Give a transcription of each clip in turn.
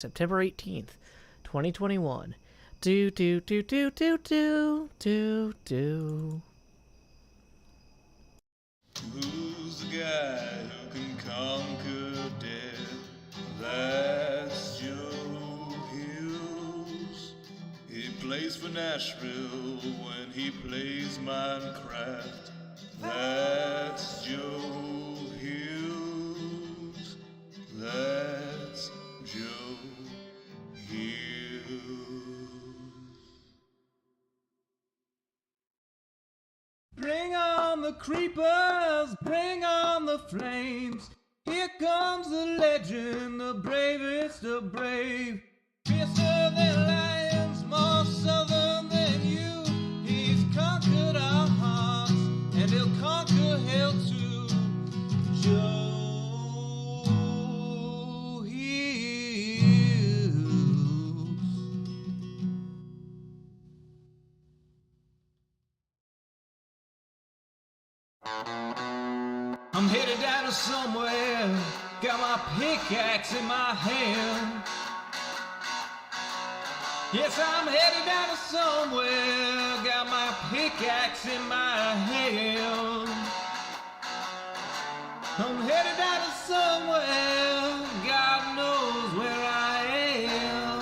September 18th, 2021. Do, do, do, do, do, do, do, do. Who's the guy who can conquer death? That's Joe Hills. He plays for Nashville when he plays Minecraft. That's Joe Hills. That's Joe Hills. Bring on the creepers, bring on the flames. Here comes the legend, the bravest of brave. Fiercer than lions, more southern than you. He's conquered our hearts, and he'll conquer hell too. Joe Hills. I'm headed down to somewhere, got my pickaxe in my hand. Yes, I'm headed down to somewhere, got my pickaxe in my hand. I'm headed down to somewhere, God knows where I am.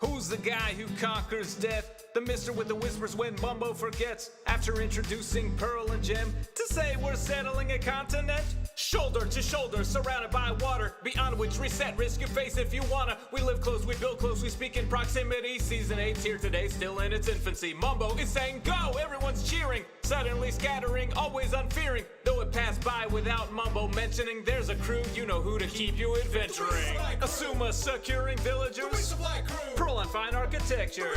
Who's the guy who conquers death? The mister with the whispers when Mumbo forgets. After introducing Pearl and Gem to say we're settling a continent. Shoulder to shoulder, surrounded by water, beyond which reset, risk your face if you wanna. We live close, we build close, we speak in proximity. Season 8's here today, still in its infancy. Mumbo is saying go, everyone's cheering, suddenly scattering, always unfearing. Though it passed by without Mumbo mentioning, there's a crew, you know who to keep you adventuring. Asuma securing villagers, Pearl on fine architecture,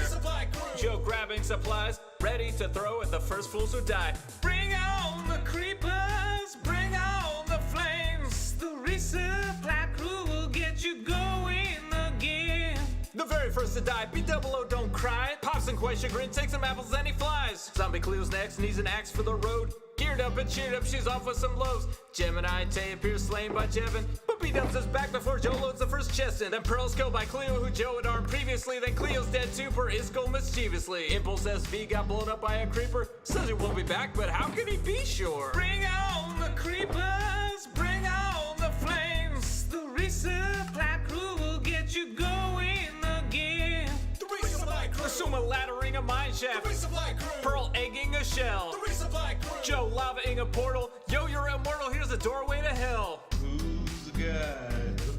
Joe grabbing supplies, ready to throw at the first fools who die. Bring on the creepers, bring on the flames. The resupply crew will get you going again. The very first to die, B-double-O, don't cry. Pops and quite chagrin, takes some apples and he flies. Zombie Cleo's next, needs an axe for the road. Geared up and cheered up, she's off with some lows. Gemini Tay appears slain by Jevin, but B-dubs us back before Joe loads the first chest in. Then Pearl's killed by Cleo, who Joe had armed previously. Then Cleo's dead too, per Isco mischievously. Impulse SV got blown up by a creeper. Says he won't be back, but how can he be sure? Bring on the creepers, bring on the flames. The resupply crew will get you going again. The resupply crew. Asuma laddering a mine shaft. The resupply crew. Pearl egging a shell. The resupply crew. Joe lavaing a portal. Yo, you're immortal, here's a doorway to hell. Who's the guy?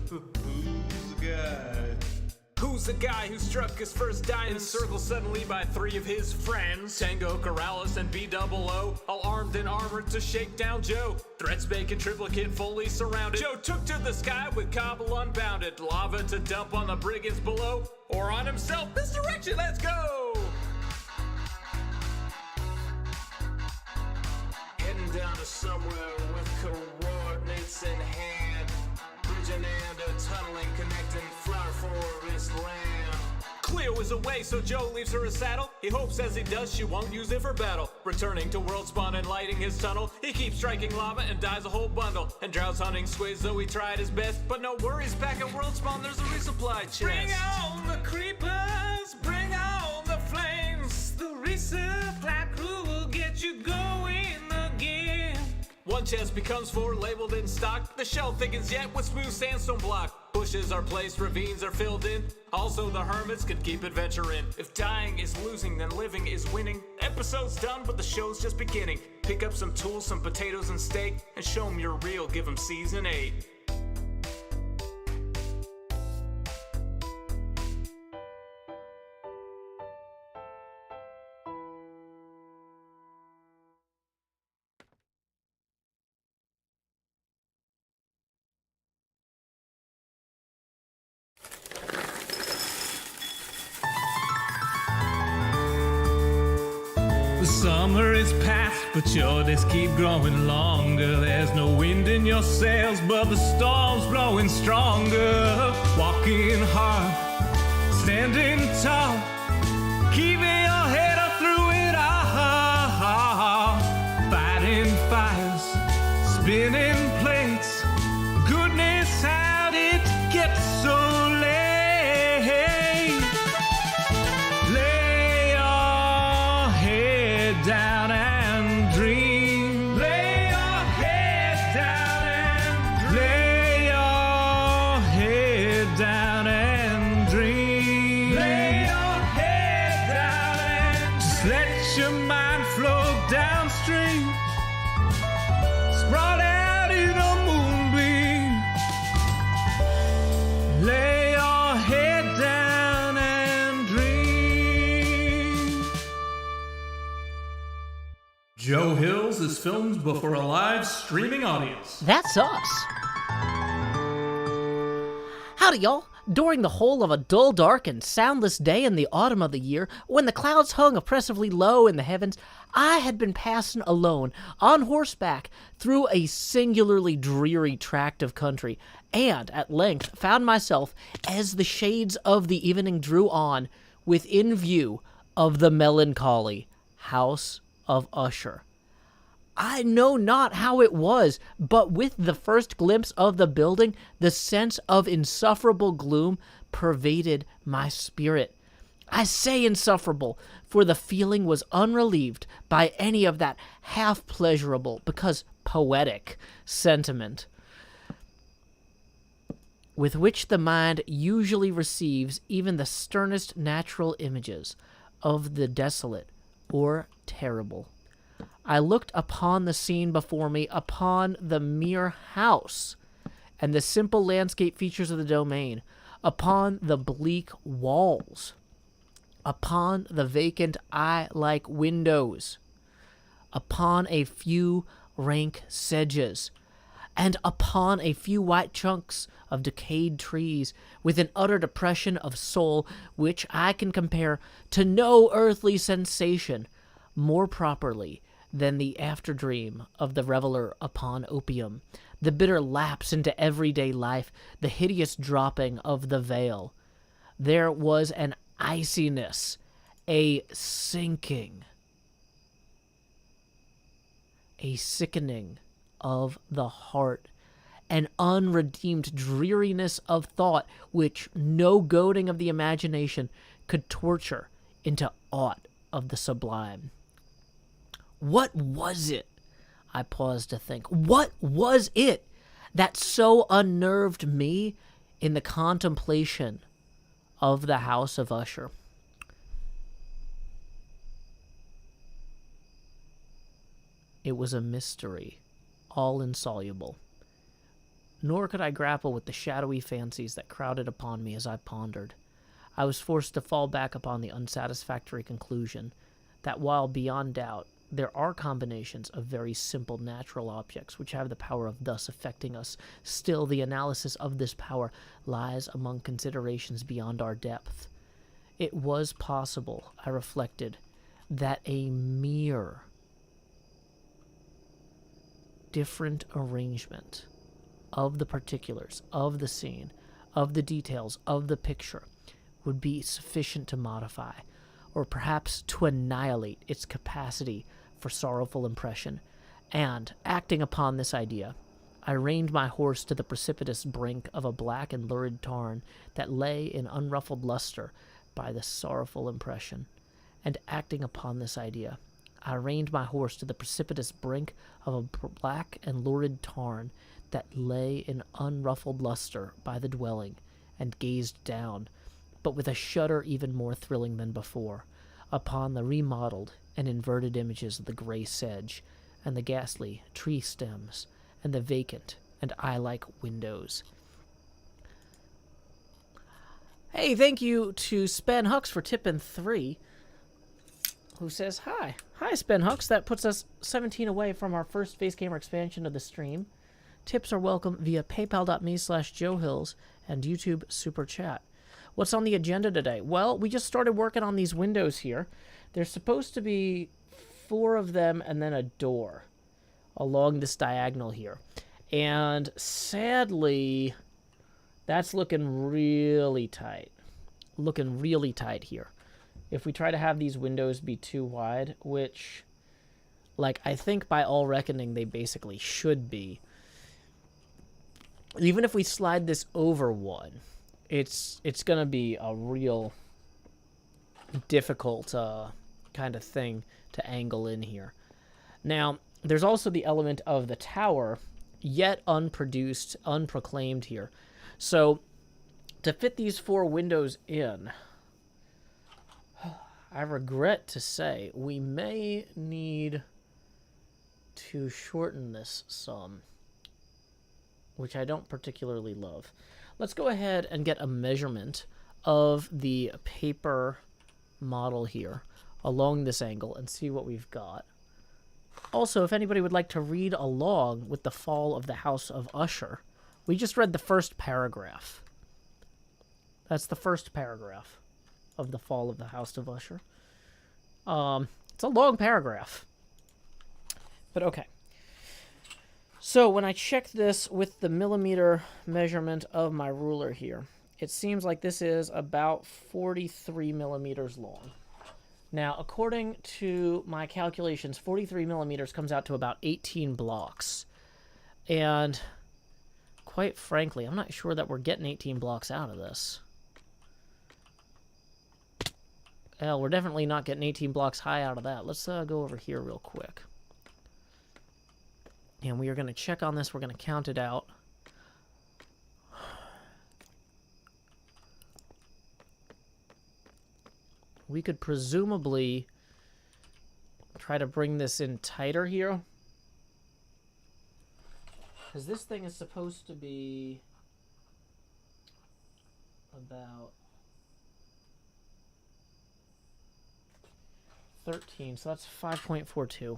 Who's the guy? Who's the guy who struck his first diamond? Encircled suddenly by three of his friends. Tango, Corrales, and B-double-O, all armed and armored to shake down Joe. Threats bacon triplicate fully surrounded. Joe took to the sky with Cobble unbounded. Lava to dump on the brigands below, or on himself. This direction, let's go! Heading down to somewhere with coordinates in hand. Bridging and a tunneling connecting flower forest land. Cleo is away, so Joe leaves her a saddle. He hopes as he does she won't use it for battle. Returning to world spawn and lighting his tunnel, he keeps striking lava and dies a whole bundle. And drowns hunting squids, though he tried his best. But no worries, back at world spawn there's a resupply chest. Bring on the creepers, bring on the flames. The resupply crew will get you going again. One chest becomes four, labeled in stock. The shell thickens yet with smooth sandstone block. Bushes are placed, ravines are filled in. Also the hermits can keep adventuring. If dying is losing, then living is winning. Episode's done, but the show's just beginning. Pick up some tools, some potatoes and steak, and show 'em you're real, give 'em season 8. The summer is past, but your days keep growing longer. There's no wind in your sails, but the storm's blowing stronger. Walking hard, standing tall, keeping your head up through it all. Let your mind flow downstream. Sprawl out in a moonbeam. Lay your head down and dream. Joe Hills is filmed before a live streaming audience. That's us. Howdy, y'all. During the whole of a dull, dark, and soundless day in the autumn of the year, when the clouds hung oppressively low in the heavens, I had been passing alone, on horseback, through a singularly dreary tract of country, and, at length, found myself, as the shades of the evening drew on, within view of the melancholy House of Usher. I know not how it was, but with the first glimpse of the building, the sense of insufferable gloom pervaded my spirit. I say insufferable, for the feeling was unrelieved by any of that half-pleasurable, because poetic, sentiment with which the mind usually receives even the sternest natural images of the desolate or terrible. I looked upon the scene before me, upon the mere house and the simple landscape features of the domain, upon the bleak walls, upon the vacant eye-like windows, upon a few rank sedges, and upon a few white chunks of decayed trees, with an utter depression of soul which I can compare to no earthly sensation more properly than the after-dream of the reveler upon opium, the bitter lapse into everyday life, the hideous dropping of the veil. There was an iciness, a sinking, a sickening of the heart, an unredeemed dreariness of thought which no goading of the imagination could torture into aught of the sublime. What was it? I paused to think. What was it that so unnerved me in the contemplation of the House of Usher? It was a mystery, all insoluble. Nor could I grapple with the shadowy fancies that crowded upon me as I pondered. I was forced to fall back upon the unsatisfactory conclusion that while beyond doubt there are combinations of very simple natural objects which have the power of thus affecting us, still the analysis of this power lies among considerations beyond our depth. It was possible, I reflected, that a mere different arrangement of the particulars, of the scene, of the details, of the picture would be sufficient to modify, or perhaps to annihilate its capacity for sorrowful impression, and, acting upon this idea, I reined my horse to the precipitous brink of a black and lurid tarn that lay in unruffled luster by the sorrowful impression, and, acting upon this idea, I reined my horse to the precipitous brink of a black and lurid tarn that lay in unruffled luster by the dwelling, and gazed down, but with a shudder even more thrilling than before, upon the remodeled and inverted images of the gray sedge, and the ghastly tree stems, and the vacant and eye-like windows. Hey, thank you to Spen Hux for tipping 3, who says, Hi, Spen Hux. That puts us 17 away from our first Face Gamer expansion of the stream. Tips are welcome via paypal.me/JoeHills and YouTube Super Chat. What's on the agenda today? Well, we just started working on these windows here. There's supposed to be 4 of them and then a door along this diagonal here. And sadly, that's looking really tight. Looking really tight here. If we try to have these windows be too wide, which, like, I think by all reckoning they basically should be, even if we slide this over one, it's going to be a real difficult kind of thing to angle in here. Now, there's also the element of the tower, yet unproduced, unproclaimed here. So, to fit these 4 windows in, I regret to say we may need to shorten this some, which I don't particularly love. Let's go ahead and get a measurement of the paper model here along this angle and see what we've got. Also, if anybody would like to read along with the fall of the House of Usher, we just read the first paragraph. That's the first paragraph of the fall of the House of Usher. It's a long paragraph. But okay. So when I check this with the millimeter measurement of my ruler here, it seems like this is about 43 millimeters long. Now, according to my calculations, 43 millimeters comes out to about 18 blocks. And quite frankly, I'm not sure that we're getting 18 blocks out of this. Well, we're definitely not getting 18 blocks high out of that. Let's go over here real quick. And we are going to check on this. We're going to count it out. We could presumably try to bring this in tighter here. Because this thing is supposed to be about 13, so that's 5.42.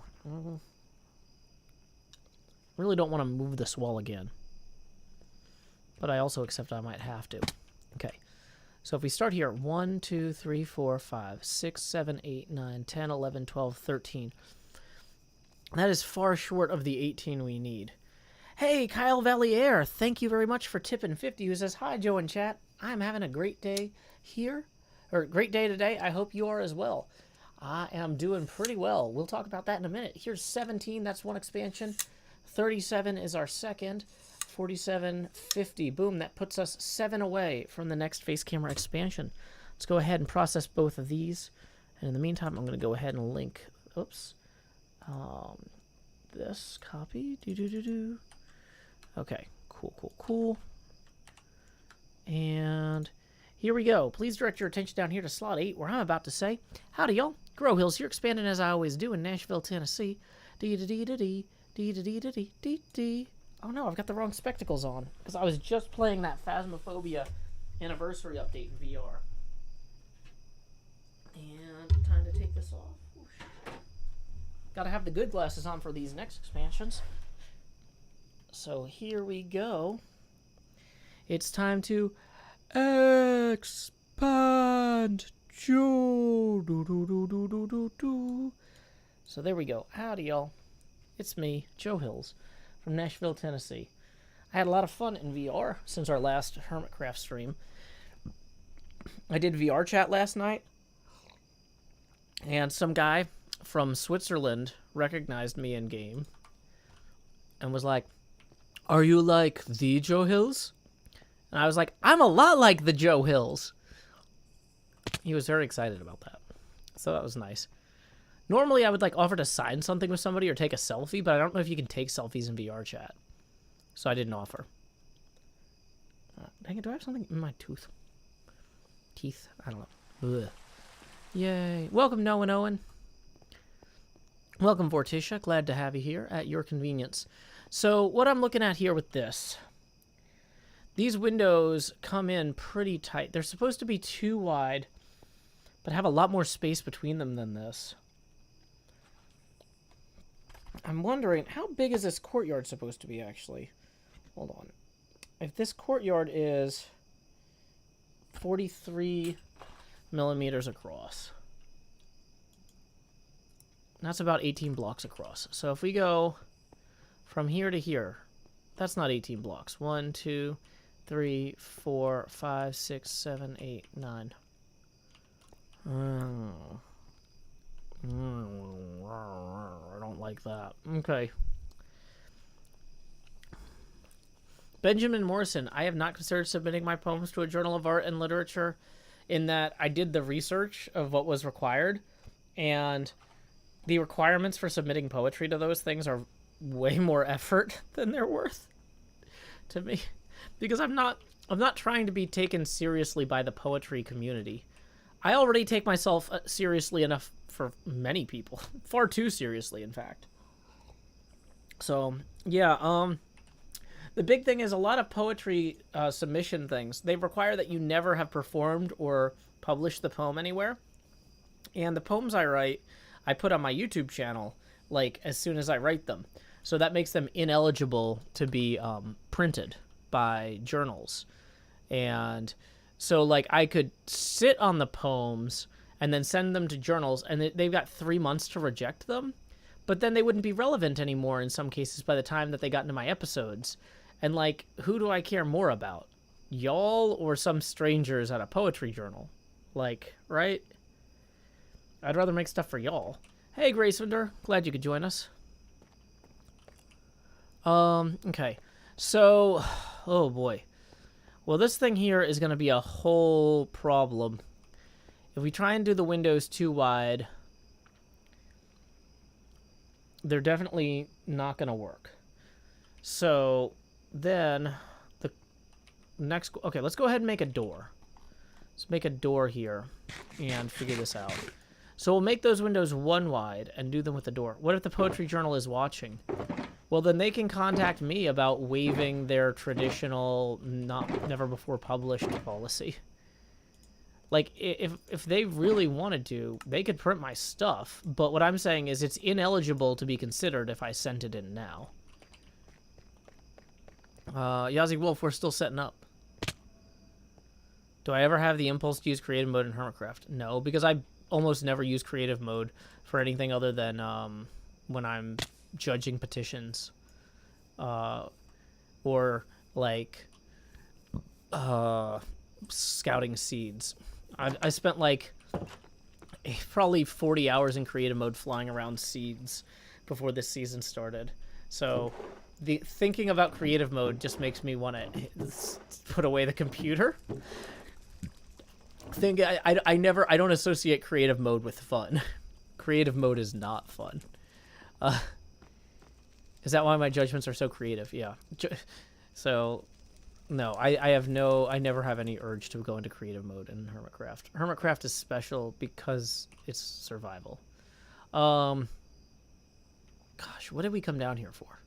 Really don't want to move this wall again. But I also accept I might have to. Okay. So if we start here, 1, 2, 3, 4, 5, 6, 7, 8, 9, 10, 11, 12, 13. That is far short of the 18 we need. Hey, Kyle Valliere, thank you very much for tipping 50, who says, hi, Joe and chat. I'm having a great day here, or great day today. I hope you are as well. I am doing pretty well. We'll talk about that in a minute. Here's 17, that's one expansion. 37 is our second. 47, 50. Boom, that puts us 7 away from the next face camera expansion. Let's go ahead and process both of these. And in the meantime, I'm going to go ahead and link, this copy. Okay, cool. And here we go. Please direct your attention down here to slot 8, where I'm about to say, howdy, y'all. Grow Hills here, expanding as I always do in Nashville, Tennessee. Oh no, I've got the wrong spectacles on, because I was just playing that Phasmophobia anniversary update in VR. And time to take this off. Gotta have the good glasses on for these next expansions. So here we go. It's time to expand. So there we go. Howdy, y'all. It's me, Joe Hills, from Nashville, Tennessee. I had a lot of fun in VR since our last HermitCraft stream. I did VR chat last night, and some guy from Switzerland recognized me in game and was like, are you like the Joe Hills? And I was like, I'm a lot like the Joe Hills. He was very excited about that. So that was nice. Normally, I would like offer to sign something with somebody or take a selfie, but I don't know if you can take selfies in VR chat. So I didn't offer. Dang it, do I have something in my tooth? Teeth? I don't know. Ugh. Yay. Welcome, Noah and Owen. Welcome, Vorticia. Glad to have you here at your convenience. So what I'm looking at here with this, these windows come in pretty tight. They're supposed to be too wide, but have a lot more space between them than this. I'm wondering, how big is this courtyard supposed to be, actually? Hold on. If this courtyard is 43 millimeters across, that's about 18 blocks across. So if we go from here to here, that's not 18 blocks. 1, 2, 3, 4, 5, 6, 7, 8, 9. I don't like that. Okay. Benjamin Morrison, I have not considered submitting my poems to a journal of art and literature, in that I did the research of what was required, and the requirements for submitting poetry to those things are way more effort than they're worth to me, because I'm not trying to be taken seriously by the poetry community. I already take myself seriously enough for many people. Far too seriously, in fact. So, yeah, the big thing is a lot of poetry submission things. They require that you never have performed or published the poem anywhere. And the poems I write, I put on my YouTube channel, like, as soon as I write them. So that makes them ineligible to be printed by journals. And so, like, I could sit on the poems and then send them to journals, and they've got 3 months to reject them. But then they wouldn't be relevant anymore in some cases by the time that they got into my episodes. And, like, who do I care more about? Y'all or some strangers at a poetry journal? Like, right? I'd rather make stuff for y'all. Hey, Gracevinder. Glad you could join us. Okay. So, oh boy. Well, this thing here is going to be a whole problem. If we try and do the windows too wide, they're definitely not going to work. So then the next... Okay, let's go ahead and make a door. Let's make a door here and figure this out. So we'll make those windows 1 wide and do them with the door. What if the Poetry Journal is watching? Well, then they can contact me about waiving their traditional never before published policy. Like, if they really wanted to, they could print my stuff. But what I'm saying is it's ineligible to be considered if I sent it in now. Yazzie Wolf, we're still setting up. Do I ever have the impulse to use creative mode in HermitCraft? No, because I almost never use creative mode for anything other than when I'm judging petitions. Or, like, scouting seeds. I spent, like, probably 40 hours in creative mode flying around seeds before this season started. So the thinking about creative mode just makes me want to put away the computer. I don't associate creative mode with fun. Creative mode is not fun. Is that why my judgments are so creative? Yeah. So, no, I never have any urge to go into creative mode in HermitCraft. HermitCraft is special because it's survival. Gosh, what did we come down here for?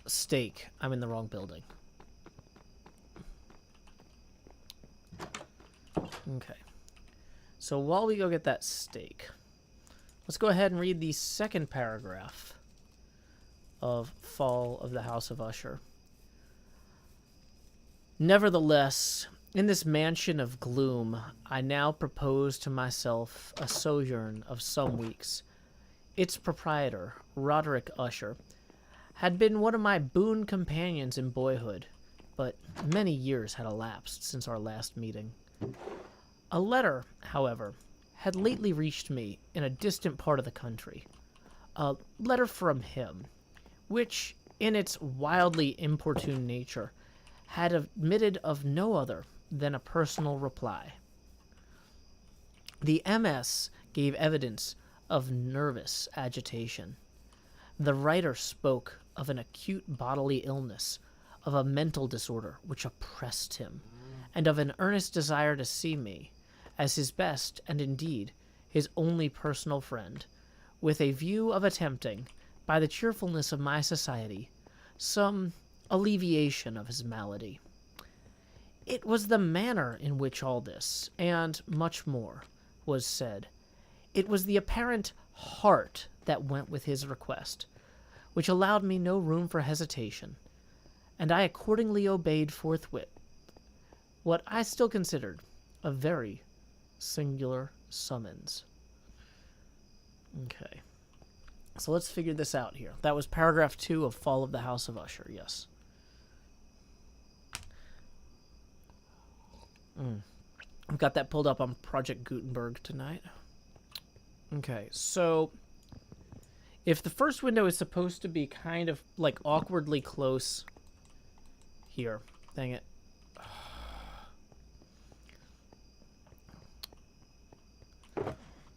Steak. I'm in the wrong building. Okay. So while we go get that steak, let's go ahead and read the second paragraph of Fall of the House of Usher. Nevertheless, in this mansion of gloom, I now propose to myself a sojourn of some weeks. Its proprietor, Roderick Usher, had been one of my boon companions in boyhood, but many years had elapsed since our last meeting. A letter, however, had lately reached me in a distant part of the country. A letter from him, which, in its wildly importune nature, had admitted of no other than a personal reply. The MS gave evidence of nervous agitation. The writer spoke of an acute bodily illness, of a mental disorder which oppressed him, and of an earnest desire to see me, as his best, and indeed his only personal friend, with a view of attempting, by the cheerfulness of my society, some alleviation of his malady. It was the manner in which all this, and much more, was said. It was the apparent heart that went with his request, which allowed me no room for hesitation, and I accordingly obeyed forthwith what I still considered a very singular summons. Okay. So let's figure this out here. That was paragraph 2 of Fall of the House of Usher, yes. I've got that pulled up on Project Gutenberg tonight. Okay, so if the first window is supposed to be kind of like awkwardly close here, dang it.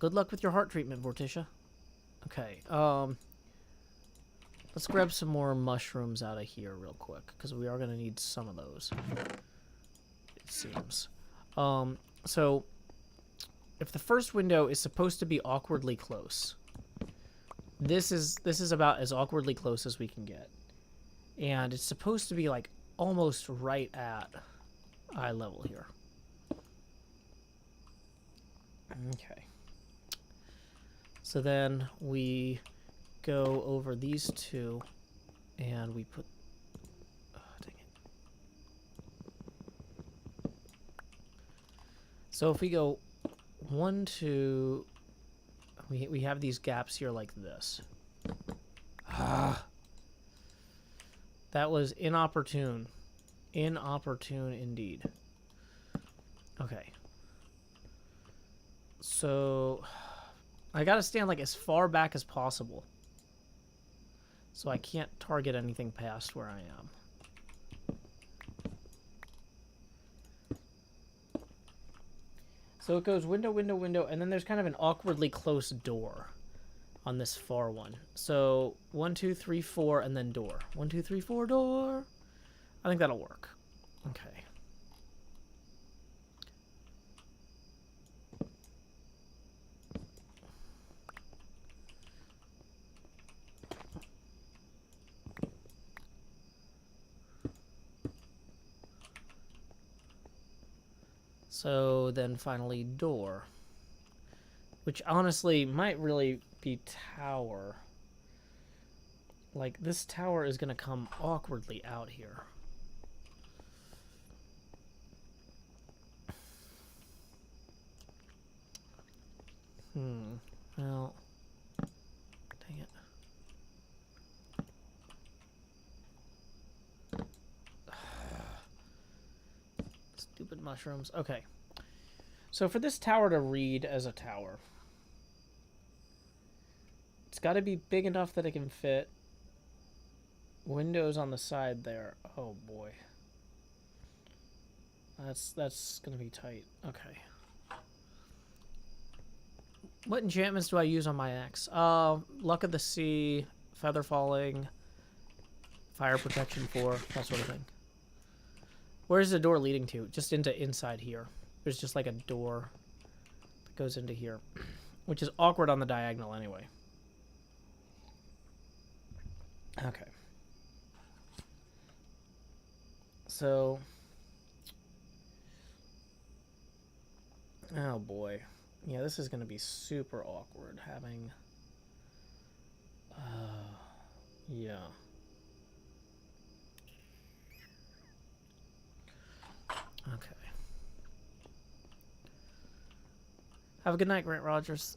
Good luck with your heart treatment, Vorticia. Okay, let's grab some more mushrooms out of here real quick, because we are going to need some of those, it seems. So if the first window is supposed to be awkwardly close, this is about as awkwardly close as we can get. And it's supposed to be like almost right at eye level here. Okay. So then we go over these two and we put, oh, dang it. So if we go 1, 2, we have these gaps here like this. That was inopportune. Inopportune indeed. Okay. So I gotta stand like as far back as possible. So I can't target anything past where I am. So it goes window, window, window, and then there's kind of an awkwardly close door on this far one. So 1, 2, 3, 4, and then door. 1, 2, 3, 4, door. I think that'll work. Okay. So then finally door, which honestly might really be tower. Like this tower is gonna come awkwardly out here. Well, dang it. Stupid mushrooms. Okay. So for this tower to read as a tower, it's got to be big enough that it can fit windows on the side there. Oh boy. That's going to be tight. Okay. What enchantments do I use on my axe? Luck of the Sea, Feather Falling, Fire Protection 4, that sort of thing. Where's the door leading to? Just into inside here. There's just like a door that goes into here, which is awkward on the diagonal anyway. Okay. So, oh boy. Yeah, this is going to be super awkward having, yeah. Okay. Have a good night, Grant Rogers.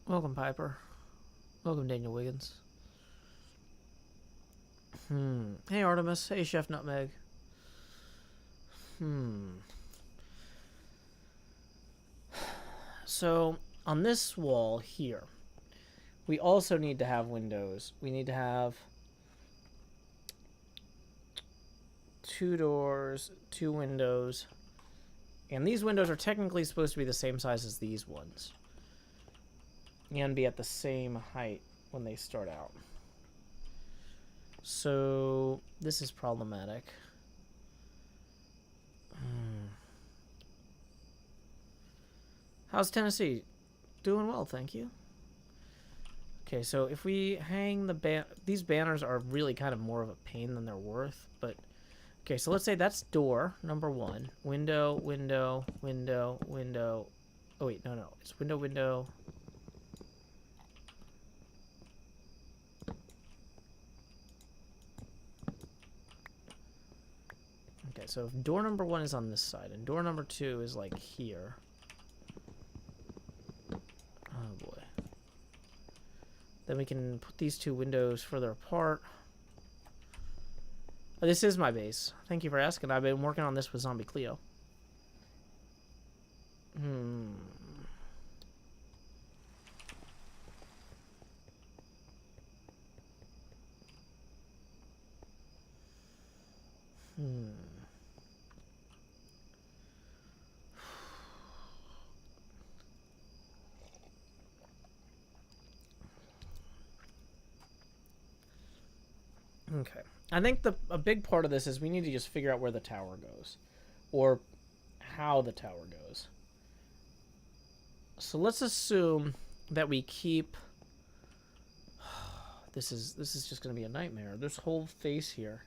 Welcome, Piper. Welcome, Daniel Wiggins. Hey, Artemis. Hey, Chef Nutmeg. So, on this wall here, we also need to have windows. We need to have 2 doors, 2 windows. And these windows are technically supposed to be the same size as these ones. And be at the same height when they start out. So, this is problematic. How's Tennessee? Doing well, thank you. Okay, so if we hang these banners are really kind of more of a pain than they're worth, but okay, so let's say that's door number 1. Window, window, window, window. Oh wait, no, it's window, window. Okay, so if door number 1 is on this side and door number 2 is like here. Oh boy. Then we can put these 2 windows further apart. Oh, this is my base. Thank you for asking. I've been working on this with Zombie Cleo. Okay. I think a big part of this is we need to just figure out where the tower goes. or how the tower goes. So let's assume that we keep... This is just going to be a nightmare. This whole face here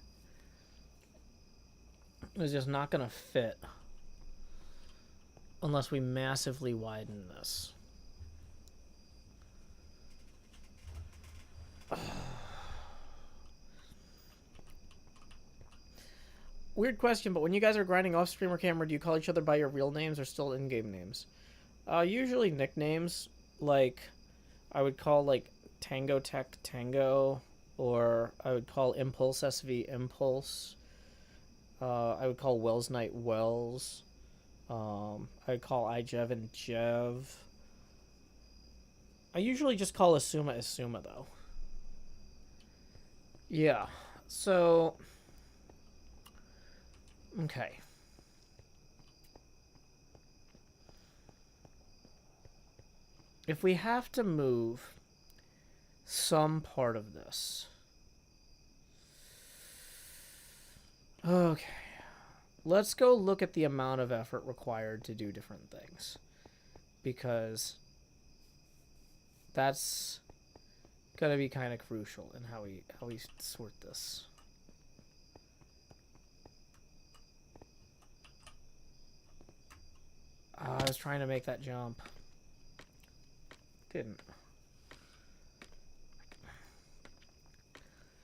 is just not going to fit unless we massively widen this. Weird question, but when you guys are grinding off stream or camera, do you call each other by your real names or still in-game names? Usually nicknames, like I would call like Tango Tech Tango, or I would call Impulse SV Impulse. I would call Wells Knight Wells. I would call iJevin Jev. I usually just call Asuma though. Yeah, so... Okay. If we have to move some part of this... Okay. Let's go look at the amount of effort required to do different things. Because that's going to be kind of crucial in how we sort this. I was trying to make that jump. Didn't.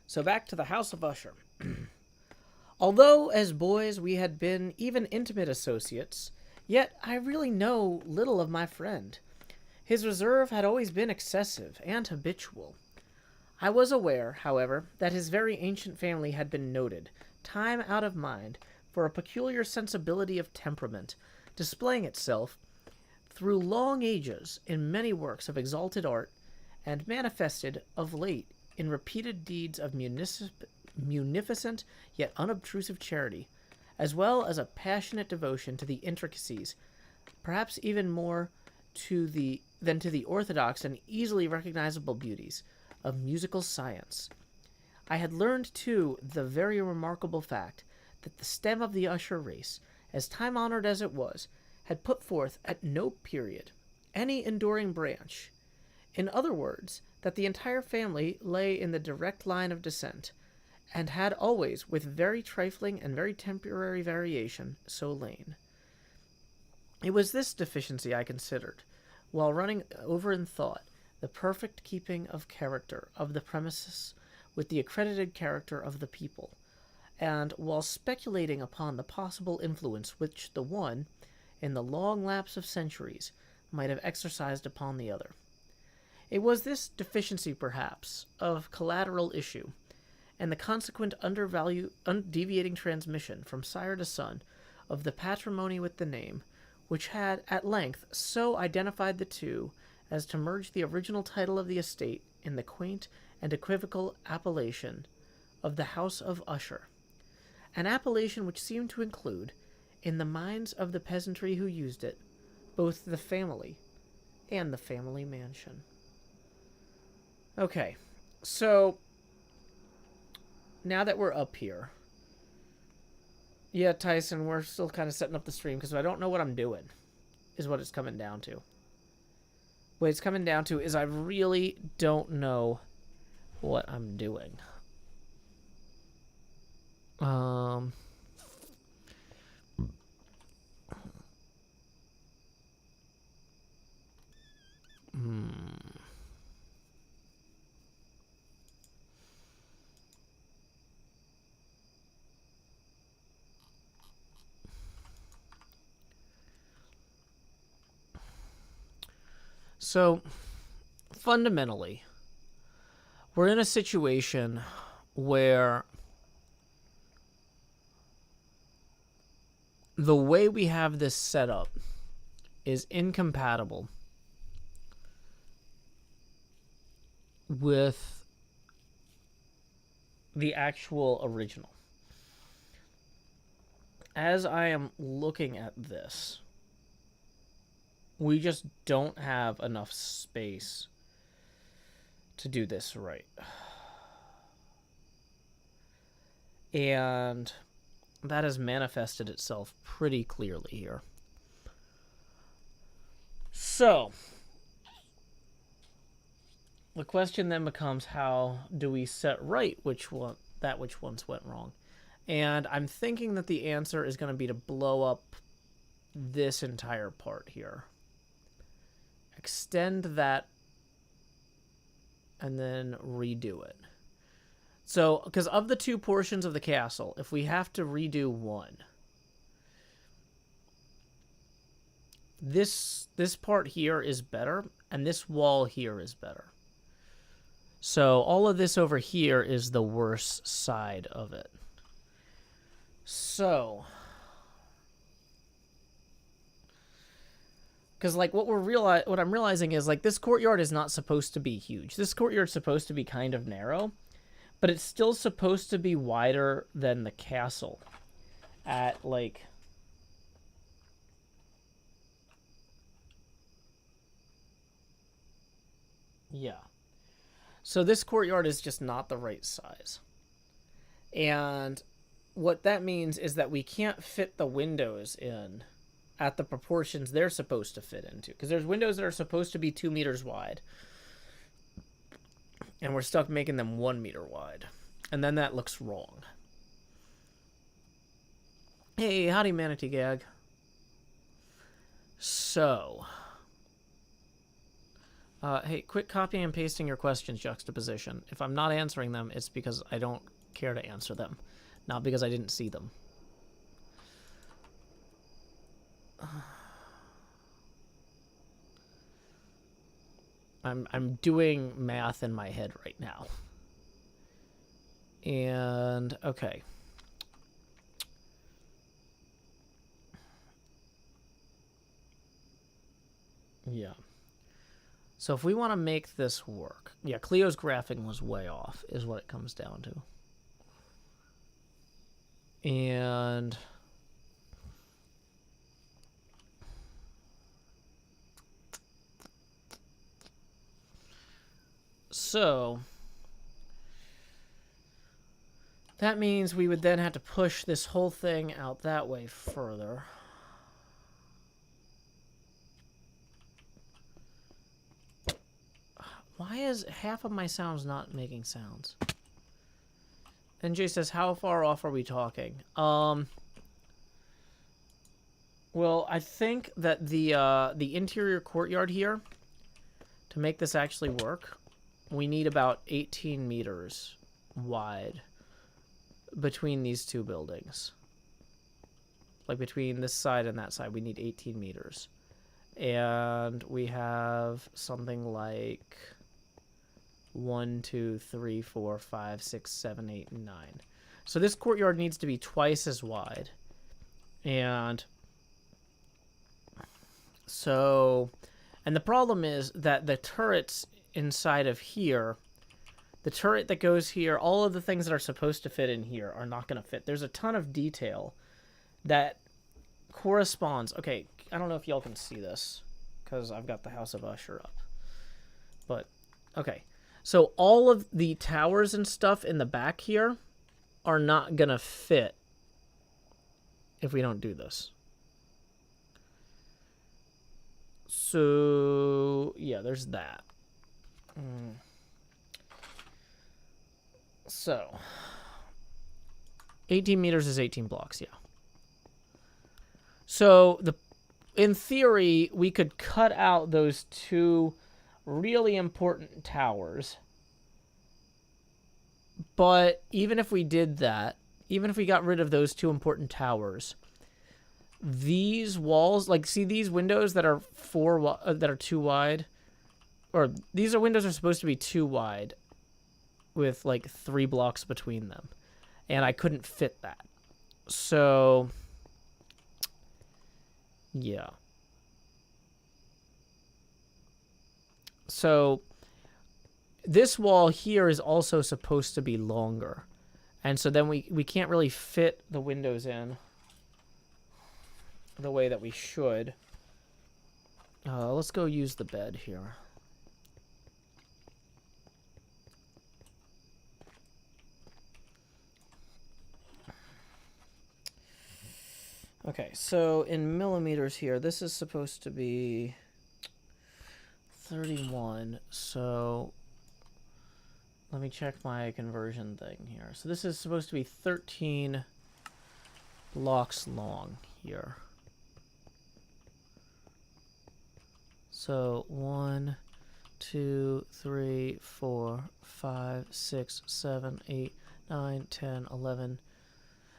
So back to the House of Usher. Although, as boys, we had been even intimate associates, yet I really know little of my friend. His reserve had always been excessive and habitual. I was aware, however, that his very ancient family had been noted, time out of mind, for a peculiar sensibility of temperament, displaying itself through long ages in many works of exalted art, and manifested of late in repeated deeds of munificent yet unobtrusive charity, as well as a passionate devotion to the intricacies, perhaps even more than to the orthodox and easily recognizable beauties of musical science. I had learned, too, the very remarkable fact that the stem of the Usher race, as time-honored as it was, had put forth at no period any enduring branch. In other words, that the entire family lay in the direct line of descent, and had always, with very trifling and very temporary variation, so lain. It was this deficiency I considered, while running over in thought the perfect keeping of character of the premises with the accredited character of the people, and while speculating upon the possible influence which the one, in the long lapse of centuries, might have exercised upon the other. It was this deficiency, perhaps, of collateral issue, and the consequent undeviating transmission from sire to son of the patrimony with the name, which had at length so identified the two as to merge the original title of the estate in the quaint and equivocal appellation of the House of Usher, an appellation which seemed to include, in the minds of the peasantry who used it, both the family and the family mansion. Okay, so now that we're up here, yeah, Tyson, we're still kind of setting up the stream because I don't know what I'm doing, is what it's coming down to. What it's coming down to is I really don't know what I'm doing. So, fundamentally, we're in a situation where the way we have this set up is incompatible with the actual original. As I am looking at this, we just don't have enough space to do this right. And that has manifested itself pretty clearly here. So, the question then becomes, how do we set right which ones went wrong? And I'm thinking that the answer is going to be to blow up this entire part here. Extend that and then redo it. So, because of the two portions of the castle, if we have to redo one, this part here is better, and this wall here is better. So all of this over here is the worse side of it. So, because like what I'm realizing is like this courtyard is not supposed to be huge. This courtyard's supposed to be kind of narrow, but it's still supposed to be wider than the castle at like yeah. So this courtyard is just not the right size. And what that means is that we can't fit the windows in at the proportions they're supposed to fit into. Because there's windows that are supposed to be 2 meters wide. And we're stuck making them 1 meter wide. And then that looks wrong. Hey, howdy, Manatee Gag. So, hey, quit copying and pasting your questions juxtaposition. If I'm not answering them, it's because I don't care to answer them, not because I didn't see them. I'm doing math in my head right now. And okay. Yeah. So if we want to make this work, yeah, Cleo's graphing was way off, is what it comes down to. And so that means we would then have to push this whole thing out that way further. Why is half of my sounds not making sounds? NJ says, how far off are we talking? Well, I think that the interior courtyard here, to make this actually work, we need about 18 meters wide between these two buildings. Like between this side and that side, we need 18 meters. And we have something like 1, 2, 3, 4, 5, 6, 7, 8, 9. So this courtyard needs to be twice as wide. And so, and the problem is that the turrets inside of here, the turret that goes here, all of the things that are supposed to fit in here are not going to fit. There's a ton of detail that corresponds. Okay, I don't know if y'all can see this because I've got the House of Usher up. But, okay. So all of the towers and stuff in the back here are not going to fit if we don't do this. So, yeah, there's that. So, 18 meters is 18 blocks, yeah. So, in theory, we could cut out those two really important towers. But even if we did that, even if we got rid of those two important towers, these walls, like, see these windows that are that are too wide, or these are windows that are supposed to be too wide with like 3 blocks between them, and I couldn't fit that. So yeah. So this wall here is also supposed to be longer. And so then we can't really fit the windows in the way that we should. Let's go use the bed here. Okay, so in millimeters here, this is supposed to be 31. So let me check my conversion thing here. So this is supposed to be 13 blocks long here. So 1, 2, 3, 4, 5, 6, 7, 8, 9, 10, 11.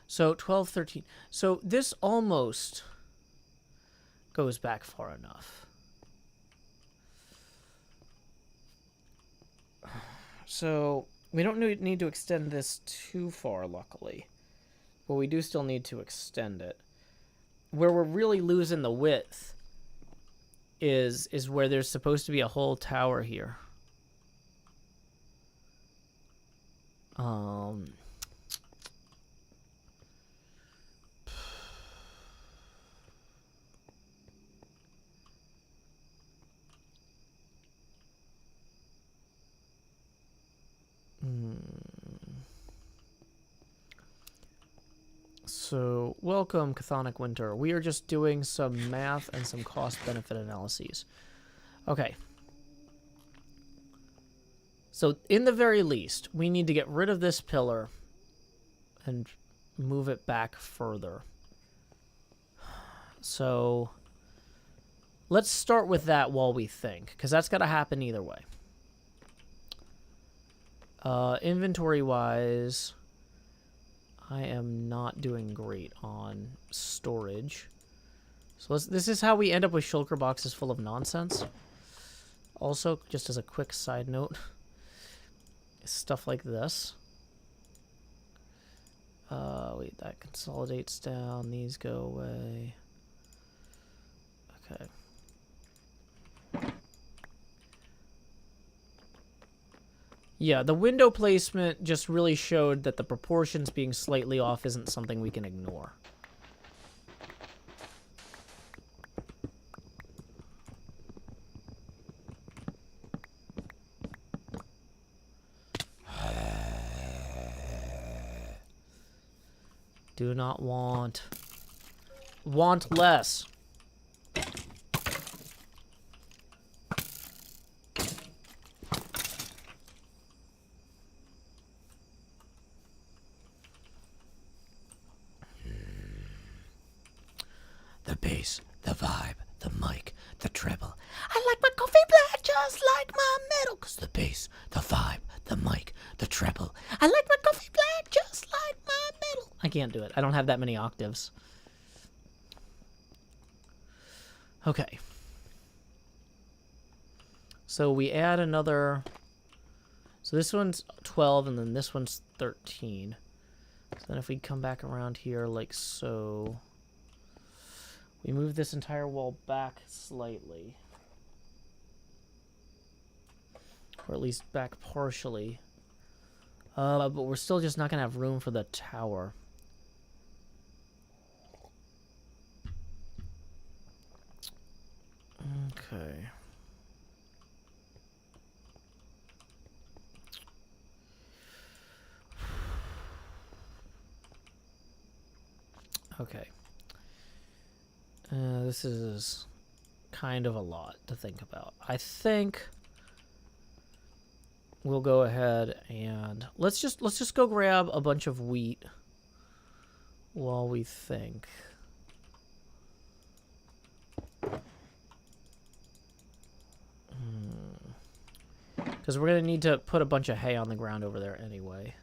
So 12, 13. So this almost goes back far enough. So we don't need to extend this too far, luckily. But we do still need to extend it. Where we're really losing the width is where there's supposed to be a whole tower here. So, welcome, Chthonic Winter. We are just doing some math and some cost-benefit analyses. Okay. So, in the very least, we need to get rid of this pillar and move it back further. So, let's start with that while we think, because that's got to happen either way. Inventory-wise, I am not doing great on storage. So this is how we end up with shulker boxes full of nonsense. Also, just as a quick side note, stuff like this. Wait, that consolidates down. These go away. Okay. Yeah, the window placement just really showed that the proportions being slightly off isn't something we can ignore. Do not want. Want less. The bass, the vibe, the mic, the treble. I like my coffee black just like my metal. 'Cause the bass, the vibe, the mic, the treble. I like my coffee black just like my metal. I can't do it. I don't have that many octaves. Okay. So we add another. So this one's 12 and then this one's 13. So then if we come back around here like so. We move this entire wall back slightly. Or at least back partially. But we're still just not going to have room for the tower. Okay. Okay. This is kind of a lot to think about. I think we'll go ahead and let's just go grab a bunch of wheat while we think. Because we're going to need to put a bunch of hay on the ground over there anyway.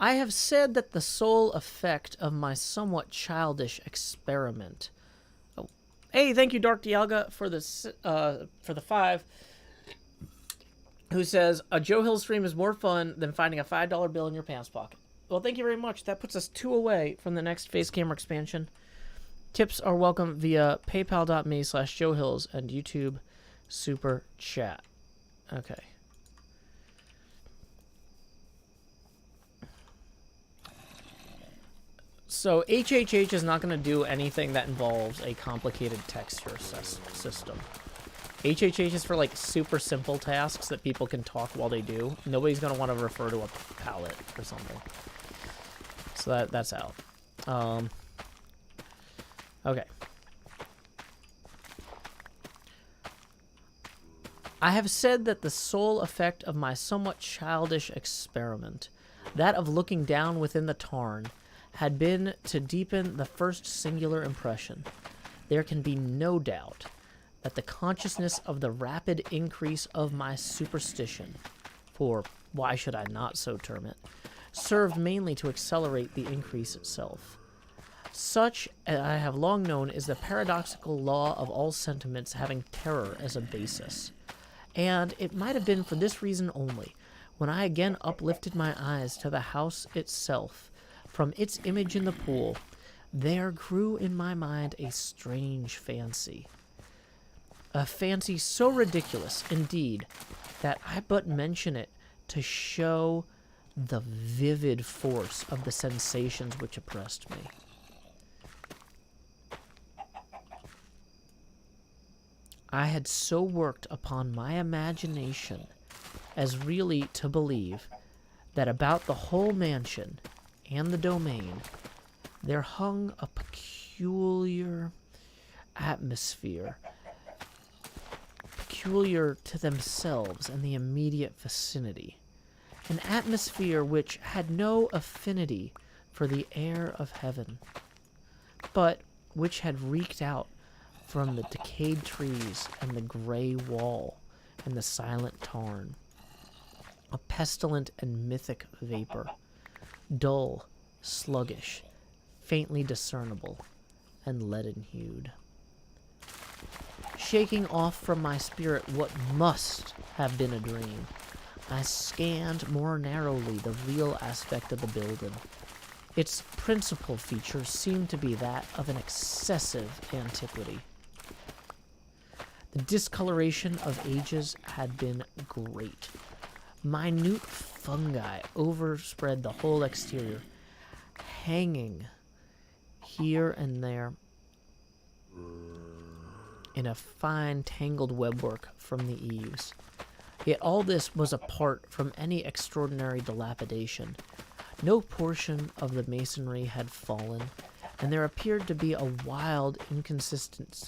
I have said that the sole effect of my somewhat childish experiment. Oh, hey, thank you, Dark Dialga, for the 5. Who says a Joe Hill stream is more fun than finding a $5 bill in your pants pocket. Well, thank you very much. That puts us 2 away from the next face camera expansion. Tips are welcome via paypal.me/JoeHills and YouTube Super Chat. Okay. So HHH is not going to do anything that involves a complicated texture system. HHH is for like super simple tasks that people can talk while they do. Nobody's going to want to refer to a palette or something. So that's out. Okay. I have said that the sole effect of my somewhat childish experiment, that of looking down within the tarn, had been to deepen the first singular impression. There can be no doubt that the consciousness of the rapid increase of my superstition, for why should I not so term it, served mainly to accelerate the increase itself. Such, as I have long known, is the paradoxical law of all sentiments having terror as a basis. And it might have been for this reason only, when I again uplifted my eyes to the house itself, from its image in the pool, there grew in my mind a strange fancy. A fancy so ridiculous, indeed, that I but mention it to show the vivid force of the sensations which oppressed me. I had so worked upon my imagination as really to believe that about the whole mansion and the domain there hung a peculiar atmosphere, peculiar to themselves and the immediate vicinity, an atmosphere which had no affinity for the air of heaven, but which had reeked out from the decayed trees and the gray wall and the silent tarn, a pestilent and mythic vapor, dull, sluggish, faintly discernible, and leaden-hued. Shaking off from my spirit what must have been a dream, I scanned more narrowly the real aspect of the building. Its principal feature seemed to be that of an excessive antiquity. The discoloration of ages had been great. Minute fungi overspread the whole exterior, hanging here and there in a fine tangled webwork from the eaves. Yet all this was apart from any extraordinary dilapidation. No portion of the masonry had fallen, and there appeared to be a wild inconsistency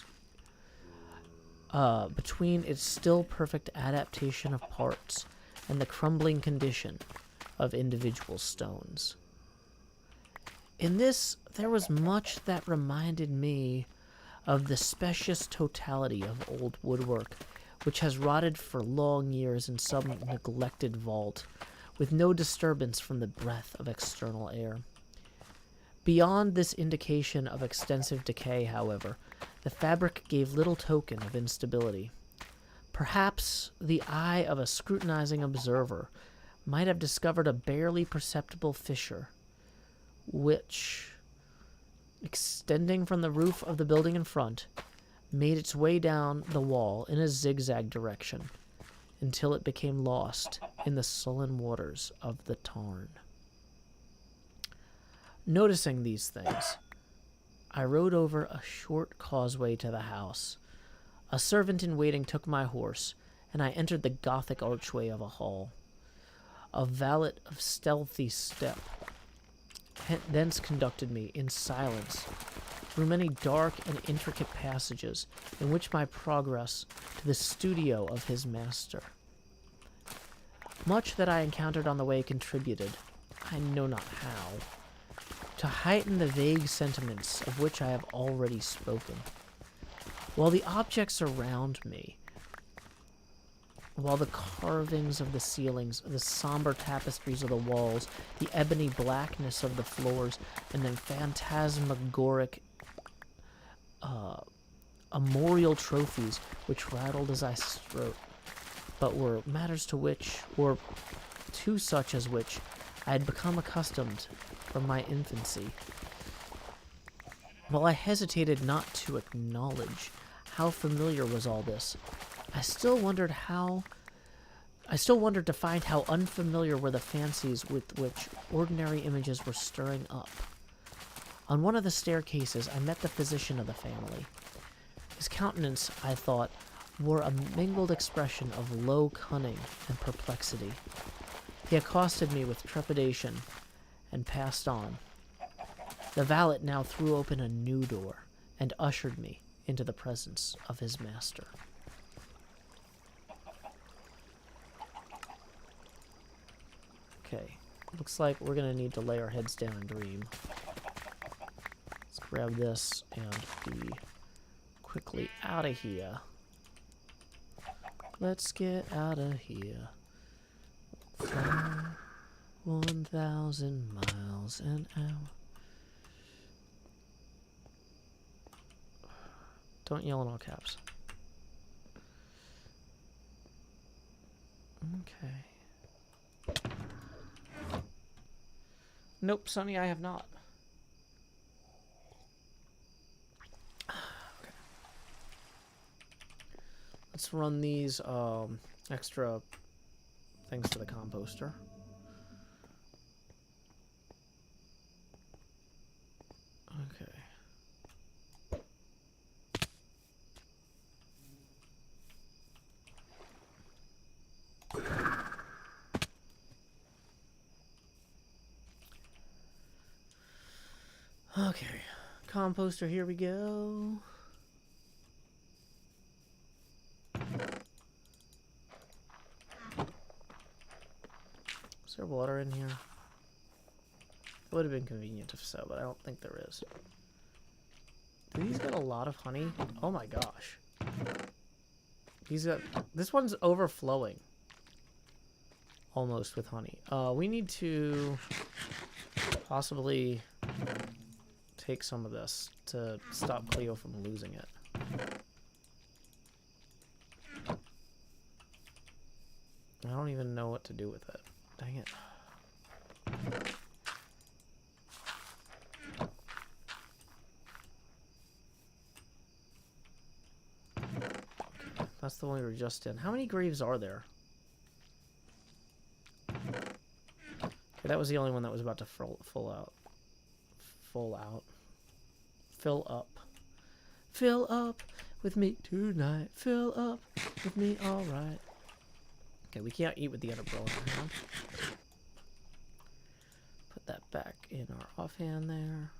between its still perfect adaptation of parts and the crumbling condition of individual stones. In this, there was much that reminded me of the specious totality of old woodwork, which has rotted for long years in some neglected vault, with no disturbance from the breath of external air. Beyond this indication of extensive decay, however, the fabric gave little token of instability. Perhaps the eye of a scrutinizing observer might have discovered a barely perceptible fissure, which, extending from the roof of the building in front, made its way down the wall in a zigzag direction until it became lost in the sullen waters of the tarn. Noticing these things, I rode over a short causeway to the house. A servant in waiting took my horse, and I entered the Gothic archway of a hall. A valet of stealthy step thence conducted me in silence through many dark and intricate passages in which my progress to the studio of his master. Much that I encountered on the way contributed, I know not how, to heighten the vague sentiments of which I have already spoken. While the objects around me, while the carvings of the ceilings, the somber tapestries of the walls, the ebony blackness of the floors, and the phantasmagoric armorial trophies which rattled as I strode, but were matters to which, or to such as which, I had become accustomed from my infancy. While I hesitated not to acknowledge how familiar was all this, I still wondered to find how unfamiliar were the fancies with which ordinary images were stirring up. On one of the staircases, I met the physician of the family. His countenance, I thought, wore a mingled expression of low cunning and perplexity. He accosted me with trepidation and passed on. The valet now threw open a new door and ushered me into the presence of his master. Okay, looks like we're gonna need to lay our heads down and dream. Let's grab this and be quickly out of here. Let's get out of here. Fly 1,000 miles an hour. Don't yell in all caps. Okay. Nope, Sonny, I have not. Okay. Let's run these extra things to the composter. Okay. Okay, composter, here we go. Is there water in here? It would have been convenient if so, but I don't think there is. Do these got a lot of honey? Oh my gosh. These got, this one's overflowing. Almost with honey. We need to possibly take some of this to stop Cleo from losing it. I don't even know what to do with it. Dang it. Okay, that's the one we were just in. How many graves are there? Okay, that was the only one that was about to fill up. Fill up with me tonight. Fill up with me, alright. Okay, we can't eat with the umbrella in our hand. Put that back in our offhand there.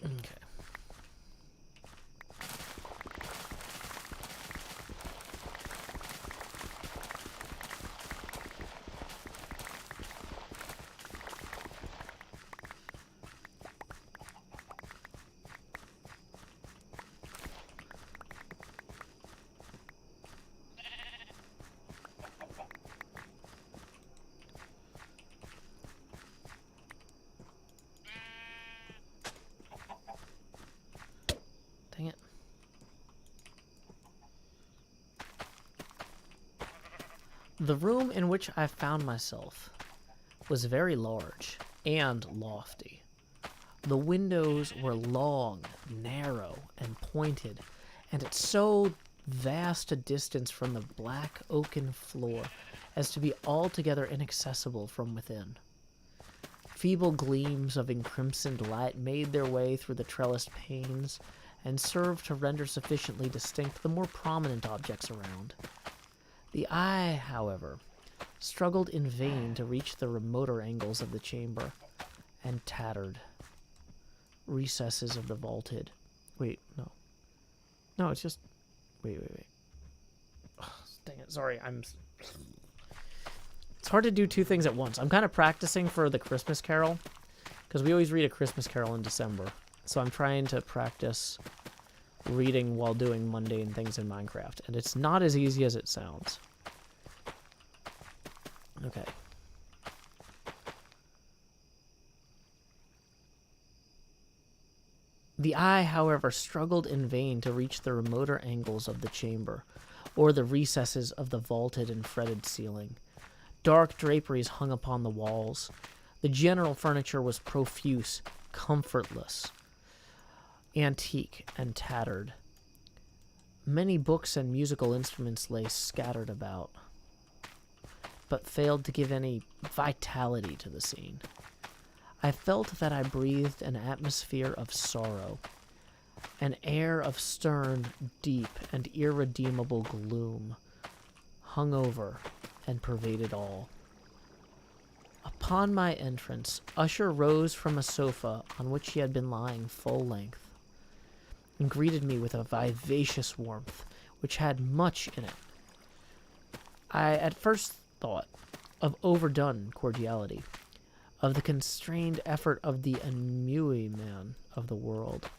Okay. Dang it. The room in which I found myself was very large and lofty. The windows were long, narrow, and pointed, and at so vast a distance from the black oaken floor as to be altogether inaccessible from within. Feeble gleams of encrimsoned light made their way through the trellised panes and served to render sufficiently distinct the more prominent objects around. The eye, however, struggled in vain to reach the remoter angles of the chamber and tattered recesses of the vaulted. Wait, no. No, it's just... Wait. Oh, dang it, sorry, It's hard to do two things at once. I'm kind of practicing for the Christmas Carol, because we always read a Christmas Carol in December. So I'm trying to practice reading while doing mundane things in Minecraft, and it's not as easy as it sounds. Okay. The eye, however, struggled in vain to reach the remoter angles of the chamber, or the recesses of the vaulted and fretted ceiling, Dark draperies hung upon the walls. The general furniture was profuse, comfortless, antique, and tattered. Many books and musical instruments lay scattered about, but failed to give any vitality to the scene. I felt that I breathed an atmosphere of sorrow, an air of stern, deep, and irredeemable gloom hung over and pervaded all. Upon my entrance, Usher rose from a sofa on which he had been lying full length, and greeted me with a vivacious warmth which had much in it. I at first thought of overdone cordiality, of the constrained effort of the ennui man of the world.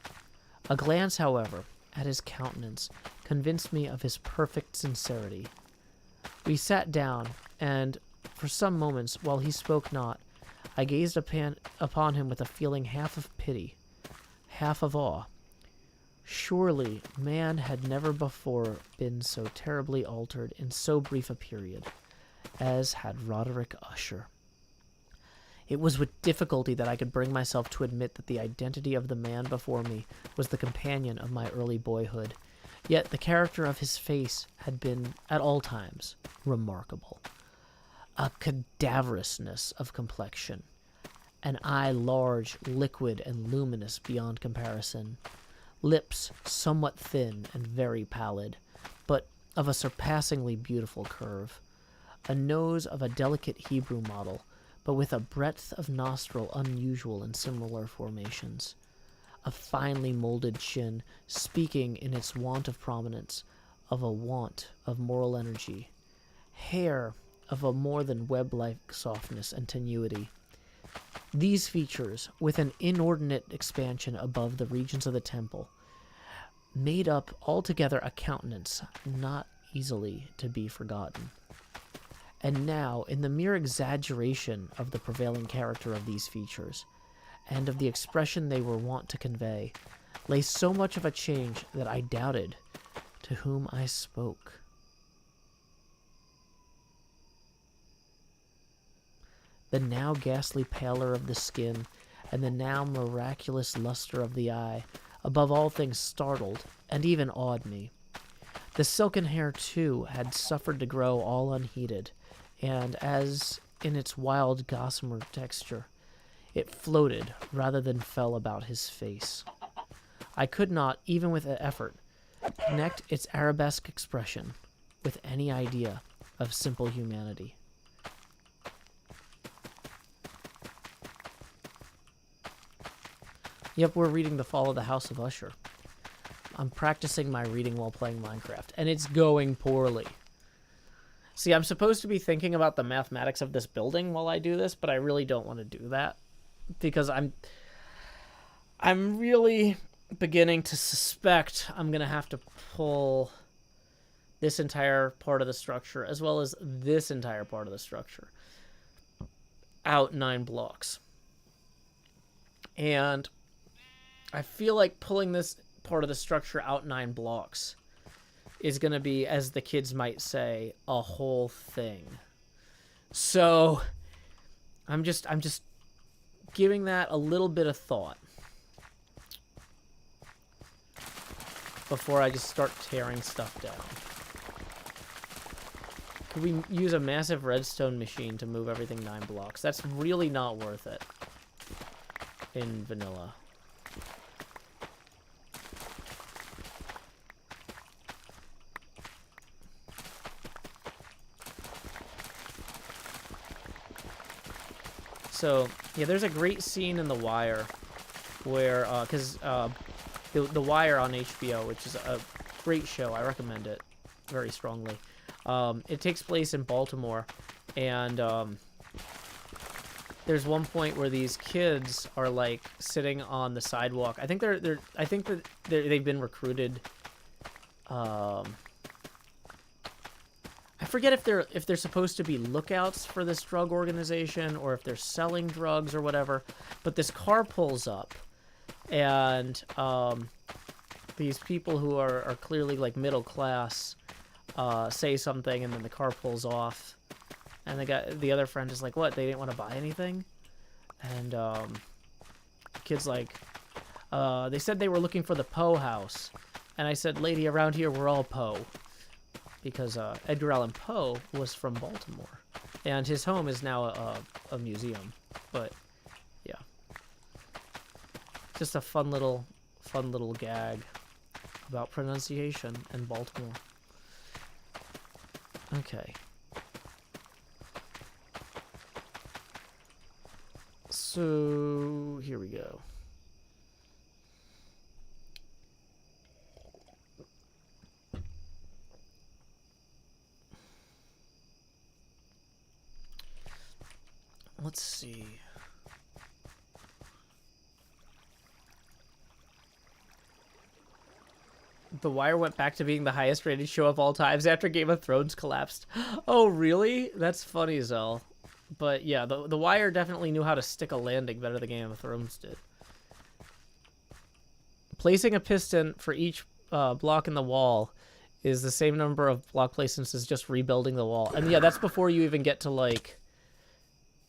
A glance, however, at his countenance convinced me of his perfect sincerity. We sat down, and for some moments, while he spoke not, I gazed upon him with a feeling half of pity, half of awe. Surely man had never before been so terribly altered in so brief a period as had Roderick Usher. It was with difficulty that I could bring myself to admit that the identity of the man before me was the companion of my early boyhood, yet the character of his face had been, at all times, remarkable. A cadaverousness of complexion, an eye large, liquid, and luminous beyond comparison, lips somewhat thin and very pallid, but of a surpassingly beautiful curve, a nose of a delicate Hebrew model, but with a breadth of nostril unusual in similar formations, a finely molded chin, speaking in its want of prominence of a want of moral energy, hair of a more than web-like softness and tenuity. These features, with an inordinate expansion above the regions of the temple, made up altogether a countenance not easily to be forgotten. And now, in the mere exaggeration of the prevailing character of these features, and of the expression they were wont to convey, lay so much of a change that I doubted to whom I spoke. The now ghastly pallor of the skin, and the now miraculous luster of the eye, above all things startled, and even awed me. The silken hair, too, had suffered to grow all unheeded, and as in its wild gossamer texture, it floated rather than fell about his face. I could not, even with an effort, connect its arabesque expression with any idea of simple humanity. Yep, we're reading The Fall of the House of Usher. I'm practicing my reading while playing Minecraft, and it's going poorly. See, I'm supposed to be thinking about the mathematics of this building while I do this, but I really don't want to do that, because I'm really beginning to suspect I'm going to have to pull this entire part of the structure, as well as this entire part of the structure, out 9 blocks. And I feel like pulling this part of the structure out 9 blocks is going to be, as the kids might say, a whole thing. So I'm just giving that a little bit of thought before I just start tearing stuff down. Could we use a massive redstone machine to move everything 9 blocks? That's really not worth it in vanilla. So, yeah, there's a great scene in The Wire where, because the Wire on HBO, which is a great show, I recommend it very strongly. It takes place in Baltimore, and there's one point where these kids are like sitting on the sidewalk. I think they've been recruited. I forget if they're supposed to be lookouts for this drug organization or if they're selling drugs or whatever. But this car pulls up, and these people who are clearly like middle class say something, and then the car pulls off, And the other friend is like, what? They didn't want to buy anything? And the kid's like, they said they were looking for the Poe house. And I said, lady, around here we're all Poe. Because Edgar Allan Poe was from Baltimore. And his home is now a museum. But, yeah. Just a fun little gag about pronunciation in Baltimore. Okay. So, here we go. Let's see. The Wire went back to being the highest rated show of all times after Game of Thrones collapsed. Oh, really? That's funny, Zell. But yeah, the Wire definitely knew how to stick a landing better than Game of Thrones did. Placing a piston for each block in the wall is the same number of block placements as just rebuilding the wall. And yeah, that's before you even get to, like,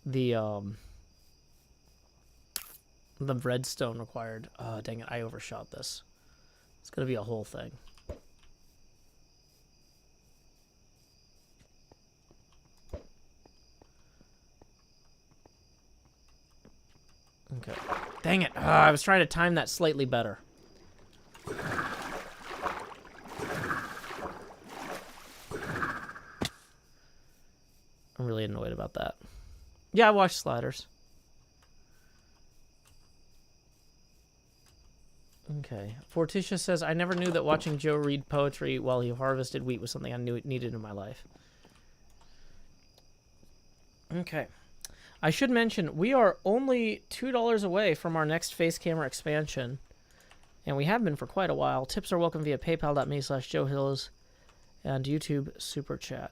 the redstone required. Dang it, I overshot this. It's gonna be a whole thing. Okay. Dang it. I was trying to time that slightly better. I'm really annoyed about that. Yeah, I watched Sliders. Okay. Forticia says, I never knew that watching Joe read poetry while he harvested wheat was something I knew needed in my life. Okay. I should mention, we are only $2 away from our next face camera expansion. And we have been for quite a while. Tips are welcome via paypal.me/JoeHills and YouTube Super Chat.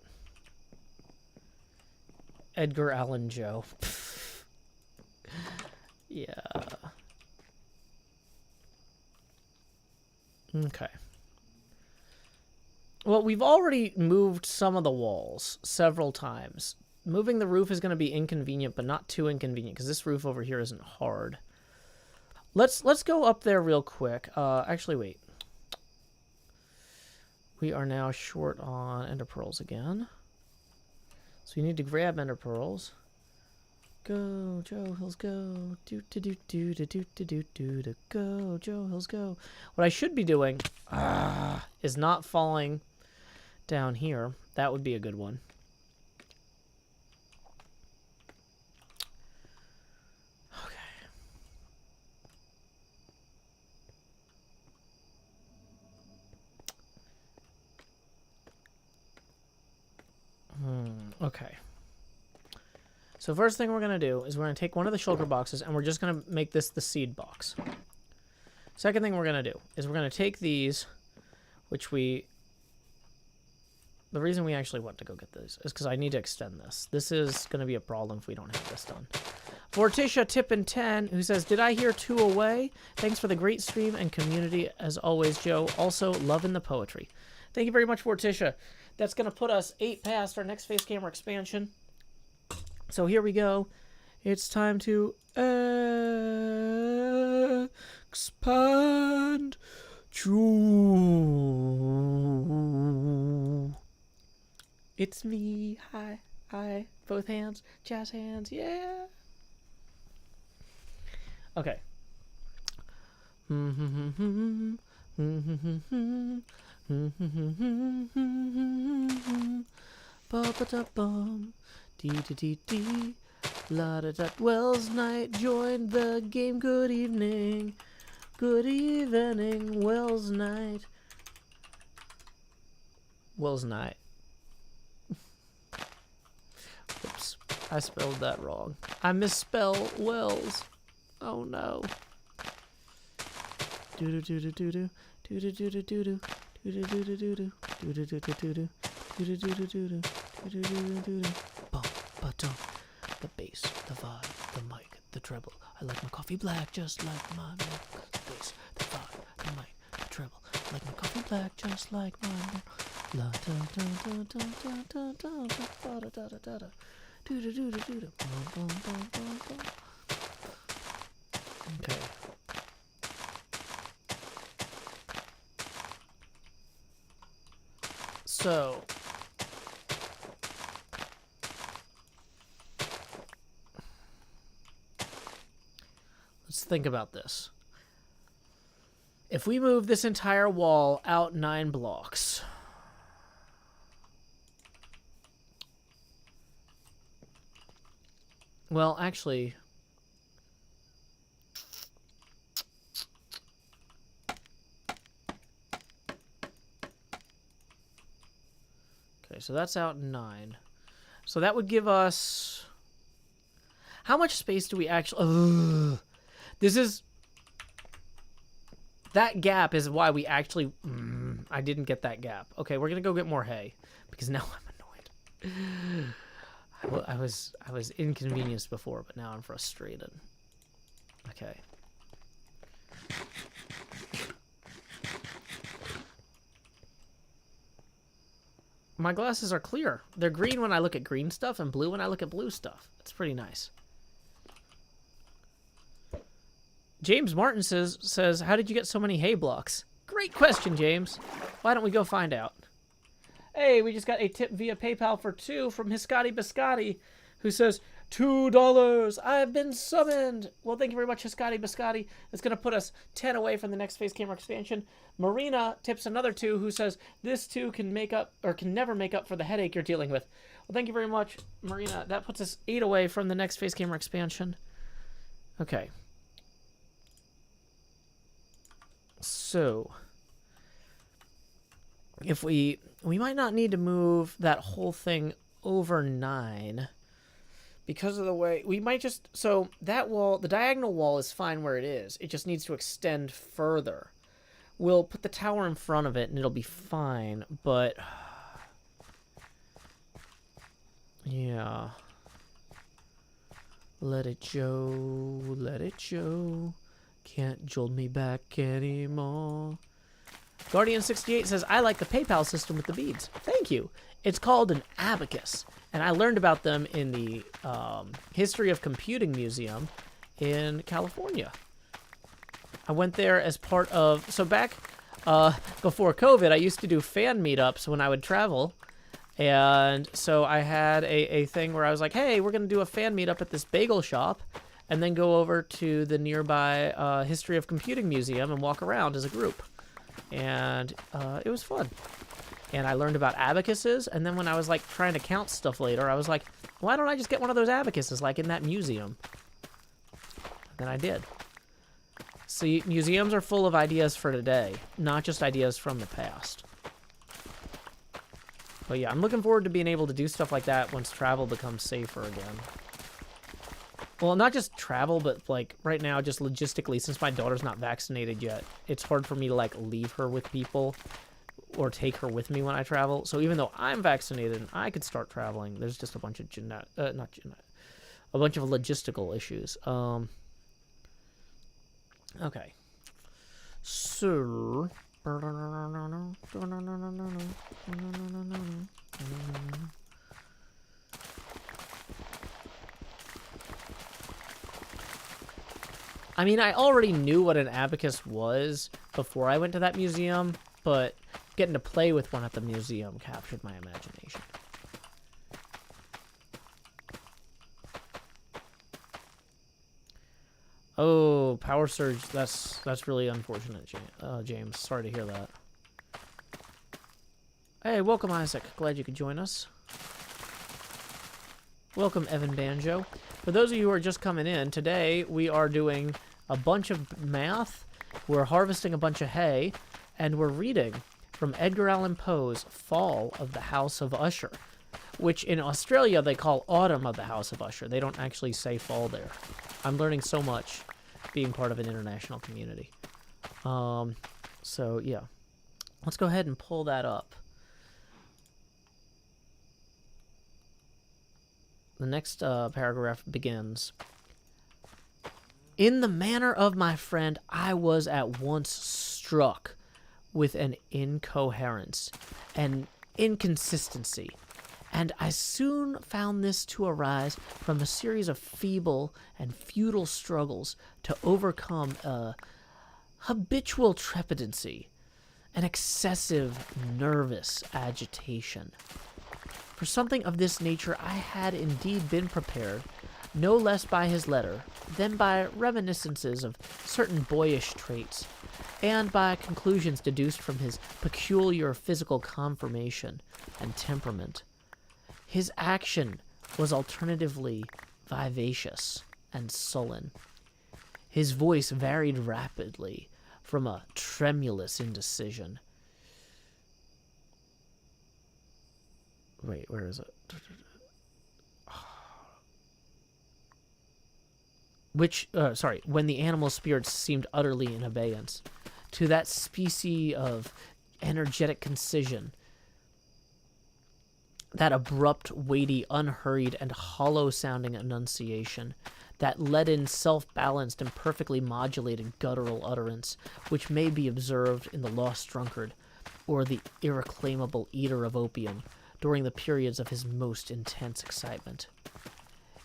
Edgar Allan Joe. Yeah. Okay. Well, we've already moved some of the walls several times. Moving the roof is going to be inconvenient, but not too inconvenient, because this roof over here isn't hard. Let's go up there real quick. Actually, wait. We are now short on ender pearls again. So you need to grab ender pearls. Go, Joe Hills, go. Do do do do do do do do do do. Go, Joe Hills, go. What I should be doing is not falling down here. That would be a good one. Okay. So first thing we're going to do is we're going to take one of the shulker boxes and we're just going to make this the seed box. Second thing we're going to do is we're going to take these, which we... The reason we actually want to go get these is because I need to extend this. This is going to be a problem if we don't have this done. Forticia Tippin10, who says, did I hear 2 away? Thanks for the great stream and community as always, Joe. Also, loving the poetry. Thank you very much, Forticia. That's going to put us 8 past our next face camera expansion. So here we go. It's time to expand. It's me. Hi. Hi. Both hands. Jazz hands. Yeah. Okay. Ba-ba-da-bum, dee-dee-dee-dee, la-da-da. Wells Knight joined the game. Good evening. Good evening, Wells Knight. Wells Knight. Oops, I spelled that wrong. I misspell Wells. Oh no. Do-do-do-do-do-do. Do-do-do-do-do-do. Do-do-do-do-do-do. Do-do-do-do-do-do. Do-do-do-do-do-do. Do-do-do-do-do. Bum, ba-dum. The bass, the vibe, the mic, the treble. I like my coffee black just like my milk. The bass, the vibe, the mic, the treble. I like my coffee black just like my milk. Okay. So let's think about this. If we move this entire wall out 9 blocks, well, actually, okay, so that's out 9. So that would give us, how much space do we actually, this is, that gap is why we actually, I didn't get that gap. Okay, we're gonna go get more hay, because now I'm annoyed. I was inconvenienced before, but now I'm frustrated. Okay. My glasses are clear. They're green when I look at green stuff and blue when I look at blue stuff. It's pretty nice. James Martin says, how did you get so many hay blocks? Great question, James. Why don't we go find out? Hey, we just got a tip via PayPal for 2 from Hiscotti Biscotti, who says, $2. I've been summoned. Well, thank you very much, Hiscotti Biscotti. That's going to put us 10 away from the next face camera expansion. Marina tips another 2, who says, this 2 can make up, or can never make up for the headache you're dealing with. Well, thank you very much, Marina. That puts us 8 away from the next face camera expansion. Okay. So, if we might not need to move that whole thing over 9 because of the way we might just, so that wall, the diagonal wall is fine where it is. It just needs to extend further. We'll put the tower in front of it and it'll be fine, but yeah. Let it show, let it show. Can't jolt me back anymore. Guardian68 says, I like the PayPal system with the beads. Thank you. It's called an abacus. And I learned about them in the History of Computing Museum in California. I went there as part of... So back before COVID, I used to do fan meetups when I would travel. And so I had a thing where I was like, hey, we're going to do a fan meetup at this bagel shop. And then go over to the nearby History of Computing Museum and walk around as a group. And it was fun. And I learned about abacuses, and then when I was like trying to count stuff later, I was like, why don't I just get one of those abacuses like in that museum? And then I did. See, museums are full of ideas for today, not just ideas from the past. But yeah, I'm looking forward to being able to do stuff like that once travel becomes safer again. Well, not just travel, but like right now, just logistically, since my daughter's not vaccinated yet, it's hard for me to like leave her with people or take her with me when I travel. So even though I'm vaccinated and I could start traveling, there's just a bunch of a bunch of logistical issues. Okay. So I mean, I already knew what an abacus was before I went to that museum, but getting to play with one at the museum captured my imagination. Oh, power surge. That's really unfortunate, James. Sorry to hear that. Hey, welcome, Isaac. Glad you could join us. Welcome, Evan Banjo. For those of you who are just coming in, today we are doing a bunch of math, we're harvesting a bunch of hay, and we're reading from Edgar Allan Poe's Fall of the House of Usher, which in Australia they call Autumn of the House of Usher. They don't actually say fall there. I'm learning so much being part of an international community. So, yeah. Let's go ahead and pull that up. The next paragraph begins. In the manner of my friend, I was at once struck with an incoherence, and inconsistency, and I soon found this to arise from a series of feeble and futile struggles to overcome a habitual trepidancy, an excessive nervous agitation. For something of this nature I had indeed been prepared, no less by his letter than by reminiscences of certain boyish traits, and by conclusions deduced from his peculiar physical conformation and temperament. His action was alternatively vivacious and sullen. His voice varied rapidly from a tremulous indecision. Wait, where is it? When the animal spirits seemed utterly in abeyance, to that species of energetic concision, that abrupt, weighty, unhurried, and hollow-sounding enunciation, that leaden, self-balanced, and perfectly modulated guttural utterance, which may be observed in the lost drunkard, or the irreclaimable eater of opium, during the periods of his most intense excitement.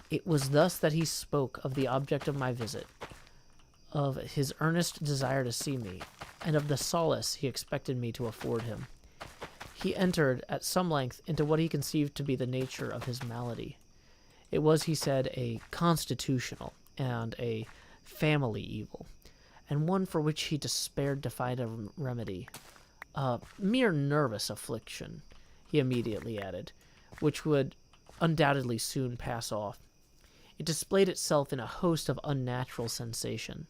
It was thus that he spoke of the object of my visit, of his earnest desire to see me, and of the solace he expected me to afford him. He entered at some length into what he conceived to be the nature of his malady. It was, he said, a constitutional and a family evil, and one for which he despaired to find a remedy. A mere nervous affliction, he immediately added, which would undoubtedly soon pass off. It displayed itself in a host of unnatural sensation.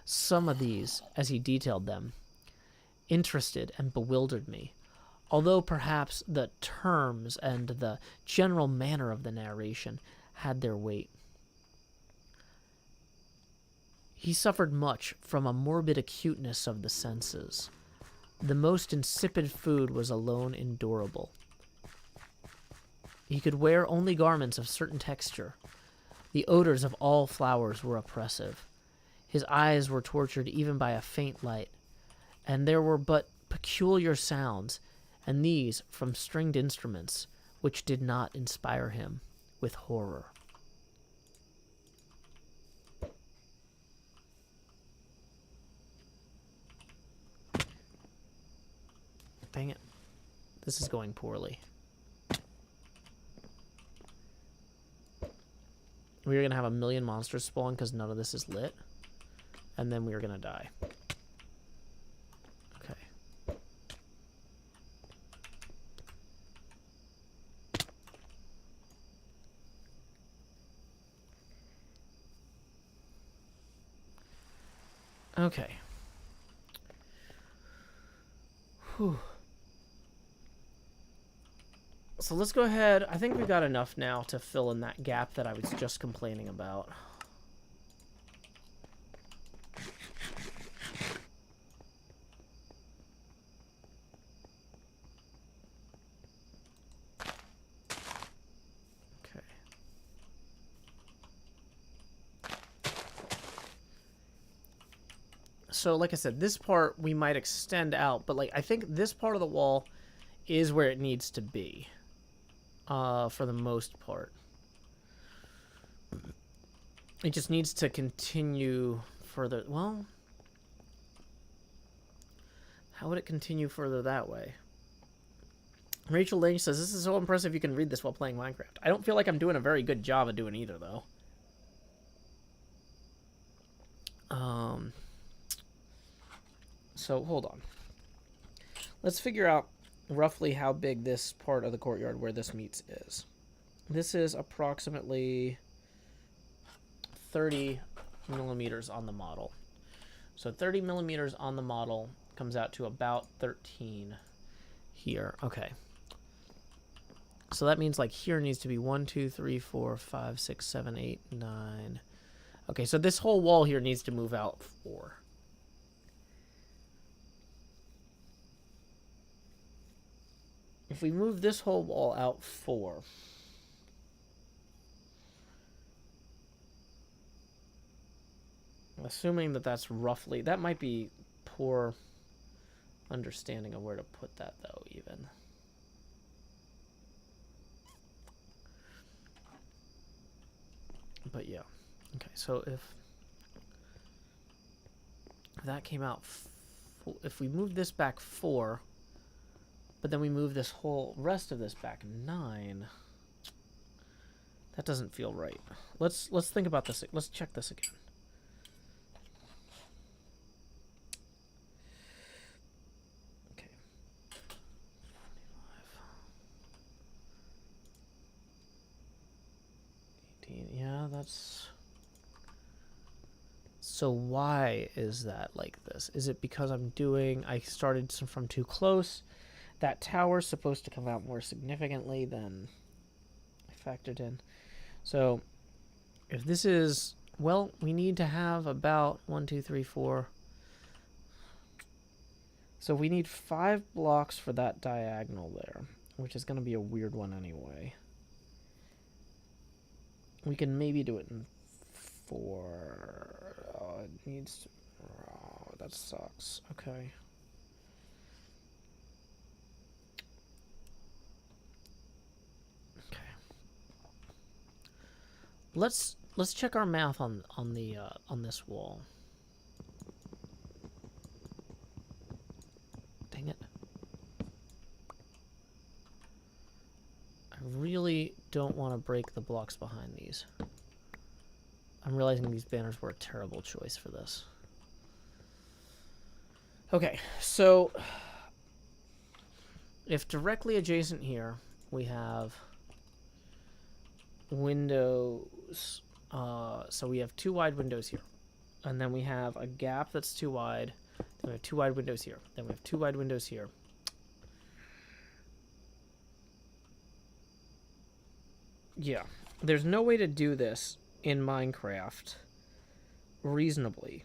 Some of these, as he detailed them, interested and bewildered me, although perhaps the terms and the general manner of the narration had their weight. He suffered much from a morbid acuteness of the senses. The most insipid food was alone endurable. He could wear only garments of certain texture. The odors of all flowers were oppressive. His eyes were tortured even by a faint light, and there were but peculiar sounds, and these from stringed instruments, which did not inspire him with horror. Dang it. This is going poorly. We're going to have a million monsters spawn because none of this is lit. And then we're going to die. Okay. Okay. Whew. So let's go ahead. I think we've got enough now to fill in that gap that I was just complaining about. Okay. So like I said, this part we might extend out, but like I think this part of the wall is where it needs to be. For the most part. It just needs to continue further. Well, how would it continue further that way? Rachel Lynch says, this is so impressive you can read this while playing Minecraft. I don't feel like I'm doing a very good job of doing either, though. So, hold on. Let's figure out roughly how big this part of the courtyard where this meets is. This is approximately 30 millimeters on the model. So 30 millimeters on the model comes out to about 13 here. Okay. So that means like here needs to be 1, 2, 3, 4, 5, 6, 7, 8, 9. Okay, so this whole wall here needs to move out 4. If we move this whole wall out 4, assuming that that's roughly, that might be poor understanding of where to put that though, even. But yeah. Okay, so if that came out, if we move this back 4, but then we move this whole rest of this back 9, that doesn't feel right. Let's think about this. Let's check this again. Okay. 18. Yeah, that's... So why is that like this? Is it because I started from too close? That tower's supposed to come out more significantly than I factored in. So if this is, well, we need to have about 1, 2, 3, 4. So we need 5 blocks for that diagonal there, which is going to be a weird one anyway. We can maybe do it in 4. Oh, it needs to, oh, that sucks. Okay. Okay. Let's check our math on this wall. Dang it. I really don't want to break the blocks behind these. I'm realizing these banners were a terrible choice for this. Okay, so if directly adjacent here we have windows, so we have 2 wide windows here, and then we have a gap that's too wide, then we have 2 wide windows here, then we have 2 wide windows here. Yeah, there's no way to do this in Minecraft reasonably.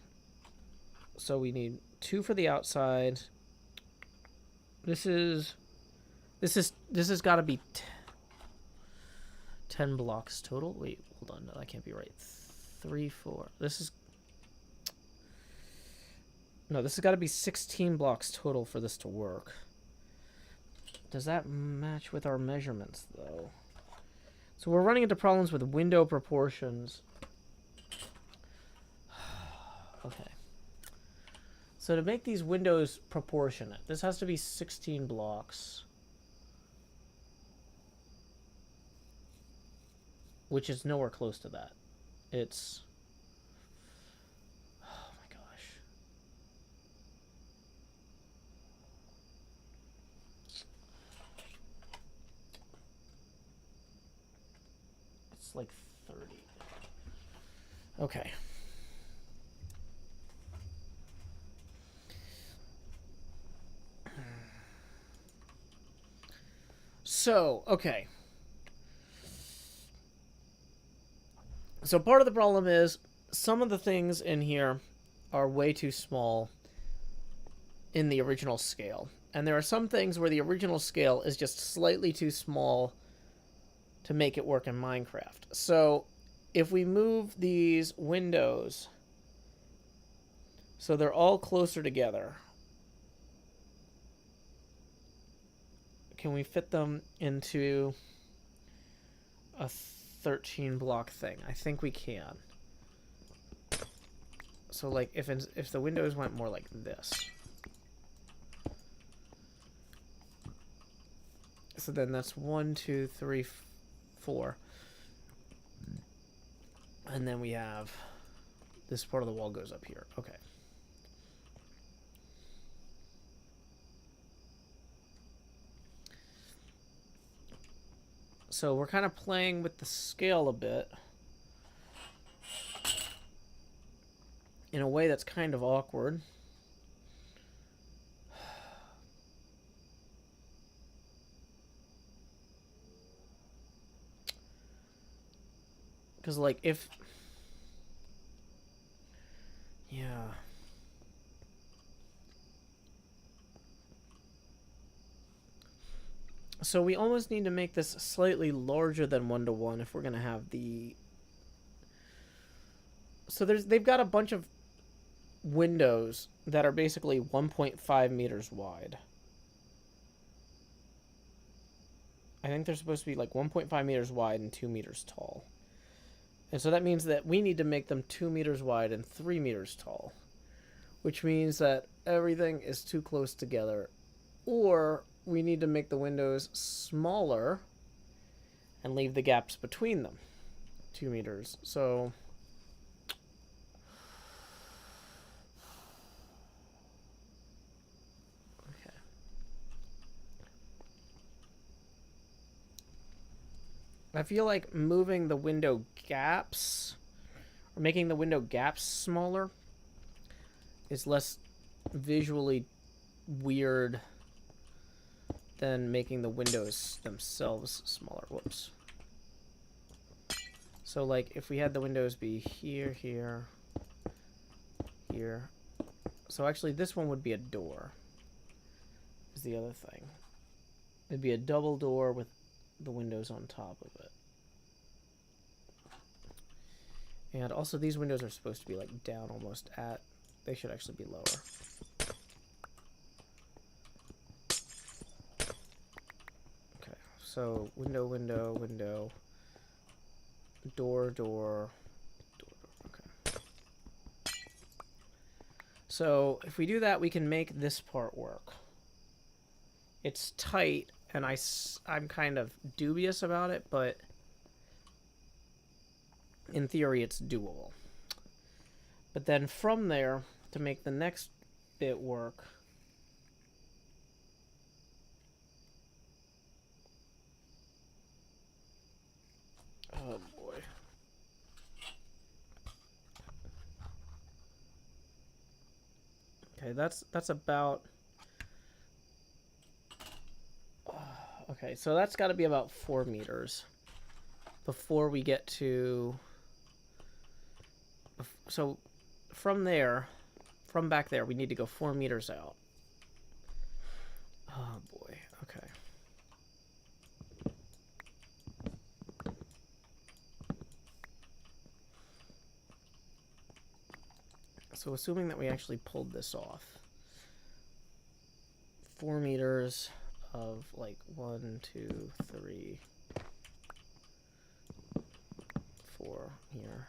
So we need 2 for the outside. This has got to be 10 blocks total. Wait, hold on, no, that can't be right. 3, 4. This has got to be 16 blocks total for this to work. Does that match with our measurements though? So we're running into problems with window proportions. Okay. So to make these windows proportionate, this has to be 16 blocks. Which is nowhere close to that. It's... Oh my gosh. It's like 30. Okay. So, okay. So part of the problem is some of the things in here are way too small in the original scale. And there are some things where the original scale is just slightly too small to make it work in Minecraft. So if we move these windows so they're all closer together, can we fit them into a 13 block thing? I think we can. So like if the windows went more like this. So then that's 1, 2, 3, 4. And then we have this part of the wall goes up here. Okay. So we're kind of playing with the scale a bit in a way that's kind of awkward. Because, like, if... Yeah. So we almost need to make this slightly larger than 1-to-1 if we're going to have the... So they've got a bunch of windows that are basically 1.5 meters wide. I think they're supposed to be like 1.5 meters wide and 2 meters tall. And so that means that we need to make them 2 meters wide and 3 meters tall, which means that everything is too close together. Or we need to make the windows smaller and leave the gaps between them 2 meters. So okay. I feel like moving the window gaps or making the window gaps smaller is less visually weird than making the windows themselves smaller. Whoops. So, like, if we had the windows be here, here, here. So, actually, this one would be a door, is the other thing. It'd be a double door with the windows on top of it. And also, these windows are supposed to be, like, down almost at... They should actually be lower. Okay, so window, window, window, door, door, door, okay. So if we do that, we can make this part work. It's tight, and I'm kind of dubious about it, but in theory, it's doable. But then from there, to make the next bit work, oh boy. Okay, that's about... Okay, so that's got to be about 4 meters before we get to... So from there, from back there, we need to go 4 meters out. Oh boy, okay. So assuming that we actually pulled this off, 4 meters of like 1, 2, 3, 4 here.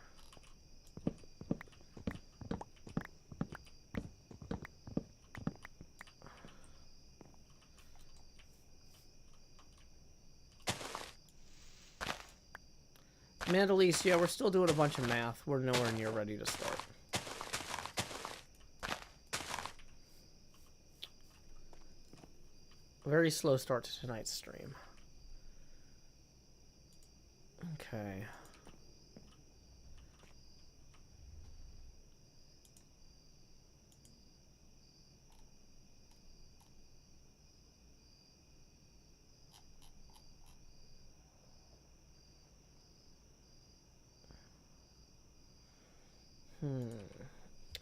Mandalise, yeah, we're still doing a bunch of math. We're nowhere near ready to start. Very slow start to tonight's stream. Okay.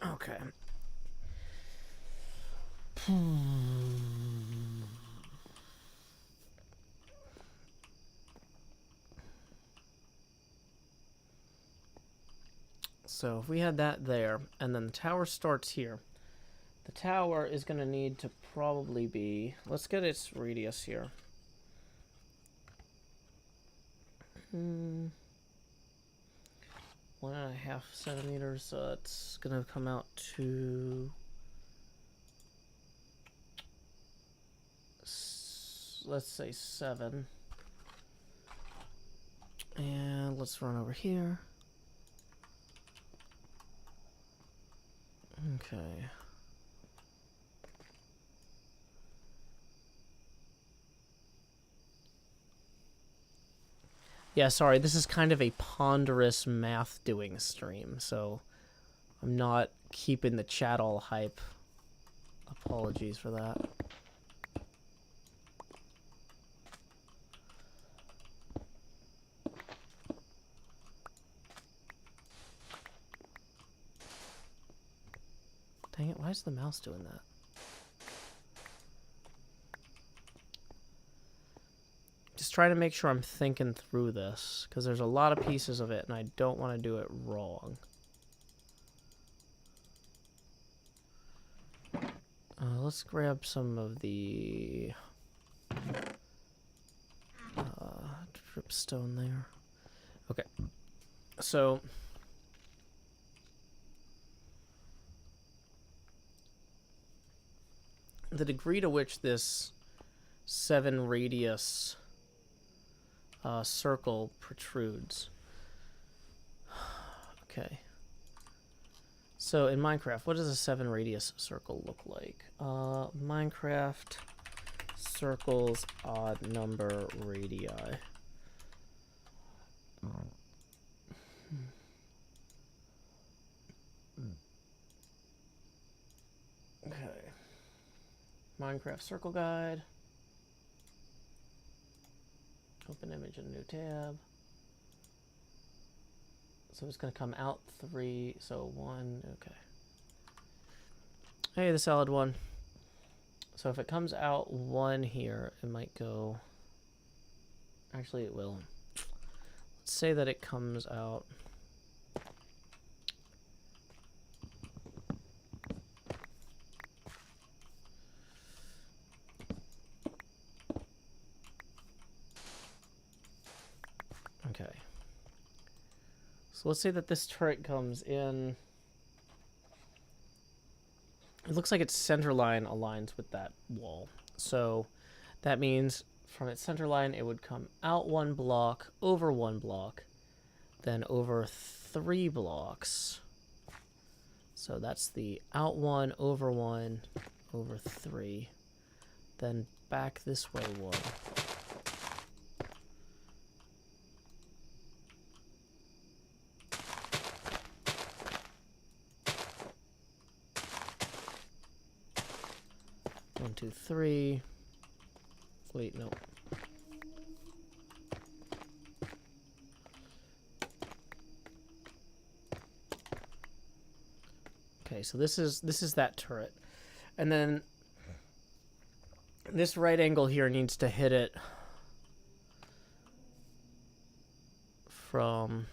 Okay. So if we had that there, and then the tower starts here, the tower is going to need to probably be... Let's get its radius here. 1.5 centimeters, so it's going to come out to... Let's say 7. And let's run over here. Okay. Yeah, sorry, this is kind of a ponderous math doing stream, so I'm not keeping the chat all hype. Apologies for that. Dang it, why is the mouse doing that? Just trying to make sure I'm thinking through this, because there's a lot of pieces of it, and I don't want to do it wrong. Let's grab some of the dripstone there. Okay. So the degree to which this 7 radius circle protrudes. Okay. So in Minecraft, what does a 7 radius circle look like? Minecraft circles odd number radii. Okay. Minecraft circle guide. Open image in a new tab. So it's going to come out 3, so 1, okay. Hey, the solid one. So if it comes out 1 here, it might go... Actually, it will. Let's say that it comes out... Okay. So let's say that this turret comes in... It looks like its center line aligns with that wall. So that means from its center line, it would come out 1 block, over 1 block, then over 3 blocks. So that's the out 1, over 3, then back this way 1. One, two, three. Wait, no. Okay, so this is that turret. And then this right angle here needs to hit it from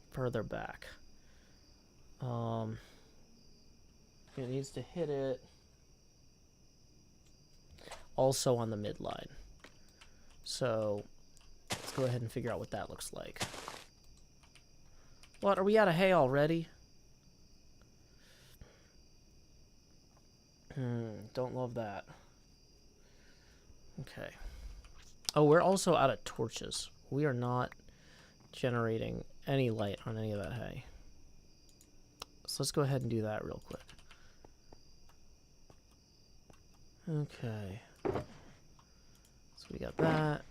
further back. It needs to hit it also on the midline. So let's go ahead and figure out what that looks like. What, are we out of hay already? Don't love that. Okay. Oh, we're also out of torches. We are not generating any light on any of that hay. So let's go ahead and do that real quick. Okay. So we got that.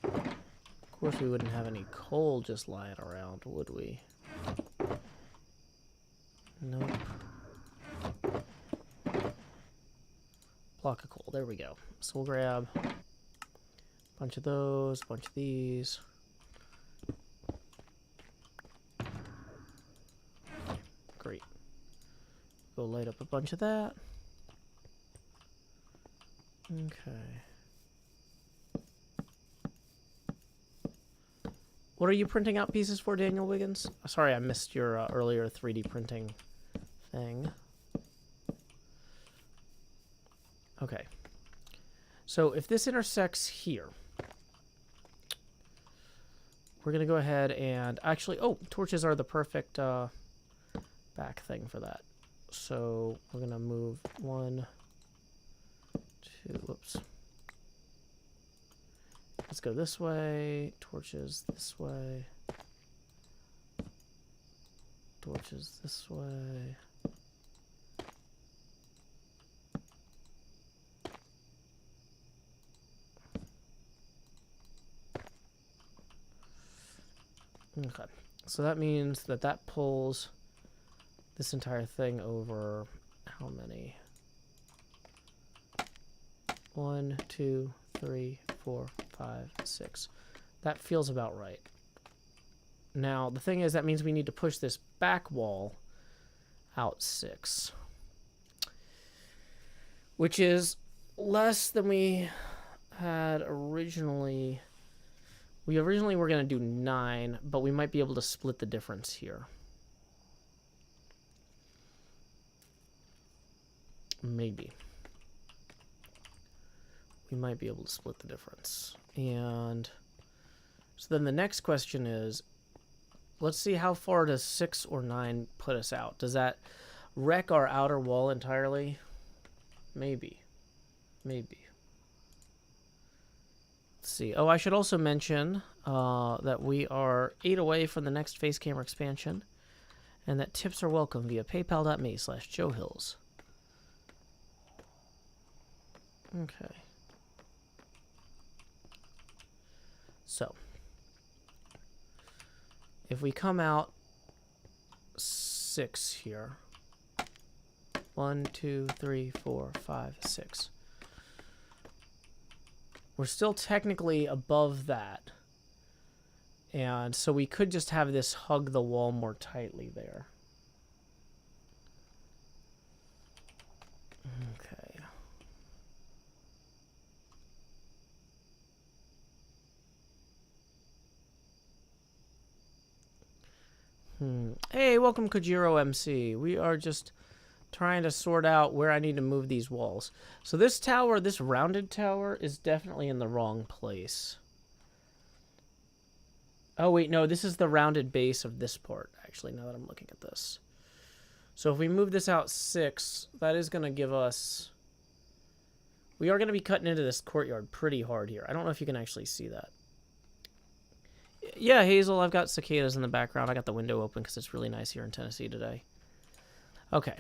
Of course, we wouldn't have any coal just lying around, would we? Nope. Block of coal. There we go. So we'll grab a bunch of those, a bunch of these. Great. Go light up a bunch of that. Okay. What are you printing out pieces for, Daniel Wiggins? Sorry, I missed your earlier 3D printing thing. Okay. So if this intersects here, we're going to go ahead and actually... Oh, torches are the perfect back thing for that. So we're going to move 1, 2... Whoops. Let's go this way. Torches this way. Torches this way. Okay. So that means that that pulls this entire thing over how many? 1, 2, 3, 4, 5, 6. That feels about right. Now, the thing is, that means we need to push this back wall out 6. Which is less than we had originally. We originally were going to do 9, but we might be able to split the difference here. Maybe. we might be able to split the difference. And so then the next question is, let's see how far does 6 or 9 put us out. Does that wreck our outer wall entirely? Maybe. Maybe. Let's see. Oh, I should also mention that we are 8 away from the next face camera expansion, and that tips are welcome via paypal.me/JoeHills. Okay. So, if we come out 6 here, 1, 2, 3, 4, 5, 6. We're still technically above that. And so we could just have this hug the wall more tightly there. Okay. Hey, welcome Kojiro MC. We are just trying to sort out where I need to move these walls. So this tower, this rounded tower, is definitely in the wrong place. Oh, wait, no, this is the rounded base of this part, actually, now that I'm looking at this. So if we move this out 6, that is going to give us... We are going to be cutting into this courtyard pretty hard here. I don't know if you can actually see that. Yeah, Hazel, I've got cicadas in the background. I got the window open because it's really nice here in Tennessee today. Okay.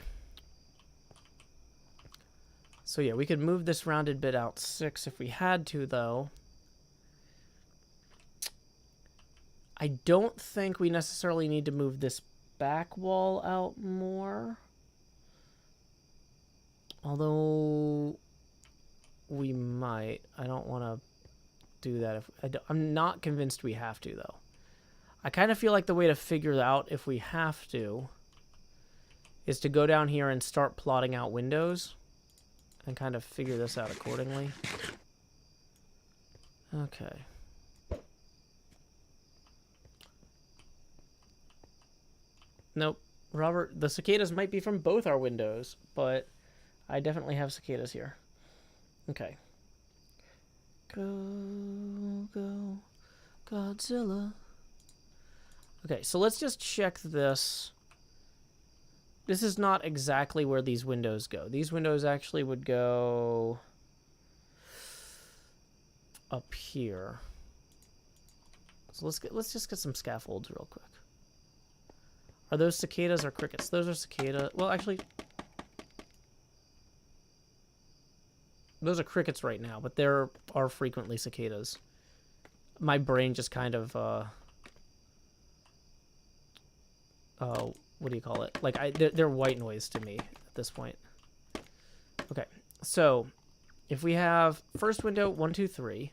So yeah, we could move this rounded bit out 6 if we had to, though. I don't think we necessarily need to move this back wall out more. Although we might. I don't want to do that. I'm not convinced we have to, though. I kind of feel like the way to figure out if we have to is to go down here and start plotting out windows and kind of figure this out accordingly. Okay. Nope. Robert, the cicadas might be from both our windows, but I definitely have cicadas here. Okay. Go, go, Godzilla. Okay, so let's just check this. This is not exactly where these windows go. These windows actually would go up here. So let's just get some scaffolds real quick. Are those cicadas or crickets? Those are cicada. Well, actually, those are crickets right now, but there are frequently cicadas. My brain just kind of what do you call it? Like they're white noise to me at this point. Okay, so if we have first window 1, 2, 3,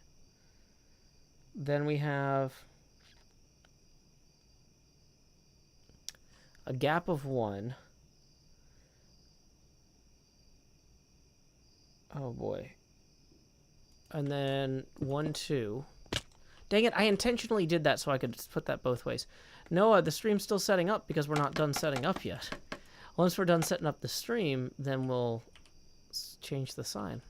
then we have a gap of 1. Oh boy. And then 1, 2. Dang it, I intentionally did that so I could put that both ways. No, the stream's still setting up because we're not done setting up yet. Once we're done setting up the stream, then we'll change the sign.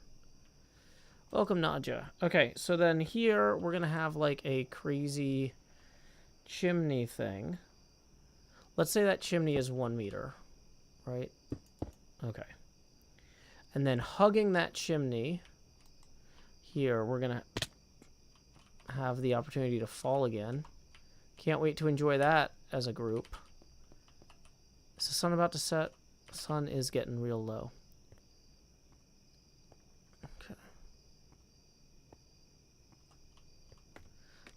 Welcome, Nadja. Okay, so then here we're going to have like a crazy chimney thing. Let's say that chimney is 1 meter, right? Okay. And then hugging that chimney here, we're going to have the opportunity to fall again. Can't wait to enjoy that as a group. Is the sun about to set? The sun is getting real low. Okay.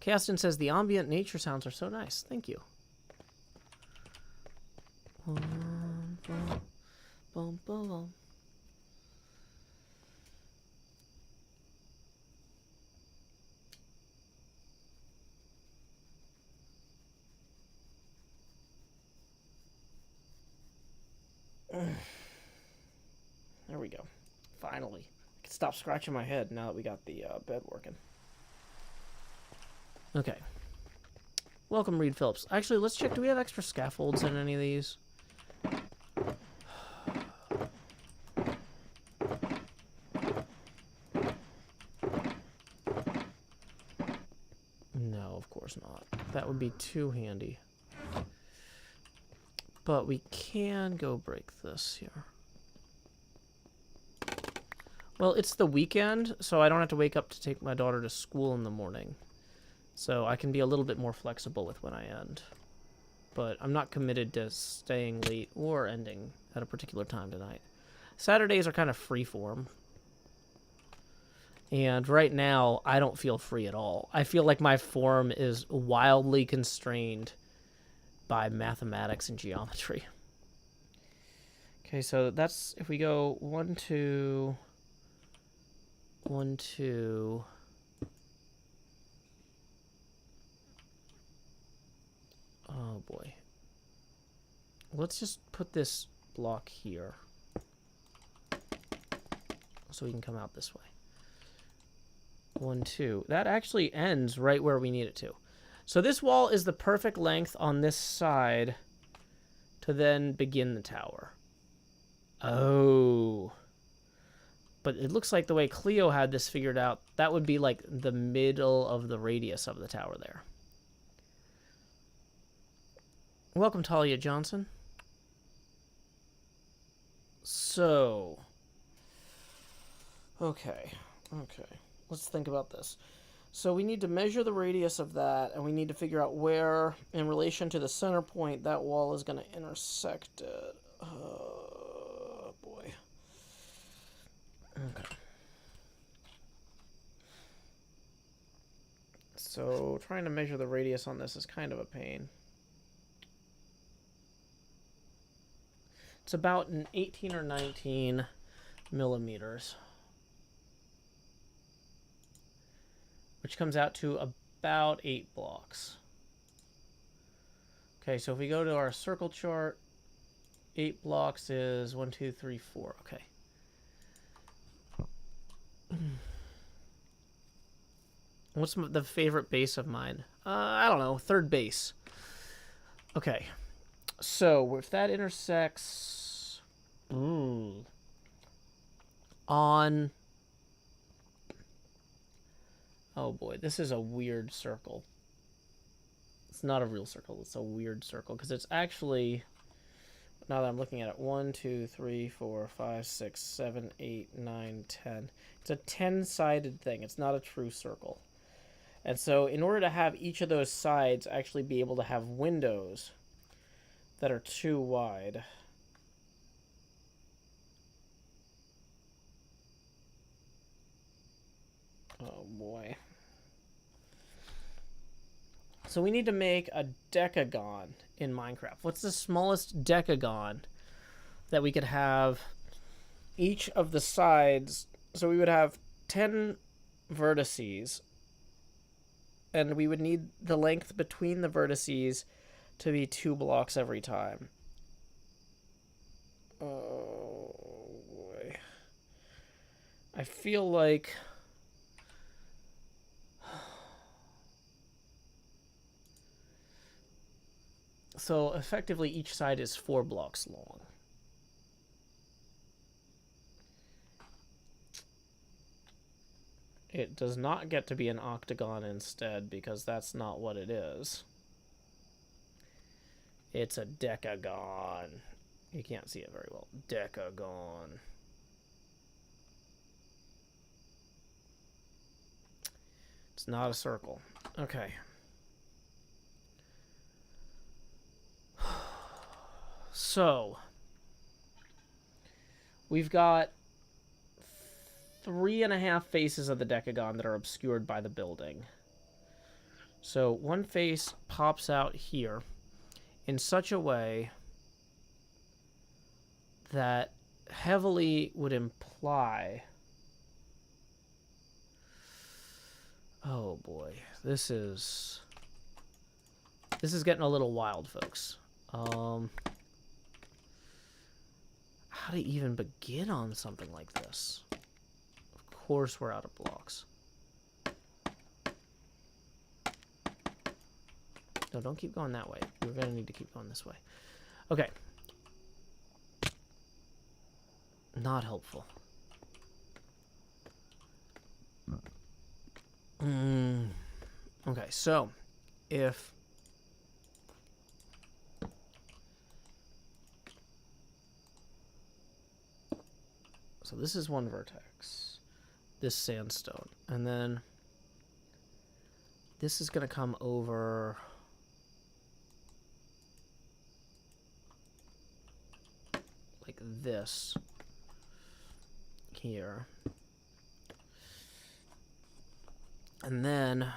Caston says the ambient nature sounds are so nice. Thank you. Bum, bum, bum, bum. There we go. Finally. I can stop scratching my head now that we got the bed working. Okay. Welcome, Reed Phillips. Actually, let's check. Do we have extra scaffolds in any of these? course not. That would be too handy. But we can go break this here. Well, it's the weekend, so I don't have to wake up to take my daughter to school in the morning. So I can be a little bit more flexible with when I end. But I'm not committed to staying late or ending at a particular time tonight. Saturdays are kind of free form. And right now, I don't feel free at all. I feel like my form is wildly constrained by mathematics and geometry. Okay, so that's, if we go 1, 2, 1, 2. Oh boy. Let's just put this block here. So we can come out this way. 1, 2. That actually ends right where we need it to. So this wall is the perfect length on this side to then begin the tower. Oh. But it looks like the way Cleo had this figured out, that would be like the middle of the radius of the tower there. Welcome, Talia Johnson. So. Okay. Let's think about this. So we need to measure the radius of that, and we need to figure out where, in relation to the center point, that wall is going to intersect it. Oh, boy. Okay. So trying to measure the radius on this is kind of a pain. It's about an 18 or 19 millimeters. Which comes out to about 8 blocks. Okay, so if we go to our circle chart, 8 blocks is 1, 2, 3, 4. Okay. What's the favorite base of mine? I don't know. Third base. Okay. So if that intersects on... Oh boy, this is a weird circle. It's not a real circle, it's a weird circle, because it's actually, now that I'm looking at it, 1, 2, 3, 4, 5, 6, 7, 8, 9, 10. It's a 10-sided thing. It's not a true circle. And so in order to have each of those sides actually be able to have windows that are too wide, oh boy. So we need to make a decagon in Minecraft. What's the smallest decagon that we could have each of the sides? So we would have 10 vertices, and we would need the length between the vertices to be 2 blocks every time. Oh boy. I feel like... So effectively each side is 4 blocks long. It does not get to be an octagon instead, because that's not what it is. It's a decagon. You can't see it very well. Decagon. It's not a circle. Okay. So, we've got 3.5 faces of the decagon that are obscured by the building. So one face pops out here in such a way that heavily would imply... Oh boy, this is getting a little wild, folks. How to even begin on something like this? Of course we're out of blocks. No, don't keep going that way. We're going to need to keep going this way. Okay. Not helpful. Okay, so if so this is one vertex, this sandstone, and then this is going to come over like this here. And then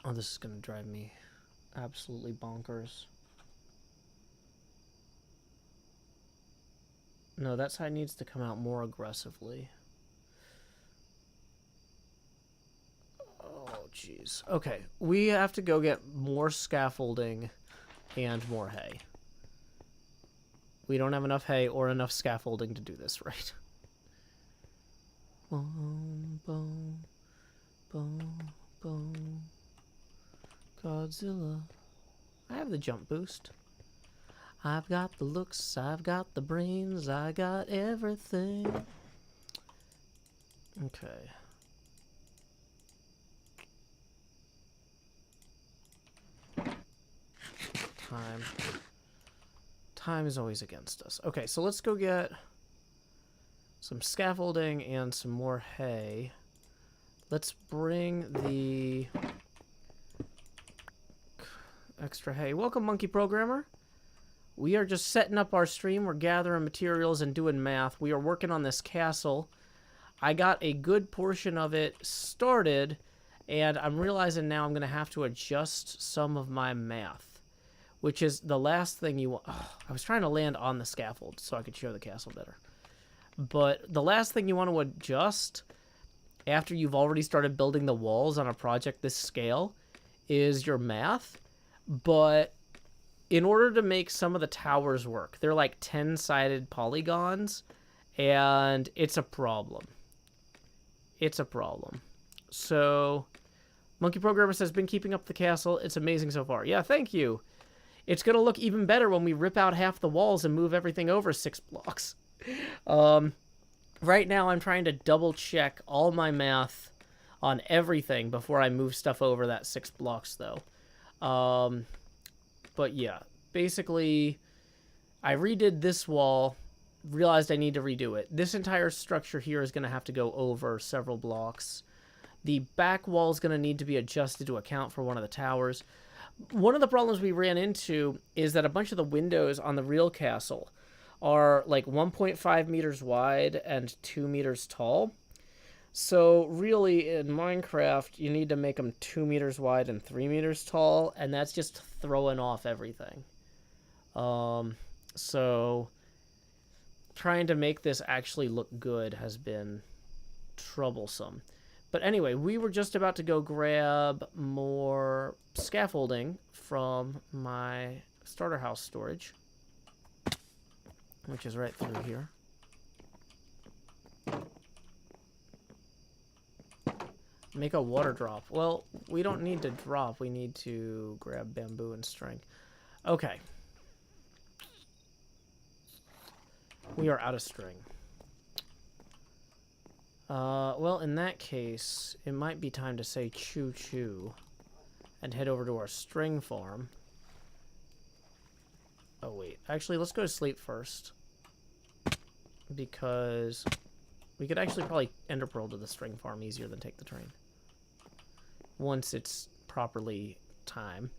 oh, this is going to drive me absolutely bonkers. No, that side needs to come out more aggressively. Oh, jeez. Okay, we have to go get more scaffolding and more hay. We don't have enough hay or enough scaffolding to do this right. Boom, boom, boom, boom. Godzilla. I have the jump boost. I've got the looks, I've got the brains, I got everything. Okay. Time is always against us. Okay, so let's go get some scaffolding and some more hay. Let's bring the extra hay. Welcome, Monkey Programmer. We are just setting up our stream. We're gathering materials and doing math. We are working on this castle. I got a good portion of it started, and I'm realizing now I'm going to have to adjust some of my math, which is the last thing you want. Oh, I was trying to land on the scaffold so I could show the castle better. But the last thing you want to adjust after you've already started building the walls on a project this scale is your math. But in order to make some of the towers work, they're like 10-sided polygons, and it's a problem. It's a problem. So, Monkey Programmer says, been keeping up the castle. It's amazing so far. Yeah, thank you. It's going to look even better when we rip out half the walls and move everything over 6 blocks. Right now, I'm trying to double-check all my math on everything before I move stuff over that 6 blocks, though. But yeah, basically, I redid this wall, realized I need to redo it. This entire structure here is going to have to go over several blocks. The back wall is going to need to be adjusted to account for one of the towers. One of the problems we ran into is that a bunch of the windows on the real castle are like 1.5 meters wide and 2 meters tall. So really, in Minecraft, you need to make them 2 meters wide and 3 meters tall, and that's just throwing off everything. So trying to make this actually look good has been troublesome. But anyway, we were just about to go grab more scaffolding from my starter house storage, which is right through here. Make a water drop. Well, we don't need to drop. We need to grab bamboo and string. Okay. We are out of string. Well, in that case, it might be time to say choo-choo and head over to our string farm. Oh, wait. Actually, let's go to sleep first, because we could actually probably ender pearl to the string farm easier than take the train once it's properly time.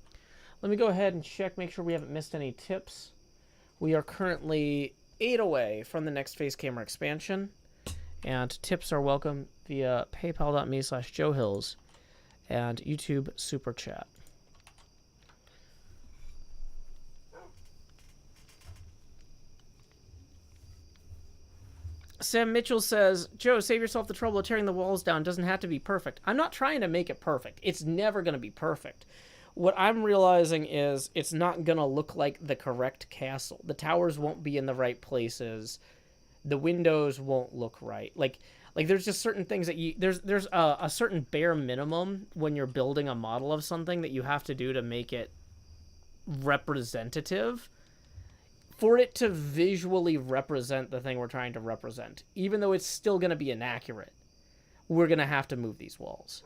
Let me go ahead and check, make sure we haven't missed any tips. We are currently 8 away from the next phase camera expansion, and tips are welcome via paypal.me/joehills and YouTube Super Chat. Sam Mitchell says, Joe, save yourself the trouble of tearing the walls down. Doesn't have to be perfect. I'm not trying to make it perfect. It's never going to be perfect. What I'm realizing is it's not going to look like the correct castle. The towers won't be in the right places. The windows won't look right. Like there's just certain things that there's a certain bare minimum when you're building a model of something that you have to do to make it representative, for it to visually represent the thing we're trying to represent, even though it's still going to be inaccurate, we're going to have to move these walls.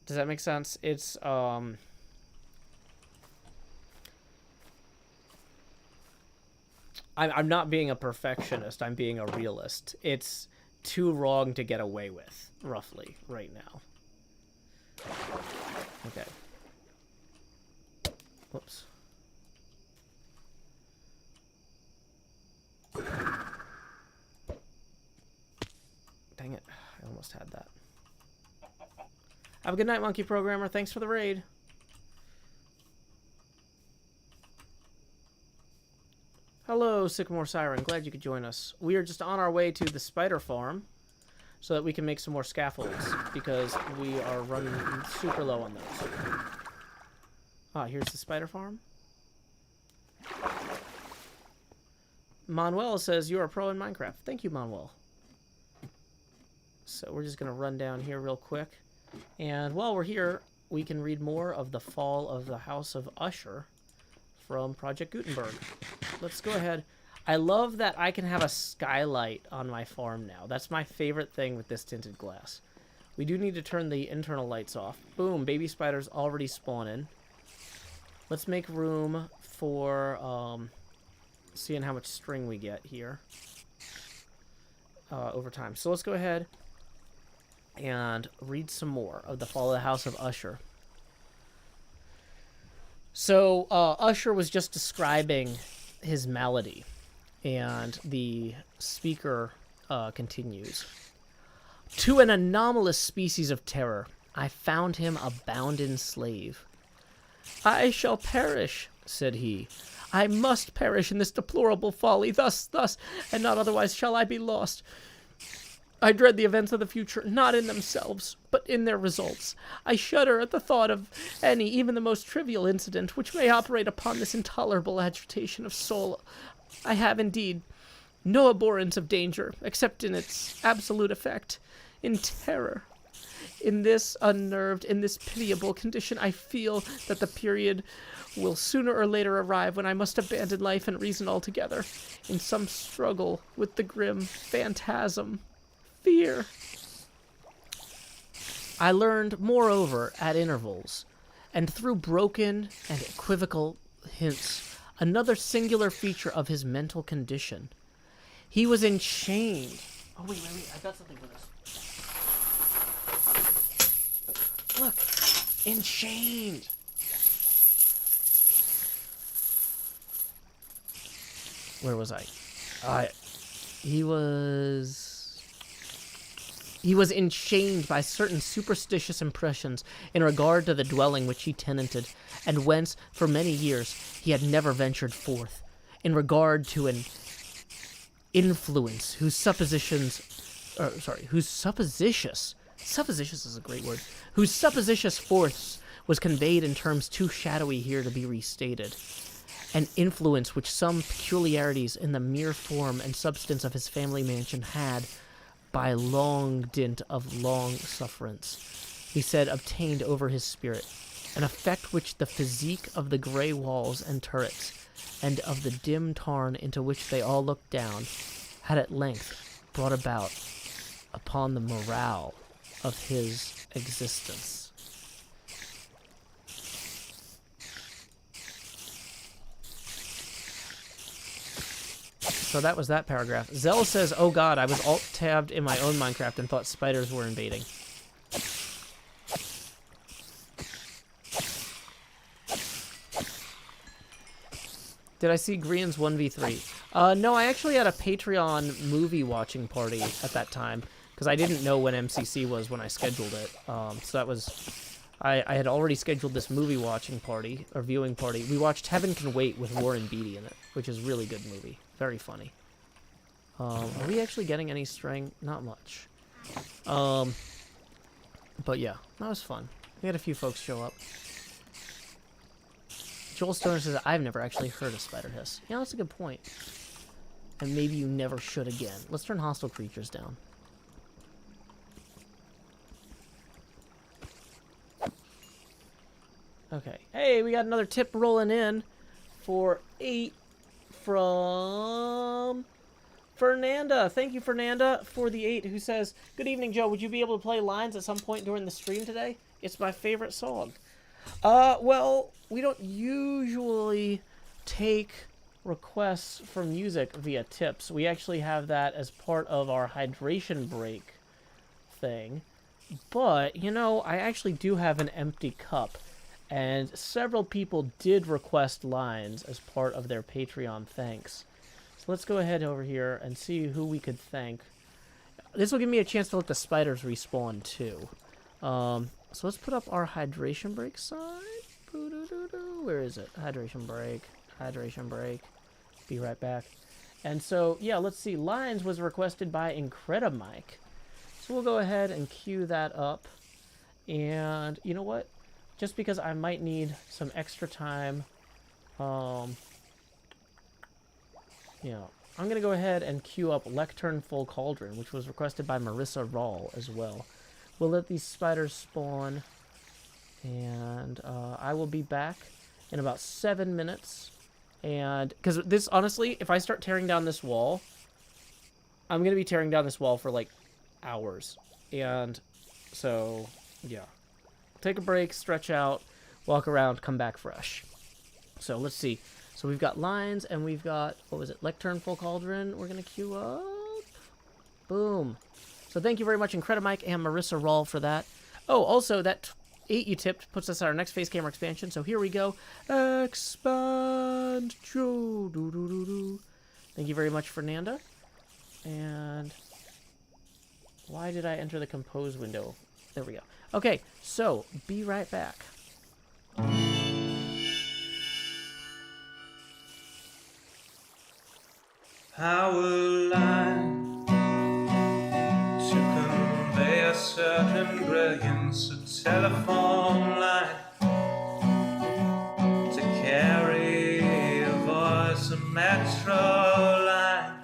Does that make sense? It's, I'm not being a perfectionist. I'm being a realist. It's too wrong to get away with, roughly, right now. Okay. Whoops. Dang it. I almost had that. Have a good night, Monkey Programmer. Thanks for the raid. Hello, Sycamore Siren. Glad you could join us. We are just on our way to the spider farm so that we can make some more scaffolds because we are running super low on those. Ah, here's the spider farm. Manuel says, you are a pro in Minecraft. Thank you, Manuel. So we're just going to run down here real quick. And while we're here, we can read more of The Fall of the House of Usher from Project Gutenberg. Let's go ahead. I love that I can have a skylight on my farm now. That's my favorite thing with this tinted glass. We do need to turn the internal lights off. Boom, baby spiders already spawning. Let's make room for seeing how much string we get here over time. So let's go ahead and read some more of The Fall of the House of Usher. So Usher was just describing his malady, and the speaker continues. To an anomalous species of terror, I found him a bounden slave. I shall perish, said he. I must perish in this deplorable folly, thus, and not otherwise shall I be lost. I dread the events of the future, not in themselves, but in their results. I shudder at the thought of any, even the most trivial incident, which may operate upon this intolerable agitation of soul. I have, indeed, no abhorrence of danger, except in its absolute effect, in terror. In this unnerved, in this pitiable condition, I feel that the period will sooner or later arrive when I must abandon life and reason altogether, in some struggle with the grim phantasm. Fear. I learned, moreover, at intervals, and through broken and equivocal hints, another singular feature of his mental condition. He was enchained. Oh, wait, I got something for this. Look, enchained. Where was I? He was enchained by certain superstitious impressions in regard to the dwelling which he tenanted, and whence, for many years, he had never ventured forth, in regard to an influence whose suppositious force was conveyed in terms too shadowy here to be restated. An influence which some peculiarities in the mere form and substance of his family mansion had, by long dint of long sufferance, he said, obtained over his spirit, an effect which the physique of the grey walls and turrets, and of the dim tarn into which they all looked down, had at length brought about upon the morale of his existence. So that was that paragraph. Zell says, oh god, I was alt-tabbed in my own Minecraft and thought spiders were invading. Did I see Grian's 1v3? No, I actually had a Patreon movie watching party at that time, because I didn't know when MCC was when I scheduled it. So that was... I had already scheduled this movie watching party, or viewing party. We watched Heaven Can Wait with Warren Beatty in it, which is a really good movie. Very funny. Are we actually getting any string? Not much. But yeah, that was fun. We had a few folks show up. Joel Stoner says, I've never actually heard a spider hiss. Yeah, that's a good point. And maybe you never should again. Let's turn hostile creatures down. Okay. Hey, we got another tip rolling in for 8 from Fernanda. Thank you, Fernanda, for the 8, who says, "Good evening, Joe. Would you be able to play Lines at some point during the stream today? It's my favorite song." Well, we don't usually take requests for music via tips. We actually have that as part of our hydration break thing. But, you know, I actually do have an empty cup, and several people did request Lines as part of their Patreon thanks. So let's go ahead over here and see who we could thank. This will give me a chance to let the spiders respawn, too. So let's put up our hydration break sign. Where is it? Hydration break. Hydration break. Be right back. And so, yeah, let's see. Lines was requested by Incredimike. So we'll go ahead and queue that up. And you know what? Just because I might need some extra time, I'm going to go ahead and queue up Lectern Full Cauldron, which was requested by Marissa Rawl as well. We'll let these spiders spawn, and I will be back in about 7 minutes. And because this, honestly, if I start tearing down this wall, I'm going to be tearing down this wall for like hours. And so, yeah. Take a break, stretch out, walk around, come back fresh. So let's see. So we've got Lines, and we've got, what was it, Lectern Full Cauldron. We're going to queue up. Boom. So thank you very much, Incredimike and Marissa Rawl, for that. Oh, also, that 8 you tipped puts us at our next face camera expansion. So here we go. Expand. Thank you very much, Fernanda. And why did I enter the compose window? There we go. Okay, so be right back. Power line to convey a certain brilliance, a telephone line to carry a voice, a metro line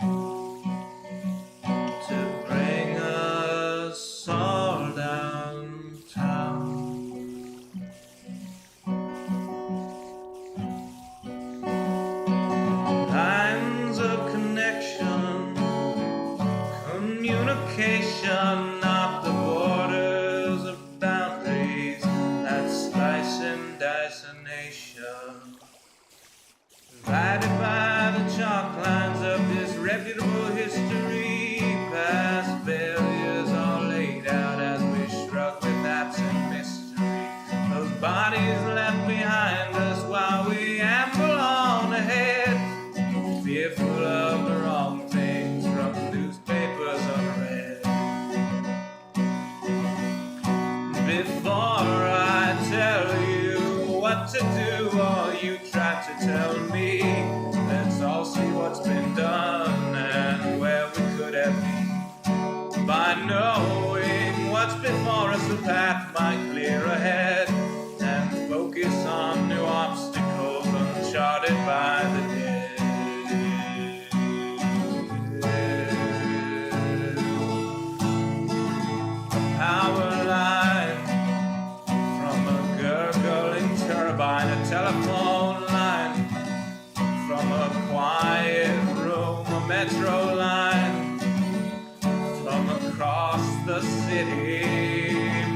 to bring us all downtown. Lines of connection, communication, not the borders of boundaries that slice and dice a nation. Divided by the chalk lines of disreputable history, past failures all laid out as we shrug with absent mystery. Those bodies left behind us while we amble on ahead, fearful of the wrong things from newspapers unread. Before I tell you what to do, or you try to tell me, let's all see what's been done and where we could have been. By knowing what's before us, the path might clear ahead, and focus on new obstacles uncharted by the dead. Power line from a gurgling turbine, a telephone line from a quiet room, a metro line from across the city.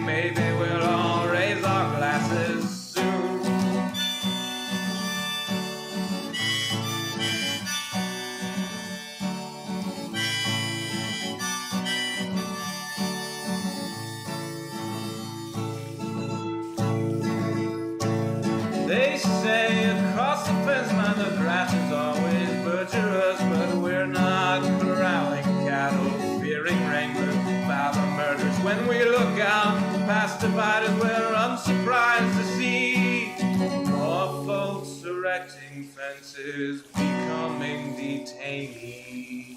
Maybe we'll all raise our glasses soon. They say across the fence line the grass is always butcherous, but we're not corralling cattle, fearing wranglers by the murders. When we look out past dividers, we're unsurprised to see more folks erecting fences, becoming detainees.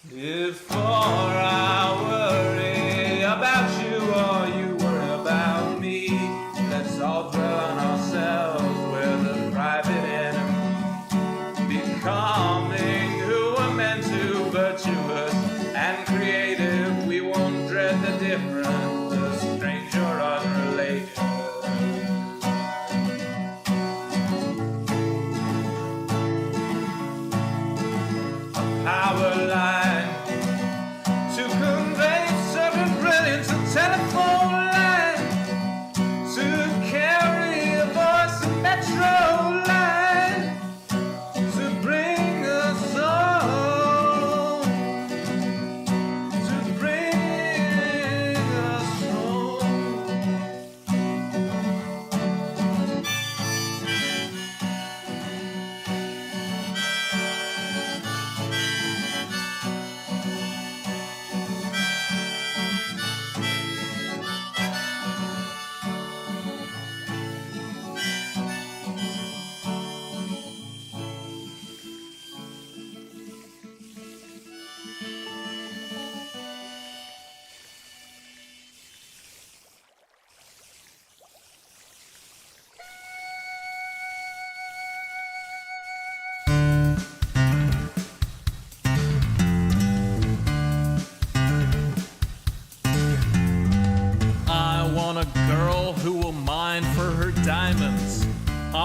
Before I worry about you or you worry about me, let's all dwell on ourselves, we're the private enemy. Becoming who we're meant to, virtuous and creative, we won't dread the different, the strange or unrelated.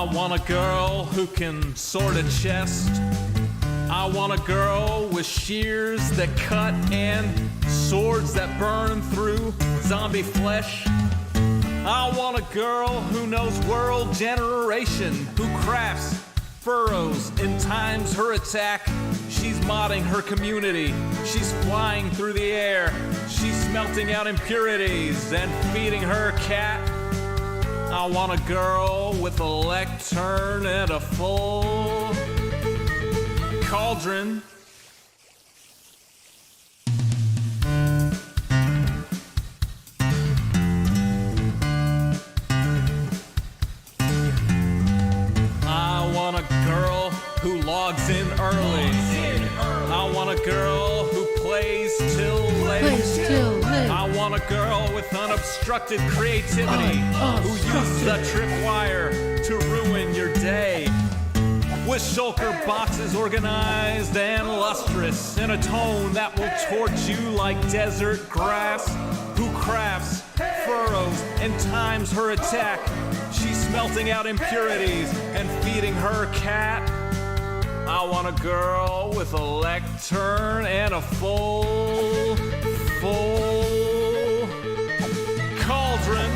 I want a girl who can sort a chest. I want a girl with shears that cut and swords that burn through zombie flesh. I want a girl who knows world generation, who crafts furrows and times her attack. She's modding her community. She's flying through the air. She's smelting out impurities and feeding her cat. I want a girl with a lectern and a full cauldron. I want a girl who logs in early. I want a girl who plays till late. I want a girl with unobstructed creativity who uses a tripwire to ruin your day. With shulker boxes organized and lustrous in a tone that will torch you like desert grass. Who crafts furrows and times her attack. She's smelting out impurities and feeding her cat. I want a girl with a lectern and a full cauldron.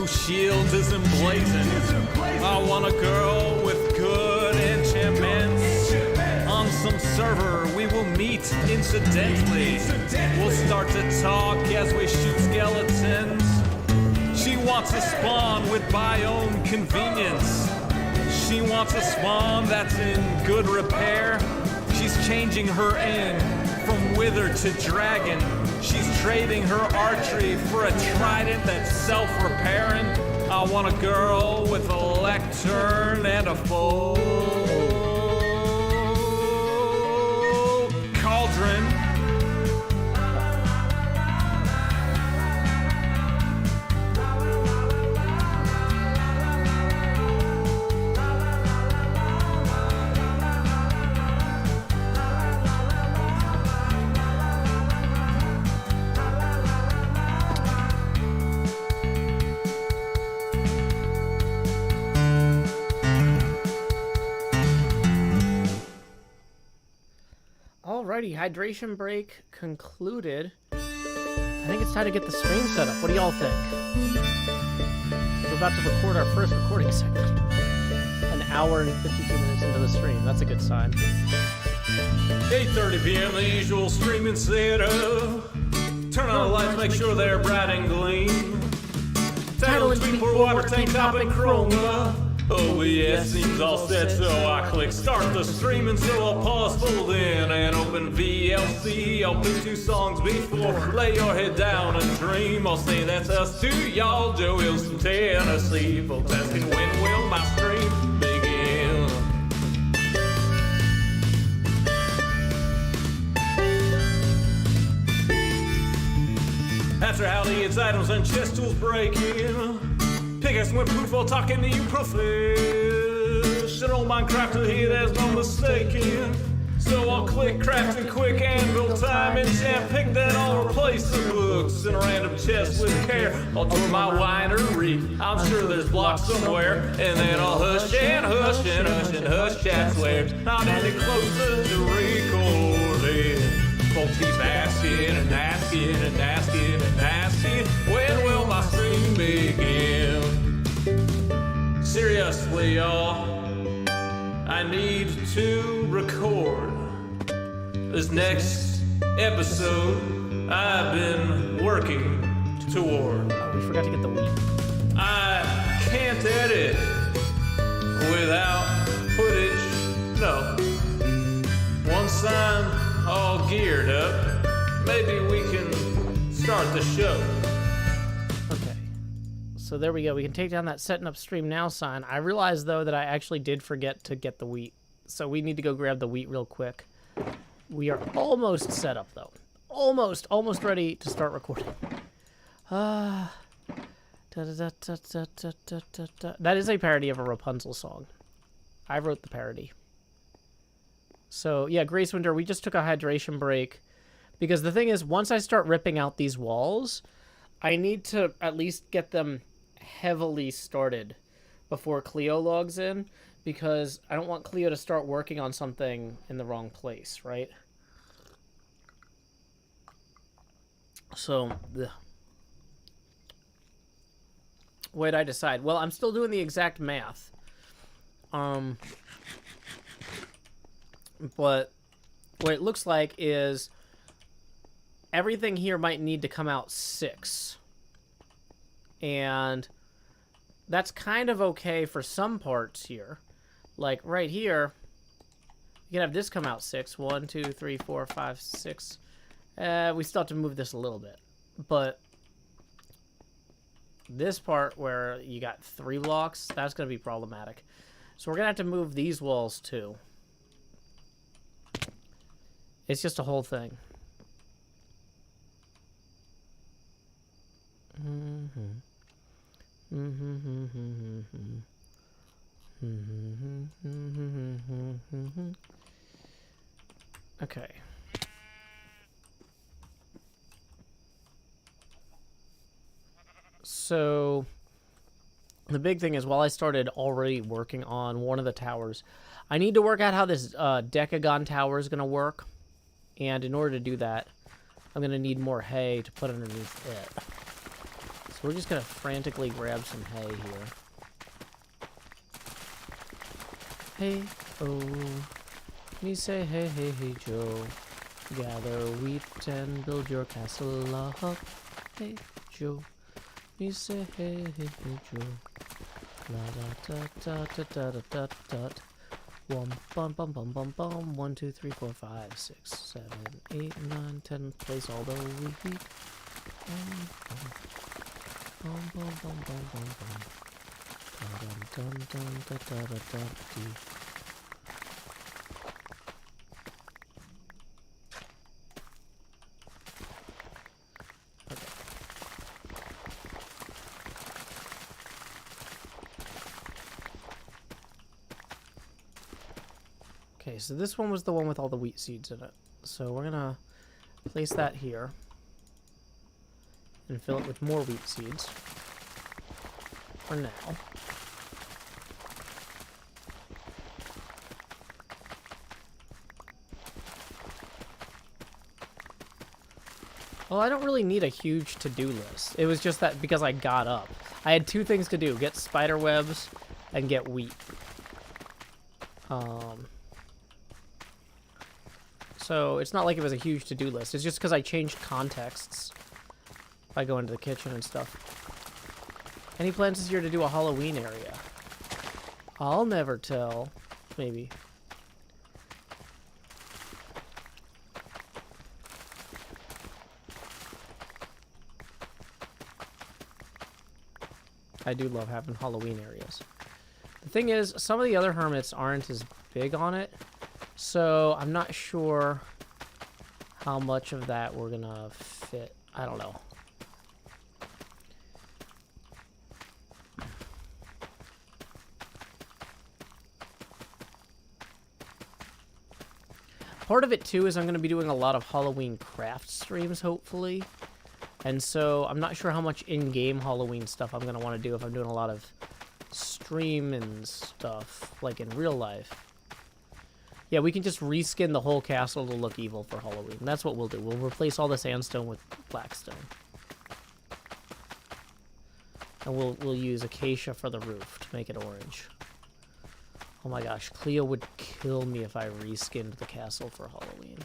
Shield is emblazoned. I want a girl with good enchantments. On some server we will meet incidentally. We'll start to talk as we shoot skeletons. She wants a spawn with biome convenience. She wants a spawn that's in good repair. She's changing her end from wither to dragon. She's trading her archery for a trident that's self-repairing. I want a girl with a lectern and a full cauldron. Alrighty, hydration break concluded. I think it's time to get the stream set up. What do y'all think? We're about to record our first recording segment. An hour and 52 minutes into the stream. That's a good sign. 8:30 p.m. the usual streaming setup. Turn on the lights, make sure they're bright and gleam. Title and tweet for water tank top and chroma. OBS seems all set, so I click start the stream, and so I'll pause, fold in, and open VLC. I'll pick 2 songs before, lay your head down and dream. I'll say that's us to y'all, Joe Hills from Tennessee. Folks asking when will my stream begin? After how the its items and chest tools break in. Pickaxe went poof while talking to you professional Minecrafter here, there's no mistaking. So I'll click crafting quick anvil time enchant, pick that I'll replace the books in a random chest with care. I'll tour my winery, I'm sure there's blocks somewhere, and then I'll hush and hush and hush and hush chat swear. Not any closer to recording. Folks keep asking and asking and asking and asking, when will my stream begin? Seriously, y'all, I need to record this next episode I've been working toward. Oh, we forgot to get the wheat. I can't edit without footage, no. Once I'm all geared up, maybe we can start the show. Okay, So there we go. We can take down that setting up stream now sign. I realized, though, that I actually did forget to get the wheat. So we need to go grab the wheat real quick. We are almost set up, though. Almost ready to start recording. That is a parody of a Rapunzel song. I wrote the parody. So, yeah, Grace Winter, we just took a hydration break. Because the thing is, once I start ripping out these walls, I need to at least get them heavily started before Cleo logs in. Because I don't want Cleo to start working on something in the wrong place, right? So, what did I decide? Well, I'm still doing the exact math. But what it looks like is everything here might need to come out 6. And that's kind of okay for some parts here. Like right here, you can have this come out 6. 1, 2, 3, 4, 5, 6. We still have to move this a little bit. But this part where you got 3 blocks, that's going to be problematic. So we're going to have to move these walls too. It's just a whole thing. Okay. So the big thing is, while I started already working on one of the towers, I need to work out how this decagon tower is going to work. And in order to do that, I'm going to need more hay to put underneath it. So we're just going to frantically grab some hay here. Hey, oh, me say hey, hey, hey, Joe. Gather wheat and build your castle up. Hey, Joe. Me say hey, hey, hey, Joe. La da da da da da da da. Bum bum bum bum bum bum. 1, 2, 3, 4, 5, 6, 7, 8, 9, 10. Place all the wheat. Bum bum bum bum bum bum. Dum dum dum da da da da dee. Okay, so this one was the one with all the wheat seeds in it. So we're gonna place that here and fill it with more wheat seeds for now. Well, I don't really need a huge to-do list. It was just that because I got up. I had 2 things to do: get spider webs and get wheat. So it's not like it was a huge to-do list. It's just because I changed contexts by going to the kitchen and stuff. Any plans this year to do a Halloween area? I'll never tell. Maybe. I do love having Halloween areas. The thing is, some of the other hermits aren't as big on it. So I'm not sure how much of that we're gonna fit. I don't know. Part of it too is I'm gonna be doing a lot of Halloween craft streams, hopefully. And so I'm not sure how much in-game Halloween stuff I'm gonna want to do if I'm doing a lot of stream and stuff, like in real life. Yeah, we can just reskin the whole castle to look evil for Halloween. That's what we'll do. We'll replace all the sandstone with blackstone. And we'll use acacia for the roof to make it orange. Oh my gosh, Cleo would kill me if I reskinned the castle for Halloween.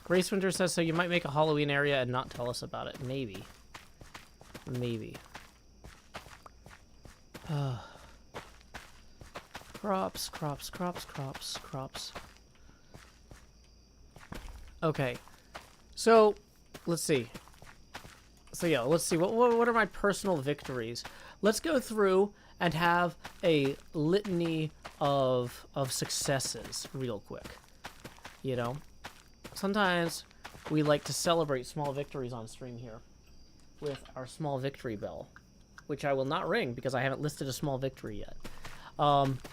Grace Winter says, so you might make a Halloween area and not tell us about it. Maybe. Maybe. Crops, crops, crops, crops, crops. Okay. So, let's see. Let's see. What are my personal victories? Let's go through and have a litany of successes real quick. You know? Sometimes we like to celebrate small victories on stream here with our small victory bell, which I will not ring because I haven't listed a small victory yet.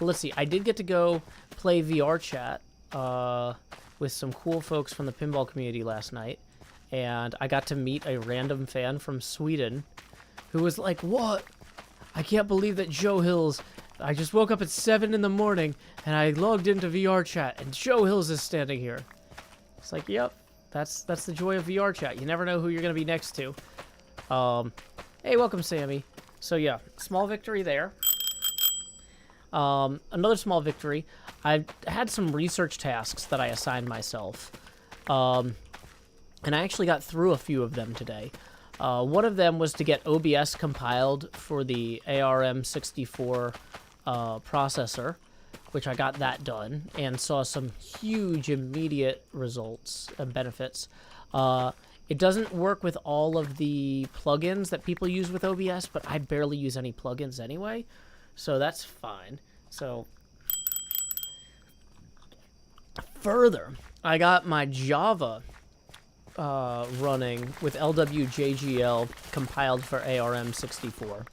Let's see. I did get to go play VR chat with some cool folks from the pinball community last night, and I got to meet a random fan from Sweden who was like, "What? I can't believe that Joe Hills. I just woke up at 7 in the morning and I logged into VR chat and Joe Hills is standing here." It's like, yep, that's the joy of VR chat. You never know who you're gonna be next to. Hey, welcome, Sammy. So yeah, small victory there. Another small victory. I had some research tasks that I assigned myself, and I actually got through a few of them today. One of them was to get OBS compiled for the ARM64 processor, which I got that done and saw some huge immediate results and benefits. It doesn't work with all of the plugins that people use with OBS, but I barely use any plugins anyway, so that's fine. So further, I got my Java running with LWJGL compiled for ARM64.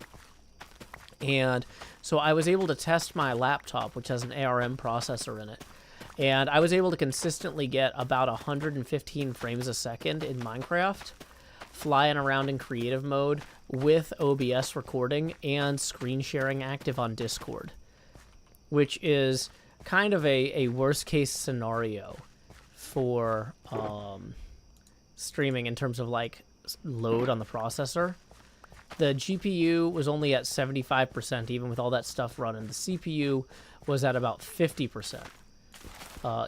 And so I was able to test my laptop, which has an ARM processor in it. And I was able to consistently get about 115 frames a second in Minecraft, flying around in creative mode with OBS recording and screen sharing active on Discord, which is kind of a worst case scenario for streaming in terms of like load on the processor. The GPU was only at 75%, even with all that stuff running. The CPU was at about 50%,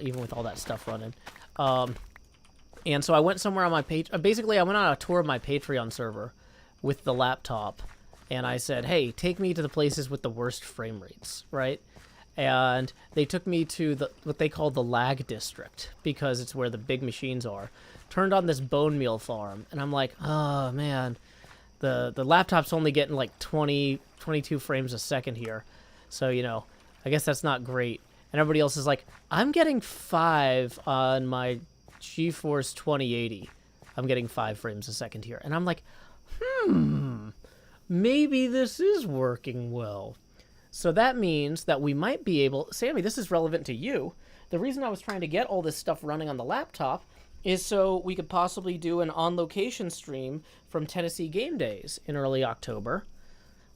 even with all that stuff running. And so I went somewhere on my page. Basically, I went on a tour of my Patreon server with the laptop, and I said, "Hey, take me to the places with the worst frame rates," right? And they took me to what they call the lag district because it's where the big machines are. Turned on this bone meal farm, and I'm like, "Oh man." The laptop's only getting like 22 frames a second here. So, you know, I guess that's not great. And everybody else is like, I'm getting 5 on my GeForce 2080. I'm getting 5 frames a second here. And I'm like, maybe this is working well. So that means that we might be able... Sammy, this is relevant to you. The reason I was trying to get all this stuff running on the laptop is so we could possibly do an on-location stream from Tennessee Game Days in early October,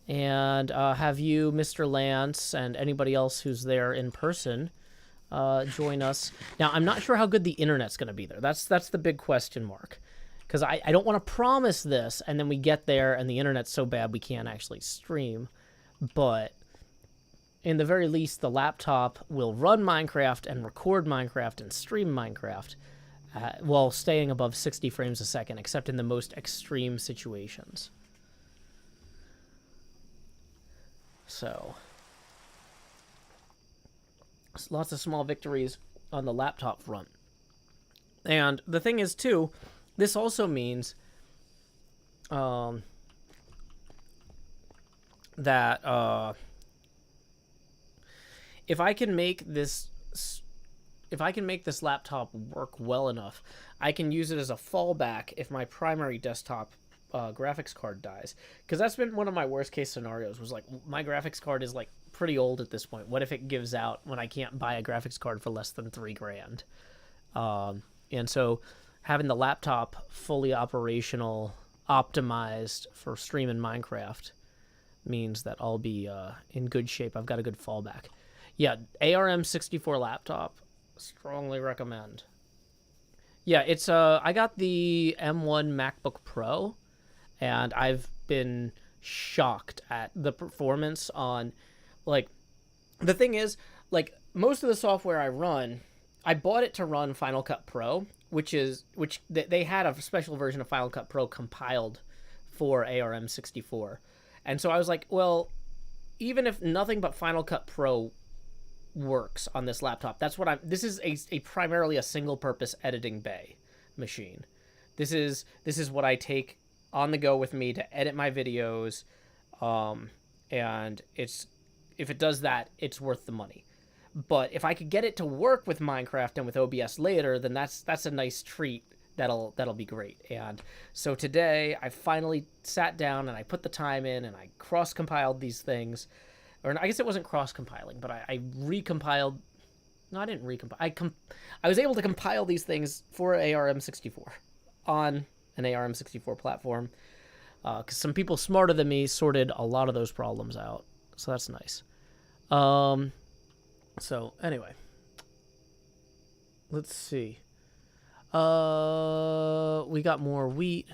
and have you, Mr. Lance, and anybody else who's there in person join us. Now, I'm not sure how good the internet's going to be there. That's the big question mark, because I don't want to promise this, and then we get there, and the internet's so bad we can't actually stream, but in the very least, the laptop will run Minecraft and record Minecraft and stream Minecraft, while staying above 60 frames a second, except in the most extreme situations. So, lots of small victories on the laptop front. And the thing is, too, this also means that if I can make this laptop work well enough, I can use it as a fallback if my primary desktop graphics card dies. Because that's been one of my worst case scenarios, was like, my graphics card is like pretty old at this point. What if it gives out when I can't buy a graphics card for less than $3,000? And so having the laptop fully operational, optimized for streaming Minecraft means that I'll be in good shape. I've got a good fallback. Yeah, ARM64 laptop. Strongly recommend. Yeah, it's I got the M1 MacBook Pro, and I've been shocked at the performance on, like, the thing is, like, most of the software I run, I bought it to run Final Cut Pro, which they had a special version of Final Cut Pro compiled for ARM64. And so I was like, well, even if nothing but Final Cut Pro works on this laptop, that's what this is a primarily a single purpose editing bay machine. This is what I take on the go with me to edit my videos, and if it does that, it's worth the money. But if I could get it to work with Minecraft and with OBS later, then that's a nice treat. That'll be great. And so today I finally sat down and I put the time in and I cross-compiled these things. Or I guess it wasn't cross-compiling, but I recompiled. No, I didn't recompile. I was able to compile these things for ARM64 on an ARM64 platform, because some people smarter than me sorted a lot of those problems out. So that's nice. So anyway, let's see. We got more wheat.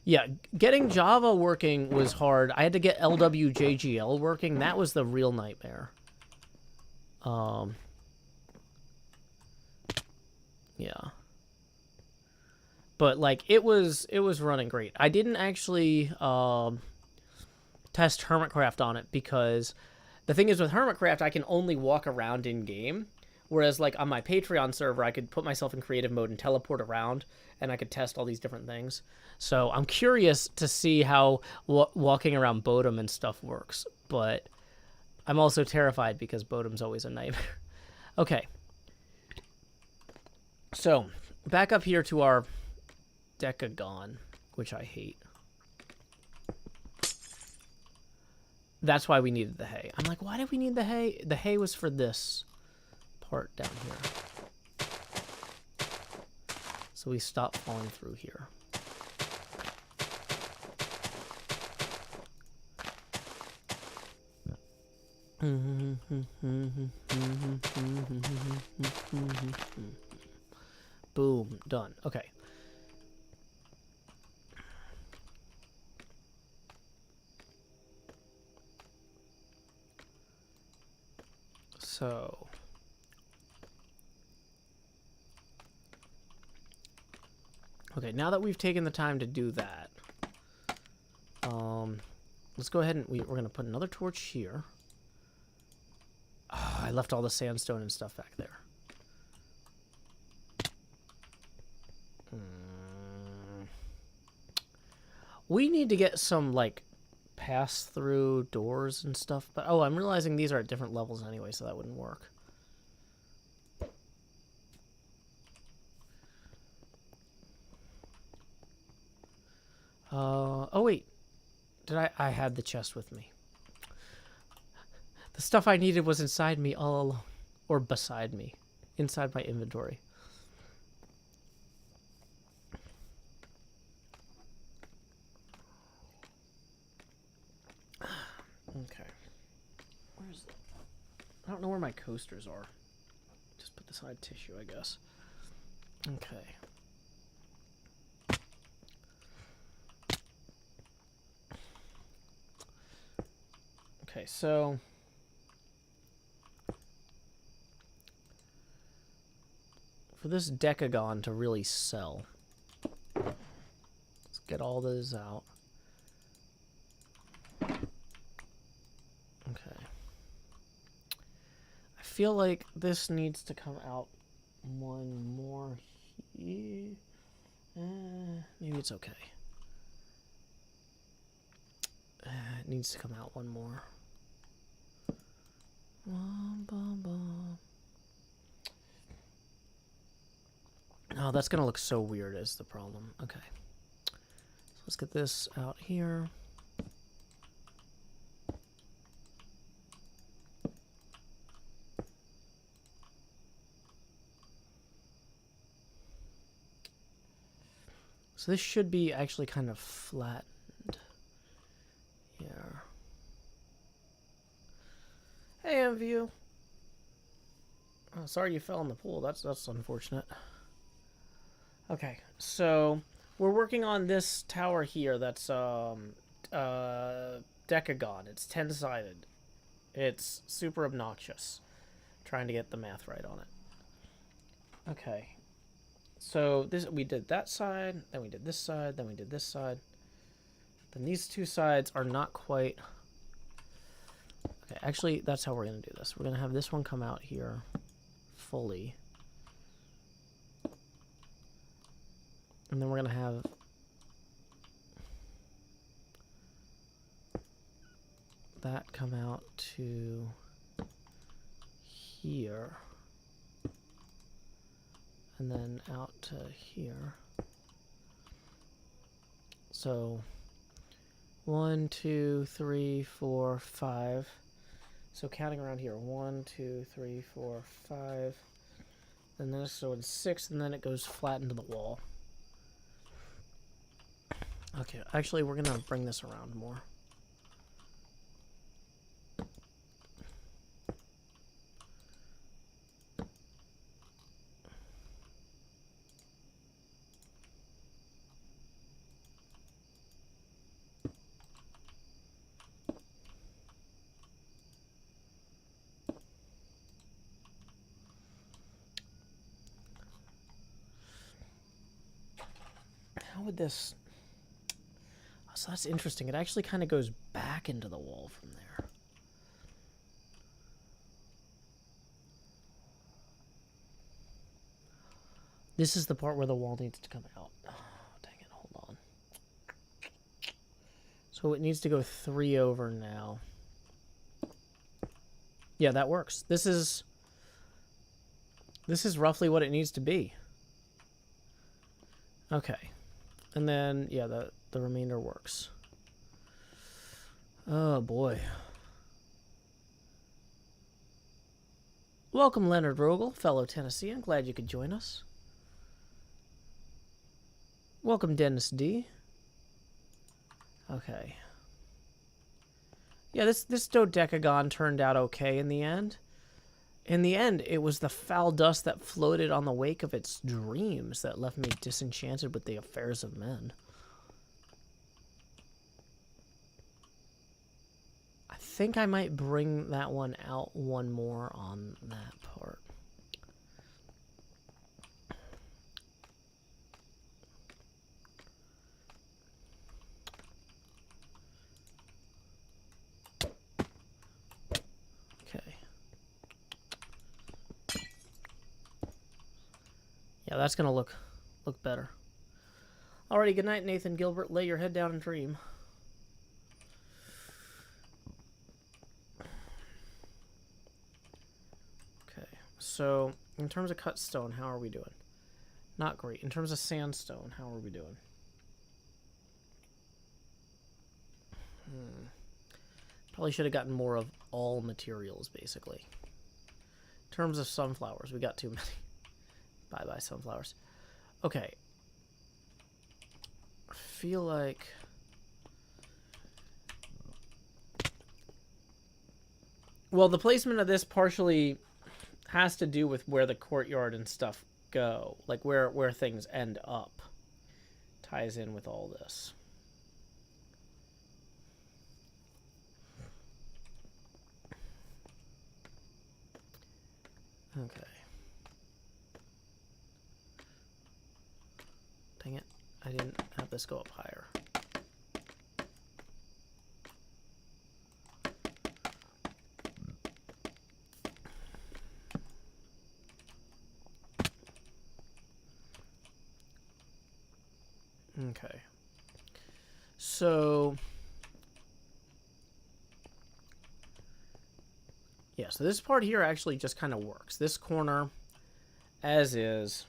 Yeah, getting Java working was hard. I had to get LWJGL working. That was the real nightmare. Yeah. But like it was running great. I didn't actually test HermitCraft on it because the thing is with HermitCraft I can only walk around in game. Whereas, like, on my Patreon server, I could put myself in creative mode and teleport around, and I could test all these different things. So I'm curious to see how walking around Bodum and stuff works. But I'm also terrified because Bodum's always a nightmare. Okay. So, back up here to our Decagon, which I hate. That's why we needed the hay. I'm like, why did we need the hay? The hay was for this part down here, so we stop falling through here. Boom, done. Okay. So okay, now that we've taken the time to do that, let's go ahead and we're going to put another torch here. Oh, I left all the sandstone and stuff back there. We need to get some, like, pass-through doors and stuff. But oh, I'm realizing these are at different levels anyway, so that wouldn't work. Oh wait, did I had the chest with me. The stuff I needed was inside me all along, or beside me, inside my inventory. Okay, where's the, I don't know where my coasters are. Just put this on tissue, I guess. Okay. Okay, so for this Decagon to really sell, let's get all those out. Okay. I feel like this needs to come out one more here. Maybe it's okay. It needs to come out one more. Oh, that's gonna look so weird is the problem. Okay. So let's get this out here. So this should be actually kind of flattened. Here. Hey, MVU. Oh, sorry you fell in the pool. That's unfortunate. Okay, so we're working on this tower here that's Decagon. It's 10-sided. It's super obnoxious. Trying to get the math right on it. Okay. So this we did that side, then we did this side, then we did this side. Then these two sides are not quite Okay, actually, that's how we're going to do this. We're going to have this one come out here fully. And then we're going to have that come out to here. And then out to here. So 1, 2, 3, 4, 5. So counting around here, 1, 2, 3, 4, 5. And then so it's 6, and then it goes flat into the wall. Okay, actually we're gonna bring this around more. How would this... So that's interesting. It actually kind of goes back into the wall from there. This is the part where the wall needs to come out. Oh, dang it. Hold on. So it needs to go 3 over now. Yeah, that works. This is roughly what it needs to be. Okay. And then, yeah, the remainder works. Oh, boy. Welcome, Leonard Rogel, fellow Tennessean. Glad you could join us. Welcome, Dennis D. Okay. Yeah, this dodecagon turned out okay in the end. In the end, it was the foul dust that floated on the wake of its dreams that left me disenchanted with the affairs of men. I think I might bring that one out one more on that part. Okay. Yeah, that's gonna look better. Alrighty, good night, Nathan Gilbert. Lay your head down and dream. Okay, so in terms of cut stone, how are we doing? Not great. In terms of sandstone, how are we doing? Probably should have gotten more of all materials, basically. In terms of sunflowers, we got too many. Bye-bye, sunflowers. Okay. I feel like... Well, the placement of this partially has to do with where the courtyard and stuff go. Like, where things end up. Ties in with all this. Okay. Dang it. I didn't have this go up higher. Okay. So... yeah, so this part here actually just kind of works. This corner, as is,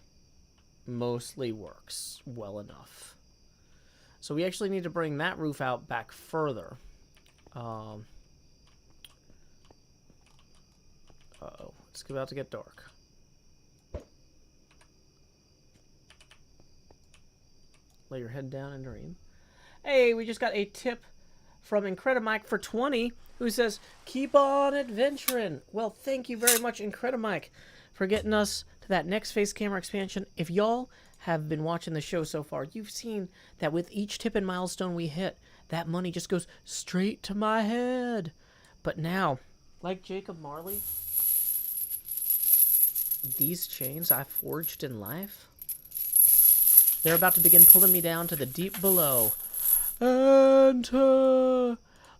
mostly works well enough. So we actually need to bring that roof out back further. Uh-oh, it's about to get dark. Lay your head down and dream. Hey, we just got a tip from Incredimike for 20, who says, keep on adventuring. Well, thank you very much, Incredimike, for getting us to that next face camera expansion. If y'all have been watching the show so far, you've seen that with each tip and milestone we hit, that money just goes straight to my head. But now, like Jacob Marley, these chains I forged in life, they're about to begin pulling me down to the deep below. Enter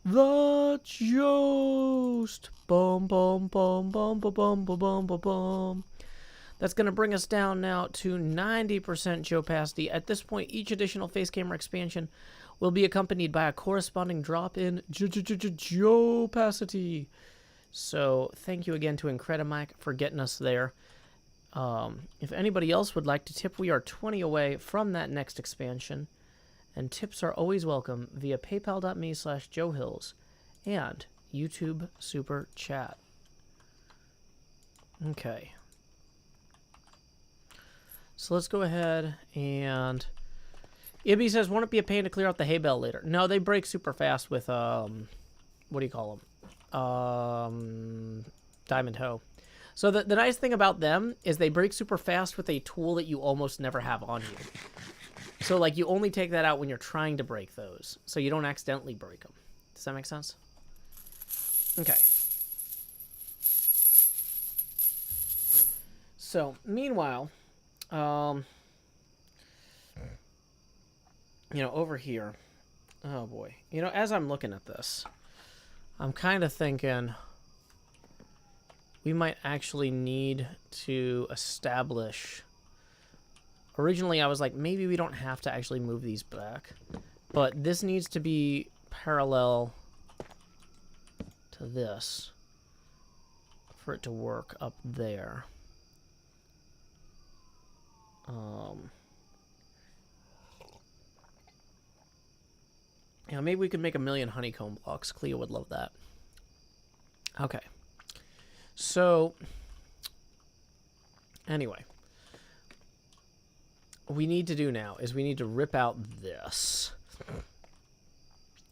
The Jost. Boom, boom, boom, boom, boom, boom, boom, boom, boom, boom. That's going to bring us down now to 90% Joe opacity. At this point, each additional face camera expansion will be accompanied by a corresponding drop in Joe opacity. So thank you again to Incredimac for getting us there. If anybody else would like to tip, we are 20 away from that next expansion. And tips are always welcome via paypal.me/JoeHills and YouTube Super Chat. Okay. So let's go ahead and... Ibby says, won't it be a pain to clear out the hay bale later? No, they break super fast with, what do you call them? Diamond hoe. So the nice thing about them is they break super fast with a tool that you almost never have on you. So, like, you only take that out when you're trying to break those, so you don't accidentally break them. Does that make sense? Okay. So, meanwhile, you know, over here, oh boy. You know, as I'm looking at this, I'm kind of thinking we might actually need to establish... Originally, I was like, maybe we don't have to actually move these back. But this needs to be parallel to this for it to work up there. Yeah, maybe we could make 1,000,000 honeycomb blocks. Cleo would love that. Okay. So, anyway. What we need to do now is we need to rip out this.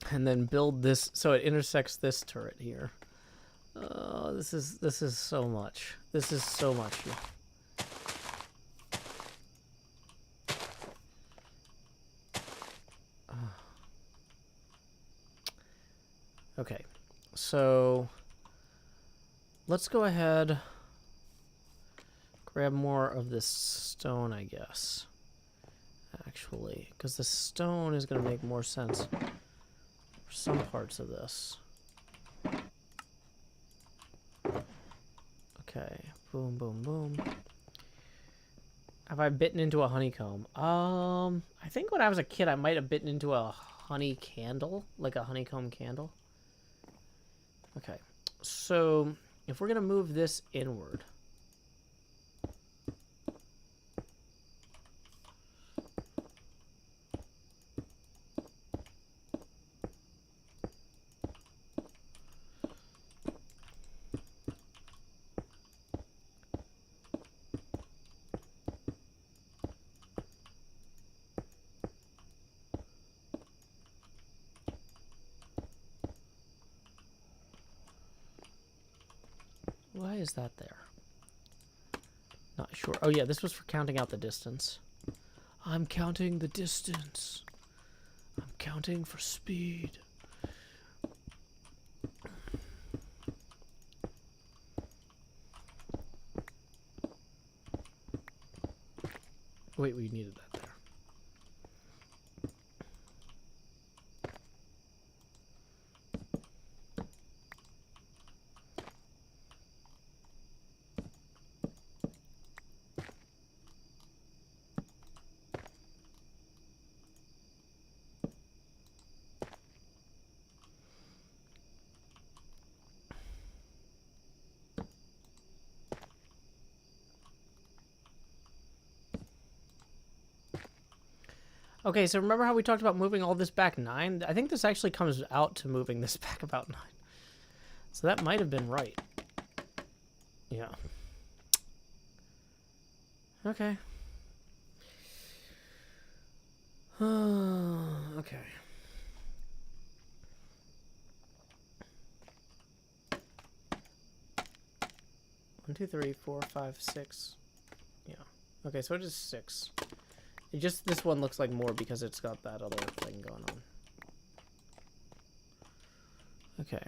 And then build this so it intersects this turret here. Oh, this is so much. This is so much. Okay. So let's go ahead, grab more of this stone, I guess. Actually, because the stone is going to make more sense for some parts of this. Okay, boom, boom, boom. Have I bitten into a honeycomb? I think when I was a kid, I might have bitten into a honey candle, like a honeycomb candle. Okay, so if we're going to move this inward... Why is that there? Not sure. Oh yeah, this was for counting out the distance. I'm counting the distance. I'm counting for speed. Wait, we needed that there. Okay, so remember how we talked about moving all this back 9? I think this actually comes out to moving this back about 9. So that might have been right. Yeah. Okay. Okay. One, two, three, 4, 5, 6. Yeah. Okay, so it is 6. It just, this one looks like more because it's got that other thing going on. Okay.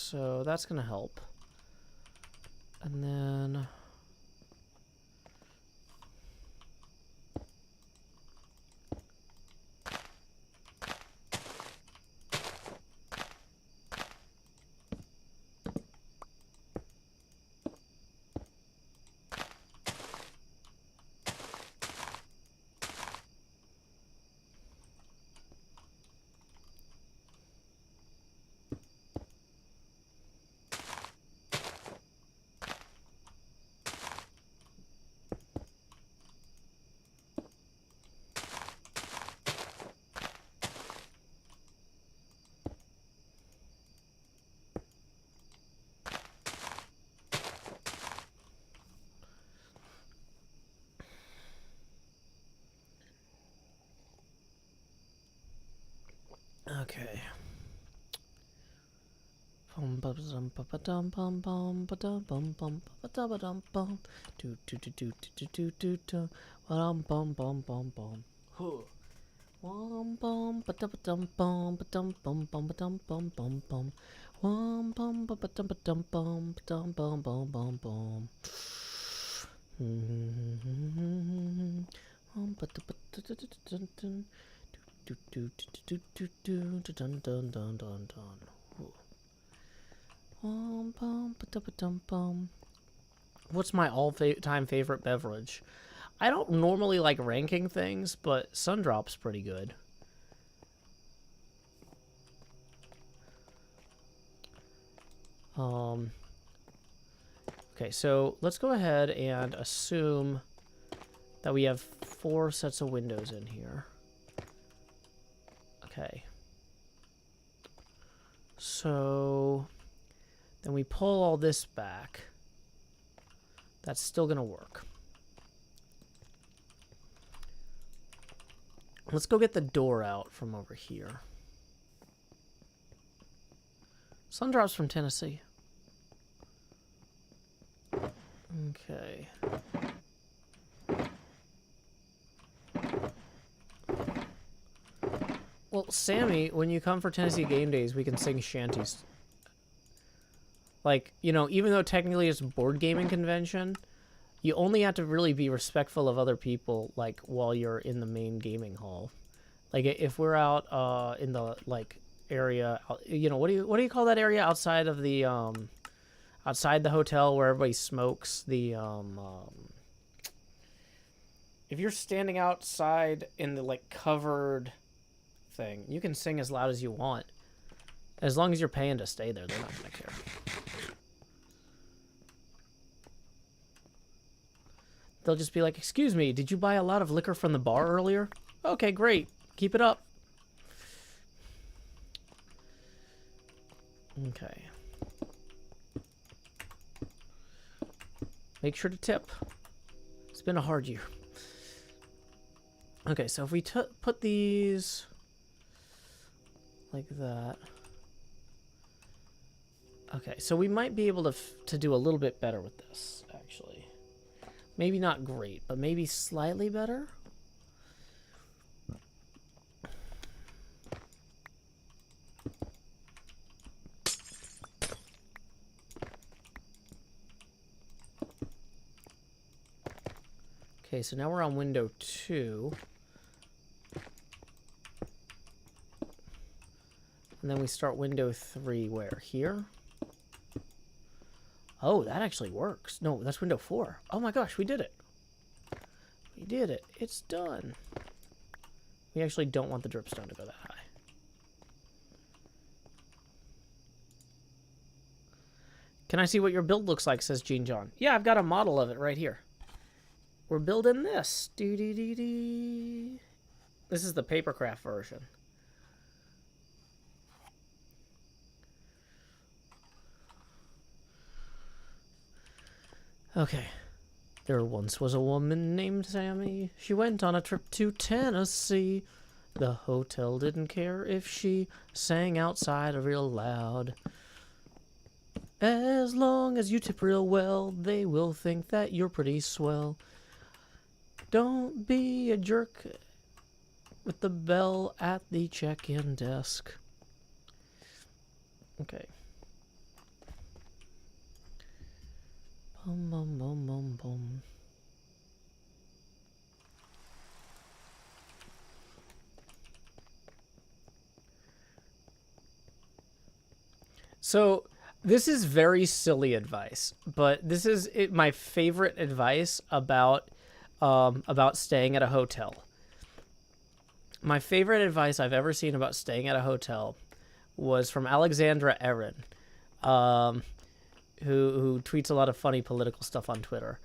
so that's gonna help. And then okay. What's my all-time favorite beverage? I don't normally like ranking things, but Sundrop's pretty good. Okay, so let's go ahead and assume that we have 4 sets of windows in here. Okay. So then we pull all this back. That's still gonna work. Let's go get the door out from over here. Sundrop's from Tennessee. Okay. Well, Sammy, when you come for Tennessee Game Days, we can sing shanties. Like, you know, even though technically it's a board gaming convention, you only have to really be respectful of other people, like, while you're in the main gaming hall. Like, if we're out in the, like, area, you know, what do you call that area outside of the, outside the hotel where everybody smokes? The, if you're standing outside in the, like, covered thing, you can sing as loud as you want. As long as you're paying to stay there, they're not gonna care. They'll just be like, excuse me, did you buy a lot of liquor from the bar earlier? Okay, great. Keep it up. Okay. Make sure to tip. It's been a hard year. Okay, so if we put these like that. Okay, so we might be able to do a little bit better with this, actually. Maybe not great, but maybe slightly better. Okay, so now we're on window 2. And then we start window 3 where? Here? Oh, that actually works. No, that's window 4. Oh my gosh, we did it. We did it. It's done. We actually don't want the dripstone to go that high. Can I see what your build looks like, says Gene John. Yeah, I've got a model of it right here. We're building this. Dee-dee-dee-dee. This is the HermitCraft version. Okay. There once was a woman named Sammy. She went on a trip to Tennessee. The hotel didn't care if she sang outside real loud. As long as you tip real well, they will think that you're pretty swell. Don't be a jerk with the bell at the check-in desk. Okay. Boom, boom, boom, boom, boom. So this is very silly advice, but this is my favorite advice about staying at a hotel. My favorite advice I've ever seen about staying at a hotel was from Alexandra Erin, who tweets a lot of funny political stuff on Twitter.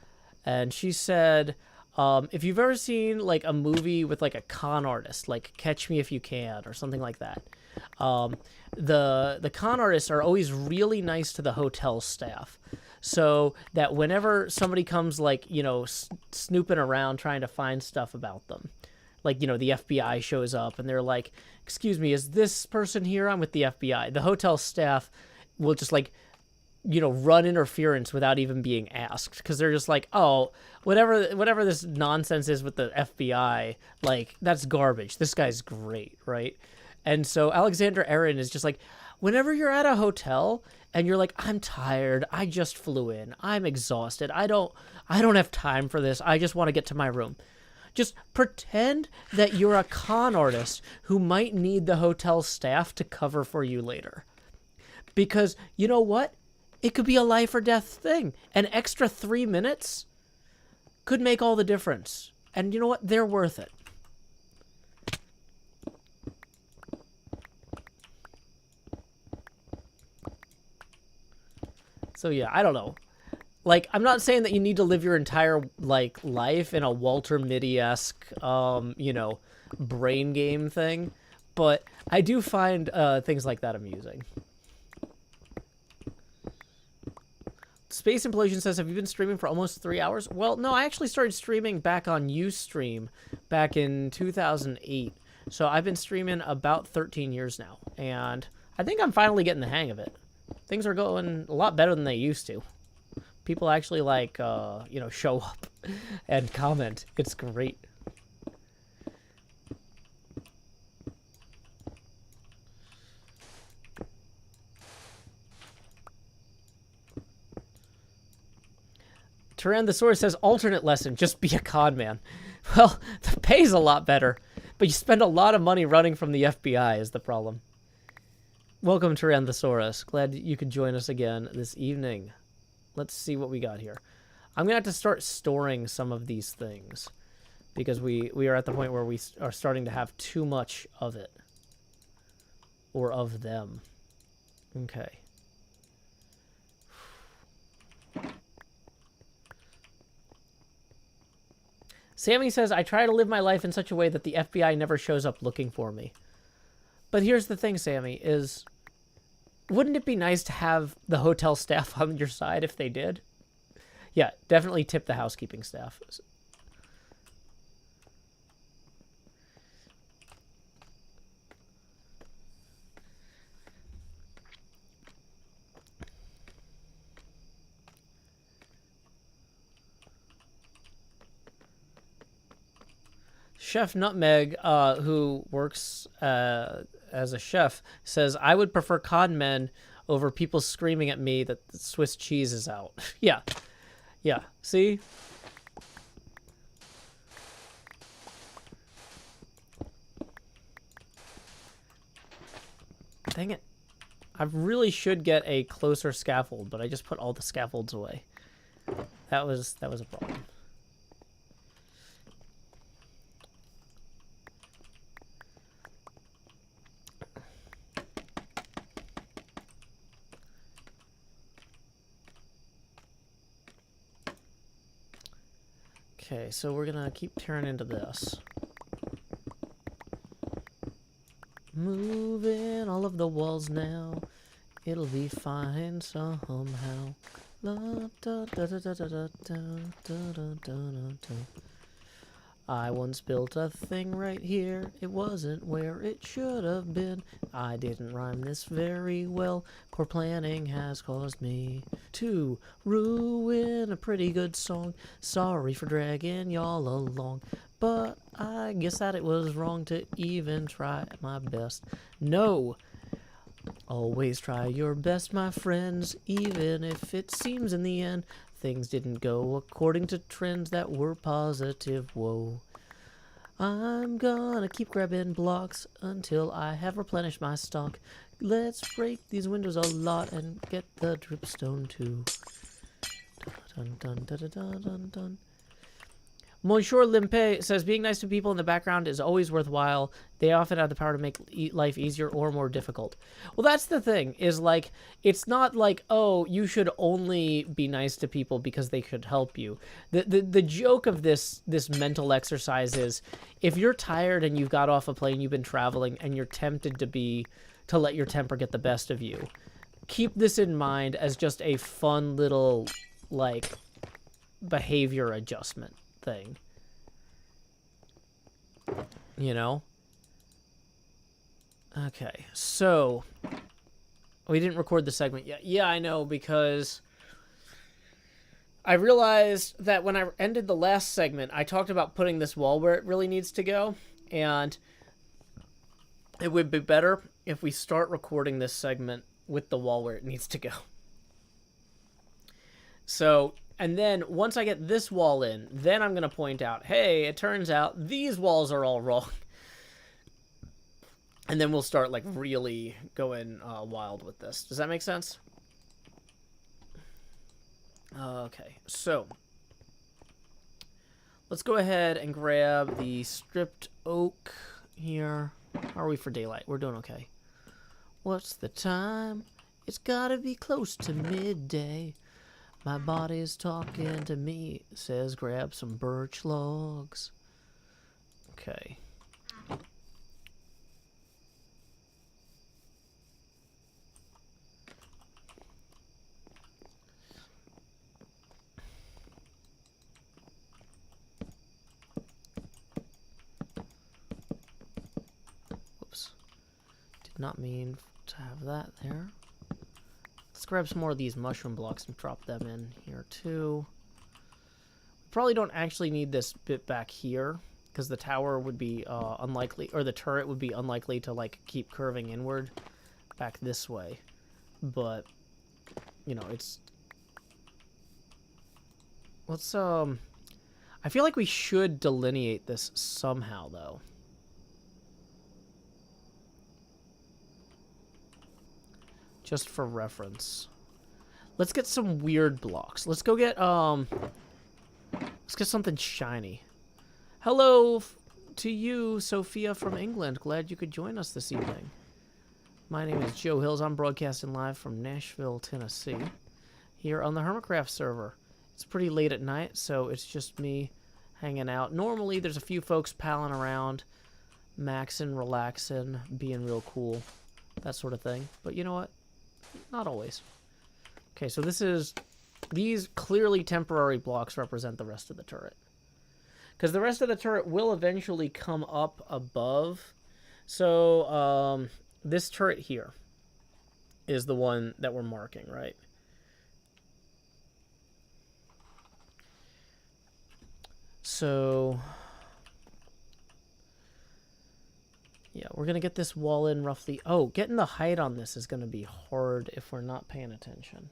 And she said, if you've ever seen like a movie with like a con artist, like Catch Me If You Can or something like that, the con artists are always really nice to the hotel staff. So that whenever somebody comes like, you know, snooping around trying to find stuff about them, like, you know, the FBI shows up and they're like, excuse me, is this person here? I'm with the FBI. The hotel staff will just like, you know, run interference without even being asked, because they're just like, oh, whatever this nonsense is with the FBI, like, that's garbage. This guy's great, right? And so Alexandra Erin is just like, whenever you're at a hotel and you're like, I'm tired, I just flew in, I'm exhausted, I don't have time for this, I just want to get to my room. Just pretend that you're a con artist who might need the hotel staff to cover for you later. Because you know what? It could be a life or death thing. An extra 3 minutes could make all the difference. And you know what? They're worth it. So yeah, I don't know. Like, I'm not saying that you need to live your entire, like, life in a Walter Mitty-esque, you know, brain game thing, but I do find things like that amusing. Space Implosion says, have you been streaming for almost 3 hours? Well, no, I actually started streaming back on Ustream back in 2008, so I've been streaming about 13 years now, and I think I'm finally getting the hang of it. Things are going a lot better than they used to. People actually, like, you know, show up and comment. It's great. Tyrannosaurus says, alternate lesson, just be a con man. Well, the pay's a lot better, but you spend a lot of money running from the FBI is the problem. Welcome, Tyrannosaurus. Glad you could join us again this evening. Let's see what we got here. I'm going to have to start storing some of these things because we are at the point where we are starting to have too much of it. Or of them. Okay. Sammy says, I try to live my life in such a way that the FBI never shows up looking for me. But here's the thing, Sammy, is wouldn't it be nice to have the hotel staff on your side if they did? Yeah, definitely tip the housekeeping staff. Chef Nutmeg, who works as a chef, says, I would prefer con men over people screaming at me that the Swiss cheese is out. Yeah. Yeah. See? Dang it. I really should get a closer scaffold, but I just put all the scaffolds away. That was a problem. Okay, so we're gonna keep tearing into this. Moving all of the walls now. It'll be fine somehow. La, da, da, da, da, da, da, da, da, da, da. I once built a thing right here. It wasn't where it should have been. I didn't rhyme this very well. Poor planning has caused me to ruin a pretty good song. Sorry for dragging y'all along, but I guess that it was wrong to even try my best. No! Always try your best, my friends, even if it seems in the end things didn't go according to trends that were positive. Whoa. I'm gonna keep grabbing blocks until I have replenished my stock. Let's break these windows a lot and get the dripstone too. Dun, dun, dun, dun, dun, dun, dun. Monsieur Limpe says, being nice to people in the background is always worthwhile. They often have the power to make life easier or more difficult. Well, that's the thing, is like, it's not like, oh, you should only be nice to people because they could help you. The joke of this mental exercise is, if you're tired and you've got off a plane, you've been traveling, and you're tempted to let your temper get the best of you, keep this in mind as just a fun little, like, behavior adjustment thing, you know? Okay, so we didn't record the segment yet. Yeah, I know, because I realized that when I ended the last segment, I talked about putting this wall where it really needs to go, and it would be better if we start recording this segment with the wall where it needs to go. So, and then once I get this wall in, then I'm going to point out, hey, it turns out these walls are all wrong. And then we'll start, like, really going wild with this. Does that make sense? Okay, so let's go ahead and grab the stripped oak here. How are we for daylight? We're doing okay. What's the time? It's gotta be close to midday. My body's talking to me. It says grab some birch logs. Okay. Whoops. Did not mean to have that there. Let's grab some more of these mushroom blocks and drop them in here too. We probably don't actually need this bit back here, because the tower would be unlikely, or the turret would be unlikely to, like, keep curving inward back this way. But, you know, it's... Let's, I feel like we should delineate this somehow, though. Just for reference. Let's get some weird blocks. Let's go get, let's get something shiny. Hello to you, Sophia from England. Glad you could join us this evening. My name is Joe Hills. I'm broadcasting live from Nashville, Tennessee, here on the HermitCraft server. It's pretty late at night, so it's just me hanging out. Normally, there's a few folks palling around, maxing, relaxing, being real cool, that sort of thing. But you know what? Not always. Okay, so these clearly temporary blocks represent the rest of the turret. Because the rest of the turret will eventually come up above. So, this turret here is the one that we're marking, right? So, yeah, we're going to get this wall in roughly... Oh, getting the height on this is going to be hard if we're not paying attention.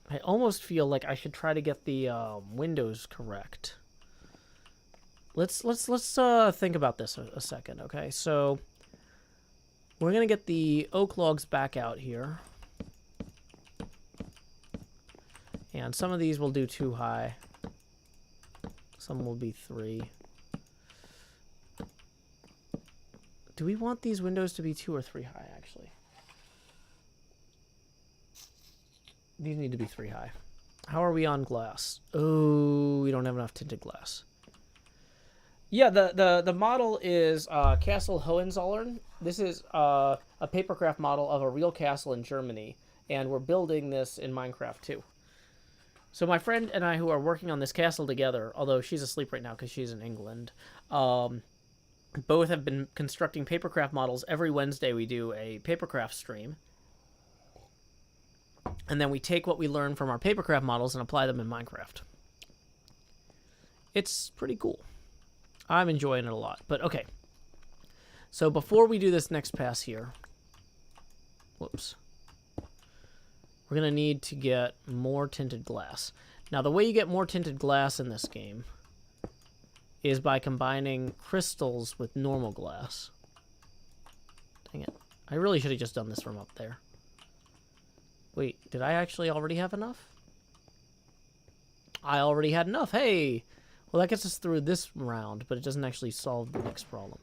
I almost feel like I should try to get the windows correct. Let's think about this a second, okay? So we're gonna get the oak logs back out here, and some of these will do 2 high. Some will be 3. Do we want these windows to be 2 or 3 high, actually? These need to be 3 high. How are we on glass? Oh, we don't have enough tinted glass. Yeah, the model is Castle Hohenzollern. This is a papercraft model of a real castle in Germany, and we're building this in Minecraft too. So my friend and I, who are working on this castle together, although she's asleep right now because she's in England, both have been constructing papercraft models. Every Wednesday we do a papercraft stream. And then we take what we learn from our papercraft models and apply them in Minecraft. It's pretty cool. I'm enjoying it a lot. But okay. So before we do this next pass here, whoops, we're going to need to get more tinted glass. Now, the way you get more tinted glass in this game is by combining crystals with normal glass. Dang it. I really should have just done this from up there. Wait, did I actually already have enough? I already had enough. Hey! Well, that gets us through this round, but it doesn't actually solve the next problem.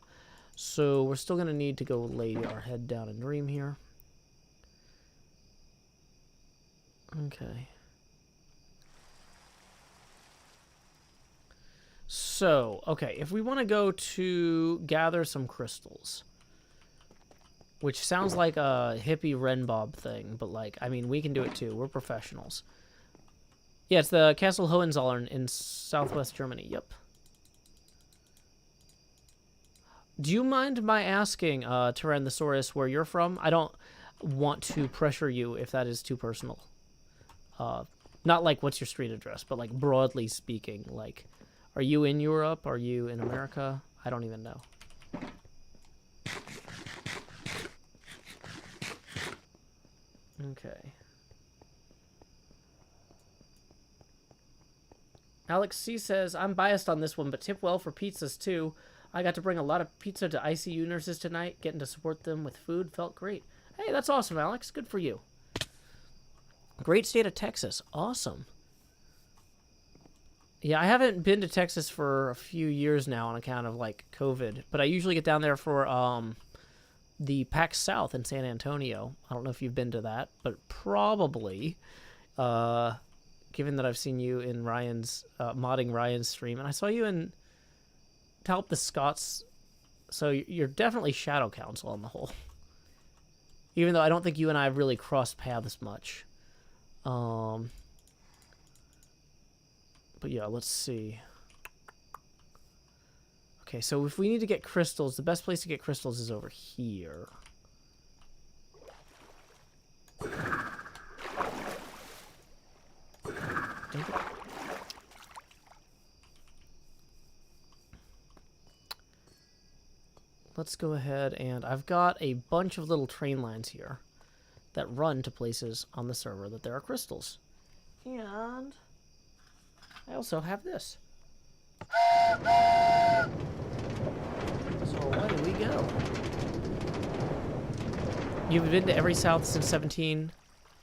So we're still going to need to go lay our head down and dream here. Okay. So, okay, if we want to go to gather some crystals, which sounds like a hippie Renbob thing, but like, I mean, we can do it too. We're professionals. Yeah, it's the Castle Hohenzollern in southwest Germany. Yep. Do you mind my asking, Tyrannosaurus, where you're from? I don't want to pressure you if that is too personal. Not like what's your street address, but like broadly speaking, like, are you in Europe? Are you in America? I don't even know. Okay. Alex C says, I'm biased on this one, but tip well for pizzas too. I got to bring a lot of pizza to ICU nurses tonight. Getting to support them with food felt great. Hey, that's awesome, Alex. Good for you. Great state of Texas. Awesome. Yeah, I haven't been to Texas for a few years now on account of, like, COVID. But I usually get down there for the PAX South in San Antonio. I don't know if you've been to that, but probably. Given that I've seen you in Ryan's, modding Ryan's stream. And I saw you in Talp the Scots. So you're definitely Shadow Council on the whole. Even though I don't think you and I have really crossed paths much. But yeah, let's see. Okay, so if we need to get crystals, the best place to get crystals is over here. Let's go ahead and I've got a bunch of little train lines here that run to places on the server that there are crystals. And I also have this. So away we go. You've been to every South since 17?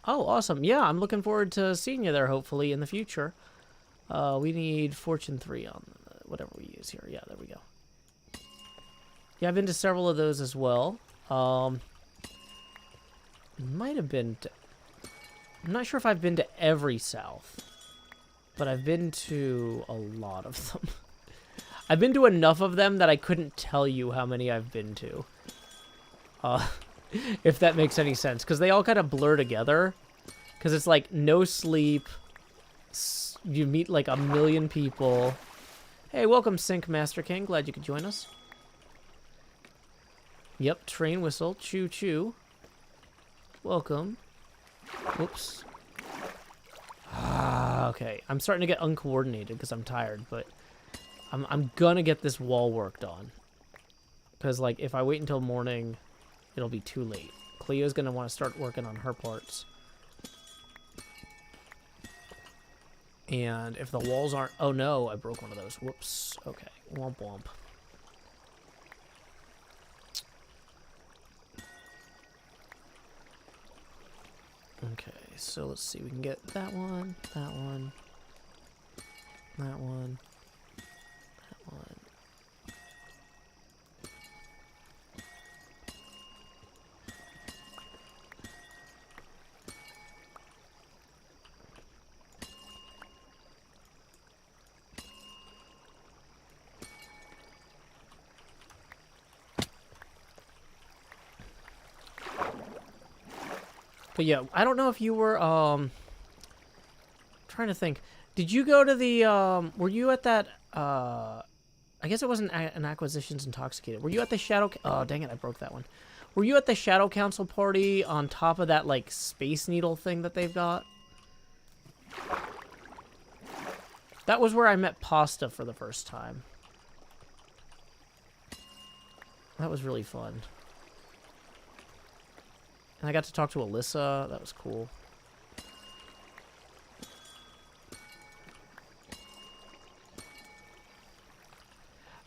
Oh, awesome. Yeah, I'm looking forward to seeing you there, hopefully, in the future. We need Fortune 3 on whatever we use here. Yeah, there we go. Yeah, I've been to several of those as well. Might have been to... I'm not sure if I've been to every South. But I've been to a lot of them. I've been to enough of them that I couldn't tell you how many I've been to. If that makes any sense. Because they all kind of blur together. Because it's like no sleep. You meet like a million people. Hey, welcome Sync Master King. Glad you could join us. Yep, train whistle. Choo choo. Welcome. Whoops. Okay, I'm starting to get uncoordinated because I'm tired, but I'm gonna get this wall worked on. Because, like, if I wait until morning, it'll be too late. Cleo's gonna want to start working on her parts. And if the walls aren't... Oh, no, I broke one of those. Whoops. Okay, womp womp. Okay, so let's see. We can get that one, that one, that one, that one. But yeah, I don't know if you were, trying to think. Did you go to the, were you at that, I guess it wasn't an Acquisitions Intoxicated. Were you at the Shadow, oh, dang it, I broke that one. Were you at the Shadow Council party on top of that, like, Space Needle thing that they've got? That was where I met Pasta for the first time. That was really fun. And I got to talk to Alyssa. That was cool.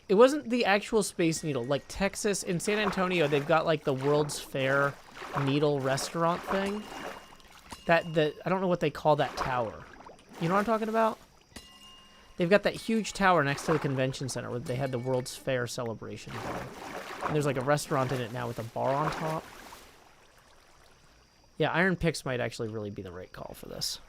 It wasn't the actual Space Needle. Like Texas, in San Antonio, they've got like the World's Fair Needle restaurant thing. I don't know what they call that tower. You know what I'm talking about? They've got that huge tower next to the convention center where they had the World's Fair celebration thing. And there's like a restaurant in it now with a bar on top. Yeah, Iron Picks might actually really be the right call for this.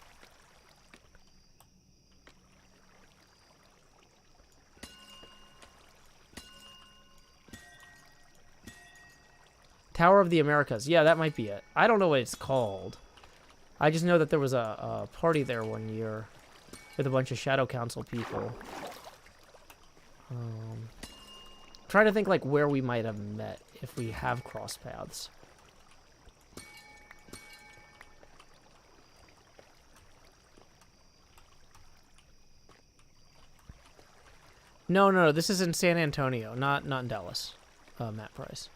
Tower of the Americas. Yeah, that might be it. I don't know what it's called. I just know that there was a party there one year with a bunch of Shadow Council people. Try to think like where we might have met if we have cross paths. No, this is in San Antonio, not in Dallas. Matt Price.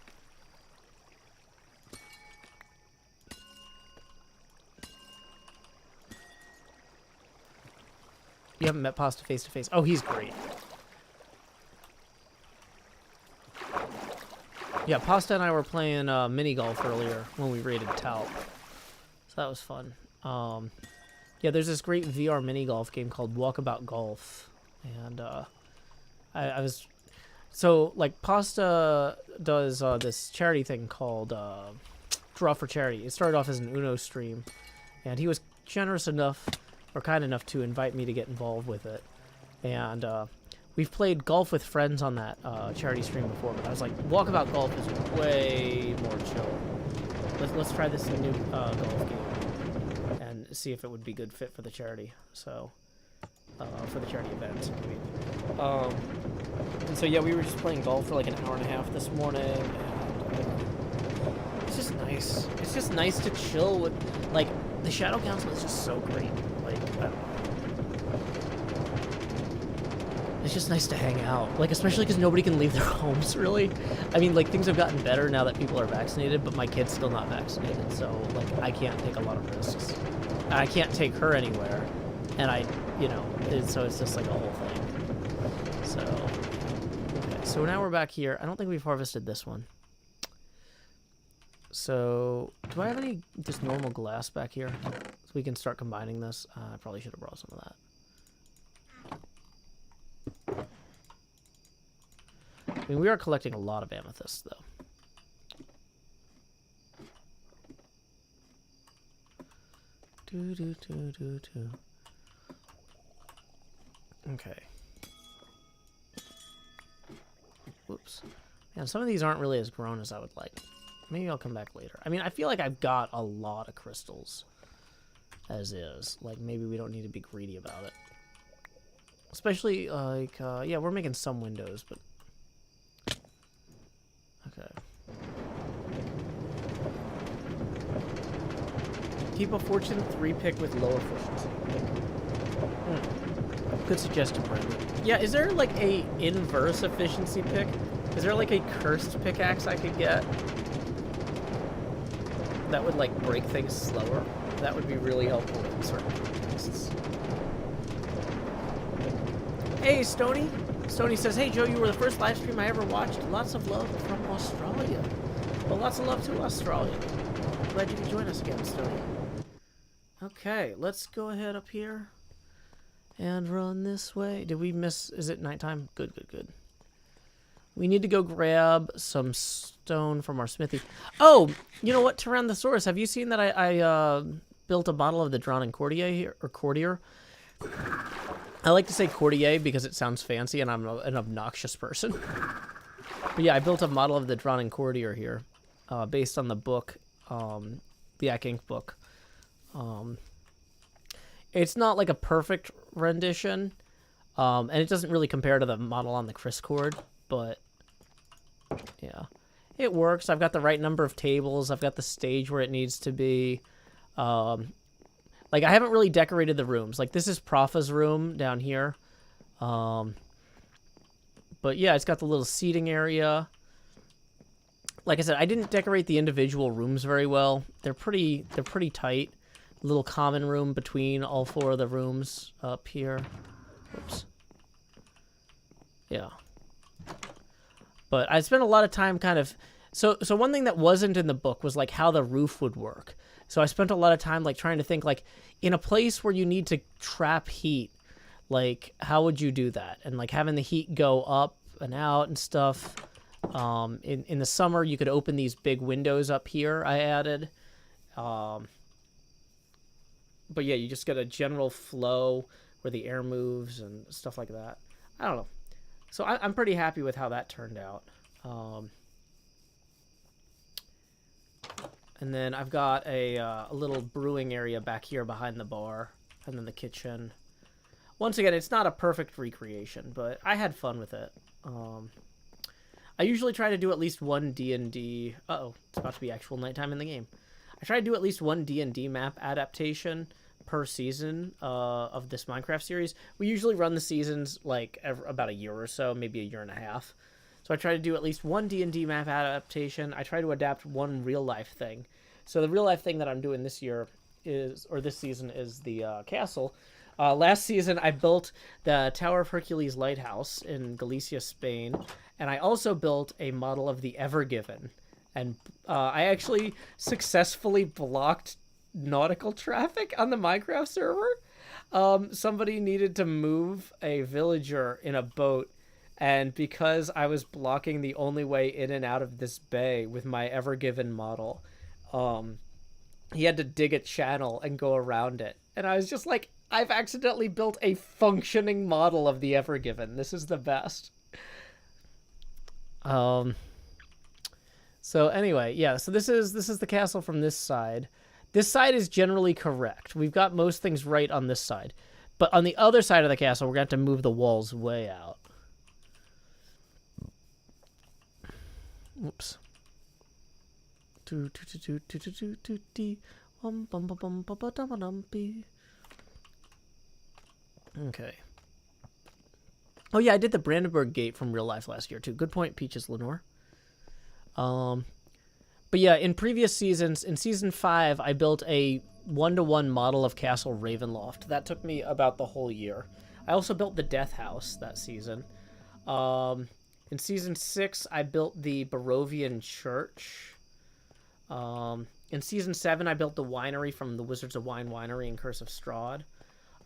You haven't met Pasta face to face. Oh, he's great. Yeah, Pasta and I were playing mini golf earlier when we raided Talp. So that was fun. Yeah, there's this great VR mini golf game called Walkabout Golf. And I was... So, like, Pasta does this charity thing called Draw for Charity. It started off as an Uno stream. And he was generous enough, or kind enough, to invite me to get involved with it. And we've played golf with friends on that charity stream before, but I was like, Walkabout Golf is way more chill. Let's try this new golf game and see if it would be a good fit for the charity. So, for the charity event. And so yeah, we were just playing golf for like an hour and a half this morning, and it's just nice. It's just nice to chill with, like, the Shadow Council is just so great. Like, I don't know. It's just nice to hang out. Like, especially because nobody can leave their homes, really. I mean, like, things have gotten better now that people are vaccinated, but my kid's still not vaccinated, so, like, I can't take a lot of risks. I can't take her anywhere, and so it's just like a whole thing. So, okay, so now we're back here. I don't think we've harvested this one. So, do I have any just normal glass back here? So we can start combining this. I probably should have brought some of that. I mean, we are collecting a lot of amethysts, though. Okay. Whoops. Yeah, some of these aren't really as grown as I would like. Maybe I'll come back later. I mean, I feel like I've got a lot of crystals as is. Like, maybe we don't need to be greedy about it. Especially, like, yeah, we're making some windows, but... Okay. Keep a Fortune 3 pick with lower efficiency. Good suggestion, Brandon. Yeah, is there, like, a inverse efficiency pick? Is there, like, a cursed pickaxe I could get? That would, like, break things slower. That would be really helpful in certain contexts. Hey, Stony. Stony says, hey, Joe, you were the first live stream I ever watched. Lots of love from Australia. Well, lots of love to Australia. Glad you could join us again, Stony. Okay, let's go ahead up here and run this way. Did we miss... Is it nighttime? Good. We need to go grab some stone from our smithy. Oh, you know what, Tyrannosaurus, have you seen that I built a bottle of the Drawn Cordier here, or Cordier? I like to say Cordier because it sounds fancy and I'm an obnoxious person. But yeah, I built a model of the Drawn Cordier here, based on the book, the Yak Ink book. It's not like a perfect rendition, and it doesn't really compare to the model on the Criscord, but yeah, it works. I've got the right number of tables. I've got the stage where it needs to be. Like, I haven't really decorated the rooms. Like, this is Profa's room down here. But yeah, it's got the little seating area. like I said, I didn't decorate the individual rooms very well. They're pretty tight. Little common room between all 4 of the rooms up here. Oops. Yeah. But I spent a lot of time kind of... So one thing that wasn't in the book was, like, how the roof would work. So I spent a lot of time, like, trying to think, like, in a place where you need to trap heat, like, how would you do that? And, like, having the heat go up and out and stuff. In the summer, you could open these big windows up here I added. But, yeah, you just get a general flow where the air moves and stuff like that. I don't know. So I'm pretty happy with how that turned out. And then I've got a little brewing area back here behind the bar, and then the kitchen. Once again, it's not a perfect recreation, but I had fun with it. I usually try to do at least one D&D... Uh-oh, it's about to be actual nighttime in the game. I try to do at least one D&D map adaptation per season of this Minecraft series. We usually run the seasons like about a year or so, maybe a year and a half. So I try to do at least one D&D map adaptation. I try to adapt one real-life thing. So the real-life thing that I'm doing this year is, or this season, is the castle. Last season, I built the Tower of Hercules Lighthouse in Galicia, Spain, and I also built a model of the Evergiven. And I actually successfully blocked nautical traffic on the Minecraft server. Somebody needed to move a villager in a boat, and because I was blocking the only way in and out of this bay with my Evergiven model, he had to dig a channel and go around it. And I was just like, I've accidentally built a functioning model of the Evergiven. This is the best. So anyway, yeah, so this is the castle from this side. This side is generally correct. We've got most things right on this side. But on the other side of the castle, we're going to have to move the walls way out. Oops. Okay. Oh yeah, I did the Brandenburg Gate from real life last year too. Good point, Peaches Lenore. But yeah, in previous seasons, in season 5, I built a 1-to-1 model of Castle Ravenloft. That took me about the whole year. I also built the Death House that season. In season 6, I built the Barovian Church. In season 7, I built the winery from the Wizards of Wine Winery in Curse of Strahd.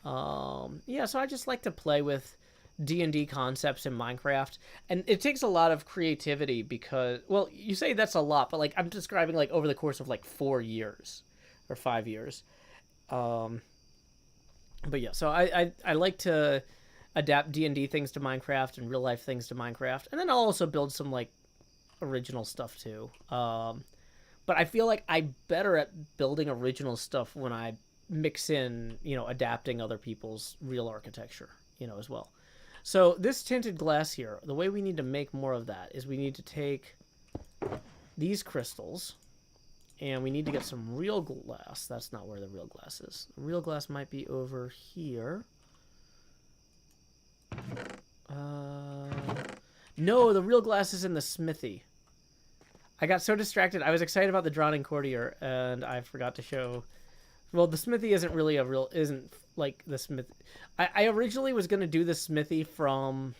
Yeah, so I just like to play with D&D concepts in Minecraft, and it takes a lot of creativity because, well, you say that's a lot, but like I'm describing like over the course of like 4 years or 5 years. But yeah, so I like to adapt D&D things to Minecraft and real life things to Minecraft, and then I'll also build some like original stuff too. But I feel like I'm better at building original stuff when I mix in, you know, adapting other people's real architecture, you know, as well. So this tinted glass here, the way we need to make more of that is we need to take these crystals and we need to get some real glass. That's not where the real glass is. The real glass might be over here. No, the real glass is in the smithy. I got so distracted. I was excited about the Drowning Courtier and I forgot to show... Well, the smithy isn't really a real... Isn't like the smith... I originally was going to do the smithy from...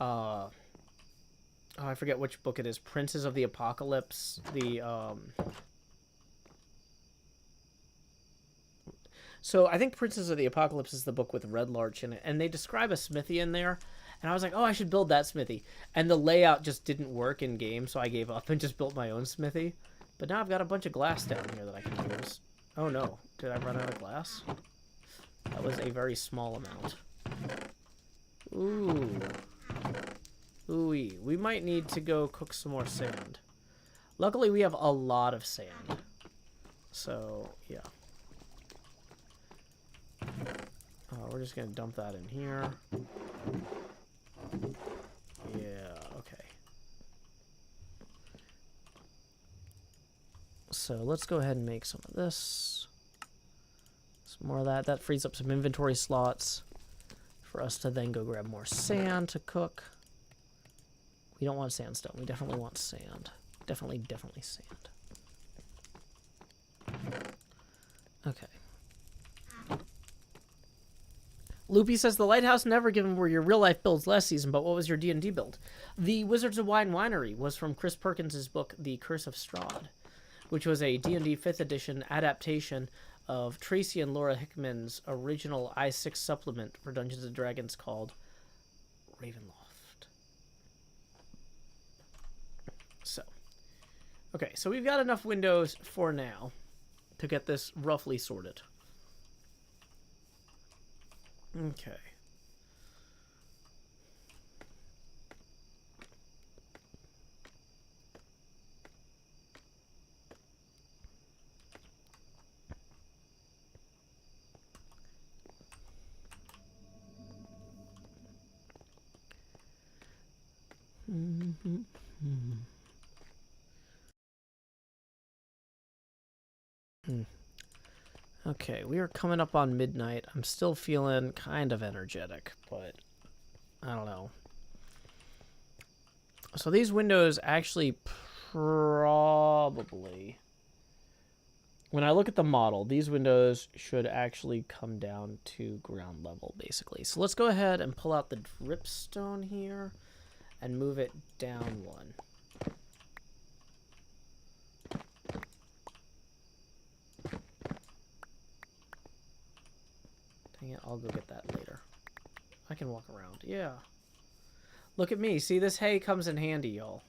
oh, I forget which book it is. Princes of the Apocalypse. So I think Princes of the Apocalypse is the book with Red Larch in it. And they describe a smithy in there. And I was like, oh, I should build that smithy. And the layout just didn't work in game, so I gave up and just built my own smithy. But now I've got a bunch of glass down here that I can use. Oh no, did I run out of glass? That was a very small amount. Ooh. Ooh-wee. We might need to go cook some more sand. Luckily, we have a lot of sand. So, yeah. We're just going to dump that in here. Yeah, okay. So let's go ahead and make some of this. Some more of that. That frees up some inventory slots for us to then go grab more sand to cook. We don't want sandstone. We definitely want sand. Definitely sand. Okay. Loopy says, the Lighthouse Never Given were your real-life builds last season, but what was your D&D build? The Wizards of Wine Winery was from Chris Perkins' book, The Curse of Strahd, which was a D&D 5th edition adaptation of Tracy and Laura Hickman's original I6 supplement for Dungeons & Dragons called Ravenloft. So, okay, so we've got enough windows for now to get this roughly sorted. Okay. Okay, we are coming up on midnight. I'm still feeling kind of energetic, but I don't know. So these windows actually probably, when I look at the model, these windows should actually come down to ground level, basically. So let's go ahead and pull out the dripstone here and move it down one. Dang it, I'll go get that later. I can walk around. Yeah. Look at me. See, this hay comes in handy, y'all.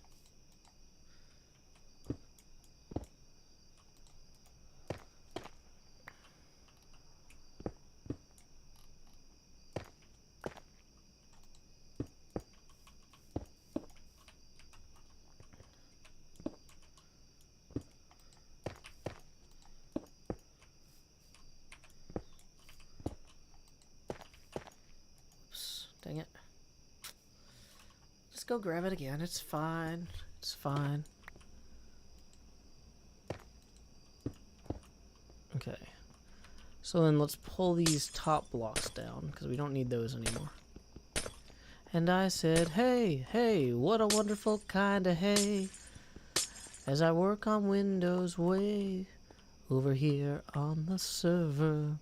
Dang it. Just go grab it again. It's fine. It's fine. Okay. So then let's pull these top blocks down because we don't need those anymore. And I said, hey, hey, what a wonderful kind of hay. As I work on Windows way over here on the server.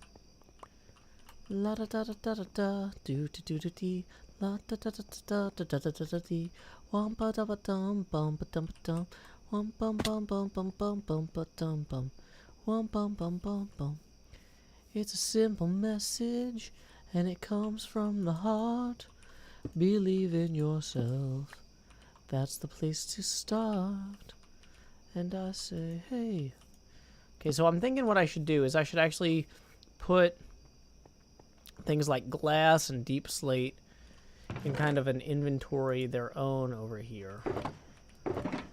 La da da da da da da do do do do dee la da da da da da da da da da dee wam ba da ba dum bum ba dum ba dum wam bum bum bum bum bum bum ba dum bum wam bum bum bum bum. It's a simple message and it comes from the heart. Believe in yourself. That's the place to start. And I say, hey. Okay, so I'm thinking what I should do is I should actually put things like glass and deep slate in kind of an inventory their own over here.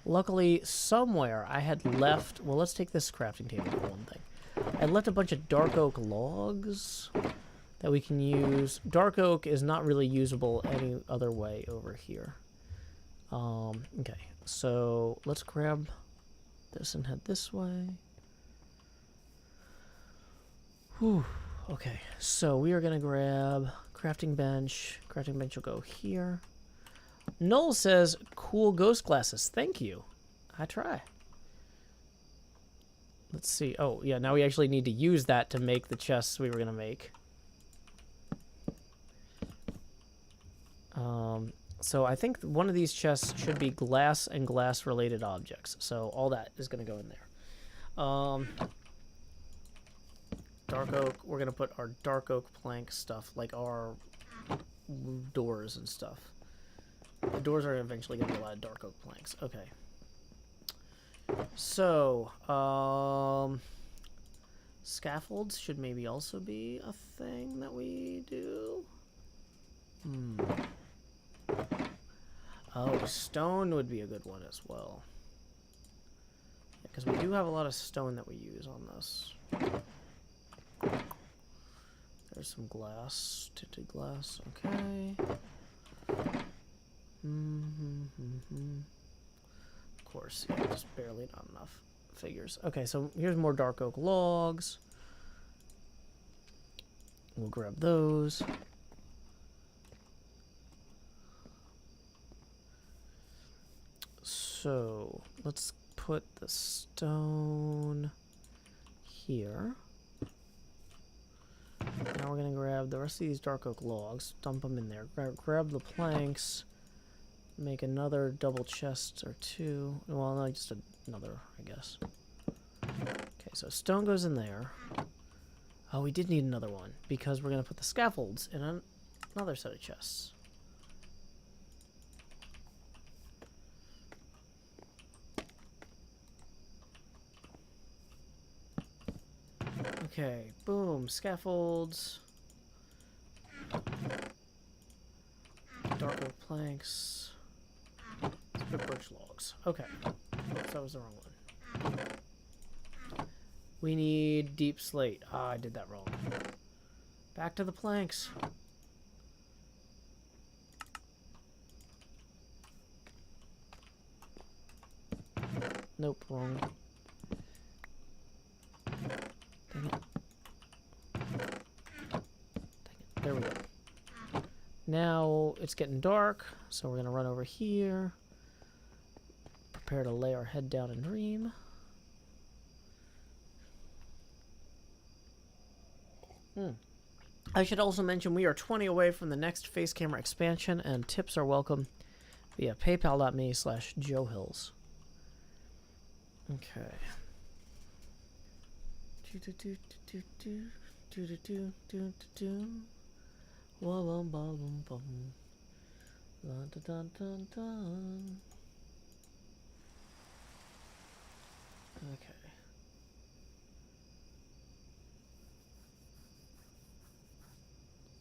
Luckily, somewhere I had left... Well, let's take this crafting table for one thing. I left a bunch of dark oak logs that we can use. Dark oak is not really usable any other way over here. Okay, so let's grab this and head this way. Whew. Okay, so we are going to grab crafting bench. Crafting bench will go here. Noel says, cool ghost glasses. Thank you. I try. Let's see. Oh, yeah, now we actually need to use that to make the chests we were going to make. So I think one of these chests should be glass and glass-related objects. So all that is going to go in there. Dark oak, we're going to put our dark oak plank stuff, like our doors and stuff. The doors are eventually going to be a lot of dark oak planks. Okay. So, scaffolds should maybe also be a thing that we do. Oh, stone would be a good one as well. Because we do have a lot of stone that we use on this. There's some glass, tinted glass, okay. Of course, yeah, just barely not enough figures. Okay, so here's more dark oak logs. We'll grab those. So let's put the stone here. Now we're gonna grab the rest of these dark oak logs, dump them in there. Grab the planks, make another double chest or two. Well, no, just another, I guess. Okay, so stone goes in there. Oh, we did need another one because we're gonna put the scaffolds in another set of chests. Okay, boom, scaffolds. Dark oak planks. Split birch logs. Okay. Oops, that was the wrong one. We need deep slate. Ah, I did that wrong. Back to the planks. Nope, wrong. Dang it. There we go. Now it's getting dark, so we're gonna run over here. Prepare to lay our head down and dream. I should also mention we are 20 away from the next face camera expansion, and tips are welcome via paypal.me/joehills. Okay. Okay.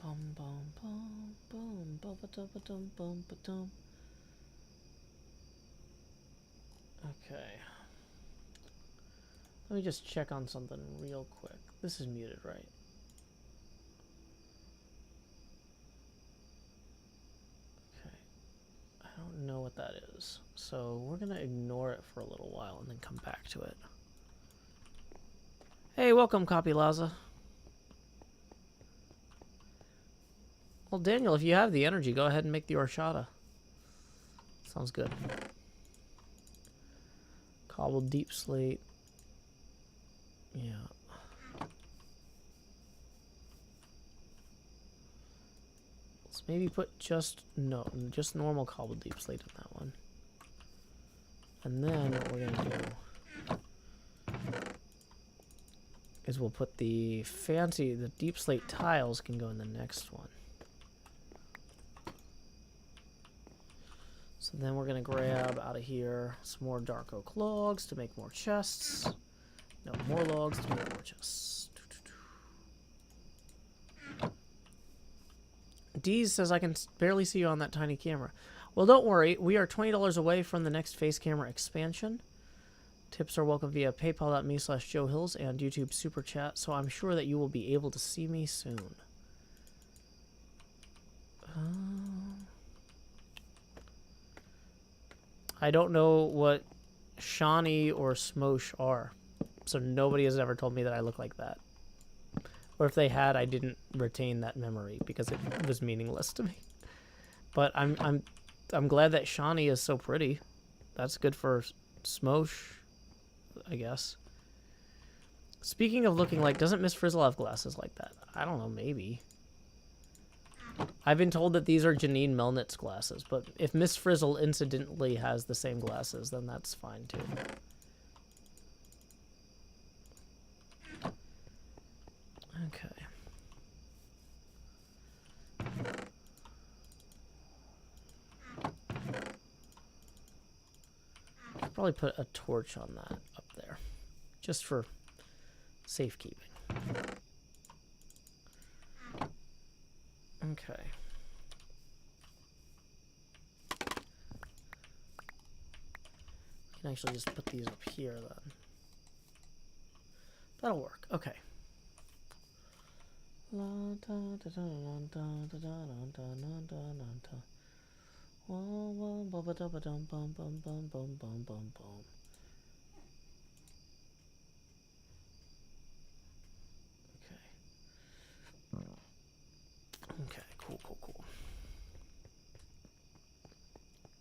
Bum bum bum bum bum ba dum bum ba dum. Okay. Let me just check on something real quick. This is muted, right? Okay. I don't know what that is. So we're gonna ignore it for a little while and then come back to it. Hey, welcome, Copy Laza. Well, Daniel, if you have the energy, go ahead and make the horchata. Sounds good. Cobbled deep slate. Yeah. Let's maybe put just normal cobbled deep slate in that one. And then what we're gonna do is we'll put the deep slate tiles can go in the next one. So then we're gonna grab out of here some more dark oak logs to make more chests. No, more logs to make more chests. Deez says I can barely see you on that tiny camera. Well, don't worry. We are $20 away from the next face camera expansion. Tips are welcome via paypal.me/joehills and YouTube Super Chat, so I'm sure that you will be able to see me soon. I don't know what Shawnee or Smosh are, so nobody has ever told me that I look like that. Or if they had, I didn't retain that memory because it was meaningless to me. But I'm glad that Shawnee is so pretty. That's good for Smosh, I guess. Speaking of looking like, doesn't Miss Frizzle have glasses like that? I don't know, maybe. I've been told that these are Janine Melnitz's glasses, but if Miss Frizzle incidentally has the same glasses, then that's fine too. Okay. I'll probably put a torch on that up there, just for safekeeping. Okay. Can actually just put these up here then. That'll work. Okay. Okay, cool.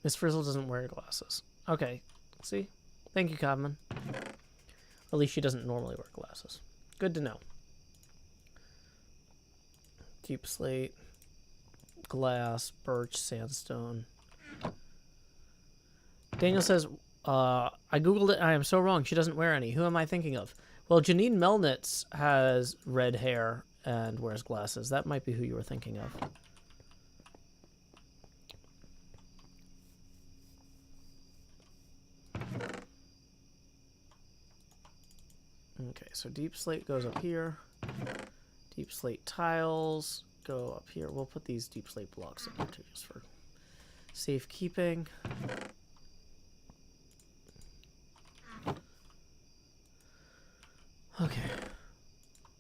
Miss Frizzle doesn't wear glasses. Okay. See? Thank you, Codman. At least she doesn't normally wear glasses. Good to know. Deep slate, glass, birch, sandstone. Daniel says, I googled it and I am so wrong. She doesn't wear any. Who am I thinking of? Well, Janine Melnitz has red hair and wears glasses. That might be who you were thinking of. Okay, so deep slate goes up here. Deep slate tiles go up here. We'll put these deep slate blocks in here too, just for safekeeping. Okay.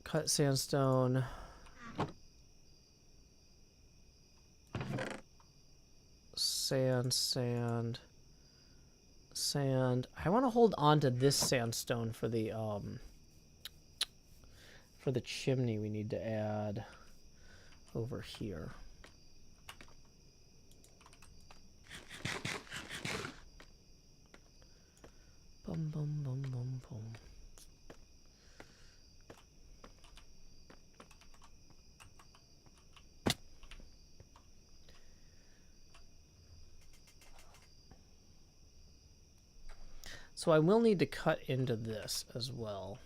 Cut sandstone. Sand, sand, sand. I want to hold on to this sandstone for the chimney we need to add over here. Bum, bum, bum, bum, bum. So I will need to cut into this as well.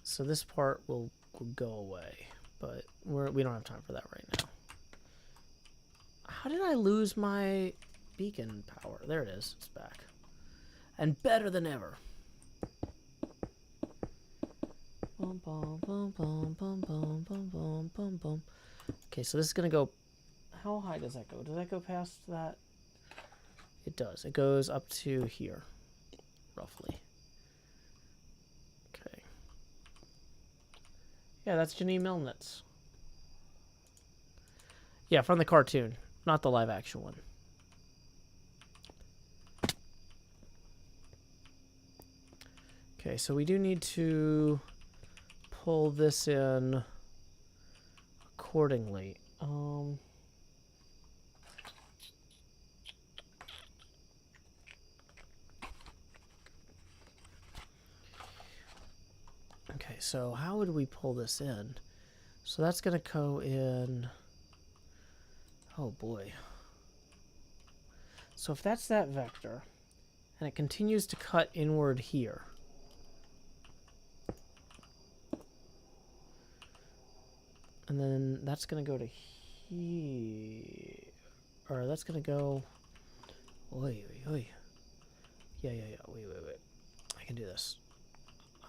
So this part will go away, but we don't have time for that right now. How did I lose my beacon power? There it is. It's back. And better than ever. Bum, bum, bum, bum, bum, bum, bum, bum, bum, bum. Okay, so this is going to go... How high does that go? Does that go past that? It does. It goes up to here, roughly. Okay. Yeah, that's Janine Melnitz. Yeah, from the cartoon, not the live action one. Okay, so we do need to pull this in accordingly. Okay, so how would we pull this in? So that's going to go in... Oh boy. So if that's that vector, and it continues to cut inward here, and then that's going to go to here, or that's going to go... Oi, oi, oi. Yeah, wait. I can do this.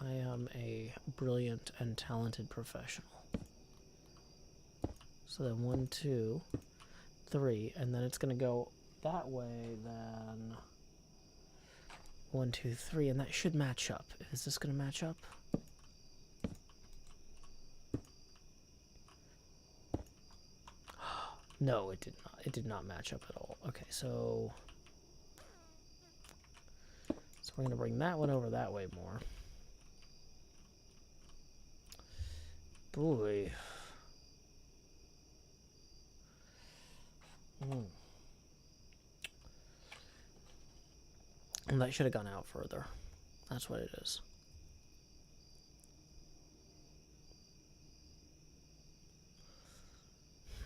I am a brilliant and talented professional. So then 1, 2, 3, and then it's going to go that way, then 1, 2, 3, and that should match up. Is this going to match up? No, it did not. It did not match up at all. Okay, so we're going to bring that one over that way more. Boy. And that should have gone out further. That's what it is.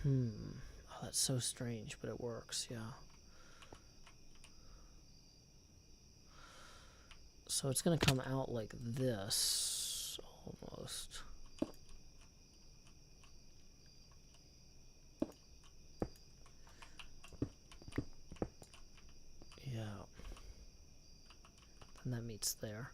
Oh, that's so strange, but it works, yeah. So it's going to come out like this, almost. Yeah. And that meets there.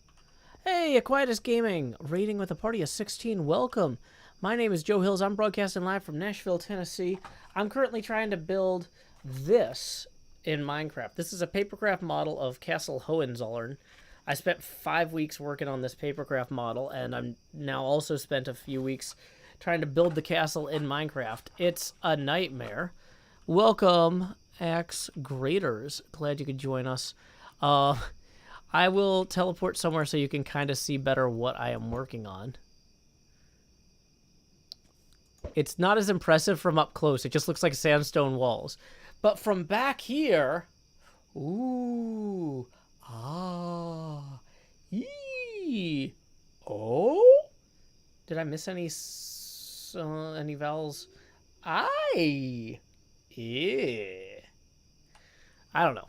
Hey, Aquitus Gaming! Rating with a party of 16. Welcome! My name is Joe Hills. I'm broadcasting live from Nashville, Tennessee. I'm currently trying to build this in Minecraft. This is a papercraft model of Castle Hohenzollern. I spent 5 weeks working on this papercraft model, and I'm now also spent a few weeks trying to build the castle in Minecraft. It's a nightmare. Welcome, Axe Graders. Glad you could join us. I will teleport somewhere so you can kind of see better what I am working on. It's not as impressive from up close. It just looks like sandstone walls. But from back here, Ooh. Ah. Yee. Oh. Did I miss any vowels? I. Yeah. I don't know.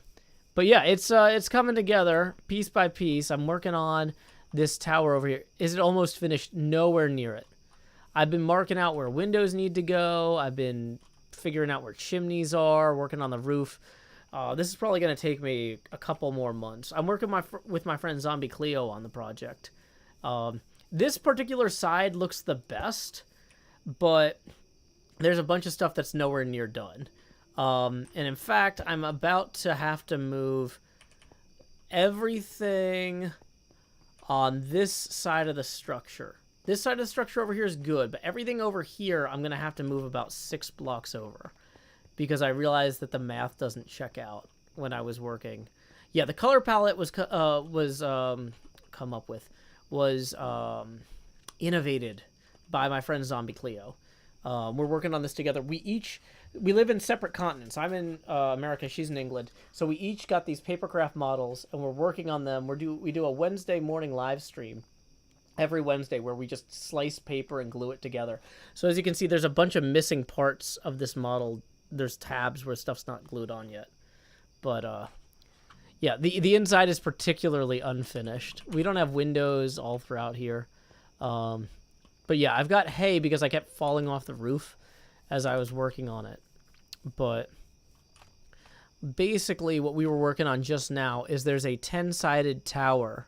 But yeah, it's coming together piece by piece. I'm working on this tower over here. Is it almost finished? Nowhere near it. I've been marking out where windows need to go. I've been figuring out where chimneys are, working on the roof. This is probably going to take me a couple more months. I'm working with my friend Zombie Cleo on the project. This particular side looks the best, but there's a bunch of stuff that's nowhere near done. And in fact, I'm about to have to move everything on this side of the structure. This side of the structure over here is good, but everything over here I'm going to have to move about 6 blocks over because I realized that the math doesn't check out when I was working. Yeah, the color palette was innovated by my friend Zombie Cleo. We're working on this together. We live in separate continents. I'm in America. She's in England. So we each got these papercraft models, and we're working on them. We do a Wednesday morning live stream every Wednesday where we just slice paper and glue it together. So as you can see, there's a bunch of missing parts of this model. There's tabs where stuff's not glued on yet. But yeah, the inside is particularly unfinished. We don't have windows all throughout here. But yeah, I've got hay because I kept falling off the roof as I was working on it. But basically what we were working on just now is there's a 10-sided tower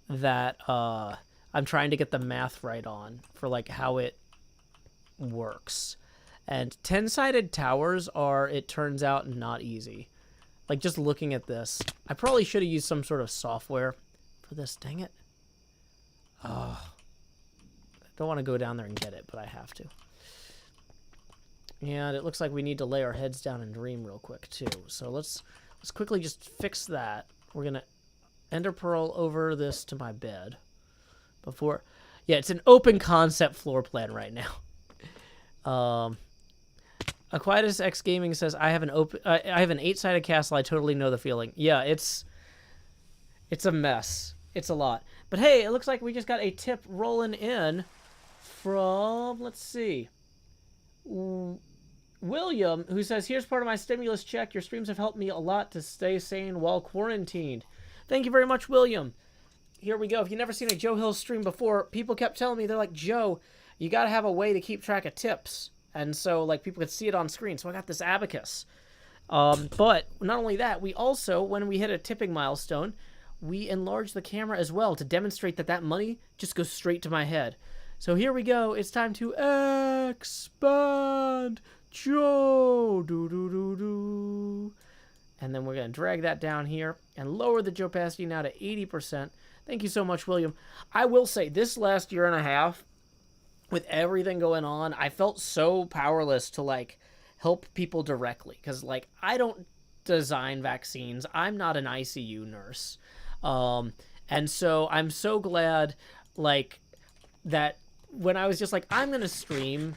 that I'm trying to get the math right on for like how it works. And 10-sided towers are, it turns out, not easy. Like just looking at this, I probably should have used some sort of software for this. Dang it. I don't want to go down there and get it, but I have to. And it looks like we need to lay our heads down and dream real quick too. So let's quickly just fix that. We're gonna ender pearl over this to my bed before. Yeah, it's an open concept floor plan right now. Aquatus X Gaming says I have an 8-sided castle. I totally know the feeling. Yeah, it's a mess. It's a lot. But hey, it looks like we just got a tip rolling in from, let's see, William, who says, here's part of my stimulus check. Your streams have helped me a lot to stay sane while quarantined. Thank you very much, William. Here we go. If you've never seen a Joe Hill stream before, people kept telling me, they're like, Joe, you got to have a way to keep track of tips. And so, like, people could see it on screen. So I got this abacus. But not only that, we also, when we hit a tipping milestone, we enlarge the camera as well to demonstrate that that money just goes straight to my head. So here we go. It's time to expand Joe. Do. And then we're going to drag that down here and lower the Joe opacity now to 80%. Thank you so much, William. I will say, this last year and a half, with everything going on, I felt so powerless to, like, help people directly. Because, like, I don't design vaccines. I'm not an ICU nurse. And so I'm so glad, like, that when I was just like, I'm going to stream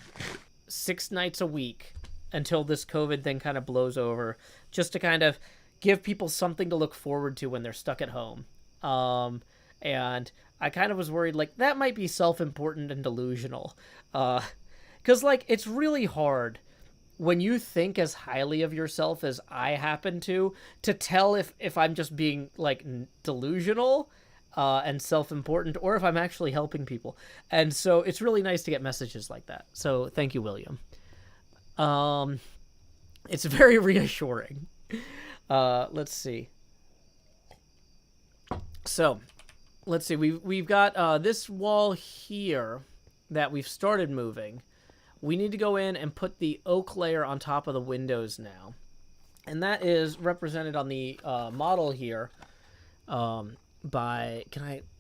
6 nights a week until this COVID thing kind of blows over, just to kind of give people something to look forward to when they're stuck at home. And I kind of was worried, like, that might be self-important and delusional. 'Cause, like, it's really hard when you think as highly of yourself as I happen to tell if I'm just being, like, delusional and self-important, or if I'm actually helping people. And so it's really nice to get messages like that. So thank you, William. It's very reassuring. Let's see. So, let's see. We've got this wall here that we've started moving. We need to go in and put the oak layer on top of the windows now. And that is represented on the model here by...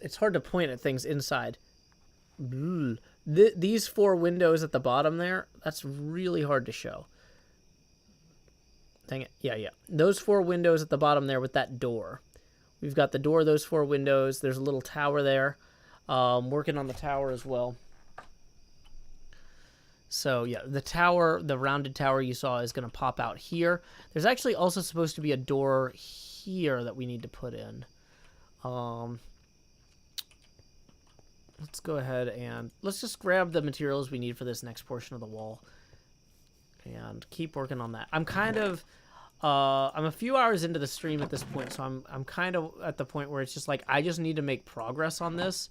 It's hard to point at things inside. These 4 windows at the bottom there, that's really hard to show. Dang it. Yeah. Those 4 windows at the bottom there with that door. We've got the door, those 4 windows. There's a little tower there. Working on the tower as well. So yeah, the tower, the rounded tower you saw is going to pop out here. There's actually also supposed to be a door here that we need to put in. Let's go ahead and let's just grab the materials we need for this next portion of the wall and keep working on that. I'm kind of I'm a few hours into the stream at this point, so I'm kind of at the point where it's just like I just need to make progress on this.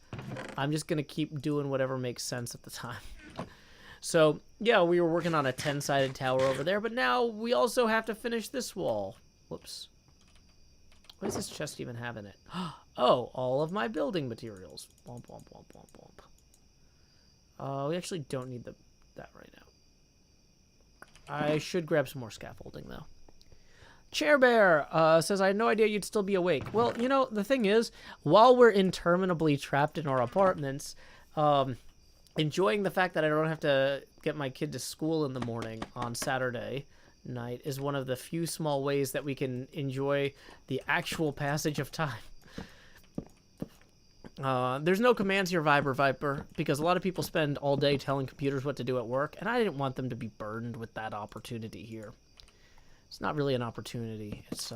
I'm just going to keep doing whatever makes sense at the time. So, yeah, we were working on a 10-sided tower over there, but now we also have to finish this wall. Whoops. What does this chest even have in it? Oh, all of my building materials. Womp, womp, womp, womp, womp. We actually don't need that right now. I should grab some more scaffolding, though. Chair Bear says, I had no idea you'd still be awake. Well, you know, the thing is, while we're interminably trapped in our apartments, enjoying the fact that I don't have to get my kid to school in the morning on Saturday night is one of the few small ways that we can enjoy the actual passage of time. There's no commands here, Viper, because a lot of people spend all day telling computers what to do at work, and I didn't want them to be burdened with that opportunity here. It's not really an opportunity. It's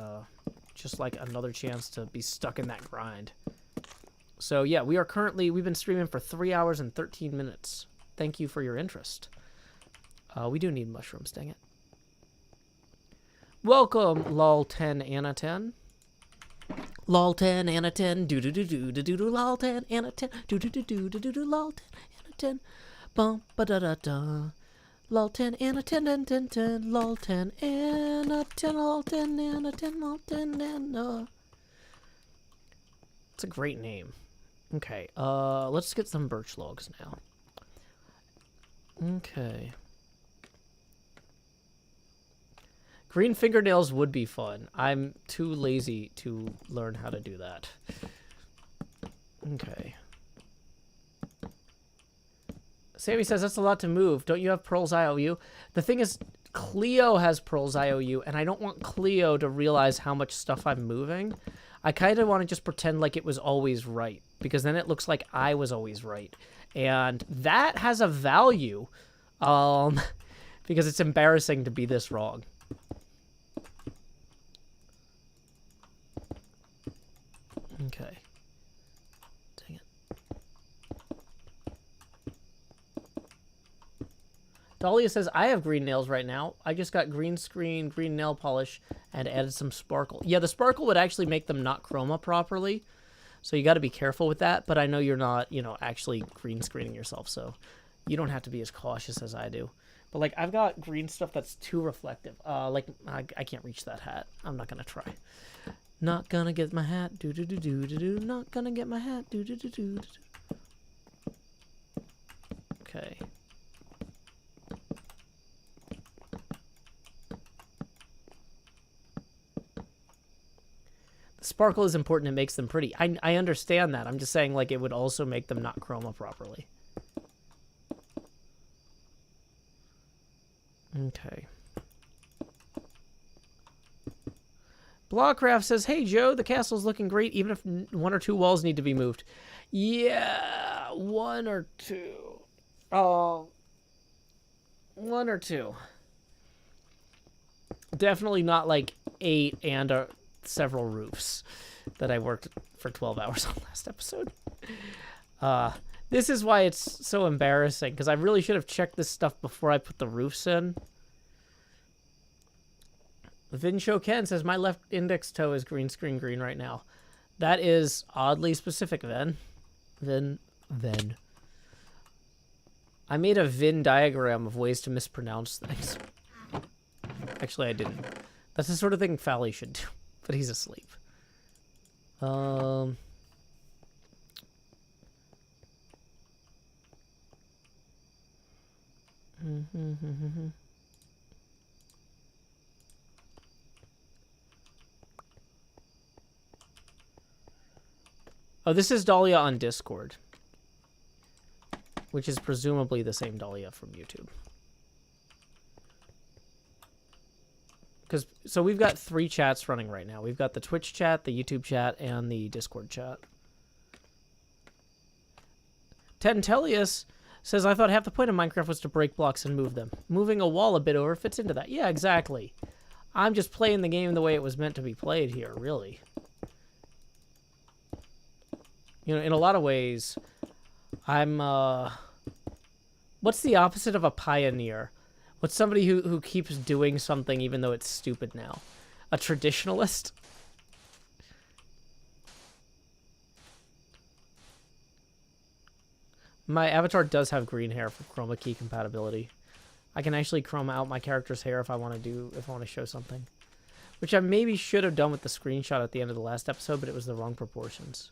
just like another chance to be stuck in that grind. So yeah, we've been streaming for 3 hours and 13 minutes. Thank you for your interest. We do need mushrooms, dang it. Welcome, lol10 Anna 10. Lol10 Anna 10, do do do do do do do lol10 Anna 10, do do do do do do do lol10 Anna 10, bum ba da da da. Lol10 Anna 10 10 10 10 lol10 Anna 10 lol10 Anna 10 lol10 Anna. It's a great name. Okay, let's get some birch logs now. Okay. Green fingernails would be fun. I'm too lazy to learn how to do that. Okay. Sammy says, that's a lot to move. Don't you have Pearl's IOU? The thing is, Cleo has Pearl's IOU, and I don't want Cleo to realize how much stuff I'm moving. I kind of want to just pretend like it was always right, because then it looks like I was always right. And that has a value, because it's embarrassing to be this wrong. Okay. Dang it. Dahlia says, I have green nails right now. I just got green screen, green nail polish, and added some sparkle. Yeah, the sparkle would actually make them not chroma properly. So you got to be careful with that. But I know you're not, actually green screening yourself. So you don't have to be as cautious as I do. But, like, I've got green stuff that's too reflective. Like, I can't reach that hat. I'm not going to try. Not gonna get my hat, do-do-do-do-do-do. Not gonna get my hat, do-do-do-do-do-do. Okay. The sparkle is important. It makes them pretty. I understand that. I'm just saying, like, it would also make them not chroma properly. Okay. Blawcraft says, hey, Joe, the castle's looking great, even if 1 or 2 walls need to be moved. Yeah, 1 or 2. Oh, 1 or 2. Definitely not like 8 and several roofs that I worked for 12 hours on last episode. This is why it's so embarrassing, because I really should have checked this stuff before I put the roofs in. Vinsho Ken says, my left index toe is green screen green right now. That is oddly specific, Ven. Ven. I made a Venn diagram of ways to mispronounce things. Actually, I didn't. That's the sort of thing Fally should do, but he's asleep. Oh, this is Dahlia on Discord, which is presumably the same Dahlia from YouTube. So we've got 3 chats running right now. We've got the Twitch chat, the YouTube chat, and the Discord chat. Tentelius Says, I thought half the point of Minecraft was to break blocks and move them. Moving a wall a bit over fits into that. Yeah, exactly. I'm just playing the game the way it was meant to be played here, really. You know, in a lot of ways, I'm, what's the opposite of a pioneer? What's somebody who keeps doing something even though it's stupid now? A traditionalist? My avatar does have green hair for chroma key compatibility. I can actually chroma out my character's hair if I want to show something. Which I maybe should have done with the screenshot at the end of the last episode, but it was the wrong proportions.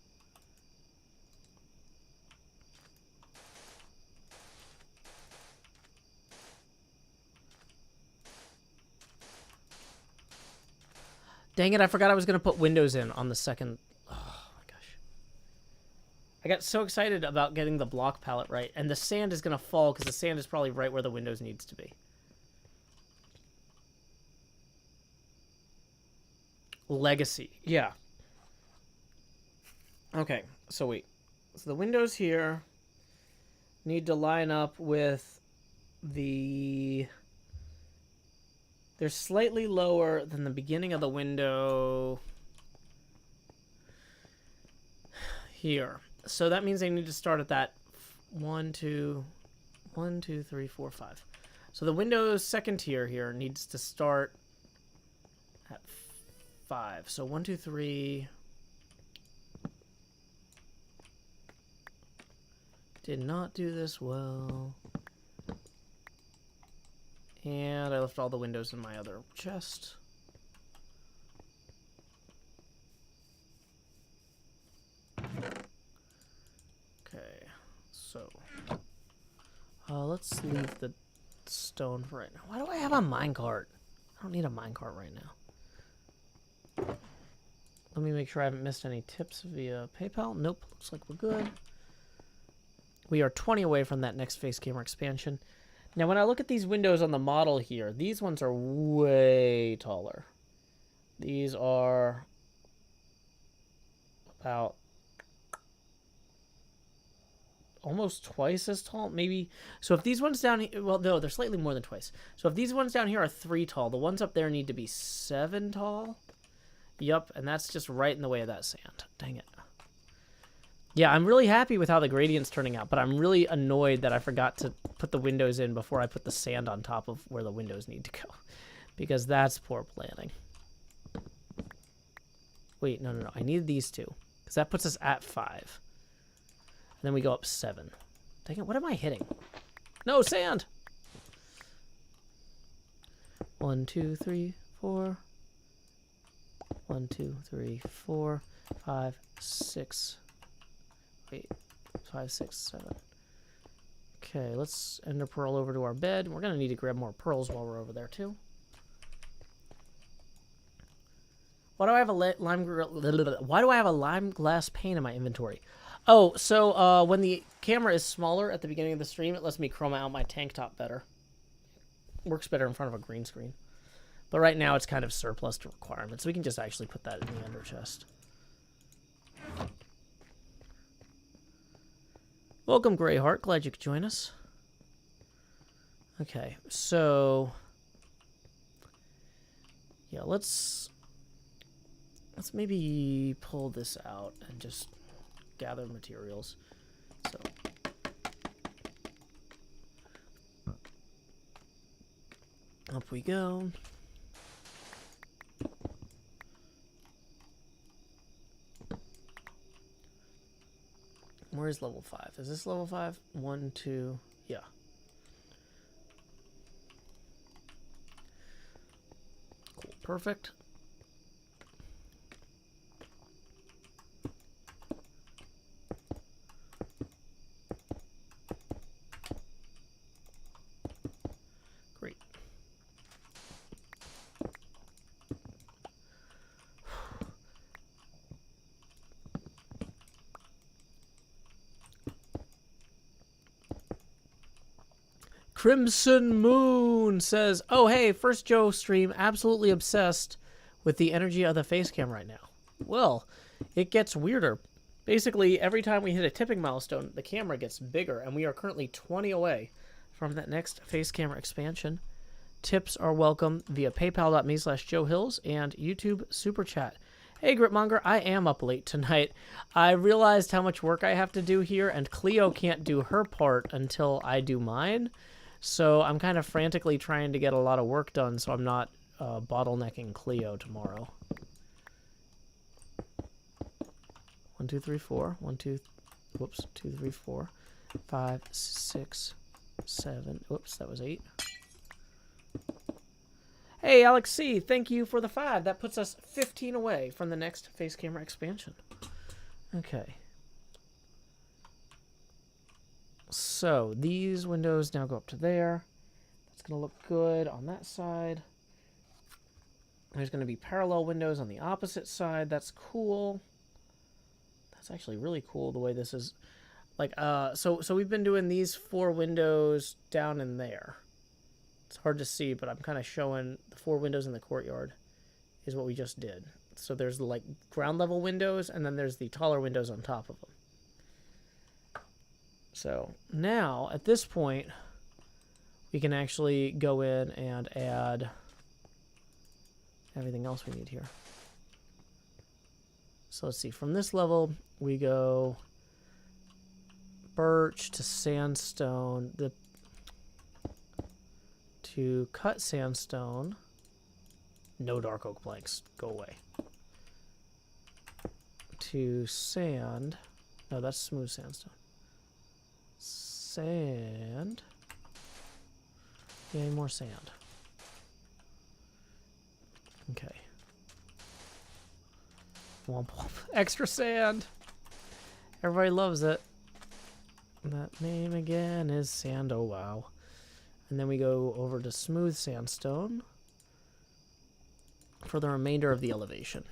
Dang it, I forgot I was going to put windows in on the second. Oh my gosh. I got so excited about getting the block palette right, and the sand is going to fall because the sand is probably right where the windows needs to be. Legacy. Yeah. Okay, so wait. So the windows here need to line up with the... They're slightly lower than the beginning of the window here. So that means they need to start at that 1, 2, 3, 4, 5. So the window's second tier here needs to start at 5. So 1, 2, 3. Did not do this well. And I left all the windows in my other chest. Okay, so let's leave the stone for right now. Why do I have a minecart? I don't need a minecart right now. Let me make sure I haven't missed any tips via PayPal. Nope, looks like we're good. We are 20 away from that next face camera expansion. Now, when I look at these windows on the model here, these ones are way taller. These are about almost twice as tall, maybe. So if these ones down here, well, no, they're slightly more than twice. So if these ones down here are 3 tall, the ones up there need to be 7 tall. Yup, and that's just right in the way of that sand. Dang it. Yeah, I'm really happy with how the gradient's turning out, but I'm really annoyed that I forgot to put the windows in before I put the sand on top of where the windows need to go. Because that's poor planning. Wait, no. I need these two. Because that puts us at 5. And then we go up 7. Dang it, what am I hitting? No, sand! 1, 2, 3, 4. 1, 2, 3, 4, 5, 6. 8, 5, 6, 7. Okay, let's ender pearl over to our bed. We're gonna need to grab more pearls while we're over there too. Why do I have a lime glass pane in my inventory? Oh, so when the camera is smaller at the beginning of the stream, it lets me chroma out my tank top better. Works better in front of a green screen. But right now it's kind of surplus to requirements, so we can just actually put that in the ender chest. Welcome, Greyheart. Glad you could join us. Okay, so yeah, let's maybe pull this out and just gather materials. So up we go. Where's level 5? Is this level 5? 1, 2, yeah. Cool, perfect. Great. Crimson Moon says, oh, hey, first Joe stream, absolutely obsessed with the energy of the face cam right now. Well, it gets weirder. Basically, every time we hit a tipping milestone, the camera gets bigger, and we are currently 20 away from that next face camera expansion. Tips are welcome via paypal.me/JoeHills and YouTube Super Chat. Hey, Gritmonger, I am up late tonight. I realized how much work I have to do here, and Cleo can't do her part until I do mine. So I'm kind of frantically trying to get a lot of work done so I'm not bottlenecking Cleo tomorrow. 1, 2, 3, 4. 1, 2, whoops, 2, 3, 4, 5, 6, 7. Whoops, that was 8. Hey, Alex C, thank you for the 5. That puts us 15 away from the next face camera expansion. Okay. So these windows now go up to there. That's going to look good on that side. There's going to be parallel windows on the opposite side. That's cool. That's actually really cool the way this is. Like, so we've been doing these 4 windows down in there. It's hard to see, but I'm kind of showing the 4 windows in the courtyard is what we just did. So there's the, like, ground level windows, and then there's the taller windows on top of them. So now, at this point, we can actually go in and add everything else we need here. So let's see, from this level, we go birch to sandstone, to cut sandstone. No dark oak planks, go away. To sand, no, that's smooth sandstone. Sand. Any more sand? Okay. Womp womp. Extra sand. Everybody loves it. That name again is sand. Oh wow. And then we go over to smooth sandstone for the remainder of the elevation.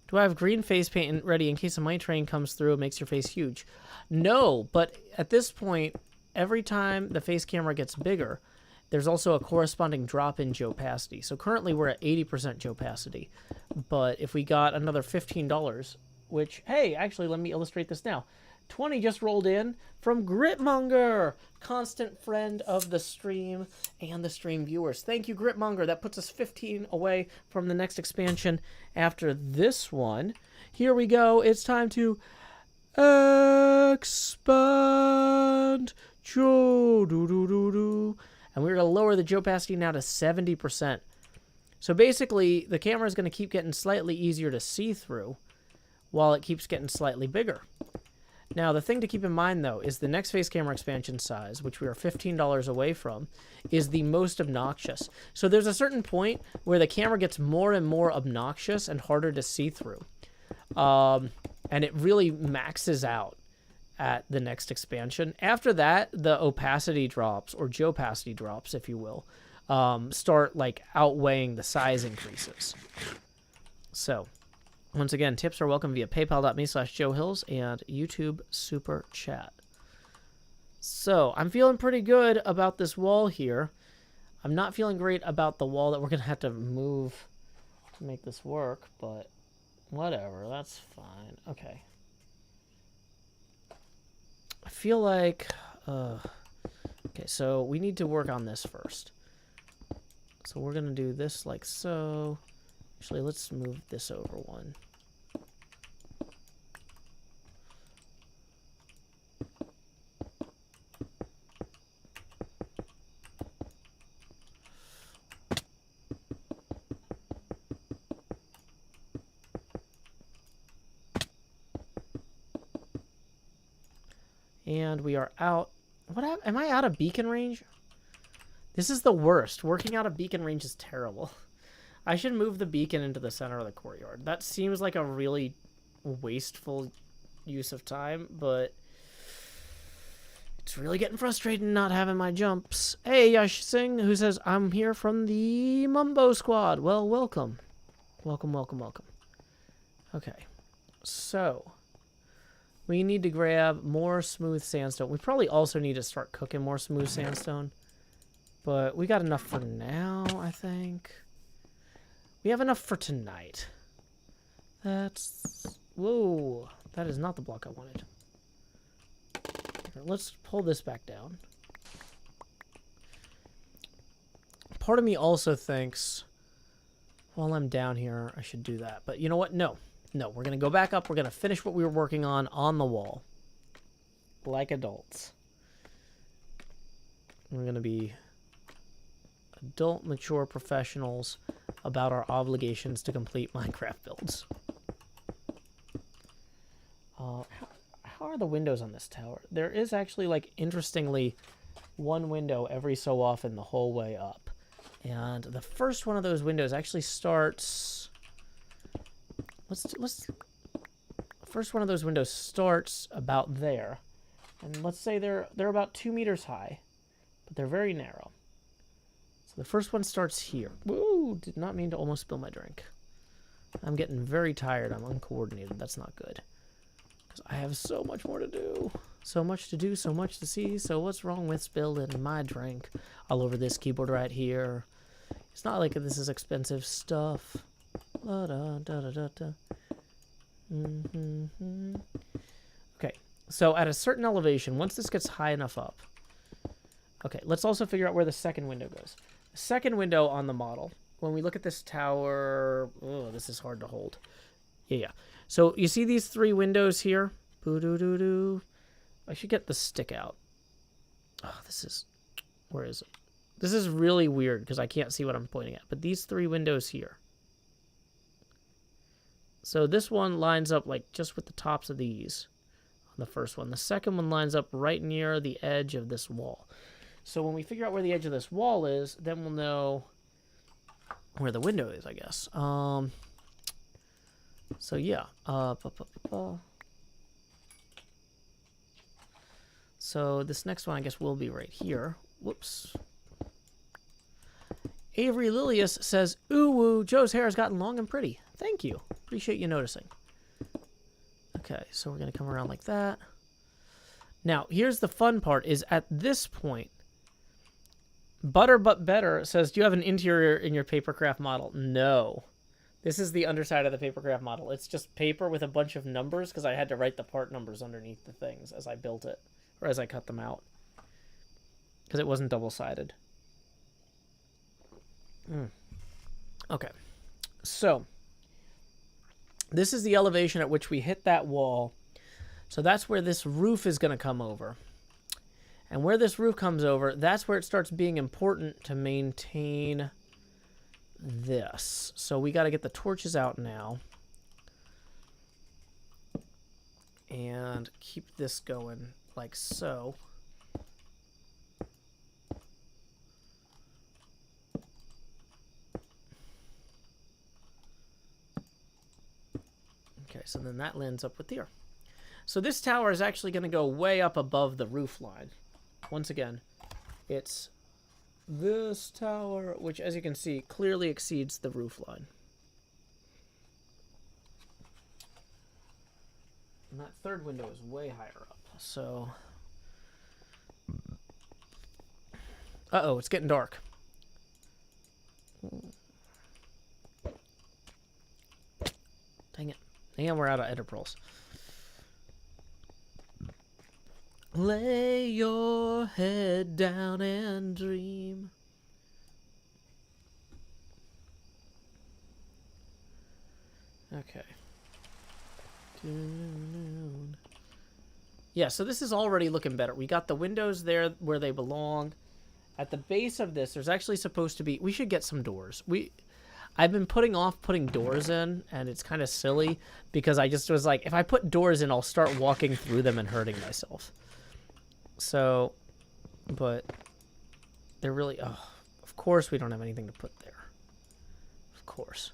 Do I have green face paint ready in case a mine train comes through and makes your face huge? No, but at this point, every time the face camera gets bigger, there's also a corresponding drop in opacity. So currently we're at 80% opacity. But if we got another $15, which, hey, actually, let me illustrate this now. 20 just rolled in from Gritmonger, constant friend of the stream and the stream viewers. Thank you, Gritmonger. That puts us 15 away from the next expansion after this one. Here we go. It's time to expand. And we're going to lower the opacity now to 70%. So basically, the camera is going to keep getting slightly easier to see through while it keeps getting slightly bigger. Now, the thing to keep in mind, though, is the next face camera expansion size, which we are $15 away from, is the most obnoxious. So there's a certain point where the camera gets more and more obnoxious and harder to see through. And it really maxes out at the next expansion. After that, the opacity drops, or opacity drops, if you will, start like outweighing the size increases. So, once again, tips are welcome via paypal.me/JoeHills and YouTube Super Chat. So, I'm feeling pretty good about this wall here. I'm not feeling great about the wall that we're going to have to move to make this work, but whatever, that's fine. Okay. I feel like... okay, so we need to work on this first. So we're going to do this like so. Actually, let's move this over one. And we are out. Am I out of beacon range? This is the worst. Working out of beacon range is terrible. I should move the beacon into the center of the courtyard. That seems like a really wasteful use of time, but it's really getting frustrating not having my jumps. Hey, Yash Singh, who says, I'm here from the Mumbo Squad. Well, welcome. Welcome, welcome, welcome. Okay, so we need to grab more smooth sandstone. We probably also need to start cooking more smooth sandstone, but we got enough for now, I think. We have enough for tonight. That's... Whoa. That is not the block I wanted. Here, let's pull this back down. Part of me also thinks, while I'm down here, I should do that. But you know what? No. No, we're going to go back up. We're going to finish what we were working on the wall. Like adults. We're going to be adult, mature professionals about our obligations to complete Minecraft builds. How are the windows on this tower? There is actually, like, interestingly, one window every so often the whole way up. And the first one of those windows actually starts... First one of those windows starts about there. And let's say they're about 2 meters high. But they're very narrow. So the first one starts here. Woo! Did not mean to almost spill my drink. I'm getting very tired. I'm uncoordinated. That's not good. Because I have so much more to do. So much to do, so much to see. So what's wrong with spilling my drink all over this keyboard right here? It's not like this is expensive stuff. Da, da, da, da, da, da. Okay, so at a certain elevation, once this gets high enough up... Okay, let's also figure out where the second window goes. The second window on the model, when we look at this tower... Oh, this is hard to hold. Yeah. So you see these 3 windows here? Boo-doo-doo-doo. I should get the stick out. Oh, this is... Where is it? This is really weird because I can't see what I'm pointing at. But these 3 windows here. So this one lines up like just with the tops of these on the first one. The second one lines up right near the edge of this wall. So when we figure out where the edge of this wall is, then we'll know where the window is, I guess. So yeah. So this next one, I guess, will be right here. Whoops. Avery Lilius says, "Ooh woo, Joe's hair has gotten long and pretty." Thank you. Appreciate you noticing. Okay, so we're going to come around like that. Now, here's the fun part, is at this point, Butter But Better says, "Do you have an interior in your papercraft model?" No. This is the underside of the papercraft model. It's just paper with a bunch of numbers, because I had to write the part numbers underneath the things as I built it, or as I cut them out, because it wasn't double-sided. Okay, so this is the elevation at which we hit that wall. So that's where this roof is going to come over. And where this roof comes over, that's where it starts being important to maintain this. So we got to get the torches out now. And keep this going like so. Okay, so then that lines up with here. So this tower is actually going to go way up above the roof line. Once again, it's this tower, which, as you can see, clearly exceeds the roof line. And that third window is way higher up. So, uh-oh, it's getting dark. Dang it. And we're out of ender pearls. Lay your head down and dream. Okay. Yeah, so this is already looking better. We got the windows there where they belong. At the base of this, there's actually supposed to be... We should get some doors. I've been putting off putting doors in, and it's kind of silly because I just was like, if I put doors in, I'll start walking through them and hurting myself. So, but they're really... Oh, of course we don't have anything to put there. Of course.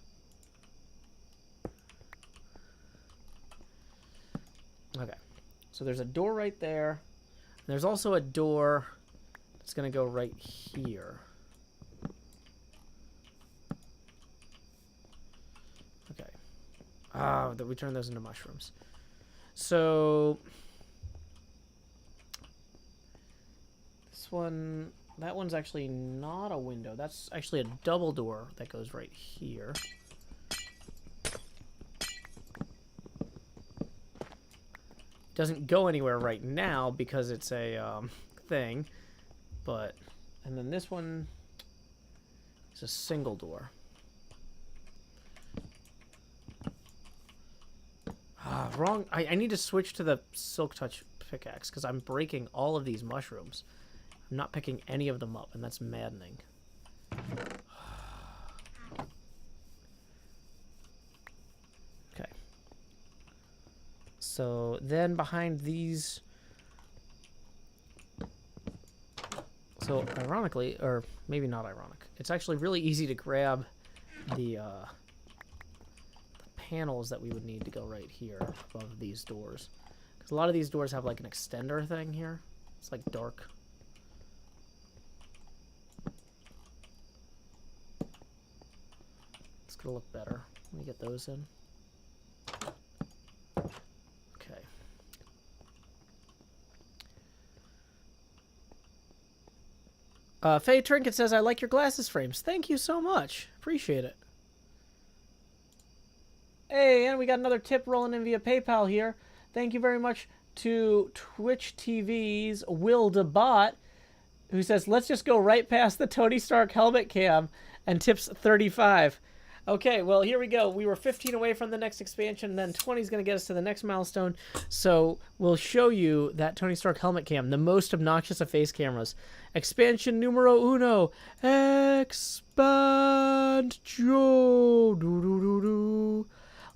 Okay. So there's a door right there. There's also a door that's going to go right here. Okay. Ah, we turn those into mushrooms. So... This one that one's actually not a window. That's actually a double door that goes right here. Doesn't go anywhere right now because it's a thing, but... And then this one is a single door. Wrong. I need to switch to the Silk Touch pickaxe because I'm breaking all of these mushrooms. I'm not picking any of them up, and that's maddening. Okay. So then behind these... So ironically, or maybe not ironic, it's actually really easy to grab the panels that we would need to go right here above these doors. Because a lot of these doors have like an extender thing here. It's like dark. It's gonna look better. Let me get those in. Okay. Faye Trinket says, I like your glasses frames. Thank you so much. Appreciate it. Hey, and we got another tip rolling in via PayPal here. Thank you very much to Twitch TV's Will DeBot, who says, let's just go right past the Tony Stark helmet cam and tips 35. Okay, well, here we go. We were 15 away from the next expansion, and then 20 is going to get us to the next milestone. So we'll show you that Tony Stark helmet cam, the most obnoxious of face cameras. Expansion numero uno. Expand Joe. Do-do-do-do.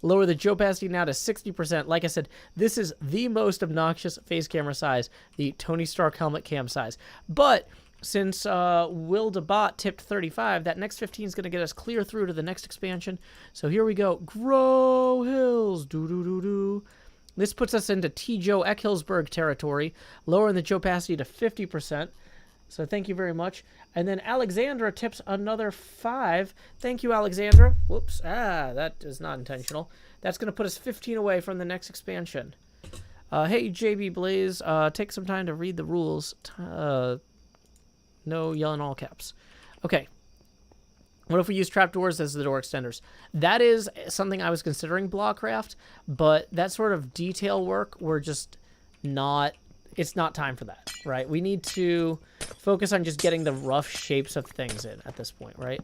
Lower the Joe opacity now to 60%. Like I said, this is the most obnoxious face camera size, the Tony Stark helmet cam size. But since Will DeBot tipped 35, that next 15 is going to get us clear through to the next expansion. So here we go. Grow Hills. Do-do-do-do. This puts us into T. Joe Eckhillsburg territory, lowering the Joe opacity to 50%. So thank you very much. And then Alexandra tips another 5. Thank you, Alexandra. Whoops. That is not intentional. That's going to put us 15 away from the next expansion. Hey, JB Blaze, take some time to read the rules. No yelling all caps. Okay. What if we use trapdoors as the door extenders? That is something I was considering Blockcraft, but that sort of detail work, we're just not... It's not time for that, right? We need to focus on just getting the rough shapes of things in at this point, right?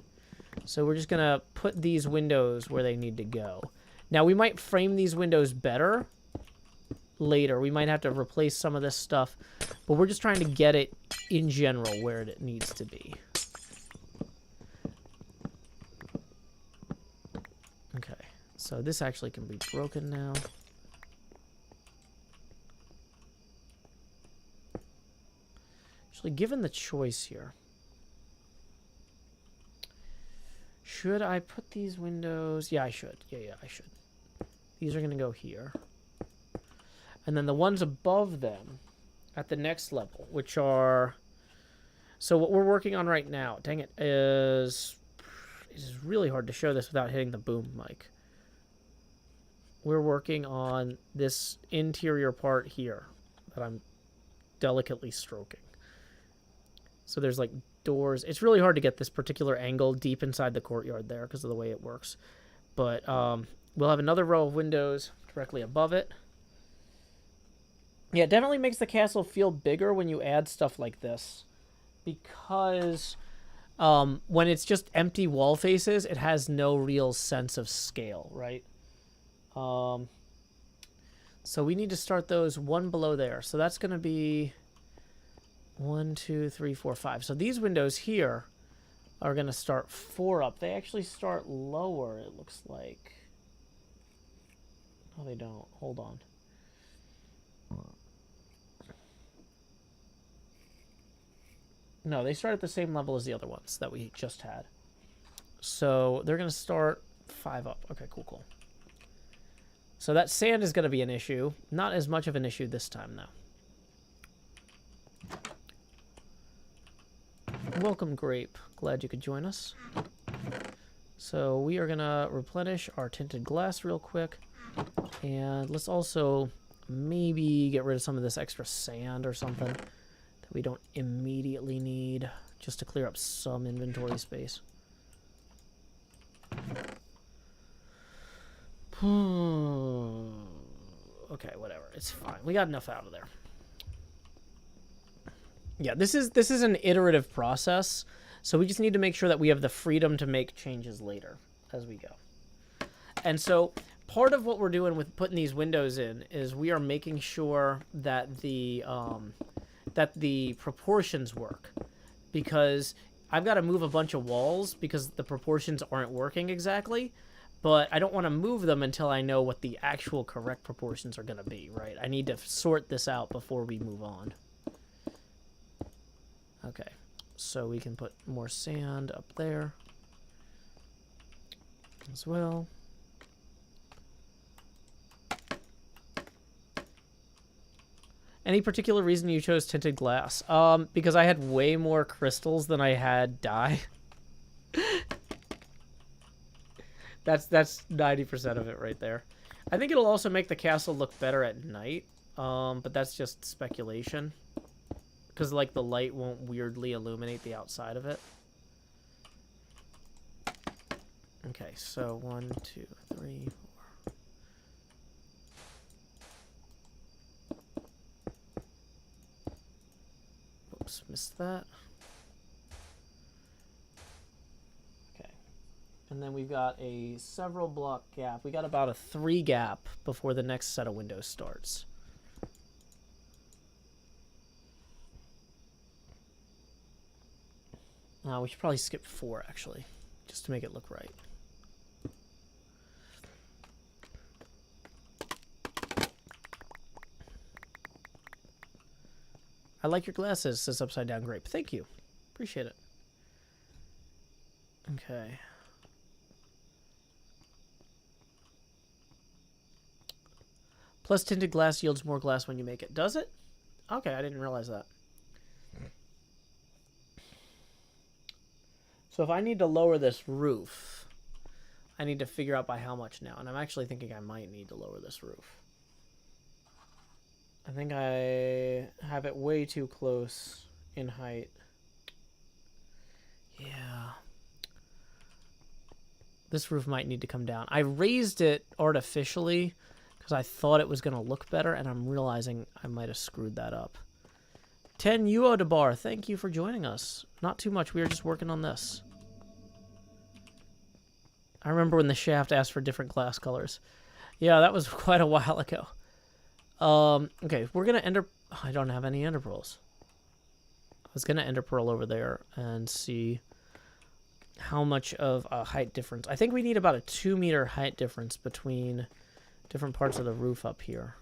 So we're just going to put these windows where they need to go. Now, we might frame these windows better later. We might have to replace some of this stuff, but we're just trying to get it in general where it needs to be. Okay, so this actually can be broken now. Actually, given the choice here, should I put these windows? Yeah, I should. Yeah, I should. These are going to go here. And then the ones above them at the next level, which are... So what we're working on right now, dang it, is... It is really hard to show this without hitting the boom mic. We're working on this interior part here that I'm delicately stroking. So there's like doors. It's really hard to get this particular angle deep inside the courtyard there because of the way it works. But we'll have another row of windows directly above it. Yeah, it definitely makes the castle feel bigger when you add stuff like this. Because when it's just empty wall faces, it has no real sense of scale, right? So we need to start those one below there. So that's going to be... 1, 2, 3, 4, 5. So these windows here are going to start 4 up. They actually start lower, it looks like. No, they don't. Hold on. No, they start at the same level as the other ones that we just had. So they're going to start 5 up. Okay, cool. So that sand is going to be an issue. Not as much of an issue this time, though. Welcome, Grape. Glad you could join us. So we are going to replenish our tinted glass real quick. And let's also maybe get rid of some of this extra sand or something that we don't immediately need. just to clear up some inventory space. Okay, whatever. It's fine. We got enough out of there. Yeah, this is an iterative process, so we just need to make sure that we have the freedom to make changes later as we go. And so part of what we're doing with putting these windows in is we are making sure that the proportions work, because I've got to move a bunch of walls because the proportions aren't working exactly, but I don't want to move them until I know what the actual correct proportions are going to be, right? I need to sort this out before we move on. Okay, so we can put more sand up there as well. Any particular reason you chose tinted glass? Because I had way more crystals than I had dye. That's 90% of it right there. I think it'll also make the castle look better at night, but that's just speculation. Because, like, the light won't weirdly illuminate the outside of it. Okay, so 1, 2, 3, 4. Oops, missed that. Okay. And then we've got a several block gap. We got about a 3 gap before the next set of windows starts. We should probably skip 4, actually, just to make it look right. I like your glasses, says Upside Down Grape. Thank you. Appreciate it. Okay. Plus tinted glass yields more glass when you make it. Does it? Okay, I didn't realize that. So if I need to lower this roof, I need to figure out by how much now. And I'm actually thinking I might need to lower this roof. I think I have it way too close in height. Yeah. This roof might need to come down. I raised it artificially because I thought it was going to look better, and I'm realizing I might have screwed that up. 10 Uo Debar, thank you for joining us. Not too much. We were just working on this. I remember when the shaft asked for different glass colors. Yeah, that was quite a while ago. Okay, we're going to ender... Oh, I don't have any ender pearls. I was going to ender pearl over there and see how much of a height difference. I think we need about a 2-meter height difference between different parts of the roof up here.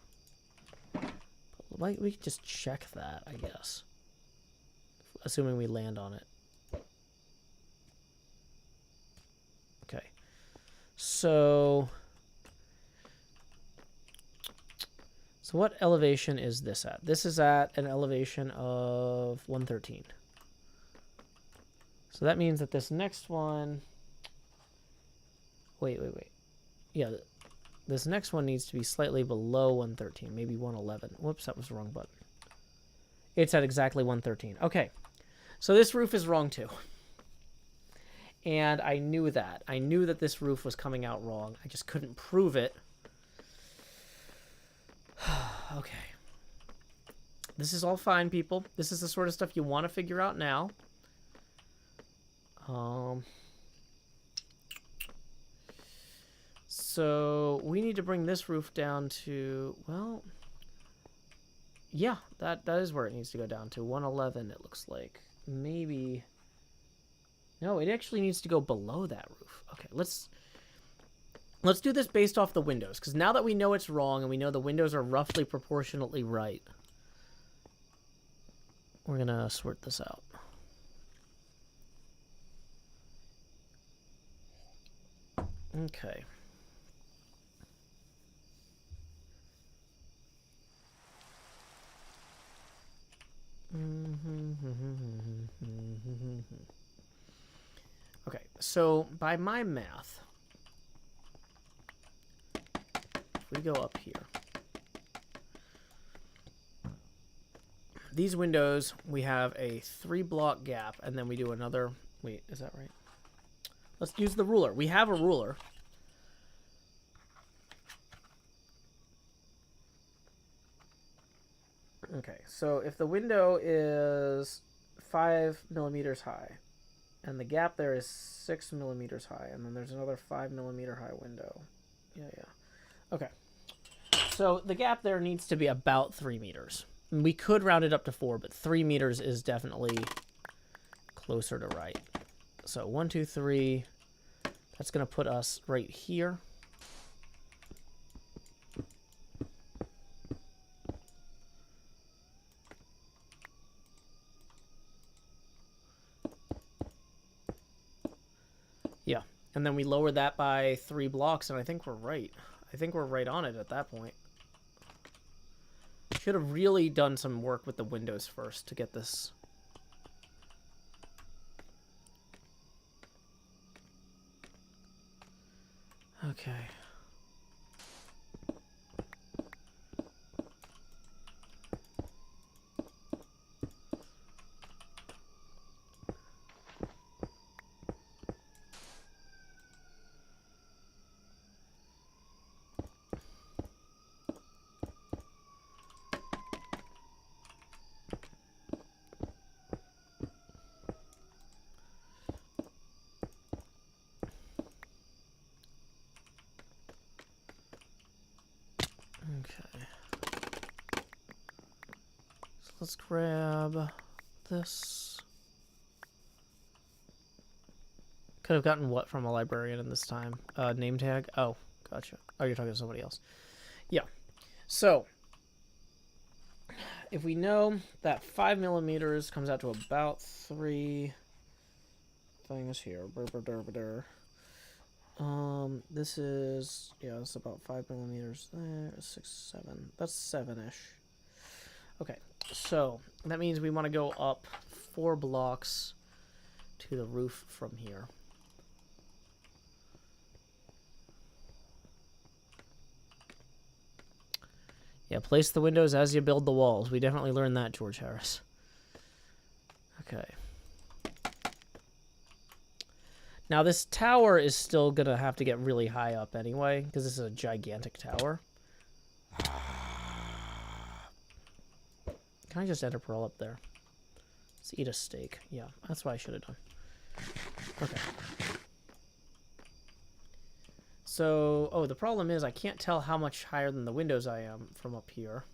Like, we could just check that, I guess. Assuming we land on it. Okay. So what elevation is this at? This is at an elevation of 113. So that means that this next one... Wait. Yeah, this next one needs to be slightly below 113, maybe 111. Whoops, that was the wrong button. It's at exactly 113. Okay, so this roof is wrong too. And I knew that. I knew that this roof was coming out wrong. I just couldn't prove it. Okay. This is all fine, people. This is the sort of stuff you want to figure out now. So we need to bring this roof down to, well, yeah, that is where it needs to go down to. 111, it looks like. Maybe... No, it actually needs to go below that roof. Okay, let's do this based off the windows, because now that we know it's wrong and we know the windows are roughly proportionately right, we're going to sort this out. Okay. Okay, so by my math, if we go up here, these windows, we have a 3-block gap, and then we do another... Wait, is that right? Let's use the ruler. We have a ruler. Okay, so if the window is 5 millimeters high, and the gap there is 6 millimeters high, and then there's another 5 millimeter high window. Yeah. Okay. So the gap there needs to be about 3 meters. We could round it up to 4, but 3 meters is definitely closer to right. So 1, 2, 3. That's going to put us right here. Yeah, and then we lower that by 3 blocks, and I think we're right. I think we're right on it at that point. Should have really done some work with the windows first to get this. Okay. Let's grab this. Could have gotten what from a librarian in this time? Name tag? Oh, gotcha. Oh, you're talking to somebody else. Yeah. So, if we know that 5 millimeters comes out to about 3 things here. This is, yeah, it's about 5 millimeters there. 6, 7. That's 7-ish. Okay, so that means we want to go up 4 blocks to the roof from here. Yeah, place the windows as you build the walls. We definitely learned that, George Harris. Okay. Now this tower is still going to have to get really high up anyway, because this is a gigantic tower. Can I just enter Pearl up there? Let's eat a steak. Yeah, that's what I should have done. Okay. So, oh, the problem is I can't tell how much higher than the windows I am from up here.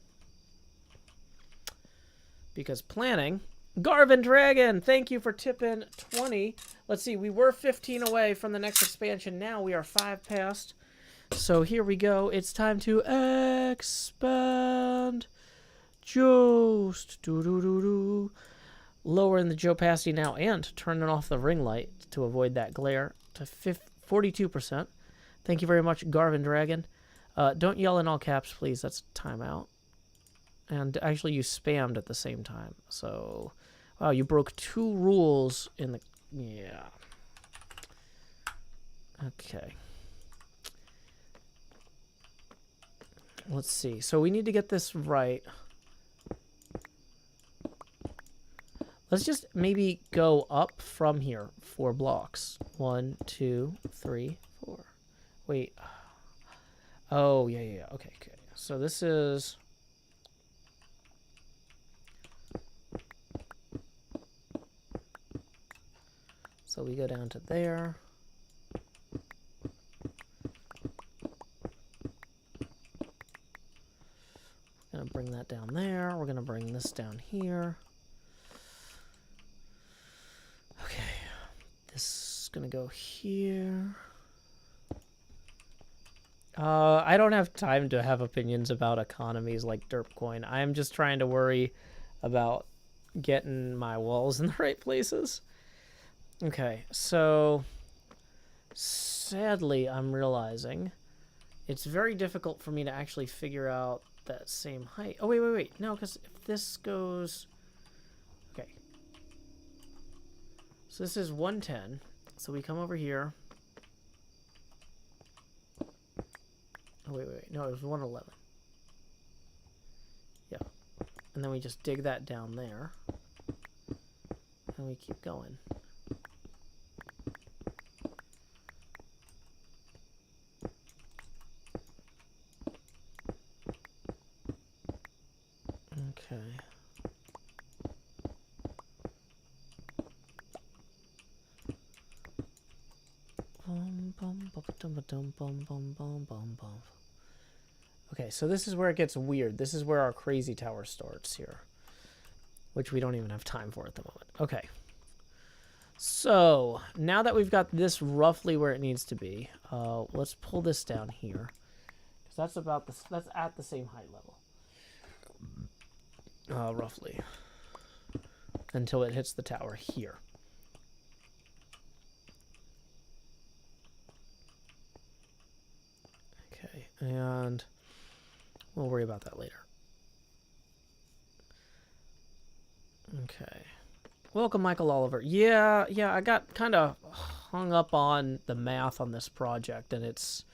Because planning. Garvin Dragon, thank you for tipping 20. Let's see, we were 15 away from the next expansion. Now we are 5 past. So here we go. It's time to expand. Just lowering the opacity now and turning off the ring light to avoid that glare to 42%. Thank you very much, Garvin Dragon. Don't yell in all caps, please. That's timeout. And actually, you spammed at the same time. So, wow, you broke 2 rules in the... Yeah. Okay. Let's see. So we need to get this right. Let's just maybe go up from here 4 blocks. 1, 2, 3, 4. Wait. Oh, yeah. Okay. So this is... So we go down to there. We're going to bring that down there. We're going to bring this down here. Okay. This is going to go here. I don't have time to have opinions about economies like Derpcoin. I'm just trying to worry about getting my walls in the right places. Okay, so sadly, I'm realizing it's very difficult for me to actually figure out that same height. Oh, wait. No, because if this goes... Okay. So this is 110. So we come over here. Oh, wait. No, it was 111. Yeah. And then we just dig that down there. And we keep going. Okay. Okay, so this is where it gets weird. This is where our crazy tower starts here, which we don't even have time for at the moment. Okay. So now that we've got this roughly where it needs to be, let's pull this down here, because that's about that's at the same height level, roughly, until it hits the tower here. Okay, and we'll worry about that later. Okay. Welcome, Michael Oliver. Yeah, I got kind of hung up on the math on this project, and it's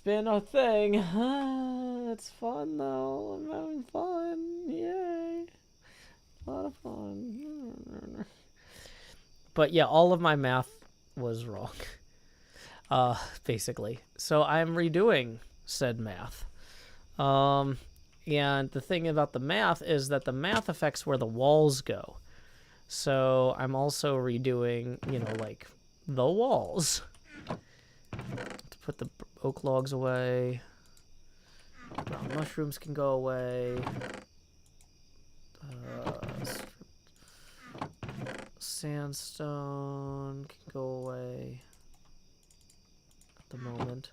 been a thing. It's fun, though. I'm having fun. Yay. A lot of fun. But yeah, all of my math was wrong, basically. So I'm redoing said math. And the thing about the math is that the math affects where the walls go. So I'm also redoing, you know, like the walls. To put the oak logs away. Brown mushrooms can go away. Sandstone can go away at the moment.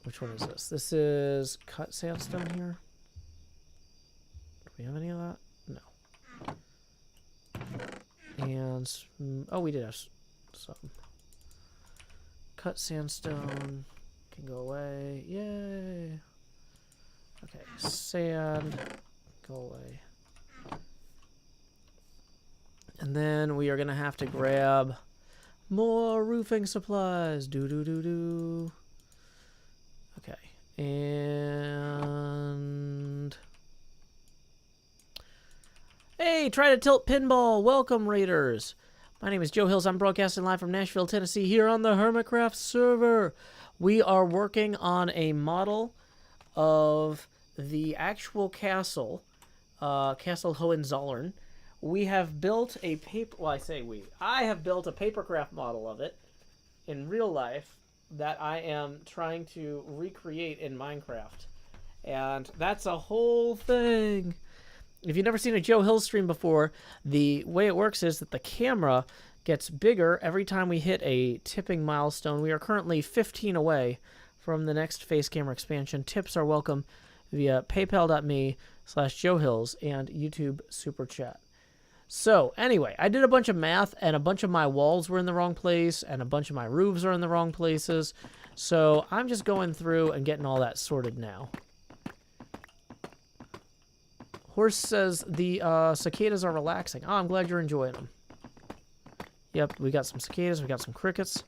Which one is this? This is cut sandstone here. Do we have any of that? No. And, oh, we did have some. Cut sandstone can go away. Yay. Okay, sand, go away. And then we are going to have to grab more roofing supplies. Do. Okay, and hey, try to tilt pinball. Welcome, Raiders. My name is Joe Hills. I'm broadcasting live from Nashville, Tennessee, here on the HermitCraft server. We are working on a model of the actual castle, Castle Hohenzollern. We have built a paper. Well, I say we. I have built a papercraft model of it in real life that I am trying to recreate in Minecraft. And that's a whole thing. If you've never seen a Joe Hill stream before, the way it works is that the camera gets bigger every time we hit a tipping milestone. We are currently 15 away from the next face camera expansion. Tips are welcome via paypal.me/JoeHills and YouTube Super Chat. So, anyway, I did a bunch of math, and a bunch of my walls were in the wrong place, and a bunch of my roofs are in the wrong places. So, I'm just going through and getting all that sorted now. Horse says the cicadas are relaxing. Oh, I'm glad you're enjoying them. Yep, we got some cicadas, we got some crickets.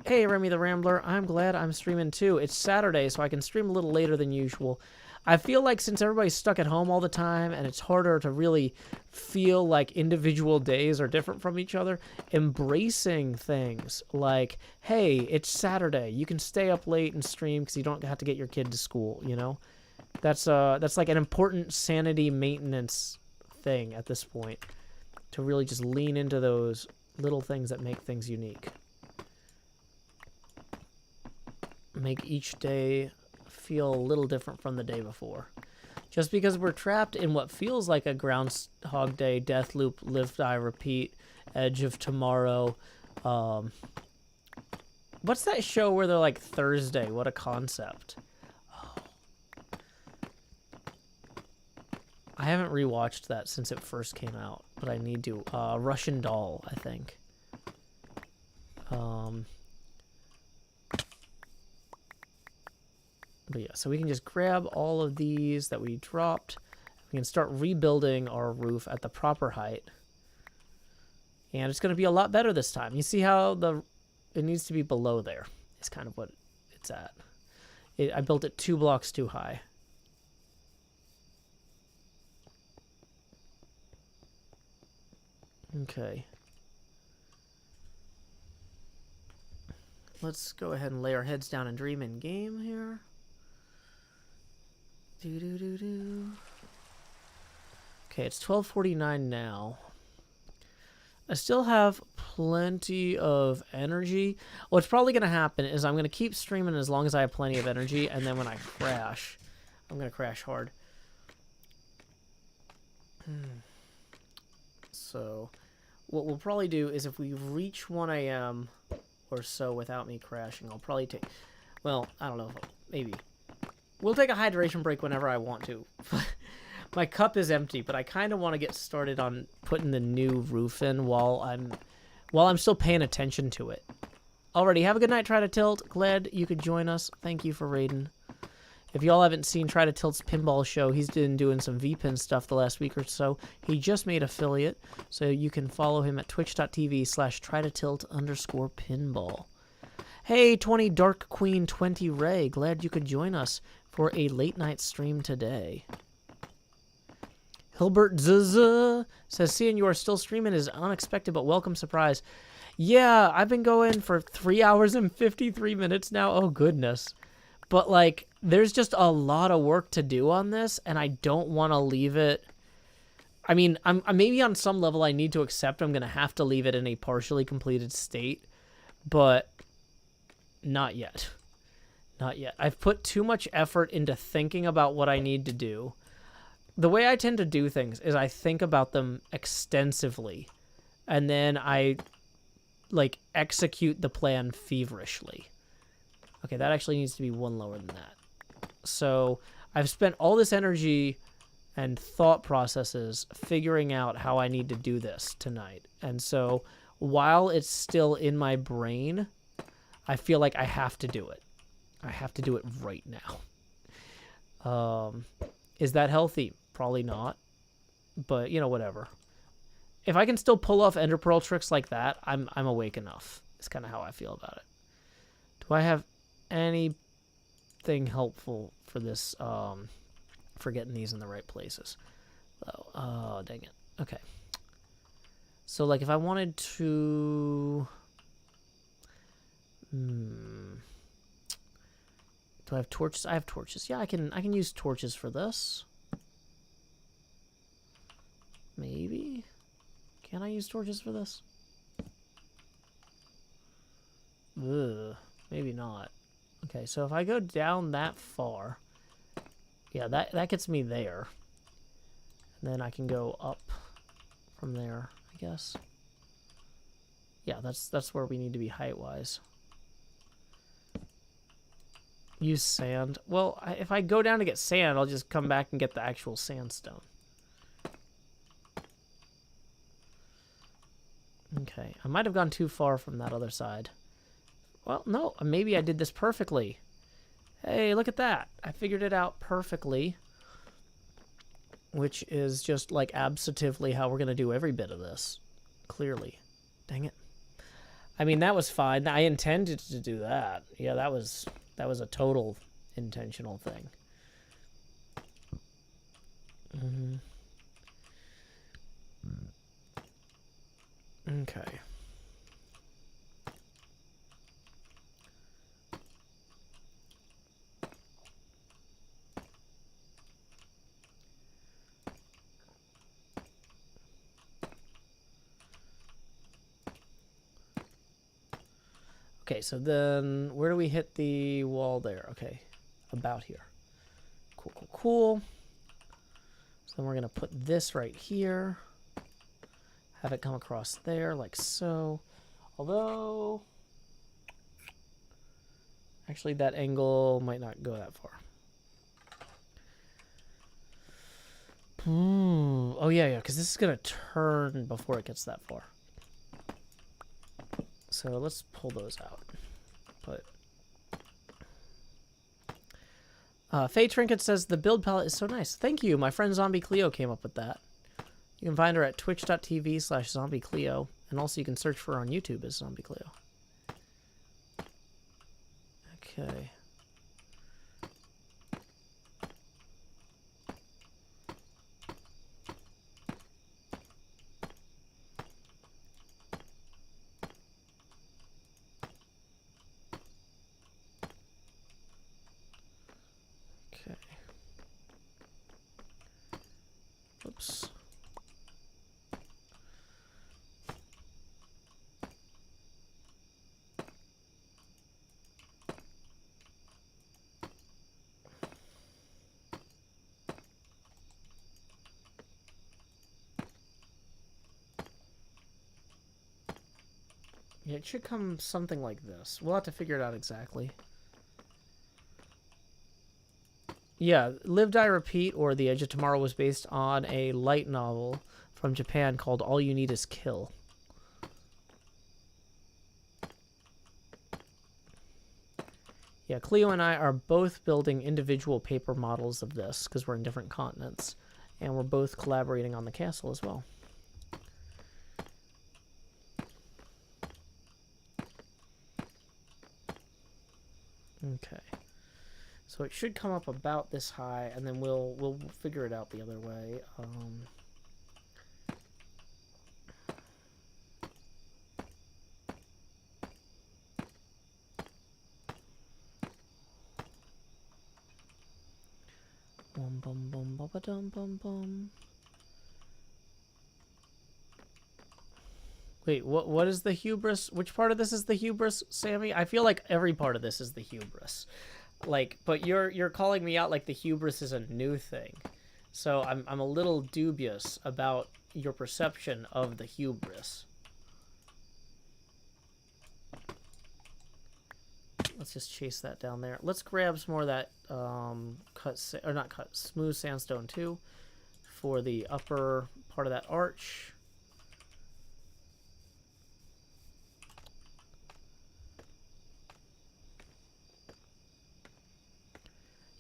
Hey, Remy the Rambler, I'm glad I'm streaming too. It's Saturday, so I can stream a little later than usual. I feel like since everybody's stuck at home all the time and it's harder to really feel like individual days are different from each other, embracing things like, hey, it's Saturday. You can stay up late and stream because you don't have to get your kid to school, you know? That's like an important sanity maintenance thing at this point, to really just lean into those little things that make things unique. Make each day feel a little different from the day before. Just because we're trapped in what feels like a Groundhog Day, death loop, live, die, repeat, edge of tomorrow. What's that show where they're like Thursday? What a concept. Oh. I haven't rewatched that since it first came out, but I need to. Russian Doll, I think. But yeah, so we can just grab all of these that we dropped. We can start rebuilding our roof at the proper height. And it's going to be a lot better this time. You see how it needs to be below there. It's kind of what it's at. I built it 2 blocks too high. Okay. Let's go ahead and lay our heads down and dream in game here. Do. Okay, it's 12:49 now. I still have plenty of energy. What's probably going to happen is I'm going to keep streaming as long as I have plenty of energy, and then when I crash, I'm going to crash hard. So, what we'll probably do is if we reach 1 a.m. or so without me crashing, I'll probably take... Well, I don't know. Maybe. We'll take a hydration break whenever I want to. My cup is empty, but I kind of want to get started on putting the new roof in while I'm still paying attention to it. Alrighty, have a good night, Try to Tilt. Glad you could join us. Thank you for raiding. If y'all haven't seen Try to Tilt's pinball show, he's been doing some VPin stuff the last week or so. He just made affiliate, so you can follow him at twitch.tv/trytatilt_pinball. Hey, 20 Dark Queen 20 Ray, glad you could join us for a late night stream today. Hilbert Zz says, seeing you are still streaming is unexpected but welcome surprise. Yeah, I've been going for 3 hours and 53 minutes now. Oh, goodness. But, like, there's just a lot of work to do on this, and I don't want to leave it. I mean, I'm maybe on some level I need to accept I'm going to have to leave it in a partially completed state, but not yet. Not yet. I've put too much effort into thinking about what I need to do. The way I tend to do things is I think about them extensively, and then I, like, execute the plan feverishly. Okay, that actually needs to be 1 lower than that. So I've spent all this energy and thought processes figuring out how I need to do this tonight. And so while it's still in my brain, I feel like I have to do it. I have to do it right now. Is that healthy? Probably not. But, you know, whatever. If I can still pull off Ender Pearl tricks like that, I'm awake enough. It's kind of how I feel about it. Do I have anything helpful for this, for getting these in the right places? Oh, dang it. Okay. So, like, if I wanted to... Do I have torches? I have torches. Yeah, I can use torches for this. Maybe? Can I use torches for this? Ugh, maybe not. Okay, so if I go down that far, yeah, that gets me there. And then I can go up from there, I guess. Yeah, that's where we need to be height-wise. Use sand. Well, if I go down to get sand, I'll just come back and get the actual sandstone. Okay, I might have gone too far from that other side. Well, no, maybe I did this perfectly. Hey, look at that. I figured it out perfectly. Which is just, like, absolutely how we're going to do every bit of this. Clearly. Dang it. I mean, that was fine. I intended to do that. Yeah, that was a total intentional thing. Okay. Okay, so then where do we hit the wall there? Okay, about here. Cool, cool, cool. So then we're going to put this right here. Have it come across there like so. Although, actually that angle might not go that far. Oh, yeah, because this is going to turn before it gets that far. So let's pull those out. Faye Trinket says the build palette is so nice. Thank you. My friend Zombie Cleo came up with that. You can find her at twitch.tv/ZombieCleo. And also you can search for her on YouTube as Zombie Cleo. Okay. Yeah, it should come something like this. We'll have to figure it out exactly. Yeah, Live, Die, Repeat, or The Edge of Tomorrow was based on a light novel from Japan called All You Need Is Kill. Yeah, Cleo and I are both building individual paper models of this because we're in different continents. And we're both collaborating on the castle as well. Okay. So it should come up about this high, and then we'll figure it out the other way. Bum bum bum ba ba dum bum bum. Wait, what is the hubris? Which part of this is the hubris, Sammy? I feel like every part of this is the hubris. Like, but you're calling me out like the hubris is a new thing. So I'm a little dubious about your perception of the hubris. Let's just chase that down there. Let's grab some more of that smooth sandstone too for the upper part of that arch.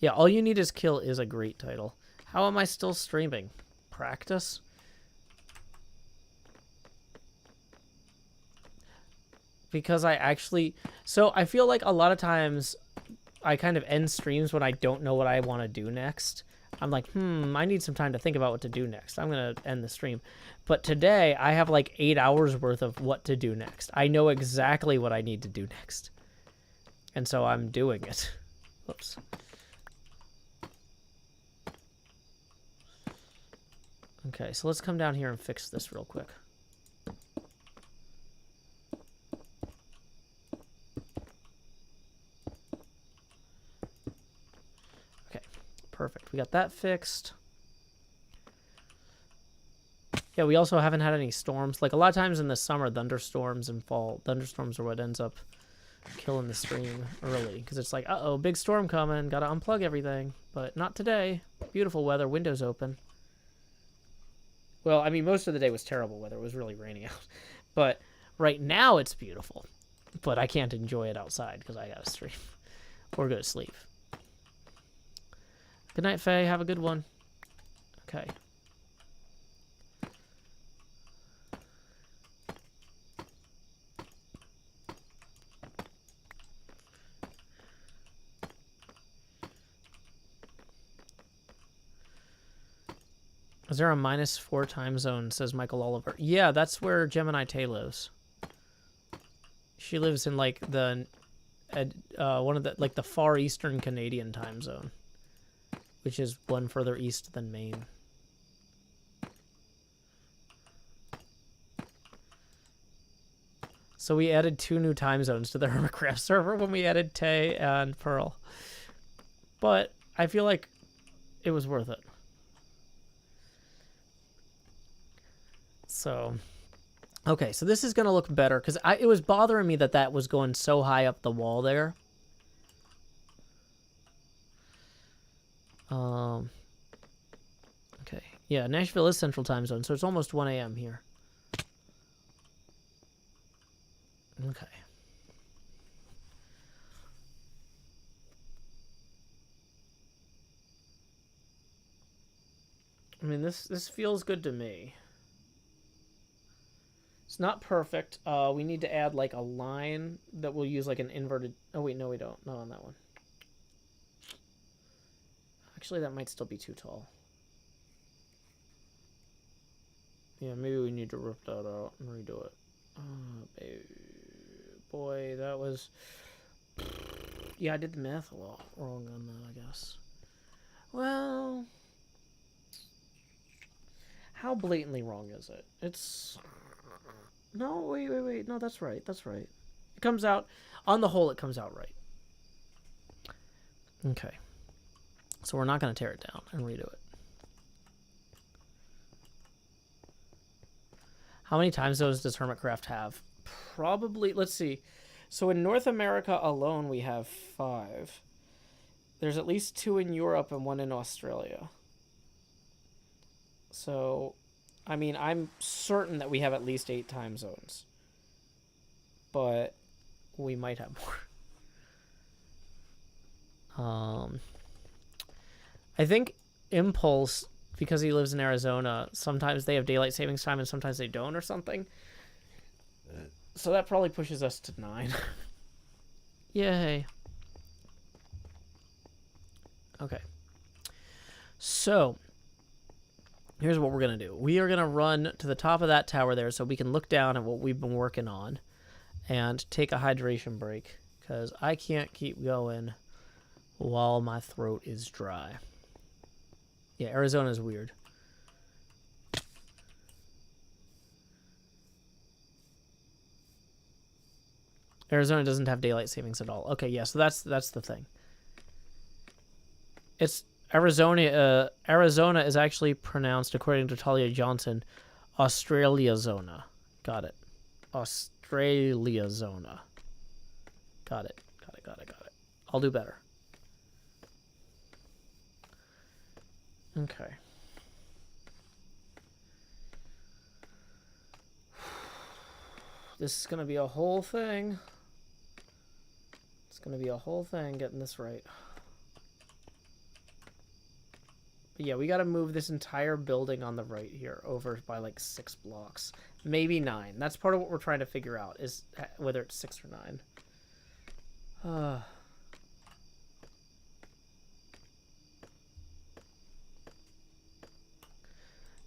Yeah, All You Need Is Kill is a great title. How am I still streaming? Practice? Because I actually... So I feel like a lot of times I kind of end streams when I don't know what I want to do next. I'm like, I need some time to think about what to do next. I'm going to end the stream. But today I have like 8 hours worth of what to do next. I know exactly what I need to do next. And so I'm doing it. Whoops. Okay, so let's come down here and fix this real quick. Okay, perfect. We got that fixed. Yeah, we also haven't had any storms. Like, a lot of times in the summer, thunderstorms and fall. Thunderstorms are what ends up killing the stream early. Because it's like, uh-oh, big storm coming. Gotta unplug everything. But not today. Beautiful weather, windows open. Well, I mean, most of the day was terrible weather. It was really rainy out. But right now it's beautiful. But I can't enjoy it outside because I got to stream or go to sleep. Good night, Faye. Have a good one. Okay. Is there a -4 time zone, says Michael Oliver. Yeah, that's where Gemini Tay lives. She lives in like the one of the like the far eastern Canadian time zone, which is one further east than Maine. So we added 2 new time zones to the HermitCraft server when we added Tay and Pearl. But I feel like it was worth it. So, okay, so this is going to look better because it was bothering me that that was going so high up the wall there. Okay, yeah, Nashville is Central Time Zone, so it's almost 1 a.m. here. Okay. I mean, this feels good to me. It's not perfect. We need to add like a line that we'll use like an inverted... Oh, wait, no, we don't. Not on that one. Actually, that might still be too tall. Yeah, maybe we need to rip that out and redo it. Baby. Boy, that was... Yeah, I did the math a lot wrong on that, I guess. Well... How blatantly wrong is it? It's... No, wait. No, that's right. That's right. It comes out... On the whole, it comes out right. Okay. So we're not going to tear it down and redo it. How many time zones does HermitCraft have? probably, let's see. So in North America alone, we have 5. There's at least 2 in Europe and 1 in Australia. So, I mean, I'm certain that we have at least 8 time zones. But we might have more. I think Impulse, because he lives in Arizona, sometimes they have daylight savings time and sometimes they don't or something. So that probably pushes us to 9. Yay. Okay. So, here's what we're going to do. We are going to run to the top of that tower there so we can look down at what we've been working on and take a hydration break because I can't keep going while my throat is dry. Yeah, Arizona's weird. Arizona doesn't have daylight savings at all. Okay, yeah, so that's the thing. It's Arizona. Arizona is actually pronounced, according to Talia Johnson, Australia Zona. Got it. Australia Zona. Got it. Got it. I'll do better. Okay. This is going to be a whole thing. It's going to be a whole thing getting this right. But yeah, we got to move this entire building on the right here over by like 6 blocks. Maybe 9. That's part of what we're trying to figure out, is whether it's 6 or 9.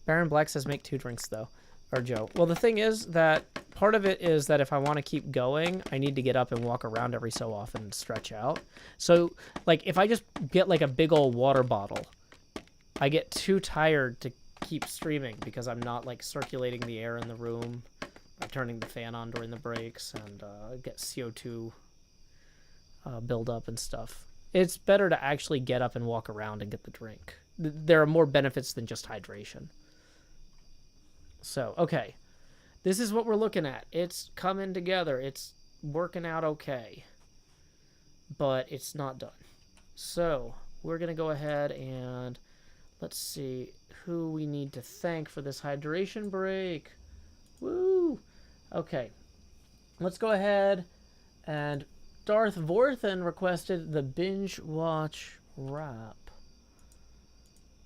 Baron Black says make 2 drinks, though. Or Joe. Well, the thing is that part of it is that if I want to keep going, I need to get up and walk around every so often and stretch out. So, like, if I just get, like, a big old water bottle, I get too tired to keep streaming because I'm not, like, circulating the air in the room by turning the fan on during the breaks and get CO2 build up and stuff. It's better to actually get up and walk around and get the drink. There are more benefits than just hydration. So, okay. This is what we're looking at. It's coming together. It's working out okay. But it's not done. So, we're going to go ahead and let's see who we need to thank for this hydration break. Woo! Okay. Let's go ahead and Darth Vorthen requested the binge watch wrap.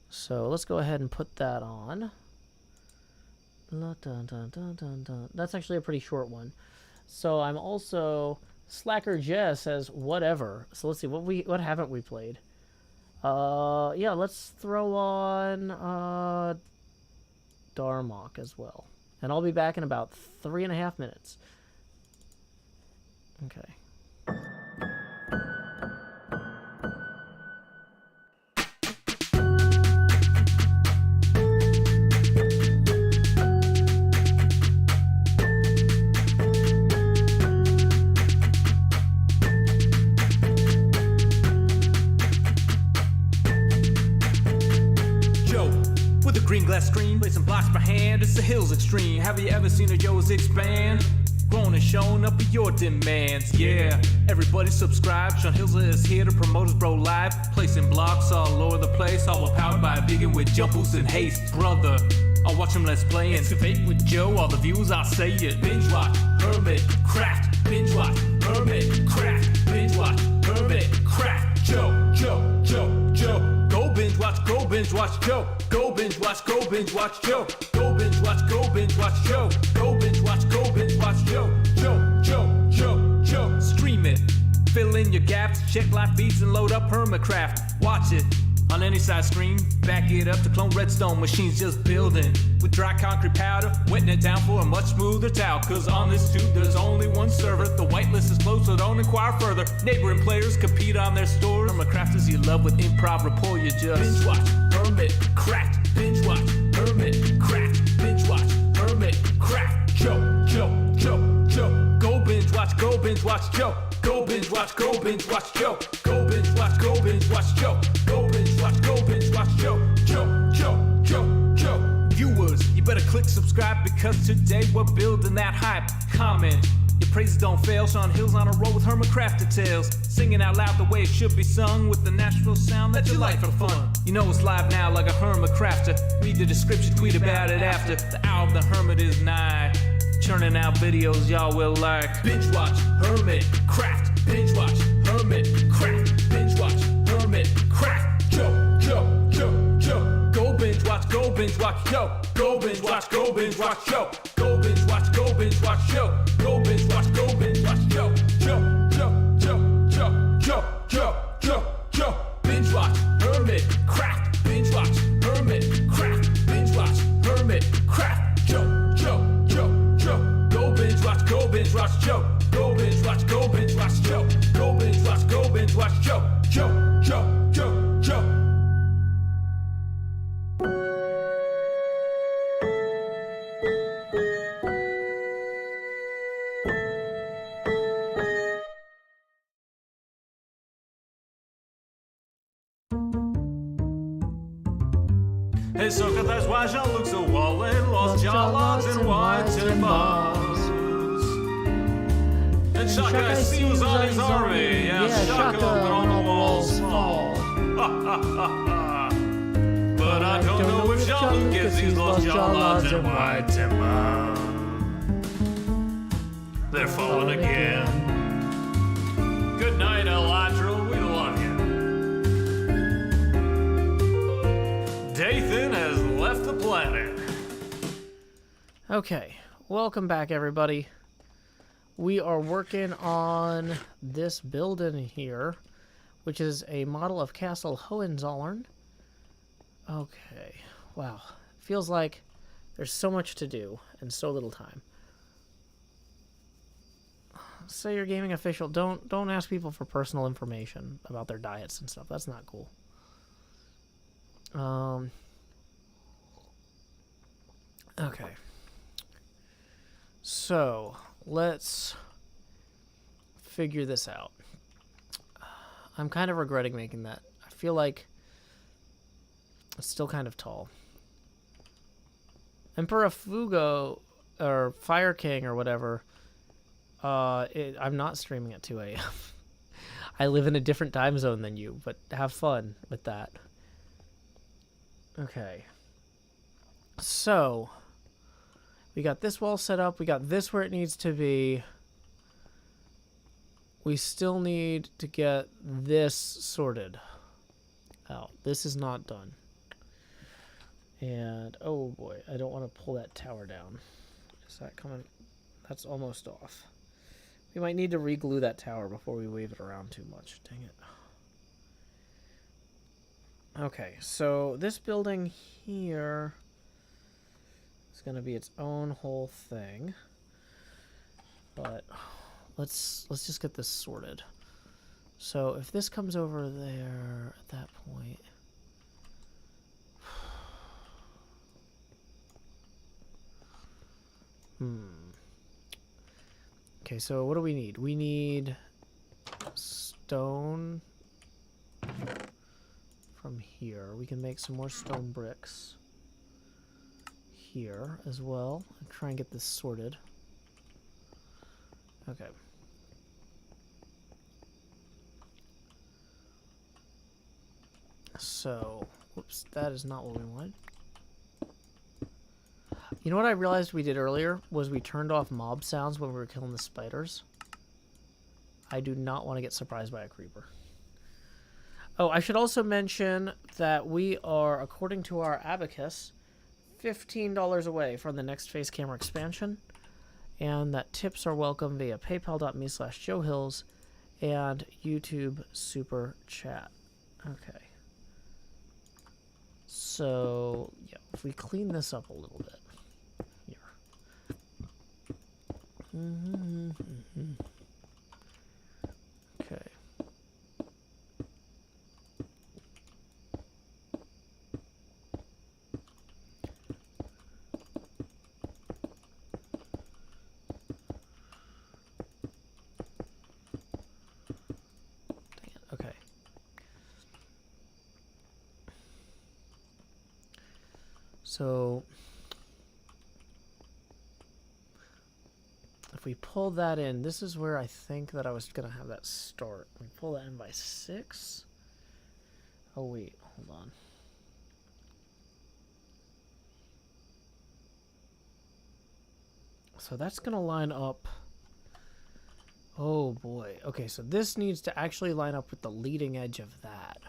So, let's go ahead and put that on. That's actually a pretty short one. So I'm also Slacker Jess says whatever. So let's see what haven't we played. Yeah, let's throw on Darmok as well. And I'll be back in about 3.5 minutes. Okay. Screen, play some blocks per hand, it's the hills extreme. Have you ever seen a Joe's expand? Grown and shown up with your demands, yeah. Everybody subscribe, Sean Hills is here to promote his bro live. Placing blocks all over the place, all powered by a vegan with jump boost and haste. Brother, I'll watch him let's play and excavate with Joe, all the views I'll say it. Binge watch, HermitCraft, binge watch, HermitCraft, binge watch, HermitCraft. Joe. Go binge watch, Joe. Go binge watch, Joe. Go binge watch, Joe. Go binge watch, Joe. Stream it. Fill in your gaps, check live feeds and load up HermitCraft. Watch it on any side screen. Back it up to clone redstone machines just building. With dry concrete powder, wetting it down for a much smoother towel. Cause on this tube there's only one server. The whitelist is closed, so don't inquire further. Neighboring players compete on their stores. HermitCrafters you love with improv rapport, you just binge watch, HermitCraft, binge watch, HermitCraft, binge watch, HermitCraft. Joe. Go binge watch, Joe. Go binge watch, Joe. Go binge watch, Joe. Go binge watch, Joe. Go binge watch, Joe. Joe. Viewers, you better click subscribe because today we're building that hype. Comment, your praises don't fail. Sean Hill's on a roll with HermitCraft details. Singing out loud the way it should be sung with the Nashville sound that you like for fun. You know it's live now like a HermitCrafter. Read the description, tweet about it after. The hour of the Hermit is nigh. Churning out videos y'all will like. Binge watch HermitCraft. Binge watch HermitCraft. Binge watch HermitCraft. Yo. Go binge watch, go binge watch, yo. Go binge watch, go binge watch, yo. Go binge watch, go binge watch, yo. Go binge watch, go binge watch, yo. Binge watch HermitCraft. Binge watch HermitCraft. Binge watch HermitCraft. Yo. Go binge watch, go binge watch, yo. Go binge watch, go binge watch, yo. Go binge watch, go binge watch, yo. Hey, sucker, that's why Jean-Luc's a wallet, lost jawlogs and white timbers. And Shaka, I see who's on his army. Yeah, Shaka, but on the walls fall. But I don't know if Jean-Luc gets these lost jawlogs and white timbers. They're falling again. Good night, Elytra, we love you. Dathan has left the planet. Okay, welcome back, everybody. We are working on this building here, which is a model of Castle Hohenzollern. Okay, wow. Feels like there's so much to do and so little time. Say your gaming official. Don't ask people for personal information about their diets and stuff. That's not cool. Okay. So, let's figure this out. I'm kind of regretting making that. I feel like it's still kind of tall. Emperor Fugo, or Fire King, or whatever, I'm not streaming at 2 a.m. I live in a different time zone than you, but have fun with that. Okay. So, we got this wall set up. We got this where it needs to be. We still need to get this sorted out. This is not done. And, oh boy, I don't want to pull that tower down. Is that coming? That's almost off. We might need to re-glue that tower before we wave it around too much. Dang it. Okay, so this building here is going to be its own whole thing. But let's just get this sorted. So if this comes over there at that point, okay, so what do we need? We need stone from here. We can make some more stone bricks here as well and try and get this sorted. Okay. So, whoops, that is not what we wanted. You know what I realized we did earlier was we turned off mob sounds when we were killing the spiders. I do not want to get surprised by a creeper. Oh, I should also mention that we are, according to our abacus, $15 away from the next face camera expansion, and that tips are welcome via paypal.me/JoeHills and YouTube Super Chat. Okay. So, yeah, if we clean this up a little bit. Here. Okay. Okay. So we pull that in, this is where I think that I was going to have that start. We pull that in by 6. Oh, wait. Hold on. So that's going to line up. Oh, boy. Okay, so this needs to actually line up with the leading edge of that.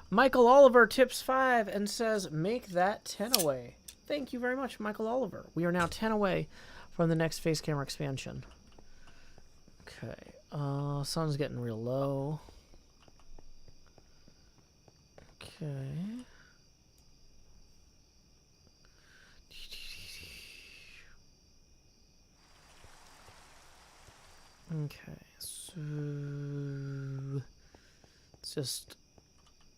Michael Oliver tips 5 and says, make that 10 away. Thank you very much, Michael Oliver. We are now 10 away from the next face camera expansion. Okay. Sun's getting real low. Okay. Okay, so it's just,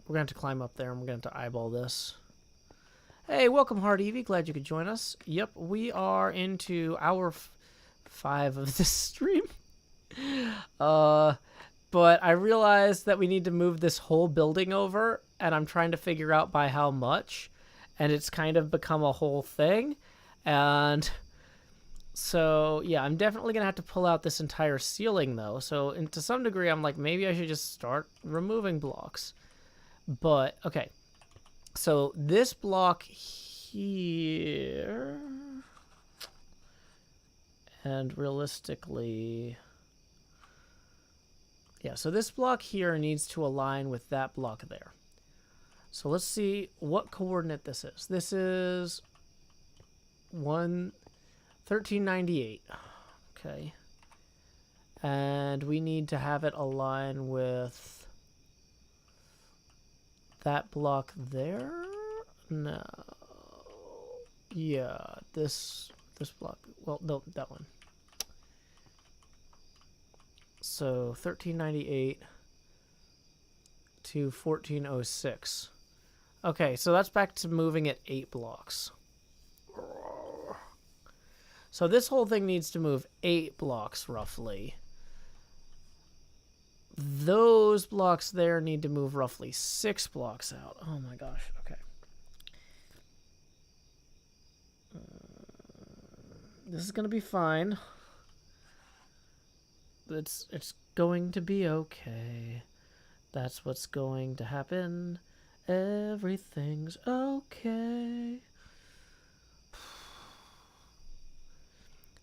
we're going to have to climb up there and we're going to have to eyeball this. Hey, welcome, Hard Evie. Glad you could join us. Yep, we are into hour 5 of this stream. But I realized that we need to move this whole building over, and I'm trying to figure out by how much, and it's kind of become a whole thing. And so, yeah, I'm definitely going to have to pull out this entire ceiling, though. So, to some degree, I'm like, maybe I should just start removing blocks. But, okay. So, this block here, and realistically, yeah, so this block here needs to align with that block there. So, let's see what coordinate this is. This is 1398. Okay. And we need to have it align with that block there? No. Yeah, this block. Well, no, that one. So 1398 to 1406. Okay, so that's back to moving it 8 blocks. So this whole thing needs to move 8 blocks, roughly. Those blocks there need to move roughly 6 blocks out. Oh my gosh, okay. This is going to be fine. It's going to be okay. That's what's going to happen. Everything's okay.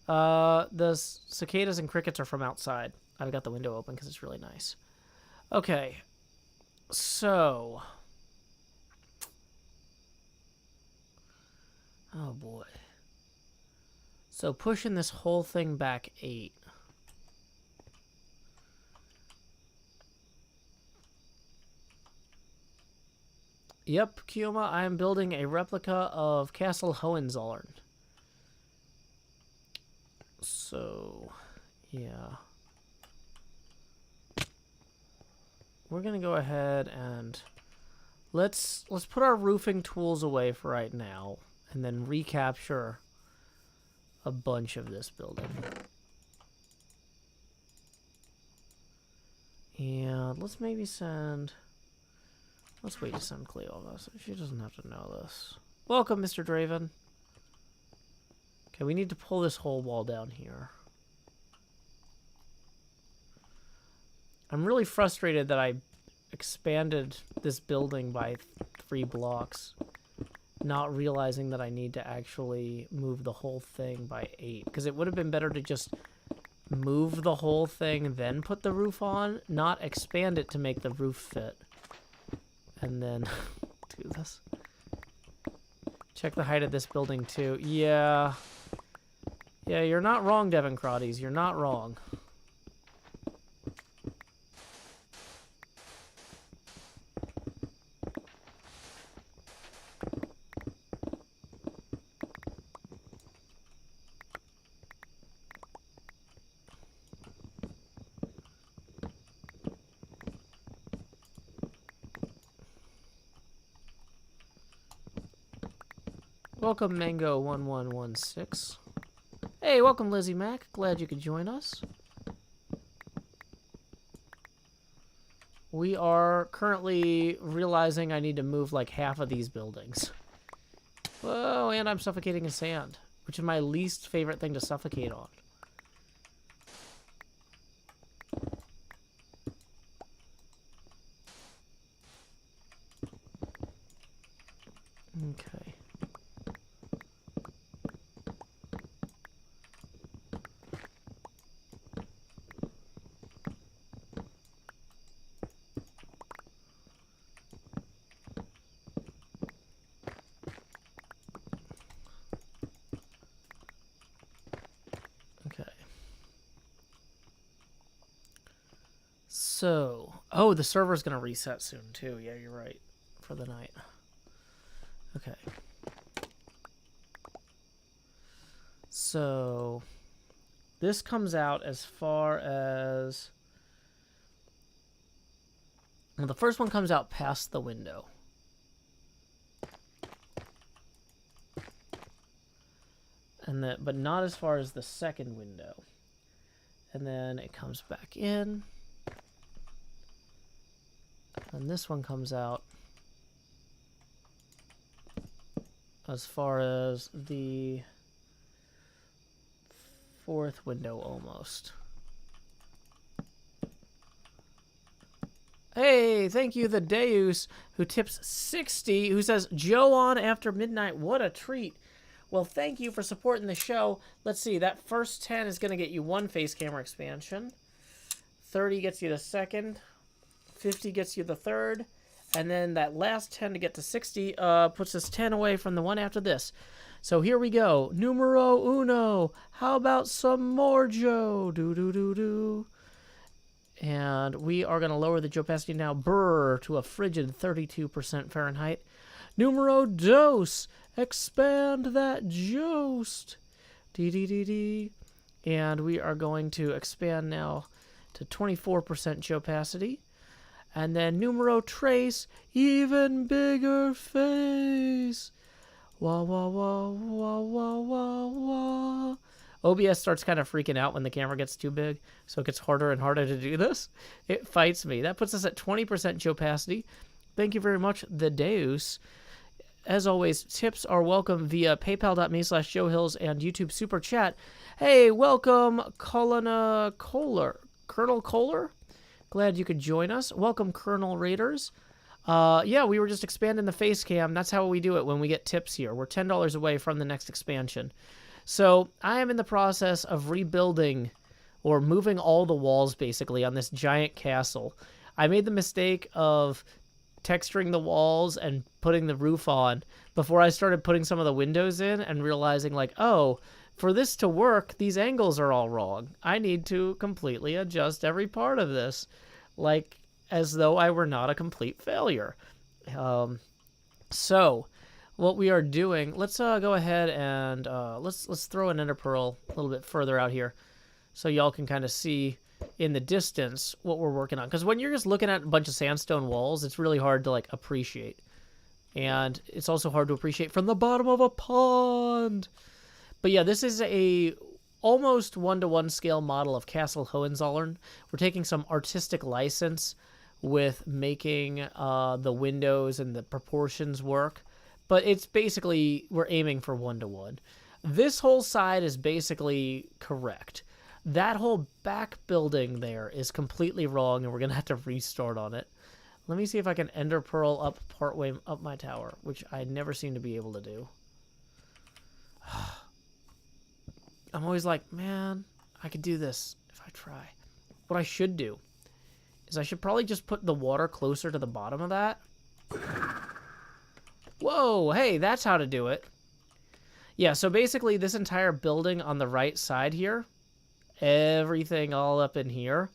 The cicadas and crickets are from outside. I've got the window open because it's really nice. Okay. So. Oh boy. So pushing this whole thing back 8. Yep, Kioma, I am building a replica of Castle Hohenzollern. So, yeah. We're going to go ahead and let's put our roofing tools away for right now and then recapture a bunch of this building. And let's maybe send... Let's wait to send Cleo this. She doesn't have to know this. Welcome, Mr. Draven. Okay, we need to pull this whole wall down here. I'm really frustrated that I expanded this building by 3 blocks, not realizing that I need to actually move the whole thing by 8. Because it would have been better to just move the whole thing, then put the roof on, not expand it to make the roof fit. And then do this. Check the height of this building too. Yeah. Yeah, you're not wrong, Devin Crotties. You're not wrong. Welcome, Mango1116. Hey, welcome, Lizzie Mac. Glad you could join us. We are currently realizing I need to move like half of these buildings. Whoa, and I'm suffocating in sand, which is my least favorite thing to suffocate on. Okay. Okay. So, oh, the server's gonna reset soon too. Yeah, you're right. For the night. Okay. So, this comes out as far as... Well, the first one comes out past the window. But not as far as the second window. And then it comes back in. And this one comes out as far as the fourth window almost. Hey, thank you, the Deus, who tips 60, who says, Joe on after midnight. What a treat. Well, thank you for supporting the show. Let's see, that first 10 is going to get you 1 face camera expansion. 30 gets you the second. 50 gets you the third. And then that last 10 to get to 60 puts us 10 away from the one after this. So here we go. Numero uno. How about some more Joe? Do-do-do-do. And we are going to lower the Joe opacity now, to a frigid 32% Fahrenheit. Numero dos. Expand that jost. Dee-dee-dee-dee. And we are going to expand now to 24% Joe opacity. And then numero tres, even bigger face. Wah, wah, wah, wah, wah, wah, wah. OBS starts kind of freaking out when the camera gets too big, so it gets harder and harder to do this. It fights me. That puts us at 20% Joe opacity. Thank you very much, the Deus. As always, tips are welcome via paypal.me/Joe Hills and YouTube Super Chat. Hey, welcome, Colonel Kohler? Glad you could join us. Welcome, Colonel Raiders. Yeah, we were just expanding the face cam. That's how we do it when we get tips here. We're $10 away from the next expansion. So I am in the process of rebuilding or moving all the walls, basically, on this giant castle. I made the mistake of texturing the walls and putting the roof on before I started putting some of the windows in and realizing, like, oh, for this to work, these angles are all wrong. I need to completely adjust every part of this, like, as though I were not a complete failure. So what we are doing, let's go ahead and let's throw an ender pearl a little bit further out here so y'all can kind of see in the distance what we're working on. Because when you're just looking at a bunch of sandstone walls, it's really hard to, like, appreciate. And it's also hard to appreciate from the bottom of a pond. But yeah, this is a almost one-to-one scale model of Castle Hohenzollern. We're taking some artistic license with making the windows and the proportions work. But it's basically, we're aiming for one-to-one. This whole side is basically correct. That whole back building there is completely wrong, and we're going to have to restart on it. Let me see if I can ender pearl up partway up my tower, which I never seem to be able to do. I'm always like, man, I could do this if I try. What I should do is I should probably just put the water closer to the bottom of that. Whoa, hey, that's how to do it. Yeah, so basically this entire building on the right side here, everything all up in here,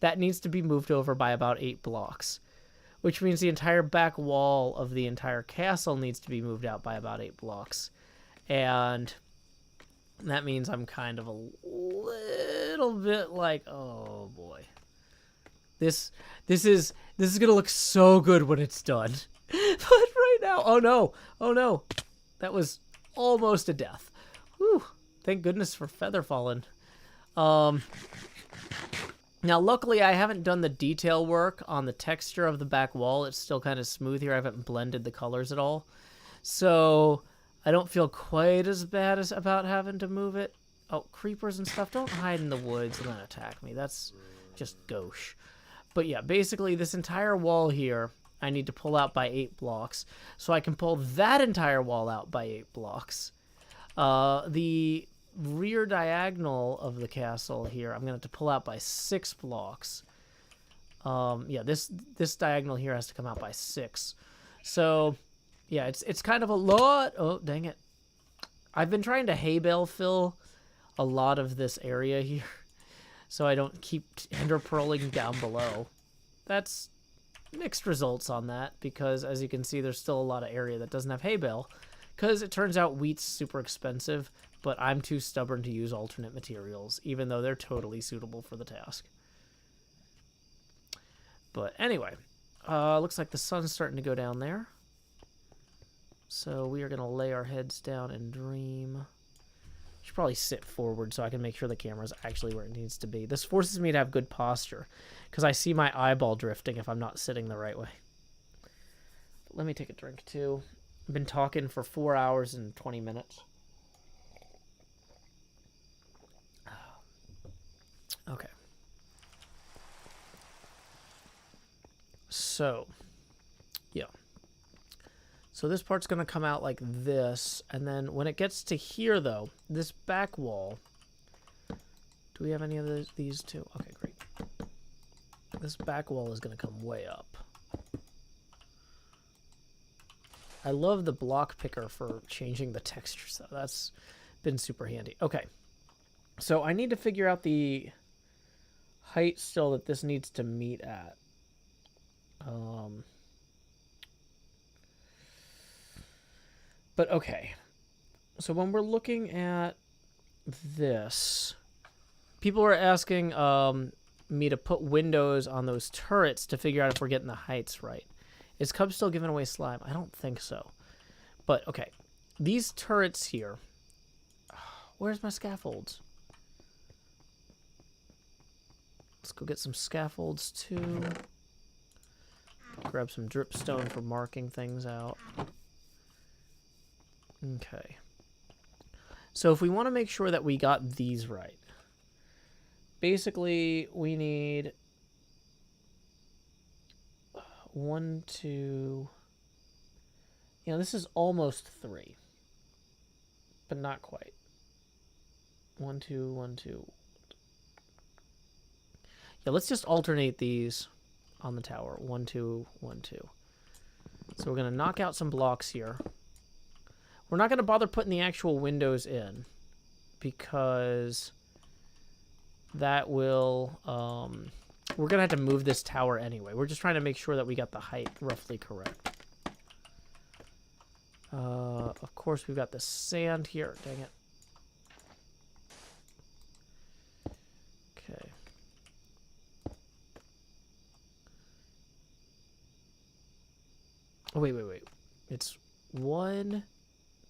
that needs to be moved over by about 8 blocks. Which means the entire back wall of the entire castle needs to be moved out by about 8 blocks. And that means I'm kind of a little bit like, oh boy. This is gonna look so good when it's done. But right now, oh no. That was almost a death. Whew. Thank goodness for feather falling. Now, luckily, I haven't done the detail work on the texture of the back wall. It's still kind of smooth here. I haven't blended the colors at all. So I don't feel quite as bad as about having to move it. Oh, creepers and stuff. Don't hide in the woods and then attack me. That's just gauche. But yeah, basically, this entire wall here I need to pull out by 8 blocks. So I can pull that entire wall out by 8 blocks. The rear diagonal of the castle here, I'm going to have to pull out by 6 blocks. Yeah, this diagonal here has to come out by 6. So, yeah, it's kind of a lot. Oh, dang it. I've been trying to hay bale fill a lot of this area here, so I don't keep ender pearling down below. That's mixed results on that, because as you can see, there's still a lot of area that doesn't have hay bale, because it turns out wheat's super expensive, but I'm too stubborn to use alternate materials, even though they're totally suitable for the task. But anyway, looks like the sun's starting to go down there. So we are going to lay our heads down and dream. Should probably sit forward so I can make sure the camera's actually where it needs to be. This forces me to have good posture, because I see my eyeball drifting if I'm not sitting the right way. Let me take a drink too. I've been talking for 4 hours and 20 minutes. Okay. So, yeah. So this part's going to come out like this, and then when it gets to here, though, this back wall... Do we have any of these too? Okay, great. This back wall is going to come way up. I love the block picker for changing the textures, though. That's been super handy. Okay. So I need to figure out the height still that this needs to meet at. But okay, so when we're looking at this, people are asking me to put windows on those turrets to figure out if we're getting the heights right. Is Cub still giving away slime? I don't think so. But okay, these turrets here, where's my scaffolds? Let's go get some scaffolds too. Grab some dripstone for marking things out. Okay. So if we want to make sure that we got these right, basically we need 1, 2... You know, this is almost 3. But not quite. 1, 2, 1, 2. Yeah, let's just alternate these on the tower. 1, 2, 1, 2. So we're going to knock out some blocks here. We're not going to bother putting the actual windows in, because that will... we're going to have to move this tower anyway. We're just trying to make sure that we got the height roughly correct. Of course, we've got the sand here. Dang it. Okay. Oh, wait. It's 1,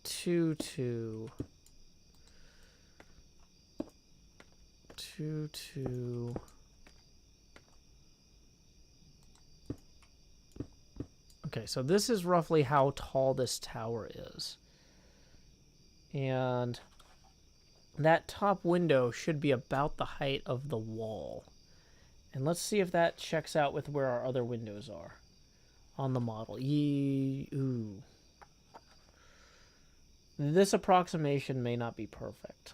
2, 2, 2, 2. Okay, so this is roughly how tall this tower is. And that top window should be about the height of the wall. And let's see if that checks out with where our other windows are on the model. Ooh. This approximation may not be perfect.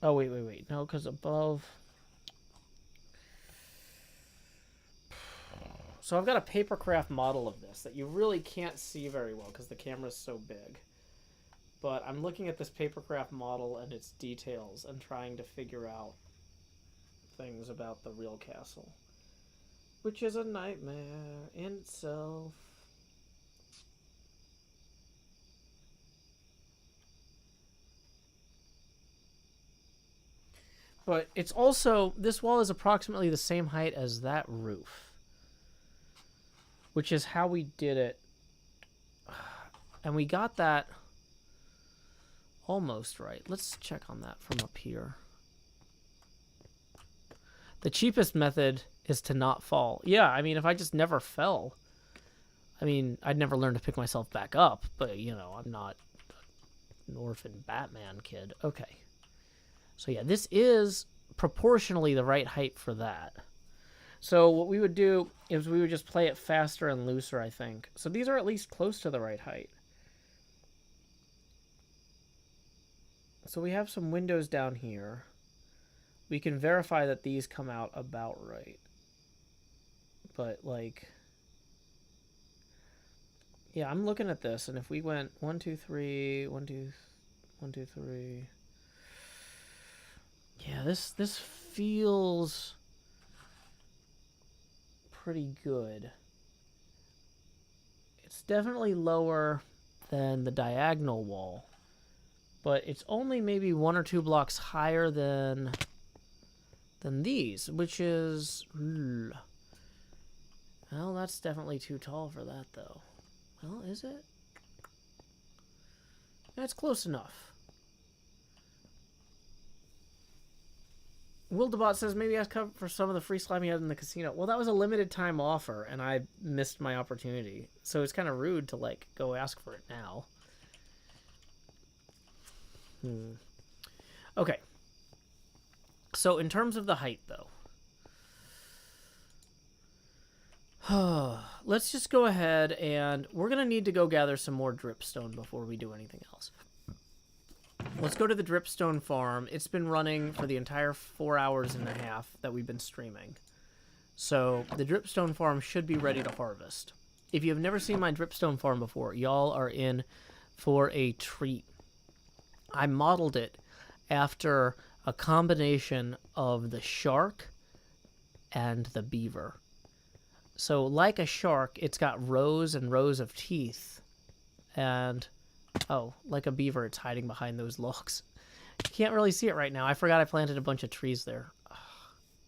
Oh, wait. No, because above... So I've got a HermitCraft model of this that you really can't see very well because the camera's so big. But I'm looking at this HermitCraft model and its details and trying to figure out things about the real castle, which is a nightmare in itself. But it's also, this wall is approximately the same height as that roof, which is how we did it. And we got that almost right. Let's check on that from up here. The cheapest method is to not fall. Yeah, I mean, if I just never fell, I mean, I'd never learn to pick myself back up, but, you know, I'm not an orphan Batman kid. Okay. So, yeah, this is proportionally the right height for that. So what we would do is we would just play it faster and looser, I think. So these are at least close to the right height. So we have some windows down here. We can verify that these come out about right. But, like... Yeah, I'm looking at this, and if we went 1, 2, 3, 1, 2, 1, 2, 3... Yeah, this feels pretty good. It's definitely lower than the diagonal wall, but it's only maybe 1 or 2 blocks higher than these, which is... Well, that's definitely too tall for that, though. Well, is it? That's close enough. Wildebot says, maybe ask for some of the free slime you had in the casino. Well, that was a limited time offer, and I missed my opportunity. So it's kind of rude to, like, go ask for it now. Okay. So in terms of the height, though. Let's just go ahead, and we're going to need to go gather some more dripstone before we do anything else. Let's go to the dripstone farm. It's been running for the entire 4 hours and a half that we've been streaming. So the dripstone farm should be ready to harvest. If you have never seen my dripstone farm before, y'all are in for a treat. I modeled it after a combination of the shark and the beaver. So like a shark, it's got rows and rows of teeth, and... Oh, like a beaver, it's hiding behind those logs. You can't really see it right now. I forgot I planted a bunch of trees there.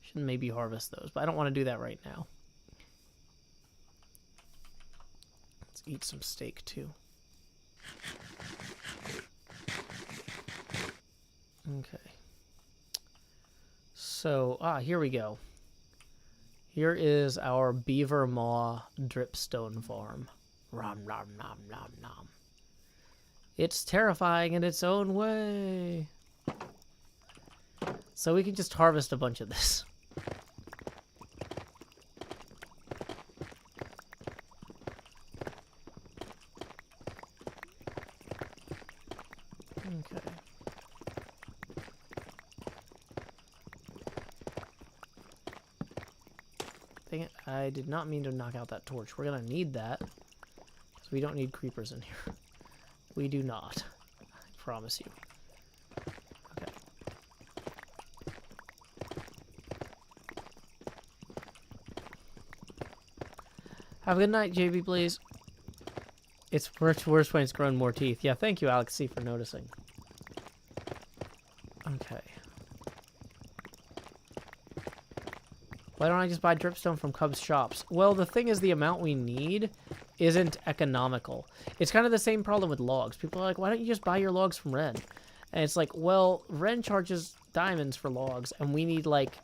Should maybe harvest those, but I don't want to do that right now. Let's eat some steak, too. Okay. So, here we go. Here is our beaver maw dripstone farm. Nom, nom, nom, nom, nom. It's terrifying in its own way. So we can just harvest a bunch of this. Dang it, I did not mean to knock out that torch. We're gonna need that. So we don't need creepers in here. We do not. I promise you. Okay. Have a good night, JB, please. It's worse when it's grown more teeth. Yeah, thank you, Alex C, for noticing. Okay. Why don't I just buy dripstone from Cub's shops? Well, the thing is, the amount we need isn't economical. It's kind of the same problem with logs. People are like, why don't you just buy your logs from Ren? And it's like, well, Ren charges diamonds for logs, and we need, like,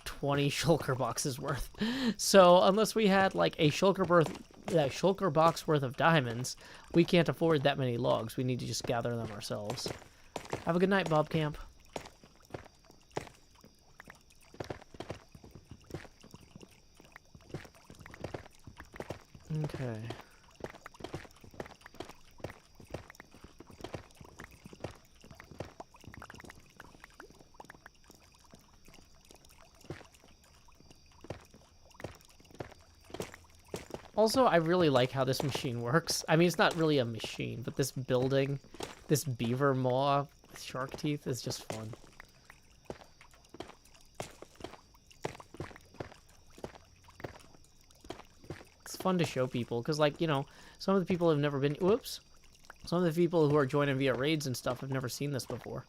20 shulker boxes worth. So, unless we had, like, a shulker box worth of diamonds, we can't afford that many logs. We need to just gather them ourselves. Have a good night, Bob Camp. Okay. Also, I really like how this machine works. I mean, it's not really a machine, but this building, this beaver maw with shark teeth is just fun. It's fun to show people, because, like, you know, some of the people have never been... Whoops. Some of the people who are joining via raids and stuff have never seen this before.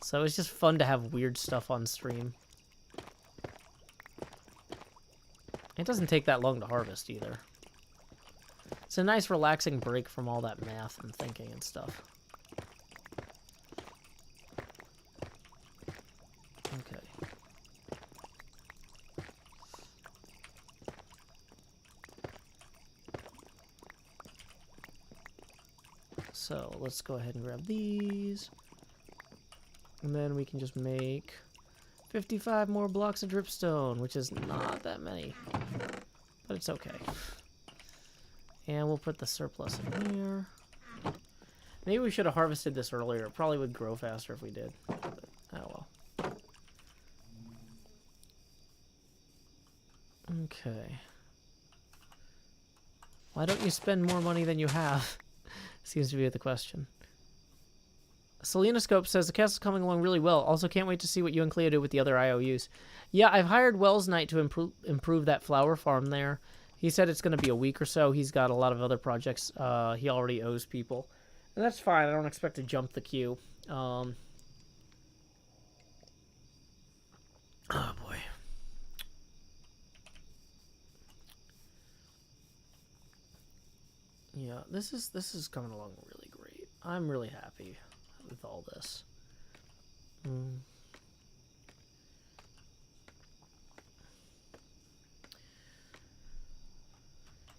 So it's just fun to have weird stuff on stream. It doesn't take that long to harvest, either. It's a nice, relaxing break from all that math and thinking and stuff. Okay. So, let's go ahead and grab these. And then we can just make 55 more blocks of dripstone, which is not that many, but it's okay. And we'll put the surplus in here. Maybe we should have harvested this earlier. It probably would grow faster if we did. But, oh well. Okay. Why don't you spend more money than you have? Seems to be the question. Selenoscope says the castle's coming along really well. Also, can't wait to see what you and Cleo do with the other IOUs. Yeah, I've hired Wells Knight to improve that flower farm there. He said it's going to be a week or so. He's got a lot of other projects he already owes people. And that's fine. I don't expect to jump the queue. Oh, boy. Yeah, this is coming along really great. I'm really happy with all this.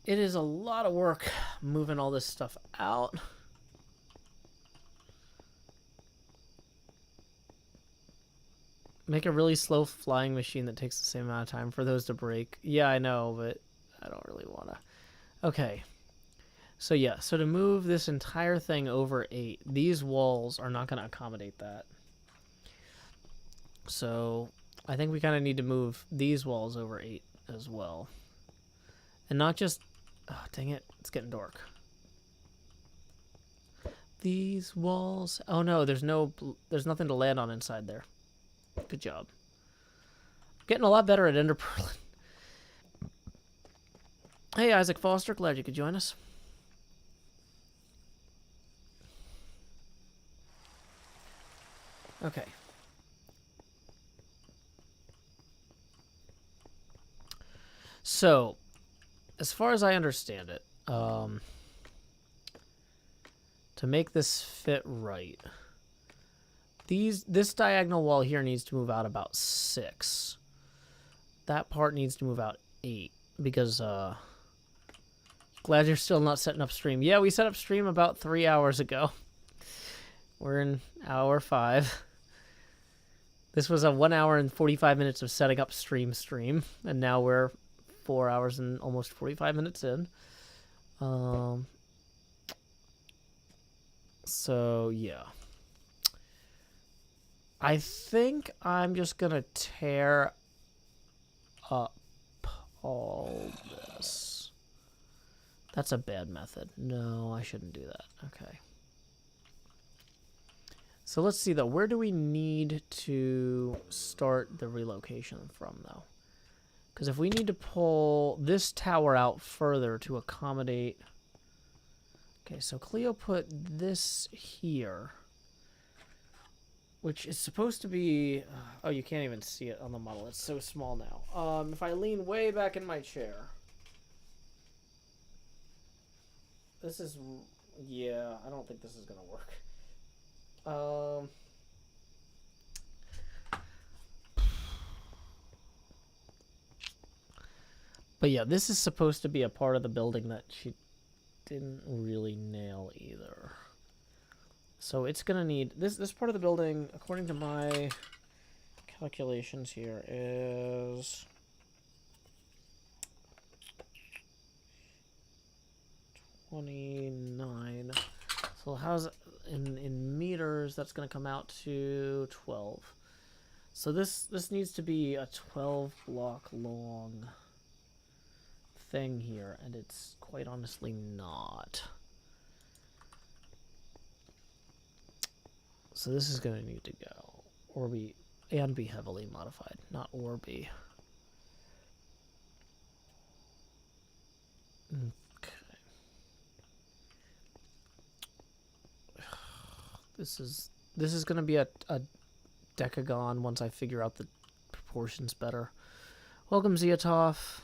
It is a lot of work moving all this stuff out. Make a really slow flying machine that takes the same amount of time for those to break. Yeah, I know, but I don't really want to. Okay. So yeah, so to move this entire thing over 8, these walls are not going to accommodate that. So I think we kind of need to move these walls over 8 as well. And not just... Oh, dang it. It's getting dark. These walls... Oh no, there's nothing to land on inside there. Good job. Getting a lot better at Ender Pearl. Hey, Isaac Foster. Glad you could join us. Okay. So, as far as I understand it, to make this fit right, this diagonal wall here needs to move out about 6. That part needs to move out 8 because glad you're still not setting up stream. Yeah, we set up stream about 3 hours ago. We're in hour 5. This was a 1 hour and 45 minutes of setting up stream, and now we're 4 hours and almost 45 minutes in. So yeah. I think I'm just gonna tear up all this. That's a bad method. No, I shouldn't do that. Okay. So let's see, though. Where do we need to start the relocation from, though? Because if we need to pull this tower out further to accommodate... Okay, so Cleo put this here, which is supposed to be... Oh, you can't even see it on the model. It's so small now. If I lean way back in my chair... This is... Yeah, I don't think this is going to work. But yeah, this is supposed to be a part of the building that she didn't really nail either. So it's gonna need this part of the building, according to my calculations here, is 29. So how's in meters? That's gonna come out to 12. So this needs to be a 12 block long thing here, and it's quite honestly not. So this is gonna need to go or be heavily modified, not or be. Okay. This is gonna be a decagon once I figure out the proportions better. Welcome, Ziatov.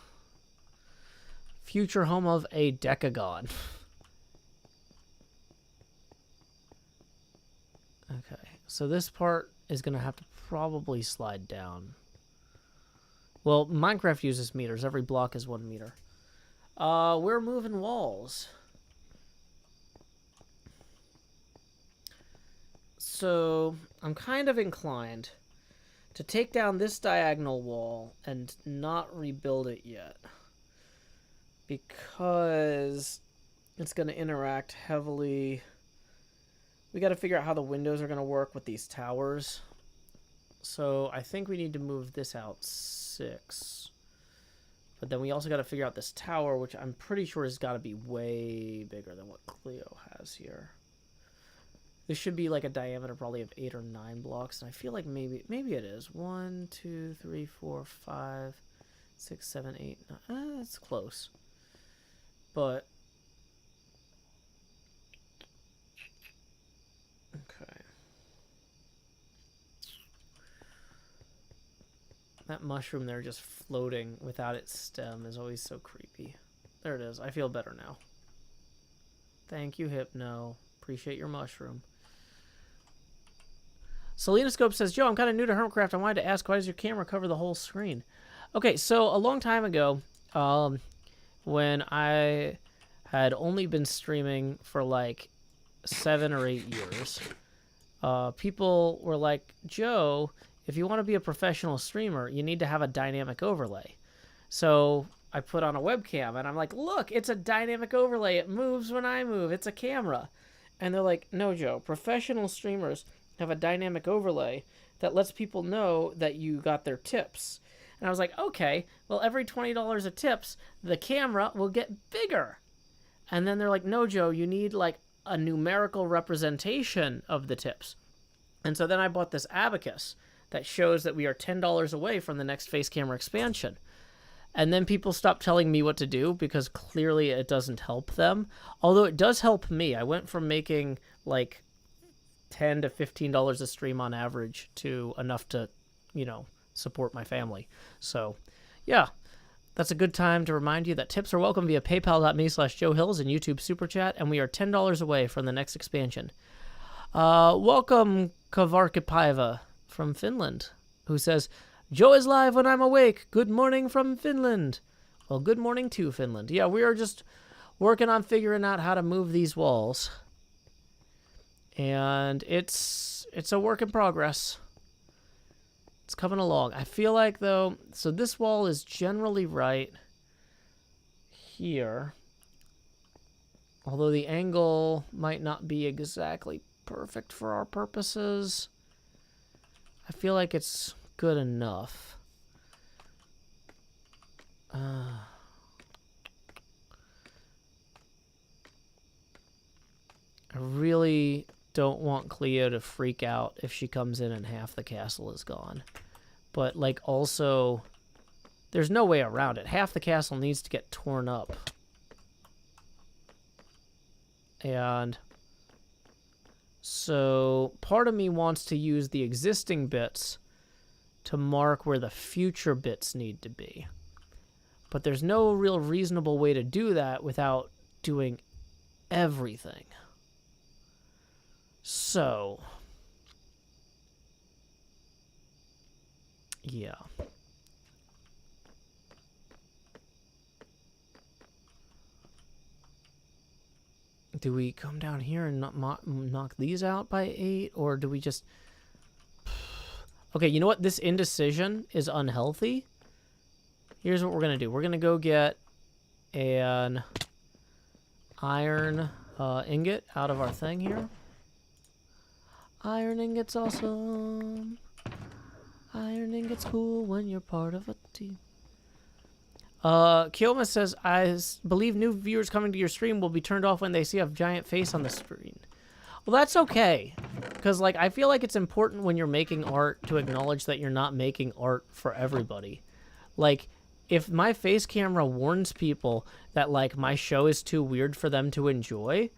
Future home of a decagon. Okay, so this part is going to have to probably slide down. Well, Minecraft uses meters. Every block is 1 meter. We're moving walls. So, I'm kind of inclined to take down this diagonal wall and not rebuild it yet, because it's going to interact heavily. We got to figure out how the windows are going to work with these towers. So I think we need to move this out 6. But then we also got to figure out this tower, which I'm pretty sure has got to be way bigger than what Cleo has here. This should be like a diameter probably of 8 or 9 blocks. And I feel like maybe it is. 1, 2, 3, 4, 5, 6, 7, 8, 9. That's close. But okay. That mushroom there just floating without its stem is always so creepy. There it is. I feel better now. Thank you, Hypno. Appreciate your mushroom. Selenoscope says, Joe, I'm kind of new to HermitCraft. I wanted to ask, why does your camera cover the whole screen? Okay, so a long time ago, when I had only been streaming for like 7 or 8 years, people were like, Joe, if you want to be a professional streamer, you need to have a dynamic overlay. So I put on a webcam and I'm like, look, it's a dynamic overlay. It moves when I move. It's a camera. And they're like, no, Joe, professional streamers have a dynamic overlay that lets people know that you got their tips. And I was like, okay, well, every $20 of tips, the camera will get bigger. And then they're like, no, Joe, you need like a numerical representation of the tips. And so then I bought this abacus that shows that we are $10 away from the next face camera expansion. And then people stopped telling me what to do because clearly it doesn't help them. Although it does help me. I went from making like $10 to $15 a stream on average to enough to, you know, support my family. So, yeah, that's a good time to remind you that tips are welcome via paypal.me/JoeHills and YouTube Super Chat, and we are $10 away from the next expansion. Welcome, Kavarkipaiva from Finland, who says, Joe is live when I'm awake. Good morning from Finland. Well, good morning to Finland. Yeah, we are just working on figuring out how to move these walls. And it's a work in progress. It's coming along. I feel like, though, so this wall is generally right here. Although the angle might not be exactly perfect for our purposes. I feel like it's good enough. I really don't want Cleo to freak out if she comes in and half the castle is gone. But, like, also, there's no way around it. Half the castle needs to get torn up. And so part of me wants to use the existing bits to mark where the future bits need to be. But there's no real reasonable way to do that without doing everything. So, yeah. Do we come down here and knock these out by 8? Or do we just... Okay, you know what? This indecision is unhealthy. Here's what we're going to do. We're going to go get an iron ingot out of our thing here. Iron ingot's awesome. Iron ingot's cool when you're part of a team. Kioma says, I believe new viewers coming to your stream will be turned off when they see a giant face on the screen. Well, that's okay. Because, like, I feel like it's important when you're making art to acknowledge that you're not making art for everybody. Like, if my face camera warns people that, like, my show is too weird for them to enjoy,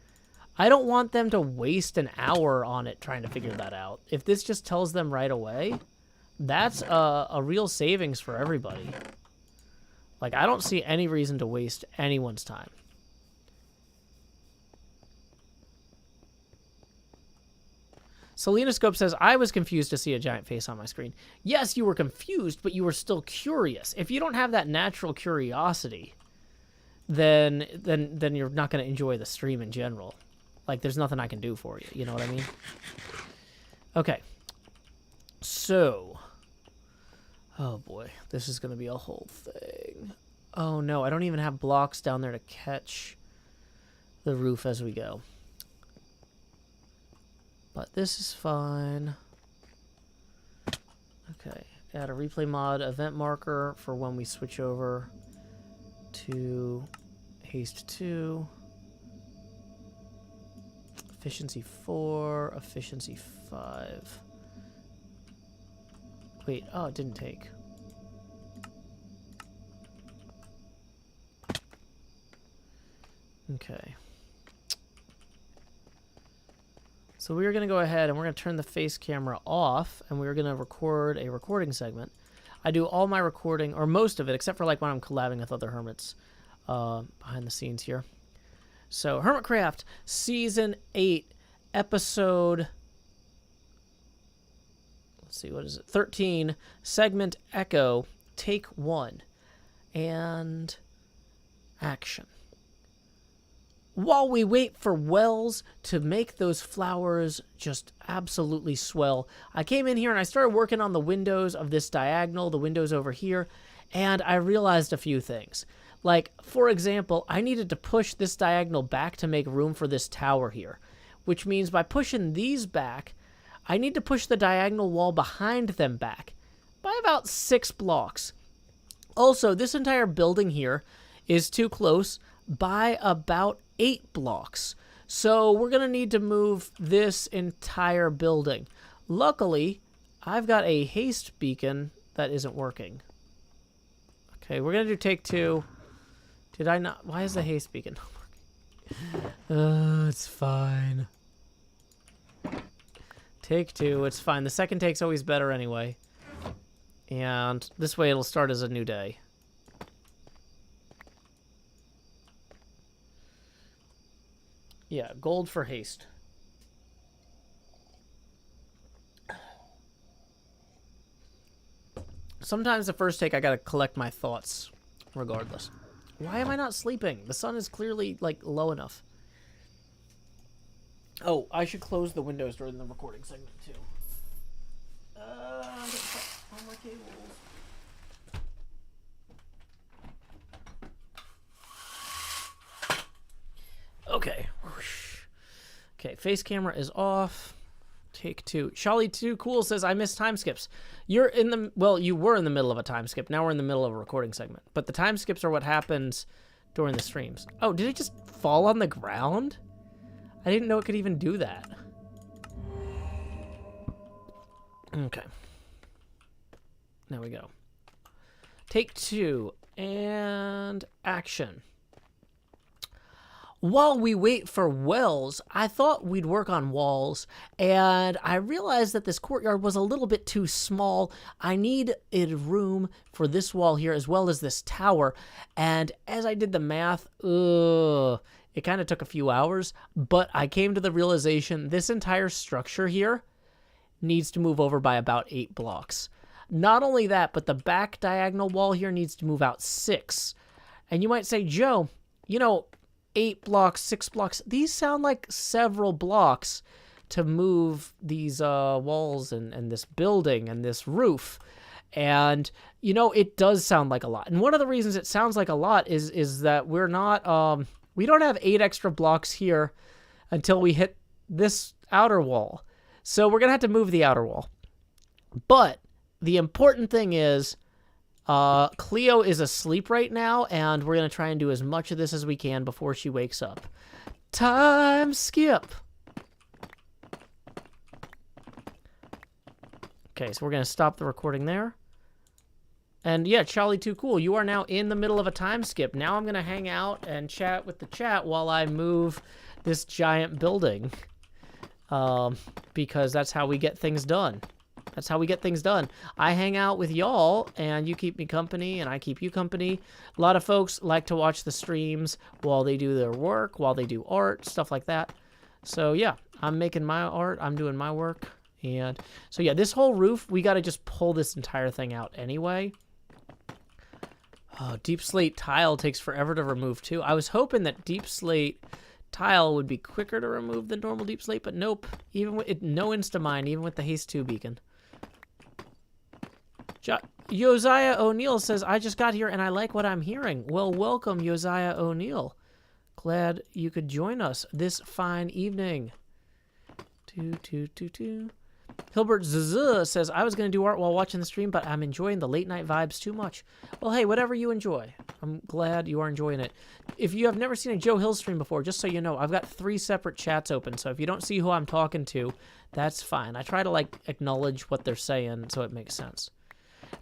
I don't want them to waste an hour on it trying to figure that out. If this just tells them right away, that's a real savings for everybody. Like, I don't see any reason to waste anyone's time. Selenoscope says, I was confused to see a giant face on my screen. Yes, you were confused, but you were still curious. If you don't have that natural curiosity, then you're not going to enjoy the stream in general. Like, there's nothing I can do for you. You know what I mean? Okay. So, Oh boy, this is gonna be a whole thing. Oh no, I don't even have blocks down there to catch the roof as we go. But this is fine. Okay, add a replay mod event marker for when we switch over to haste 2. Efficiency 4, efficiency 5. Wait, oh, it didn't take. Okay. So we're going to go ahead and we're going to turn the face camera off, and we're going to record a recording segment. I do all my recording, or most of it, except for like when I'm collabing with other hermits behind the scenes here. So, HermitCraft, Season 8, Episode... Let's see, what is it? 13, Segment Echo, Take 1, and action. While we wait for Wells to make those flowers just absolutely swell, I came in here and I started working on the windows of this diagonal, the windows over here, and I realized a few things. Like, for example, I needed to push this diagonal back to make room for this tower here, which means by pushing these back, I need to push the diagonal wall behind them back by about 6 blocks. Also, this entire building here is too close by about 8 blocks. So we're going to need to move this entire building. Luckily, I've got a haste beacon that isn't working. Okay, we're going to do take 2. Did I not? Why is the haste beacon not working? It's fine. Take 2, it's fine. The second take's always better anyway. And this way it'll start as a new day. Yeah, gold for haste. Sometimes the first take I gotta collect my thoughts regardless. Why am I not sleeping? The sun is clearly, like, low enough. Oh, I should close the windows during the recording segment, too. I'm gonna cut all my cables. Okay. Okay, face camera is off. Take 2. Charlie 2 Cool says, I miss time skips. You're in the... Well, you were in the middle of a time skip. Now we're in the middle of a recording segment. But the time skips are what happens during the streams. Oh, did it just fall on the ground? I didn't know it could even do that. Okay. There we go. Take 2. And action. While we wait for Wells, I thought we'd work on walls, and I realized that this courtyard was a little bit too small. I need a room for this wall here as well as this tower, and as I did the math, it kind of took a few hours, but I came to the realization this entire structure here needs to move over by about 8 blocks. Not only that, but the back diagonal wall here needs to move out 6. And you might say, Joe, you know, 8 blocks, 6 blocks, these sound like several blocks to move these walls and this building and this roof. And, you know, it does sound like a lot. And one of the reasons it sounds like a lot is that we're not, we don't have 8 extra blocks here until we hit this outer wall. So we're going to have to move the outer wall. But the important thing is, Cleo is asleep right now, and we're going to try and do as much of this as we can before she wakes up. Time skip. Okay, so we're going to stop the recording there. And yeah, Charlie Too Cool, you are now in the middle of a time skip. Now I'm going to hang out and chat with the chat while I move this giant building. Because that's how we get things done. That's how we get things done. I hang out with y'all, and you keep me company, and I keep you company. A lot of folks like to watch the streams while they do their work, while they do art, stuff like that. So, yeah, I'm making my art. I'm doing my work. And so, yeah, this whole roof, we got to just pull this entire thing out anyway. Oh, deep slate tile takes forever to remove, too. I was hoping that deep slate tile would be quicker to remove than normal deep slate, but nope. Even with no insta-mine, even with the haste 2 beacon. Josiah O'Neill says, I just got here and I like what I'm hearing. Well, welcome, Josiah O'Neill. Glad you could join us this fine evening. Hilbert Zz says, I was going to do art while watching the stream, but I'm enjoying the late night vibes too much. Well, hey, whatever you enjoy. I'm glad you are enjoying it. If you have never seen a Joe Hill stream before, just so you know, I've got 3 separate chats open, so if you don't see who I'm talking to, that's fine. I try to, like, acknowledge what they're saying so it makes sense.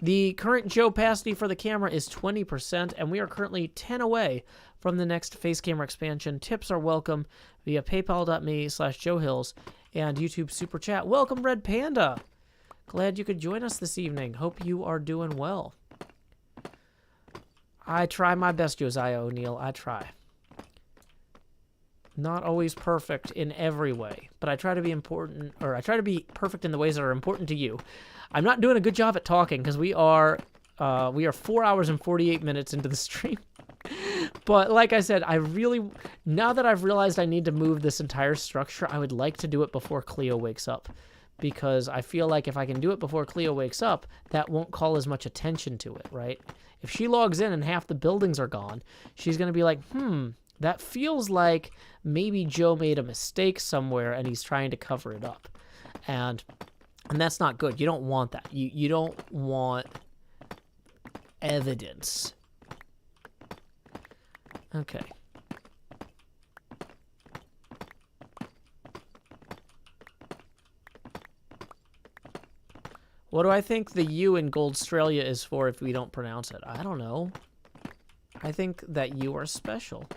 The current Joe opacity for the camera is 20%, and we are currently 10 away from the next face camera expansion. Tips are welcome via paypal.me/JoeHills and YouTube Super Chat. Welcome, Red Panda. Glad you could join us this evening. Hope you are doing well. I try my best, Josiah O'Neill. I try. Not always perfect in every way, but I try to be I try to be perfect in the ways that are important to you. I'm not doing a good job at talking because we are 4 hours and 48 minutes into the stream. But like I said, now that I've realized I need to move this entire structure, I would like to do it before Cleo wakes up. Because I feel like if I can do it before Cleo wakes up, that won't call as much attention to it, right? If she logs in and half the buildings are gone, she's going to be like, that feels like maybe Joe made a mistake somewhere and he's trying to cover it up. And that's not good. You don't want that. You don't want evidence. Okay. What do I think the U in Goldstralia is for if we don't pronounce it? I don't know. I think that you are special.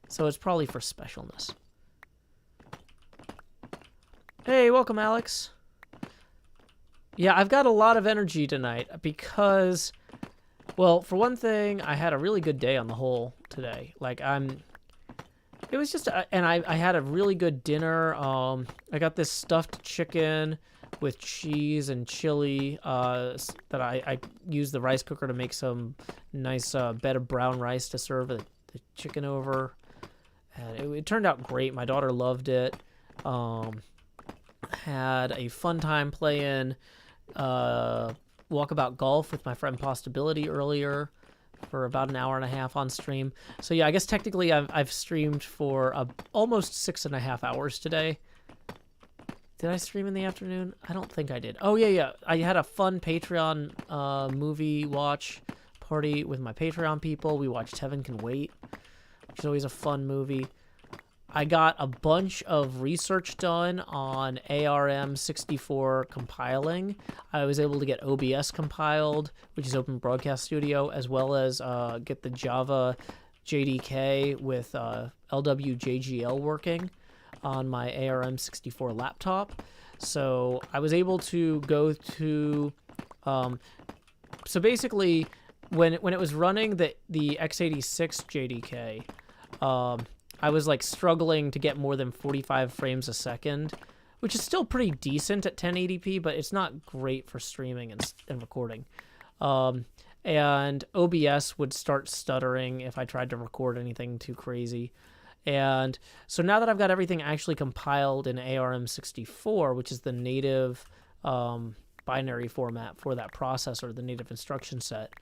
So it's probably for specialness. Hey, welcome, Alex. Yeah, I've got a lot of energy tonight because, well, for one thing, I had a really good day on the whole today. Like, it was just, and I had a really good dinner. I got this stuffed chicken with cheese and chili that I used the rice cooker to make some nice bed of brown rice to serve the chicken over. And it turned out great. My daughter loved it. Had a fun time playing walkabout golf with my friend Postability earlier for about an hour and a half on stream. So yeah, I guess technically I've streamed for almost 6.5 hours today. Did I stream in the afternoon? I don't think I did. Oh yeah. I had a fun Patreon movie watch party with my Patreon people. We watched Heaven Can Wait, which is always a fun movie. I got a bunch of research done on ARM64 compiling. I was able to get OBS compiled, which is Open Broadcast Studio, as well as get the Java JDK with LWJGL working on my ARM64 laptop. So I was able to go to... so basically, when it was running the x86 JDK... I was like struggling to get more than 45 frames a second, which is still pretty decent at 1080p, but it's not great for streaming and recording. And OBS would start stuttering if I tried to record anything too crazy. And so now that I've got everything actually compiled in ARM64, which is the native binary format for that processor, the native instruction set,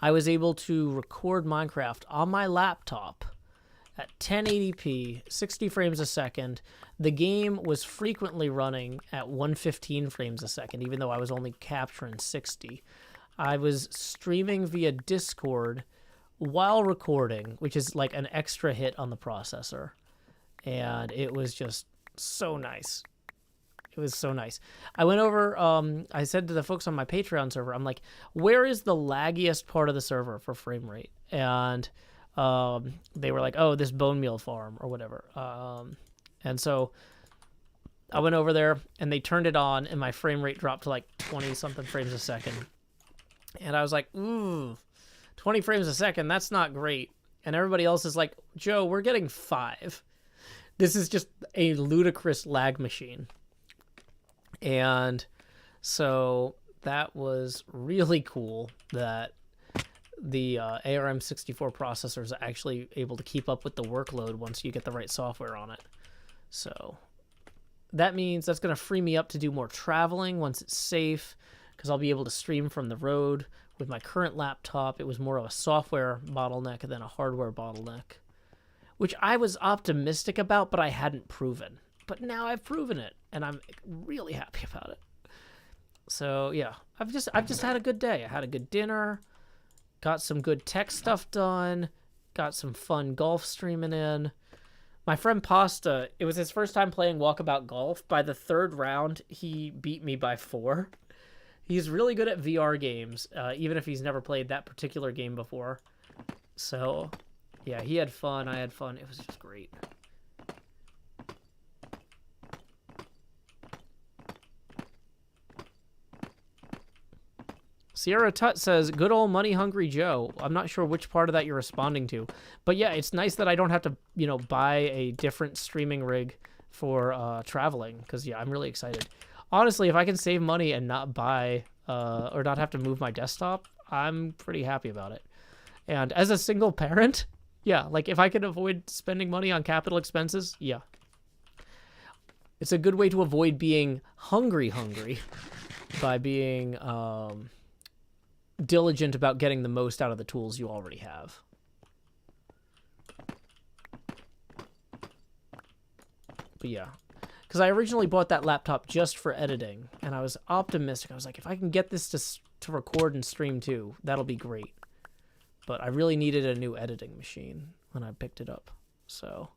I was able to record Minecraft on my laptop at 1080p, 60 frames a second. The game was frequently running at 115 frames a second, even though I was only capturing 60. I was streaming via Discord while recording, which is like an extra hit on the processor. And it was just so nice. It was so nice. I went over, I said to the folks on my Patreon server, I'm like, where is the laggiest part of the server for frame rate? And they were like, oh, this bone meal farm or whatever. And so I went over there and they turned it on and my frame rate dropped to like 20-something frames a second. And I was like, ooh, 20 frames a second, that's not great. And everybody else is like, Joe, we're getting 5. This is just a ludicrous lag machine. And so that was really cool that the ARM64 processor is actually able to keep up with the workload once you get the right software on it. So that means that's going to free me up to do more traveling once it's safe, because I'll be able to stream from the road. With my current laptop, it was more of a software bottleneck than a hardware bottleneck, which I was optimistic about, but I hadn't proven. But now I've proven it, and I'm really happy about it. So yeah, I've just had a good day. I had a good dinner, got some good tech stuff done, got some fun golf streaming in. My friend Pasta, it was his first time playing Walkabout Golf. By the third round, he beat me by 4. He's really good at VR games, even if he's never played that particular game before. So, yeah, he had fun. I had fun. It was just great. Sierra Tut says, good old money-hungry Joe. I'm not sure which part of that you're responding to. But yeah, it's nice that I don't have to, buy a different streaming rig for traveling. Because, yeah, I'm really excited. Honestly, if I can save money and not buy or not have to move my desktop, I'm pretty happy about it. And as a single parent, yeah, like if I can avoid spending money on capital expenses, yeah. It's a good way to avoid being hungry by being diligent about getting the most out of the tools you already have. But yeah, because I originally bought that laptop just for editing, and I was optimistic. I was like, if I can get this to record and stream too, that'll be great. But I really needed a new editing machine when I picked it up. So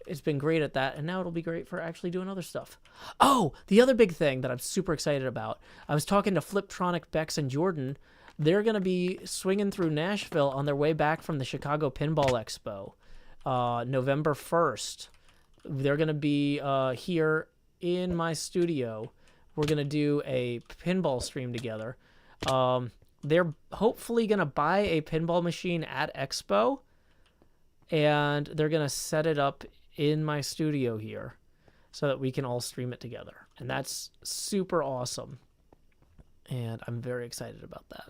it's been great at that, and now it'll be great for actually doing other stuff. Oh, the other big thing that I'm super excited about, I was talking to Fliptronic, Bex, and Jordan. They're going to be swinging through Nashville on their way back from the Chicago Pinball Expo, November 1st. They're going to be here in my studio. We're going to do a pinball stream together. They're hopefully going to buy a pinball machine at Expo, and they're going to set it up in my studio here so that we can all stream it together. And that's super awesome. And I'm very excited about that.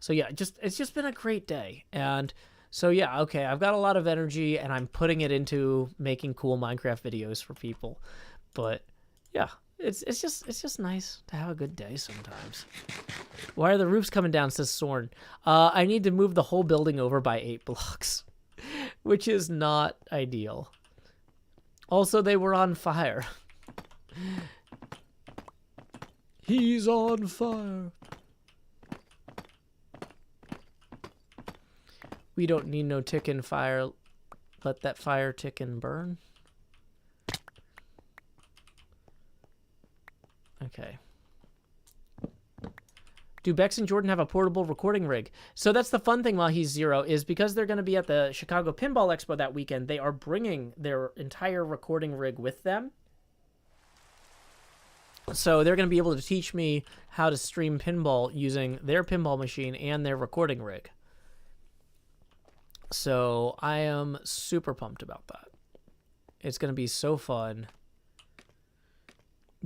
So yeah, it's just been a great day. And so yeah, okay, I've got a lot of energy and I'm putting it into making cool Minecraft videos for people. But yeah, it's just nice to have a good day sometimes. Why are the roofs coming down, says Sorn. I need to move the whole building over by 8 blocks, which is not ideal. Also, they were on fire. He's on fire. We don't need no tickin' fire. Let that fire tick and burn. Okay. Do Bex and Jordan have a portable recording rig? So that's the fun thing while he's 0 is because they're going to be at the Chicago Pinball Expo that weekend, they are bringing their entire recording rig with them. So they're going to be able to teach me how to stream pinball using their pinball machine and their recording rig. So I am super pumped about that. It's going to be so fun.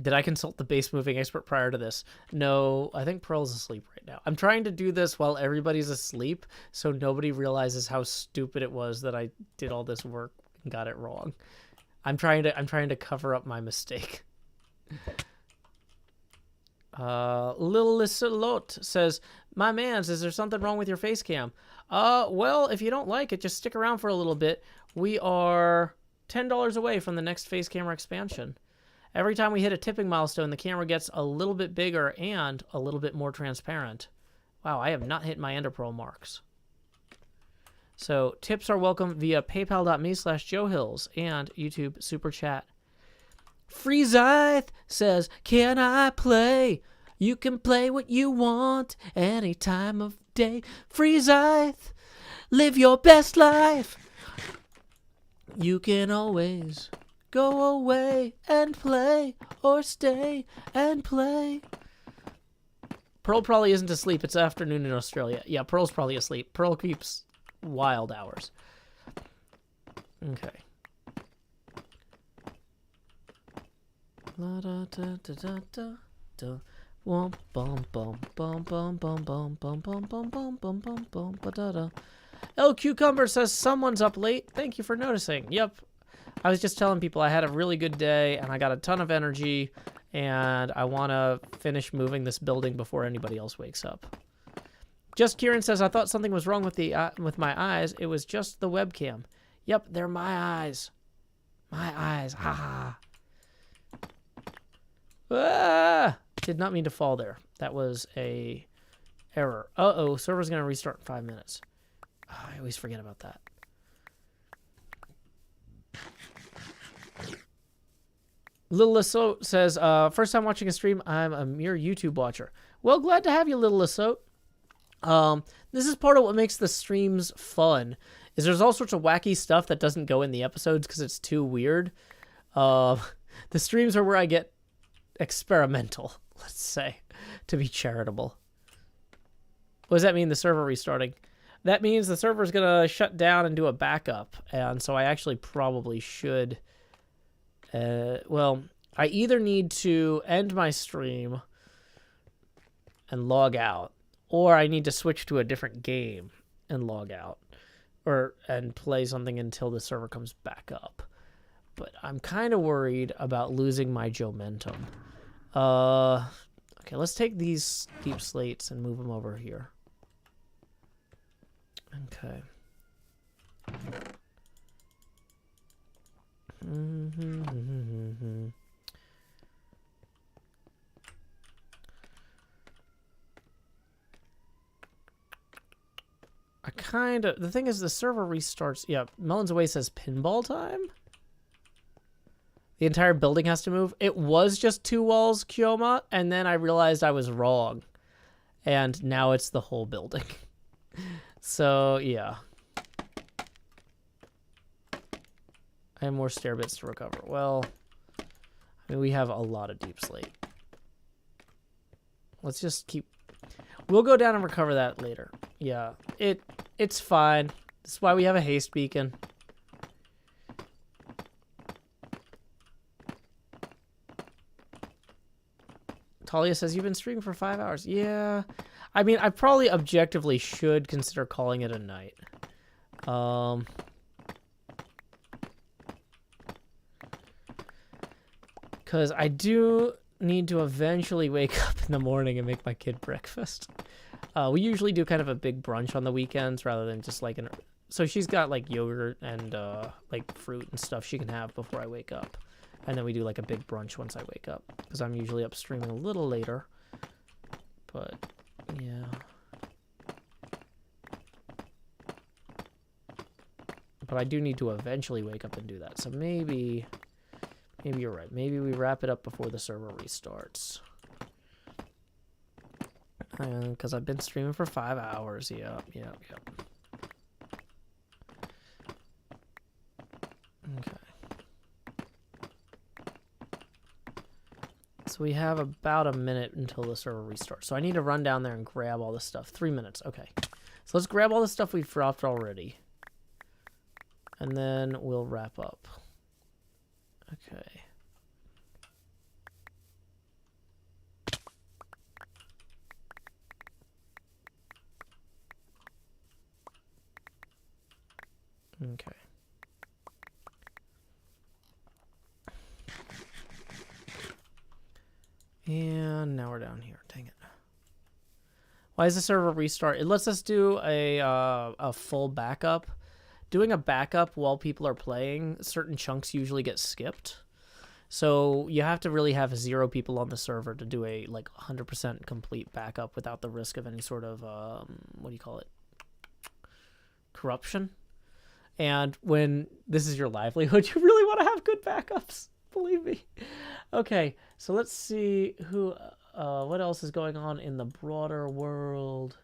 Did I consult the base moving expert prior to this? No, I think Pearl's asleep right now. I'm trying to do this while everybody's asleep so nobody realizes how stupid it was that I did all this work and got it wrong. I'm trying to cover up my mistake. Lil Lissalot says, my mans, is there something wrong with your face cam? Well, if you don't like it, just stick around for a little bit. We are $10 away from the next face camera expansion. Every time we hit a tipping milestone, the camera gets a little bit bigger and a little bit more transparent. Wow, I have not hit my Ender Pearl marks. So tips are welcome via paypal.me/JoeHills and YouTube Super Chat. Freezith says, can I play? You can play what you want any time of day. Freezith, live your best life. You can always go away and play, or stay and play. Pearl probably isn't asleep. It's afternoon in Australia. Yeah, Pearl's probably asleep. Pearl keeps wild hours. Okay. La da da da da da da. Wom bum bum bum bum bum bum bum bum bum bum bum bum bum ba da da. El Cucumber says someone's up late. Thank you for noticing. Yep. I was just telling people I had a really good day and I got a ton of energy and I want to finish moving this building before anybody else wakes up. Just Kieran says, I thought something was wrong with with my eyes. It was just the webcam. Yep, they're my eyes. My eyes. Ha ha. Ah! Did not mean to fall there. That was a error. Uh-oh, server's going to restart in 5 minutes. Oh, I always forget about that. Little Lasote says, first time watching a stream, I'm a mere YouTube watcher. Well, glad to have you, Little Lasote. This is part of what makes the streams fun, is there's all sorts of wacky stuff that doesn't go in the episodes because it's too weird. The streams are where I get experimental, let's say, to be charitable. What does that mean, the server restarting? That means the server's going to shut down and do a backup, and so I actually probably should... well, I either need to end my stream and log out, or I need to switch to a different game and log out, and play something until the server comes back up. But I'm kind of worried about losing my Jomentum. Okay, let's take these deep slates and move them over here. Okay. The thing is, the server restarts. Yeah, Melons Away says pinball time? The entire building has to move. It was just 2 walls, Kioma, and then I realized I was wrong. And now it's the whole building. So, yeah. I have more stair bits to recover. Well, I mean, we have a lot of deep slate. Let's just keep... We'll go down and recover that later. Yeah, it's fine. That's why we have a haste beacon. Talia says, you've been streaming for 5 hours. Yeah. I mean, I probably objectively should consider calling it a night. Because I do need to eventually wake up in the morning and make my kid breakfast. We usually do kind of a big brunch on the weekends rather than just like so she's got like yogurt and like fruit and stuff she can have before I wake up. And then we do like a big brunch once I wake up because I'm usually up streaming a little later. But yeah. But I do need to eventually wake up and do that. So maybe you're right. Maybe we wrap it up before the server restarts. Because I've been streaming for 5 hours. Yep. Okay. So we have about a minute until the server restarts. So I need to run down there and grab all this stuff. 3 minutes. Okay. So let's grab all the stuff we've dropped already. And then we'll wrap up. Okay. Okay. And now we're down here. Dang it. Why does the server restart? It lets us do a full backup. Doing a backup while people are playing, certain chunks usually get skipped. So you have to really have 0 people on the server to do a like 100% complete backup without the risk of any sort of what do you call it? Corruption. And when this is your livelihood, you really want to have good backups. Believe me. Okay, so let's see who, what else is going on in the broader world.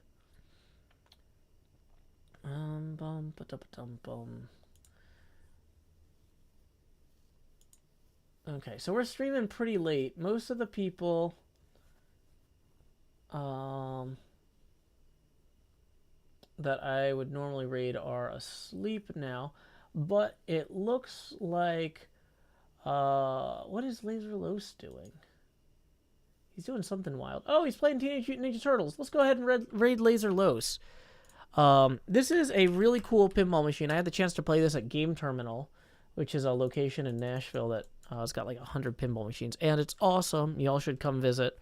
Okay, so we're streaming pretty late. Most of the people, that I would normally raid are asleep now, but it looks like, what is Laser Los doing? He's doing something wild. Oh, he's playing Teenage Mutant Ninja Turtles. Let's go ahead and raid Laser Los. This is a really cool pinball machine. I had the chance to play this at Game Terminal which is a location in Nashville that has got like 100 pinball machines, and it's awesome. Y'all should come visit,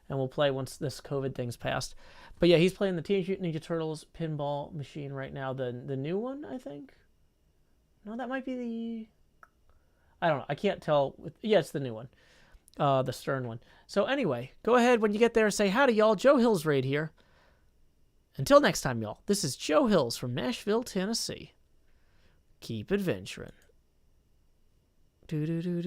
and we'll play once this COVID thing's passed. But yeah, he's playing the Teenage Mutant Ninja Turtles pinball machine right now, the new one, I think. No, that might be the... I don't know. I can't tell. Yeah, it's the new one. The Stern one. So anyway, go ahead when you get there and say, howdy, y'all. Joe Hills Raid here. Until next time, y'all. This is Joe Hills from Nashville, Tennessee. Keep adventuring. Do do do do.